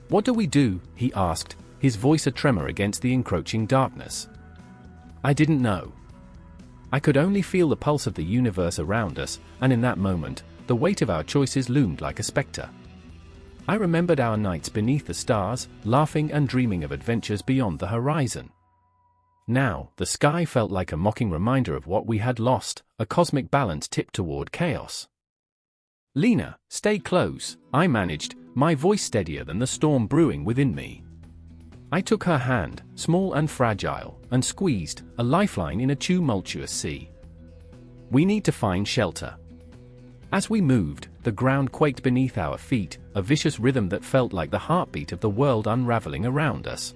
Speaker 1: "What do we do?" he asked, his voice a tremor against the encroaching darkness. I didn't know. I could only feel the pulse of the universe around us, and in that moment, the weight of our choices loomed like a specter. I remembered our nights beneath the stars, laughing and dreaming of adventures beyond the horizon. Now, the sky felt like a mocking reminder of what we had lost, a cosmic balance tipped toward chaos. "Lena, stay close," I managed, my voice steadier than the storm brewing within me. I took her hand, small and fragile, and squeezed, a lifeline in a tumultuous sea. "We need to find shelter." As we moved, the ground quaked beneath our feet, a vicious rhythm that felt like the heartbeat of the world unraveling around us.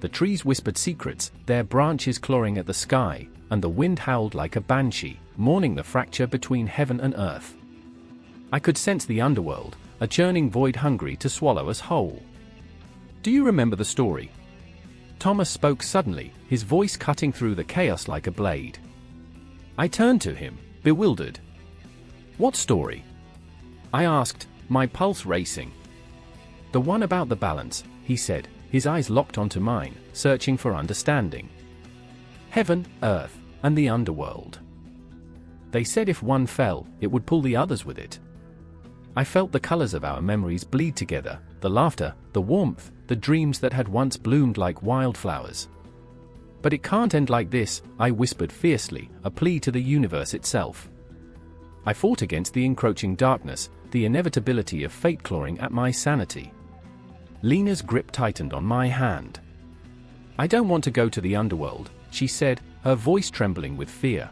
Speaker 1: The trees whispered secrets, their branches clawing at the sky, and the wind howled like a banshee, mourning the fracture between heaven and earth. I could sense the underworld, a churning void hungry to swallow us whole. "Do you remember the story?" Thomas spoke suddenly, his voice cutting through the chaos like a blade. I turned to him, bewildered. "What story?" I asked, my pulse racing. "The one about the balance," he said, his eyes locked onto mine, searching for understanding. "Heaven, earth, and the underworld. They said if one fell, it would pull the others with it." I felt the colors of our memories bleed together, the laughter, the warmth, the dreams that had once bloomed like wildflowers. "But it can't end like this," I whispered fiercely, a plea to the universe itself. I fought against the encroaching darkness, the inevitability of fate clawing at my sanity. Lena's grip tightened on my hand. "I don't want to go to the underworld," she said, her voice trembling with fear.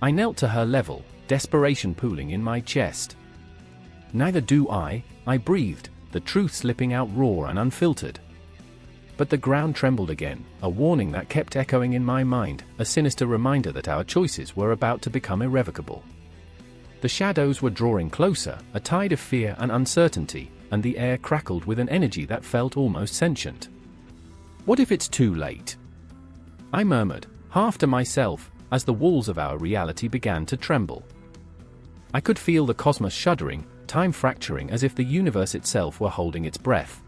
Speaker 1: I knelt to her level, desperation pooling in my chest. "Neither do I," I breathed, the truth slipping out raw and unfiltered. But the ground trembled again, a warning that kept echoing in my mind, a sinister reminder that our choices were about to become irrevocable. The shadows were drawing closer, a tide of fear and uncertainty, and the air crackled with an energy that felt almost sentient. "What if it's too late?" I murmured, half to myself, as the walls of our reality began to tremble. I could feel the cosmos shuddering, time fracturing as if the universe itself were holding its breath.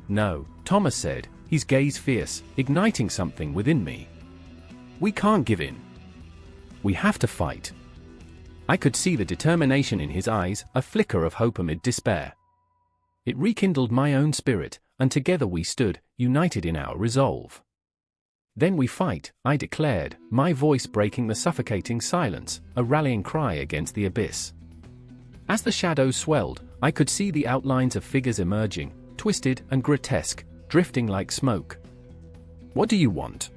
Speaker 1: "No," Thomas said, his gaze fierce, igniting something within me. "We can't give in. We have to fight." I could see the determination in his eyes, a flicker of hope amid despair. It rekindled my own spirit, and together we stood, united in our resolve. "Then we fight," I declared, my voice breaking the suffocating silence, a rallying cry against the abyss. As the shadows swelled, I could see the outlines of figures emerging, twisted and grotesque, drifting like smoke. "What do you want?"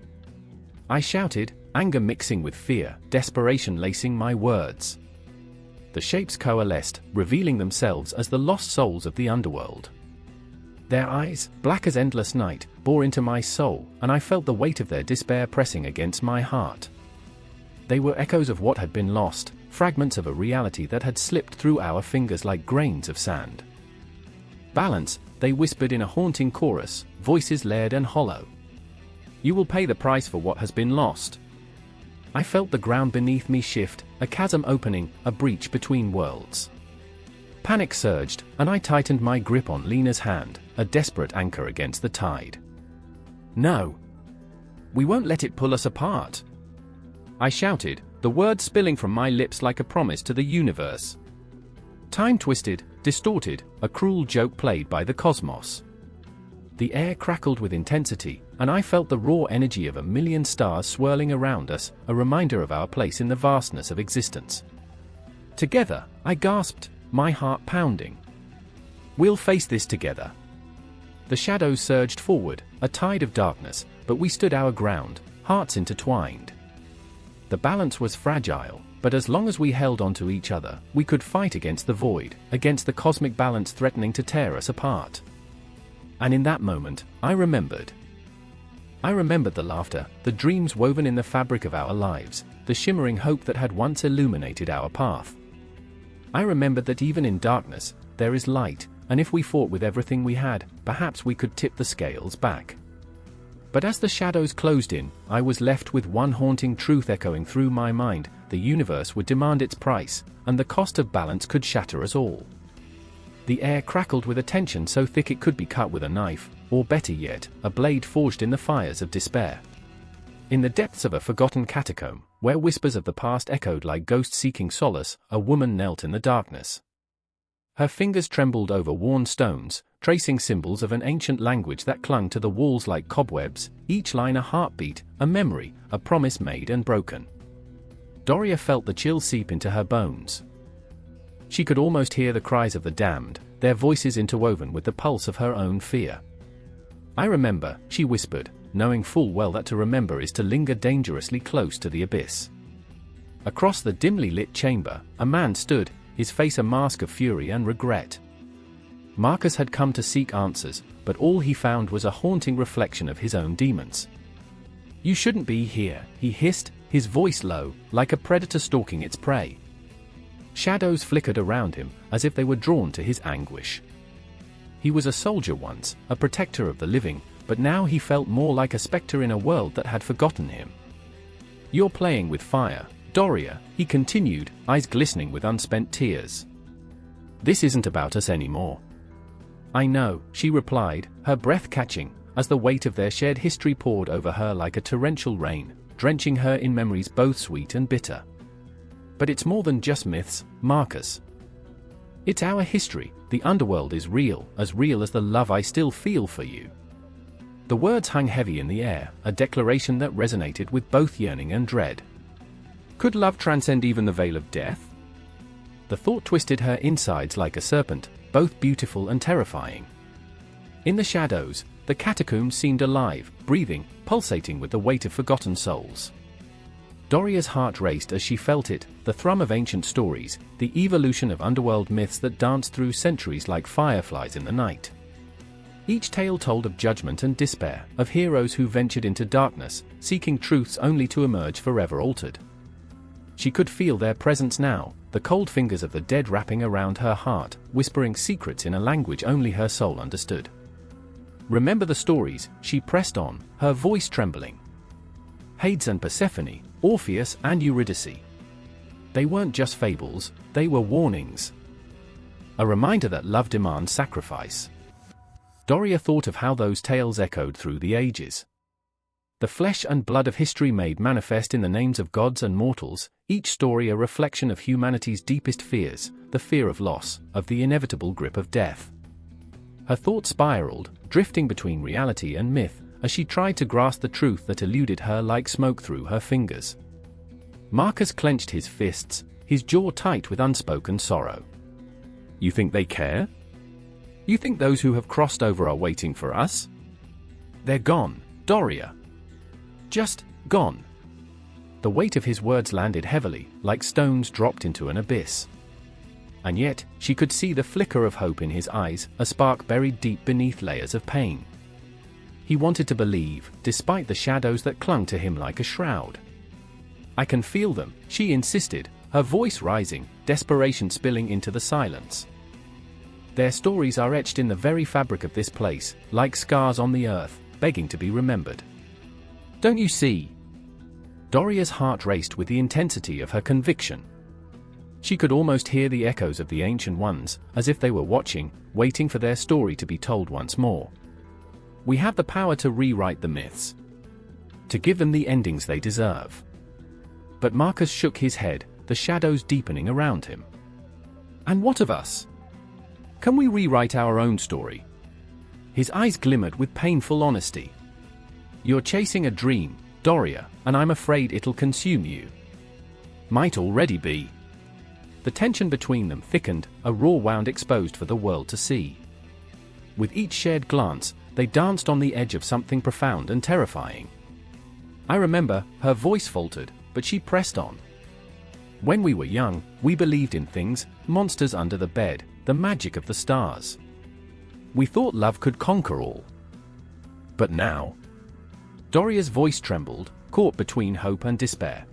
Speaker 1: I shouted, anger mixing with fear, desperation lacing my words. The shapes coalesced, revealing themselves as the lost souls of the underworld. Their eyes, black as endless night, bore into my soul, and I felt the weight of their despair pressing against my heart. They were echoes of what had been lost, fragments of a reality that had slipped through our fingers like grains of sand. "Balance," they whispered in a haunting chorus, voices layered and hollow. "You will pay the price for what has been lost." I felt the ground beneath me shift, a chasm opening, a breach between worlds. Panic surged, and I tightened my grip on Lena's hand, a desperate anchor against the tide. "No! We won't let it pull us apart!" I shouted, the words spilling from my lips like a promise to the universe. Time twisted, distorted, a cruel joke played by the cosmos. The air crackled with intensity, and I felt the raw energy of a million stars swirling around us, a reminder of our place in the vastness of existence. "Together," I gasped, my heart pounding. "We'll face this together." The shadows surged forward, a tide of darkness, but we stood our ground, hearts intertwined. The balance was fragile, but as long as we held on to each other, we could fight against the void, against the cosmic balance threatening to tear us apart. And in that moment, I remembered. I remembered the laughter, the dreams woven in the fabric of our lives, the shimmering hope that had once illuminated our path. I remembered that even in darkness, there is light, and if we fought with everything we had, perhaps we could tip the scales back. But as the shadows closed in, I was left with one haunting truth echoing through my mind: the universe would demand its price, and the cost of balance could shatter us all. The air crackled with a tension so thick it could be cut with a knife, or better yet, a blade forged in the fires of despair. In the depths of a forgotten catacomb, where whispers of the past echoed like ghosts seeking solace, a woman knelt in the darkness. Her fingers trembled over worn stones, tracing symbols of an ancient language that clung to the walls like cobwebs, each line a heartbeat, a memory, a promise made and broken. Doria felt the chill seep into her bones. She could almost hear the cries of the damned, their voices interwoven with the pulse of her own fear. "I remember," she whispered, knowing full well that to remember is to linger dangerously close to the abyss. Across the dimly lit chamber, a man stood, his face a mask of fury and regret. Marcus had come to seek answers, but all he found was a haunting reflection of his own demons. "You shouldn't be here," he hissed, his voice low, like a predator stalking its prey. Shadows flickered around him, as if they were drawn to his anguish. He was a soldier once, a protector of the living, but now he felt more like a specter in a world that had forgotten him. "You're playing with fire, Doria," he continued, eyes glistening with unspent tears. "This isn't about us anymore." "I know," she replied, her breath catching, as the weight of their shared history poured over her like a torrential rain, drenching her in memories both sweet and bitter. "But it's more than just myths, Marcus. It's our history. The underworld is real as the love I still feel for you." The words hung heavy in the air, a declaration that resonated with both yearning and dread. Could love transcend even the veil of death? The thought twisted her insides like a serpent, both beautiful and terrifying. In the shadows, the catacombs seemed alive, breathing, pulsating with the weight of forgotten souls. Doria's heart raced as she felt it, the thrum of ancient stories, the evolution of underworld myths that danced through centuries like fireflies in the night. Each tale told of judgment and despair, of heroes who ventured into darkness, seeking truths only to emerge forever altered. She could feel their presence now, the cold fingers of the dead wrapping around her heart, whispering secrets in a language only her soul understood. "Remember the stories," she pressed on, her voice trembling. "Hades and Persephone, Orpheus and Eurydice. They weren't just fables, they were warnings. A reminder that love demands sacrifice." Doria thought of how those tales echoed through the ages. The flesh and blood of history made manifest in the names of gods and mortals, each story a reflection of humanity's deepest fears, the fear of loss, of the inevitable grip of death. Her thoughts spiraled, drifting between reality and myth, as she tried to grasp the truth that eluded her like smoke through her fingers. Marcus clenched his fists, his jaw tight with unspoken sorrow. "You think they care? You think those who have crossed over are waiting for us? They're gone, Doria. Just gone." The weight of his words landed heavily, like stones dropped into an abyss. And yet, she could see the flicker of hope in his eyes, a spark buried deep beneath layers of pain. He wanted to believe, despite the shadows that clung to him like a shroud. "I can feel them," she insisted, her voice rising, desperation spilling into the silence. Their stories are etched in the very fabric of this place, like scars on the earth, begging to be remembered. Don't you see? Doria's heart raced with the intensity of her conviction. She could almost hear the echoes of the ancient ones, as if they were watching, waiting for their story to be told once more. We have the power to rewrite the myths, to give them the endings they deserve. But Marcus shook his head, the shadows deepening around him. And what of us? Can we rewrite our own story? His eyes glimmered with painful honesty. You're chasing a dream, Doria, and I'm afraid it'll consume you. Might already be. The tension between them thickened, a raw wound exposed for the world to see. With each shared glance, they danced on the edge of something profound and terrifying. I remember, her voice faltered, but she pressed on. When we were young, we believed in things, monsters under the bed, the magic of the stars. We thought love could conquer all. But now? Doria's voice trembled, caught between hope and despair.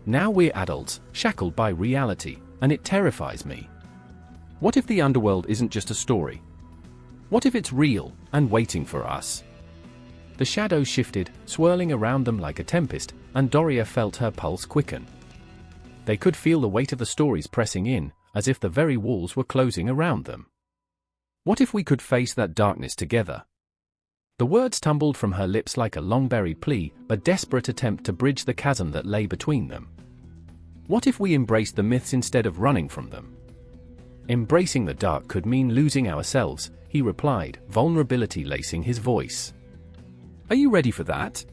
Speaker 1: Now we're adults, shackled by reality, and it terrifies me. What if the underworld isn't just a story? What if it's real, and waiting for us? The shadows shifted, swirling around them like a tempest, and Doria felt her pulse quicken. They could feel the weight of the stories pressing in, as if the very walls were closing around them. What if we could face that darkness together? The words tumbled from her lips like a long-buried plea, a desperate attempt to bridge the chasm that lay between them. What if we embraced the myths instead of running from them? Embracing the dark could mean losing ourselves, he replied, vulnerability lacing his voice. Are you ready for that?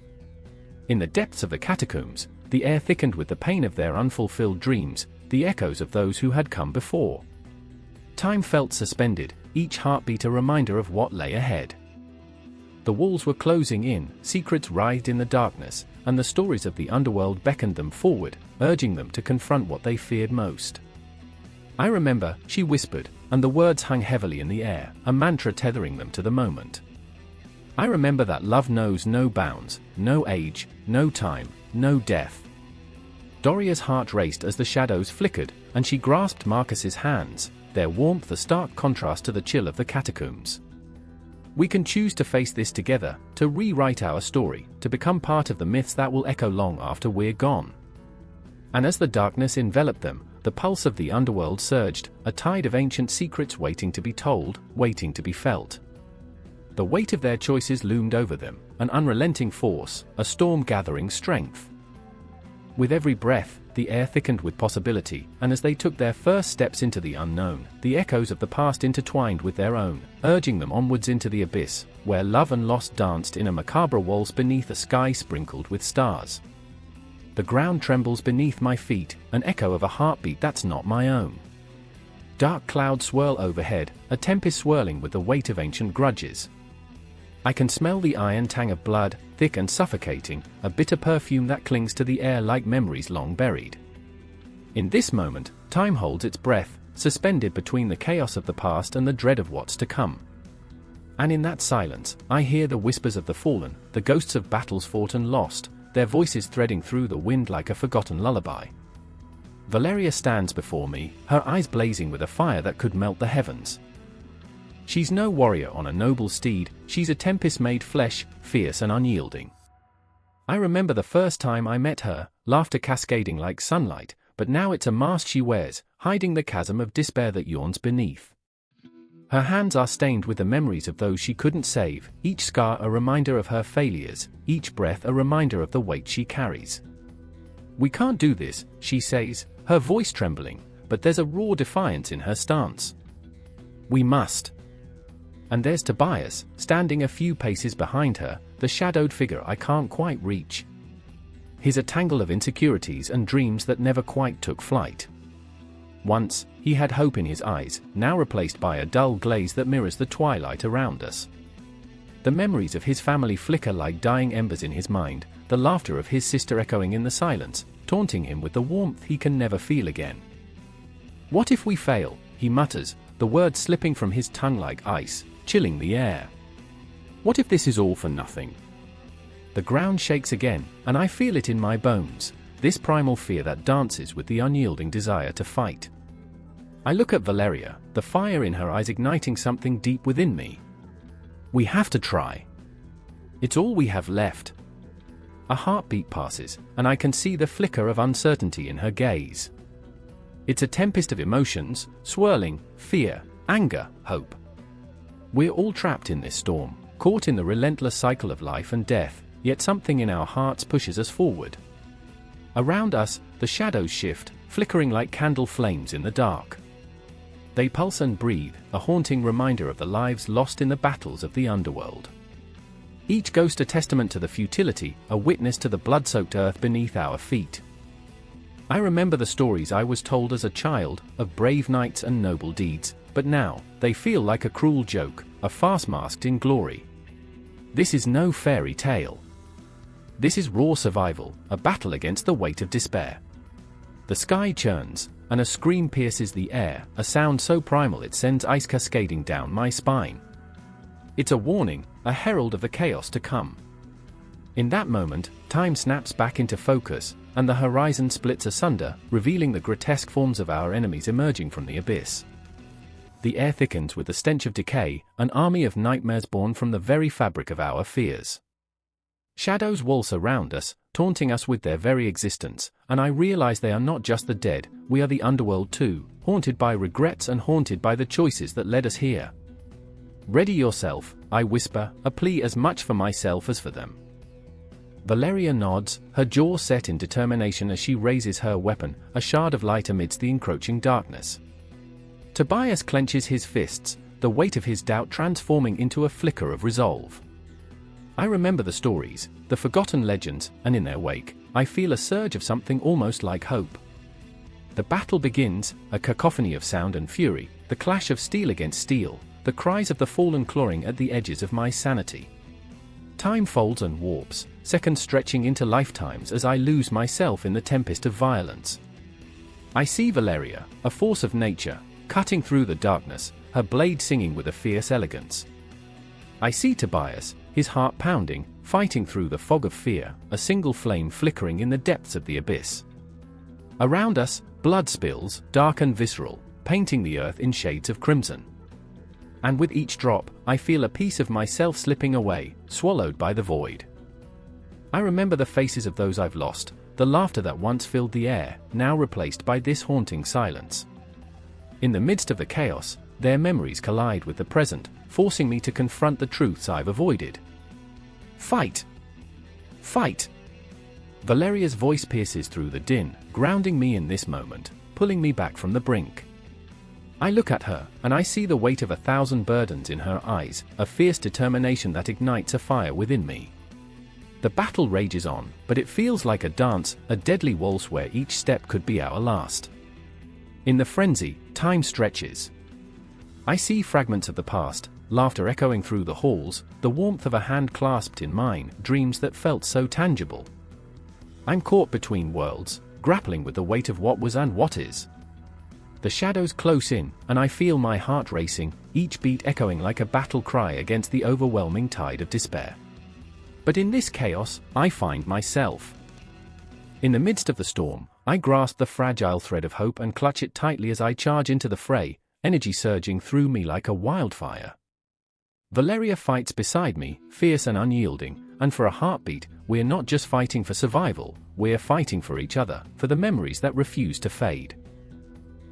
Speaker 1: In the depths of the catacombs, the air thickened with the pain of their unfulfilled dreams, the echoes of those who had come before. Time felt suspended, each heartbeat a reminder of what lay ahead. The walls were closing in, secrets writhed in the darkness, and the stories of the underworld beckoned them forward, urging them to confront what they feared most. I remember, she whispered, and the words hung heavily in the air, a mantra tethering them to the moment. I remember that love knows no bounds, no age, no time, no death. Doria's heart raced as the shadows flickered, and she grasped Marcus's hands, their warmth a stark contrast to the chill of the catacombs. We can choose to face this together, to rewrite our story, to become part of the myths that will echo long after we're gone. And as the darkness enveloped them, the pulse of the underworld surged, a tide of ancient secrets waiting to be told, waiting to be felt. The weight of their choices loomed over them, an unrelenting force, a storm gathering strength. With every breath, the air thickened with possibility, and as they took their first steps into the unknown, the echoes of the past intertwined with their own, urging them onwards into the abyss, where love and loss danced in a macabre waltz beneath a sky sprinkled with stars. The ground trembles beneath my feet, an echo of a heartbeat that's not my own. Dark clouds swirl overhead, a tempest swirling with the weight of ancient grudges. I can smell the iron tang of blood, thick and suffocating, a bitter perfume that clings to the air like memories long buried. In this moment, time holds its breath, suspended between the chaos of the past and the dread of what's to come. And in that silence, I hear the whispers of the fallen, the ghosts of battles fought and lost, their voices threading through the wind like a forgotten lullaby. Valeria stands before me, her eyes blazing with a fire that could melt the heavens. She's no warrior on a noble steed, she's a tempest made flesh, fierce and unyielding. I remember the first time I met her, laughter cascading like sunlight, but now it's a mask she wears, hiding the chasm of despair that yawns beneath. Her hands are stained with the memories of those she couldn't save, each scar a reminder of her failures, each breath a reminder of the weight she carries. We can't do this, she says, her voice trembling, but there's a raw defiance in her stance. We must. And there's Tobias, standing a few paces behind her, the shadowed figure I can't quite reach. He's a tangle of insecurities and dreams that never quite took flight. Once, he had hope in his eyes, now replaced by a dull glaze that mirrors the twilight around us. The memories of his family flicker like dying embers in his mind, the laughter of his sister echoing in the silence, taunting him with the warmth he can never feel again. What if we fail, he mutters, the words slipping from his tongue like ice, chilling the air. What if this is all for nothing? The ground shakes again, and I feel it in my bones, this primal fear that dances with the unyielding desire to fight. I look at Valeria, the fire in her eyes igniting something deep within me. We have to try. It's all we have left. A heartbeat passes, and I can see the flicker of uncertainty in her gaze. It's a tempest of emotions, swirling, fear, anger, hope. We're all trapped in this storm, caught in the relentless cycle of life and death, yet something in our hearts pushes us forward. Around us, the shadows shift, flickering like candle flames in the dark. They pulse and breathe, a haunting reminder of the lives lost in the battles of the underworld. Each ghost a testament to the futility, a witness to the blood-soaked earth beneath our feet. I remember the stories I was told as a child, of brave knights and noble deeds, but now, they feel like a cruel joke, a farce masked in glory. This is no fairy tale. This is raw survival, a battle against the weight of despair. The sky churns, and a scream pierces the air, a sound so primal it sends ice cascading down my spine. It's a warning, a herald of the chaos to come. In that moment, time snaps back into focus, and the horizon splits asunder, revealing the grotesque forms of our enemies emerging from the abyss. The air thickens with the stench of decay, an army of nightmares born from the very fabric of our fears. Shadows waltz around us, taunting us with their very existence, and I realize they are not just the dead, we are the underworld too, haunted by regrets and haunted by the choices that led us here. Ready yourself, I whisper, a plea as much for myself as for them. Valeria nods, her jaw set in determination as she raises her weapon, a shard of light amidst the encroaching darkness. Tobias clenches his fists, the weight of his doubt transforming into a flicker of resolve. I remember the stories, the forgotten legends, and in their wake, I feel a surge of something almost like hope. The battle begins, a cacophony of sound and fury, the clash of steel against steel, the cries of the fallen clawing at the edges of my sanity. Time folds and warps, seconds stretching into lifetimes as I lose myself in the tempest of violence. I see Valeria, a force of nature, cutting through the darkness, her blade singing with a fierce elegance. I see Tobias, his heart pounding, fighting through the fog of fear, a single flame flickering in the depths of the abyss. Around us, blood spills, dark and visceral, painting the earth in shades of crimson. And with each drop, I feel a piece of myself slipping away, swallowed by the void. I remember the faces of those I've lost, the laughter that once filled the air, now replaced by this haunting silence. In the midst of the chaos, their memories collide with the present, forcing me to confront the truths I've avoided. Fight! Fight! Valeria's voice pierces through the din, grounding me in this moment, pulling me back from the brink. I look at her, and I see the weight of 1,000 burdens in her eyes, a fierce determination that ignites a fire within me. The battle rages on, but it feels like a dance, a deadly waltz where each step could be our last. In the frenzy, time stretches. I see fragments of the past, laughter echoing through the halls, the warmth of a hand clasped in mine, dreams that felt so tangible. I'm caught between worlds, grappling with the weight of what was and what is. The shadows close in, and I feel my heart racing, each beat echoing like a battle cry against the overwhelming tide of despair. But in this chaos, I find myself. In the midst of the storm, I grasp the fragile thread of hope and clutch it tightly as I charge into the fray, energy surging through me like a wildfire. Valeria fights beside me, fierce and unyielding, and for a heartbeat, we're not just fighting for survival, we're fighting for each other, for the memories that refuse to fade.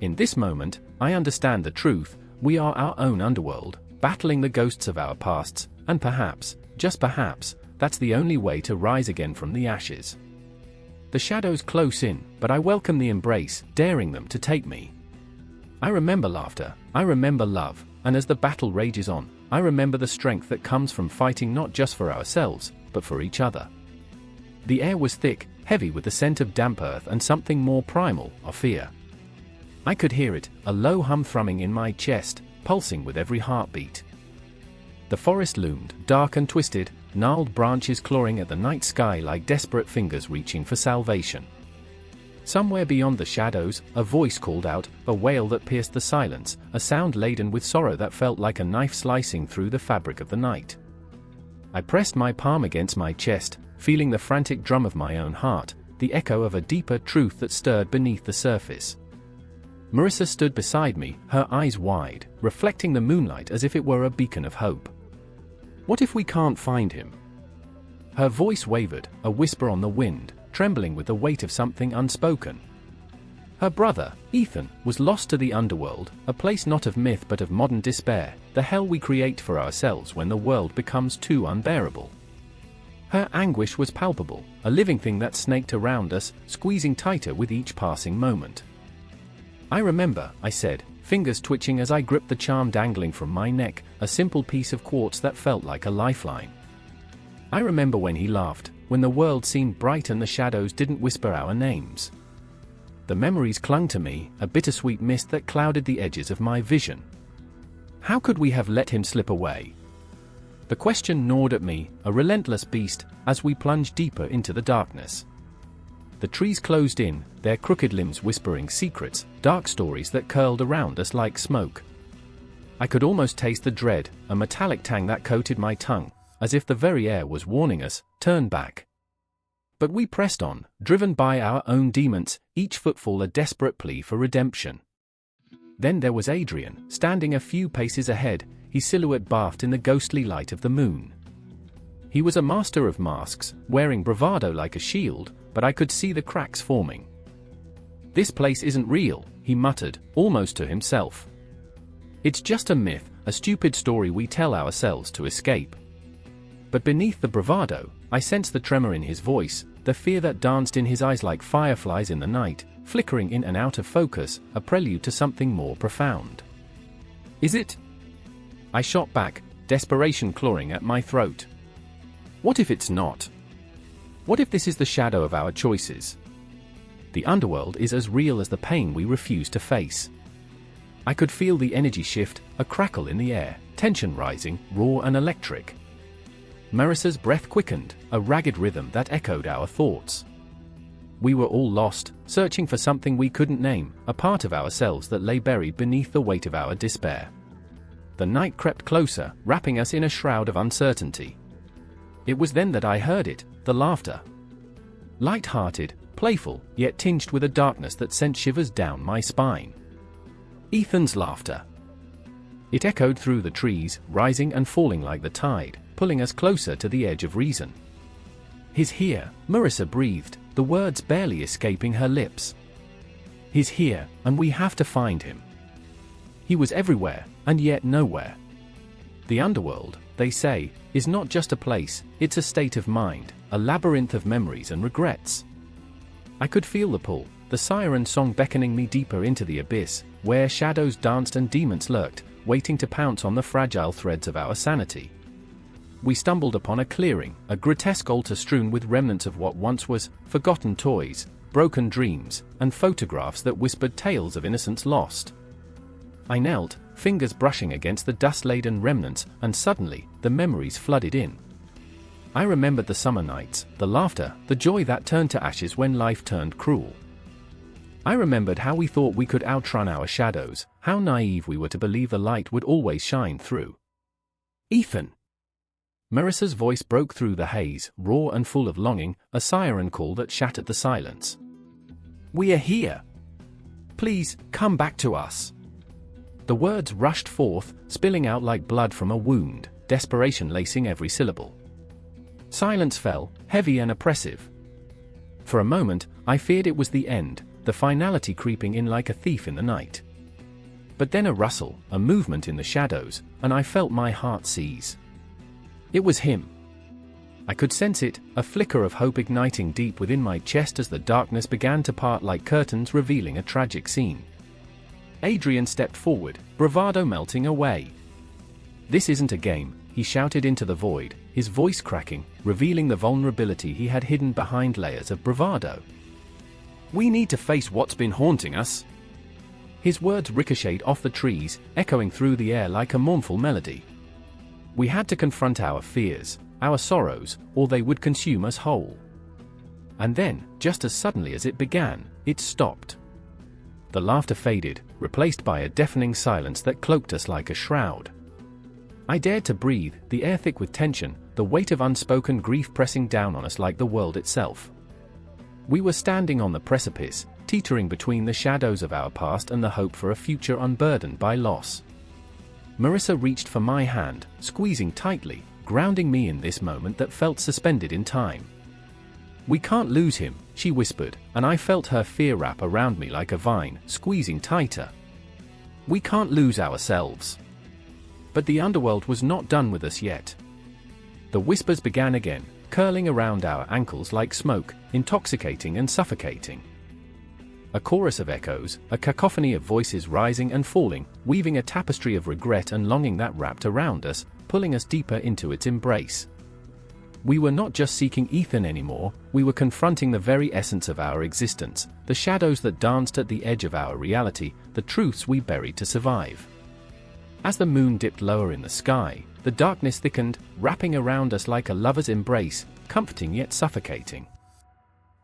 Speaker 1: In this moment, I understand the truth, we are our own underworld, battling the ghosts of our pasts, and perhaps, just perhaps, that's the only way to rise again from the ashes. The shadows close in, but I welcome the embrace, daring them to take me. I remember laughter, I remember love, and as the battle rages on, I remember the strength that comes from fighting not just for ourselves, but for each other. The air was thick, heavy with the scent of damp earth and something more primal, of fear. I could hear it, a low hum thrumming in my chest, pulsing with every heartbeat. The forest loomed, dark and twisted, gnarled branches clawing at the night sky like desperate fingers reaching for salvation. Somewhere beyond the shadows, a voice called out, a wail that pierced the silence, a sound laden with sorrow that felt like a knife slicing through the fabric of the night. I pressed my palm against my chest, feeling the frantic drum of my own heart, the echo of a deeper truth that stirred beneath the surface. Marissa stood beside me, her eyes wide, reflecting the moonlight as if it were a beacon of hope. What if we can't find him? Her voice wavered, a whisper on the wind, trembling with the weight of something unspoken. Her brother, Ethan, was lost to the underworld, a place not of myth but of modern despair, the hell we create for ourselves when the world becomes too unbearable. Her anguish was palpable, a living thing that snaked around us, squeezing tighter with each passing moment. I remember, I said, fingers twitching as I gripped the charm dangling from my neck, a simple piece of quartz that felt like a lifeline. I remember when he laughed, when the world seemed bright and the shadows didn't whisper our names. The memories clung to me, a bittersweet mist that clouded the edges of my vision. How could we have let him slip away? The question gnawed at me, a relentless beast, as we plunged deeper into the darkness. The trees closed in, their crooked limbs whispering secrets, dark stories that curled around us like smoke. I could almost taste the dread, a metallic tang that coated my tongue, as if the very air was warning us, turn back. But we pressed on, driven by our own demons, each footfall a desperate plea for redemption. Then there was Adrian, standing a few paces ahead, his silhouette bathed in the ghostly light of the moon. He was a master of masks, wearing bravado like a shield, but I could see the cracks forming. This place isn't real, he muttered, almost to himself. It's just a myth, a stupid story we tell ourselves to escape. But beneath the bravado, I sensed the tremor in his voice, the fear that danced in his eyes like fireflies in the night, flickering in and out of focus, a prelude to something more profound. Is it? I shot back, desperation clawing at my throat. What if it's not? What if this is the shadow of our choices? The underworld is as real as the pain we refuse to face. I could feel the energy shift, a crackle in the air, tension rising, raw and electric. Marissa's breath quickened, a ragged rhythm that echoed our thoughts. We were all lost, searching for something we couldn't name, a part of ourselves that lay buried beneath the weight of our despair. The night crept closer, wrapping us in a shroud of uncertainty. It was then that I heard it, the laughter. Light-hearted, playful, yet tinged with a darkness that sent shivers down my spine. Ethan's laughter. It echoed through the trees, rising and falling like the tide, pulling us closer to the edge of reason. He's here, Marissa breathed, the words barely escaping her lips. He's here, and we have to find him. He was everywhere, and yet nowhere. The underworld, they say, is not just a place, it's a state of mind, a labyrinth of memories and regrets. I could feel the pull, the siren song beckoning me deeper into the abyss, where shadows danced and demons lurked, waiting to pounce on the fragile threads of our sanity. We stumbled upon a clearing, a grotesque altar strewn with remnants of what once was, forgotten toys, broken dreams, and photographs that whispered tales of innocence lost. I knelt, fingers brushing against the dust-laden remnants, and suddenly, the memories flooded in. I remembered the summer nights, the laughter, the joy that turned to ashes when life turned cruel. I remembered how we thought we could outrun our shadows, how naive we were to believe the light would always shine through. Ethan! Marissa's voice broke through the haze, raw and full of longing, a siren call that shattered the silence. We are here! Please, come back to us! The words rushed forth, spilling out like blood from a wound, desperation lacing every syllable. Silence fell, heavy and oppressive. For a moment, I feared it was the end, the finality creeping in like a thief in the night. But then a rustle, a movement in the shadows, and I felt my heart seize. It was him. I could sense it, a flicker of hope igniting deep within my chest as the darkness began to part like curtains revealing a tragic scene. Adrian stepped forward, bravado melting away. This isn't a game, he shouted into the void, his voice cracking, revealing the vulnerability he had hidden behind layers of bravado. We need to face what's been haunting us. His words ricocheted off the trees, echoing through the air like a mournful melody. We had to confront our fears, our sorrows, or they would consume us whole. And then, just as suddenly as it began, it stopped. The laughter faded, replaced by a deafening silence that cloaked us like a shroud. I dared to breathe, the air thick with tension, the weight of unspoken grief pressing down on us like the world itself. We were standing on the precipice, teetering between the shadows of our past and the hope for a future unburdened by loss. Marissa reached for my hand, squeezing tightly, grounding me in this moment that felt suspended in time. "We can't lose him," she whispered, and I felt her fear wrap around me like a vine, squeezing tighter. "We can't lose ourselves." But the underworld was not done with us yet. The whispers began again, curling around our ankles like smoke, intoxicating and suffocating. A chorus of echoes, a cacophony of voices rising and falling, weaving a tapestry of regret and longing that wrapped around us, pulling us deeper into its embrace. We were not just seeking Ethan anymore, we were confronting the very essence of our existence, the shadows that danced at the edge of our reality, the truths we buried to survive. As the moon dipped lower in the sky, the darkness thickened, wrapping around us like a lover's embrace, comforting yet suffocating.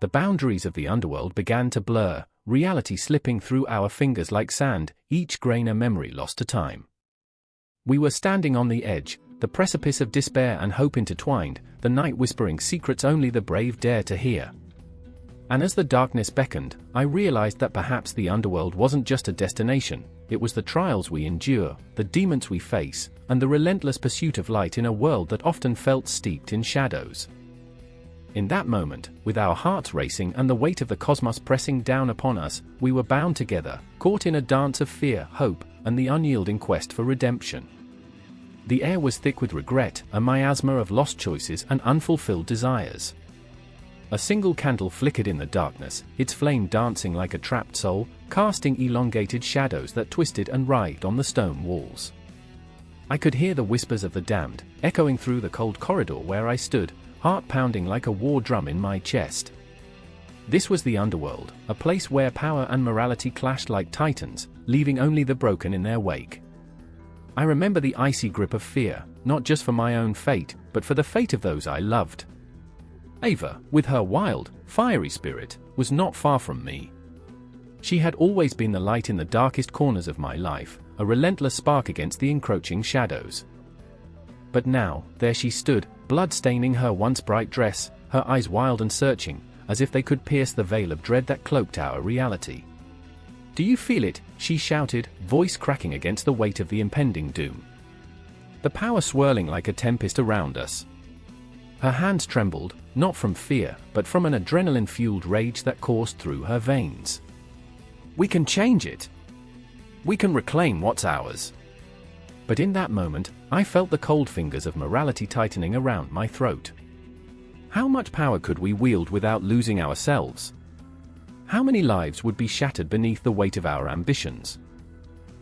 Speaker 1: The boundaries of the underworld began to blur, reality slipping through our fingers like sand, each grain a memory lost to time. We were standing on the edge, the precipice of despair and hope intertwined, the night whispering secrets only the brave dare to hear. And as the darkness beckoned, I realized that perhaps the underworld wasn't just a destination, it was the trials we endure, the demons we face, and the relentless pursuit of light in a world that often felt steeped in shadows. In that moment, with our hearts racing and the weight of the cosmos pressing down upon us, we were bound together, caught in a dance of fear, hope, and the unyielding quest for redemption. The air was thick with regret, a miasma of lost choices and unfulfilled desires. A single candle flickered in the darkness, its flame dancing like a trapped soul, casting elongated shadows that twisted and writhed on the stone walls. I could hear the whispers of the damned, echoing through the cold corridor where I stood, heart pounding like a war drum in my chest. This was the underworld, a place where power and morality clashed like titans, leaving only the broken in their wake. I remember the icy grip of fear, not just for my own fate, but for the fate of those I loved. Ava, with her wild, fiery spirit, was not far from me. She had always been the light in the darkest corners of my life, a relentless spark against the encroaching shadows. But now, there she stood, blood-staining her once bright dress, her eyes wild and searching, as if they could pierce the veil of dread that cloaked our reality. "Do you feel it?" she shouted, voice cracking against the weight of the impending doom. The power swirling like a tempest around us. Her hands trembled, not from fear, but from an adrenaline-fueled rage that coursed through her veins. "We can change it. We can reclaim what's ours." But in that moment, I felt the cold fingers of morality tightening around my throat. How much power could we wield without losing ourselves? How many lives would be shattered beneath the weight of our ambitions?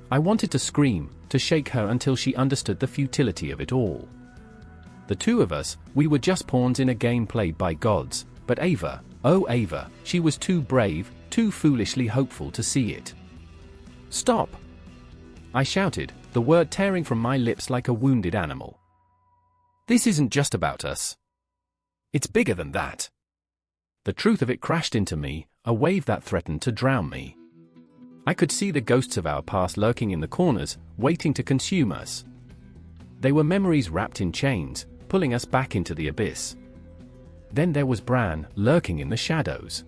Speaker 1: I wanted to scream, to shake her until she understood the futility of it all. The two of us, we were just pawns in a game played by gods, but Ava, oh Ava, she was too brave, too foolishly hopeful to see it. "Stop!" I shouted, the word tearing from my lips like a wounded animal. "This isn't just about us. It's bigger than that." The truth of it crashed into me, a wave that threatened to drown me. I could see the ghosts of our past lurking in the corners, waiting to consume us. They were memories wrapped in chains, pulling us back into the abyss. Then there was Bran, lurking in the shadows.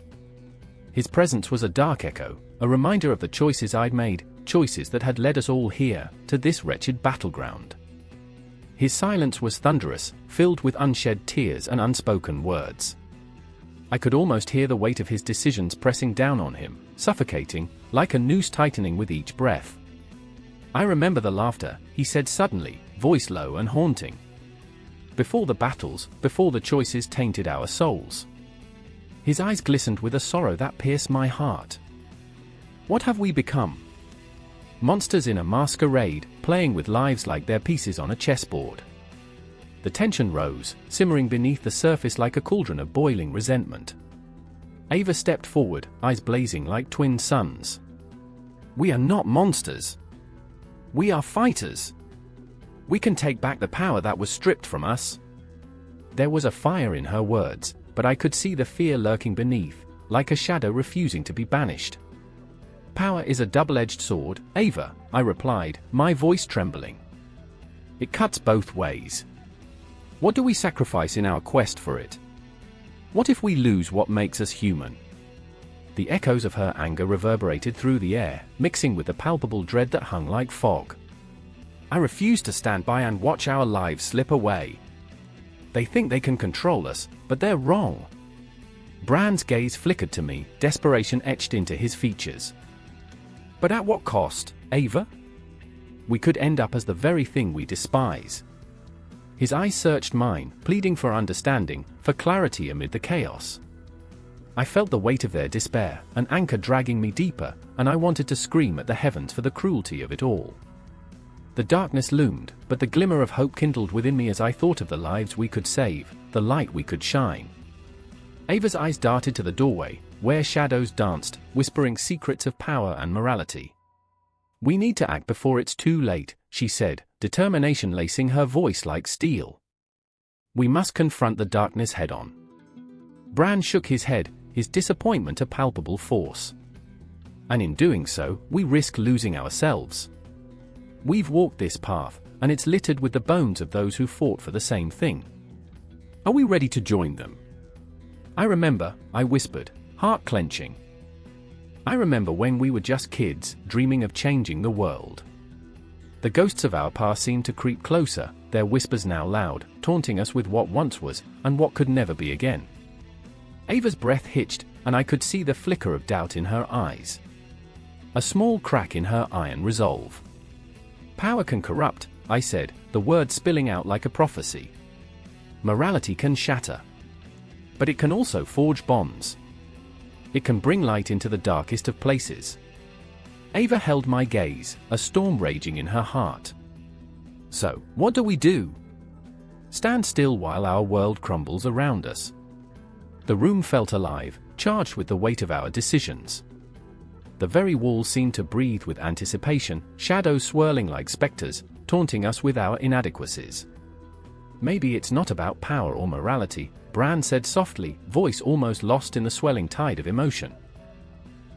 Speaker 1: His presence was a dark echo, a reminder of the choices I'd made, choices that had led us all here, to this wretched battleground. His silence was thunderous, filled with unshed tears and unspoken words. I could almost hear the weight of his decisions pressing down on him, suffocating, like a noose tightening with each breath. "I remember the laughter," he said suddenly, voice low and haunting. "Before the battles, before the choices tainted our souls." His eyes glistened with a sorrow that pierced my heart. What have we become? Monsters in a masquerade, playing with lives like they're pieces on a chessboard. The tension rose, simmering beneath the surface like a cauldron of boiling resentment. Ava stepped forward, eyes blazing like twin suns. "We are not monsters. We are fighters. We can take back the power that was stripped from us." There was a fire in her words, but I could see the fear lurking beneath, like a shadow refusing to be banished. "Power is a double-edged sword, Ava," I replied, my voice trembling. "It cuts both ways. What do we sacrifice in our quest for it? What if we lose what makes us human? The echoes of her anger reverberated through the air, mixing with the palpable dread that hung like fog. I refuse to stand by and watch our lives slip away. They think they can control us, but they're wrong. Bran's gaze flickered to me, desperation etched into his features. But at what cost, Ava? We could end up as the very thing we despise. His eyes searched mine, pleading for understanding, for clarity amid the chaos. I felt the weight of their despair, an anchor dragging me deeper, and I wanted to scream at the heavens for the cruelty of it all. The darkness loomed, but the glimmer of hope kindled within me as I thought of the lives we could save, the light we could shine. Ava's eyes darted to the doorway, where shadows danced, whispering secrets of power and morality. "We need to act before it's too late," she said, determination lacing her voice like steel. "We must confront the darkness head-on." Bran shook his head, his disappointment a palpable force. "And in doing so, we risk losing ourselves. We've walked this path, and it's littered with the bones of those who fought for the same thing. Are we ready to join them?" "I remember," I whispered, heart clenching. "I remember when we were just kids, dreaming of changing the world." The ghosts of our past seemed to creep closer, their whispers now loud, taunting us with what once was, and what could never be again. Ava's breath hitched, and I could see the flicker of doubt in her eyes. A small crack in her iron resolve. "Power can corrupt," I said, the words spilling out like a prophecy. "Morality can shatter. But it can also forge bonds. It can bring light into the darkest of places." Ava held my gaze, a storm raging in her heart. "So, what do we do? Stand still while our world crumbles around us?" The room felt alive, charged with the weight of our decisions. The very walls seemed to breathe with anticipation, shadows swirling like specters, taunting us with our inadequacies. "Maybe it's not about power or morality," Bran said softly, voice almost lost in the swelling tide of emotion.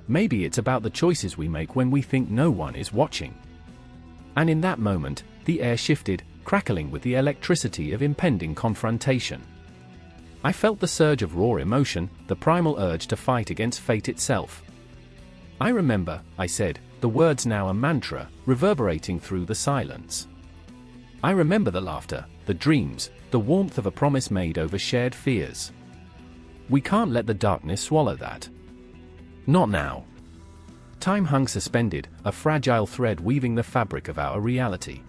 Speaker 1: "Maybe it's about the choices we make when we think no one is watching." And in that moment, the air shifted, crackling with the electricity of impending confrontation. I felt the surge of raw emotion, the primal urge to fight against fate itself. "I remember," I said, the words now a mantra, reverberating through the silence. "I remember the laughter, the dreams, the warmth of a promise made over shared fears. We can't let the darkness swallow that. Not now." Time hung suspended, a fragile thread weaving the fabric of our reality.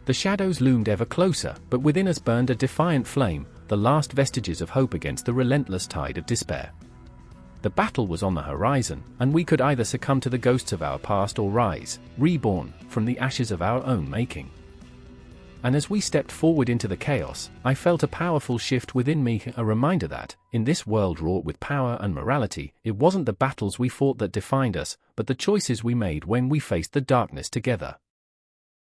Speaker 1: The shadows loomed ever closer, but within us burned a defiant flame, the last vestiges of hope against the relentless tide of despair. The battle was on the horizon, and we could either succumb to the ghosts of our past or rise, reborn, from the ashes of our own making. And as we stepped forward into the chaos, I felt a powerful shift within me, a reminder that, in this world wrought with power and morality, it wasn't the battles we fought that defined us, but the choices we made when we faced the darkness together.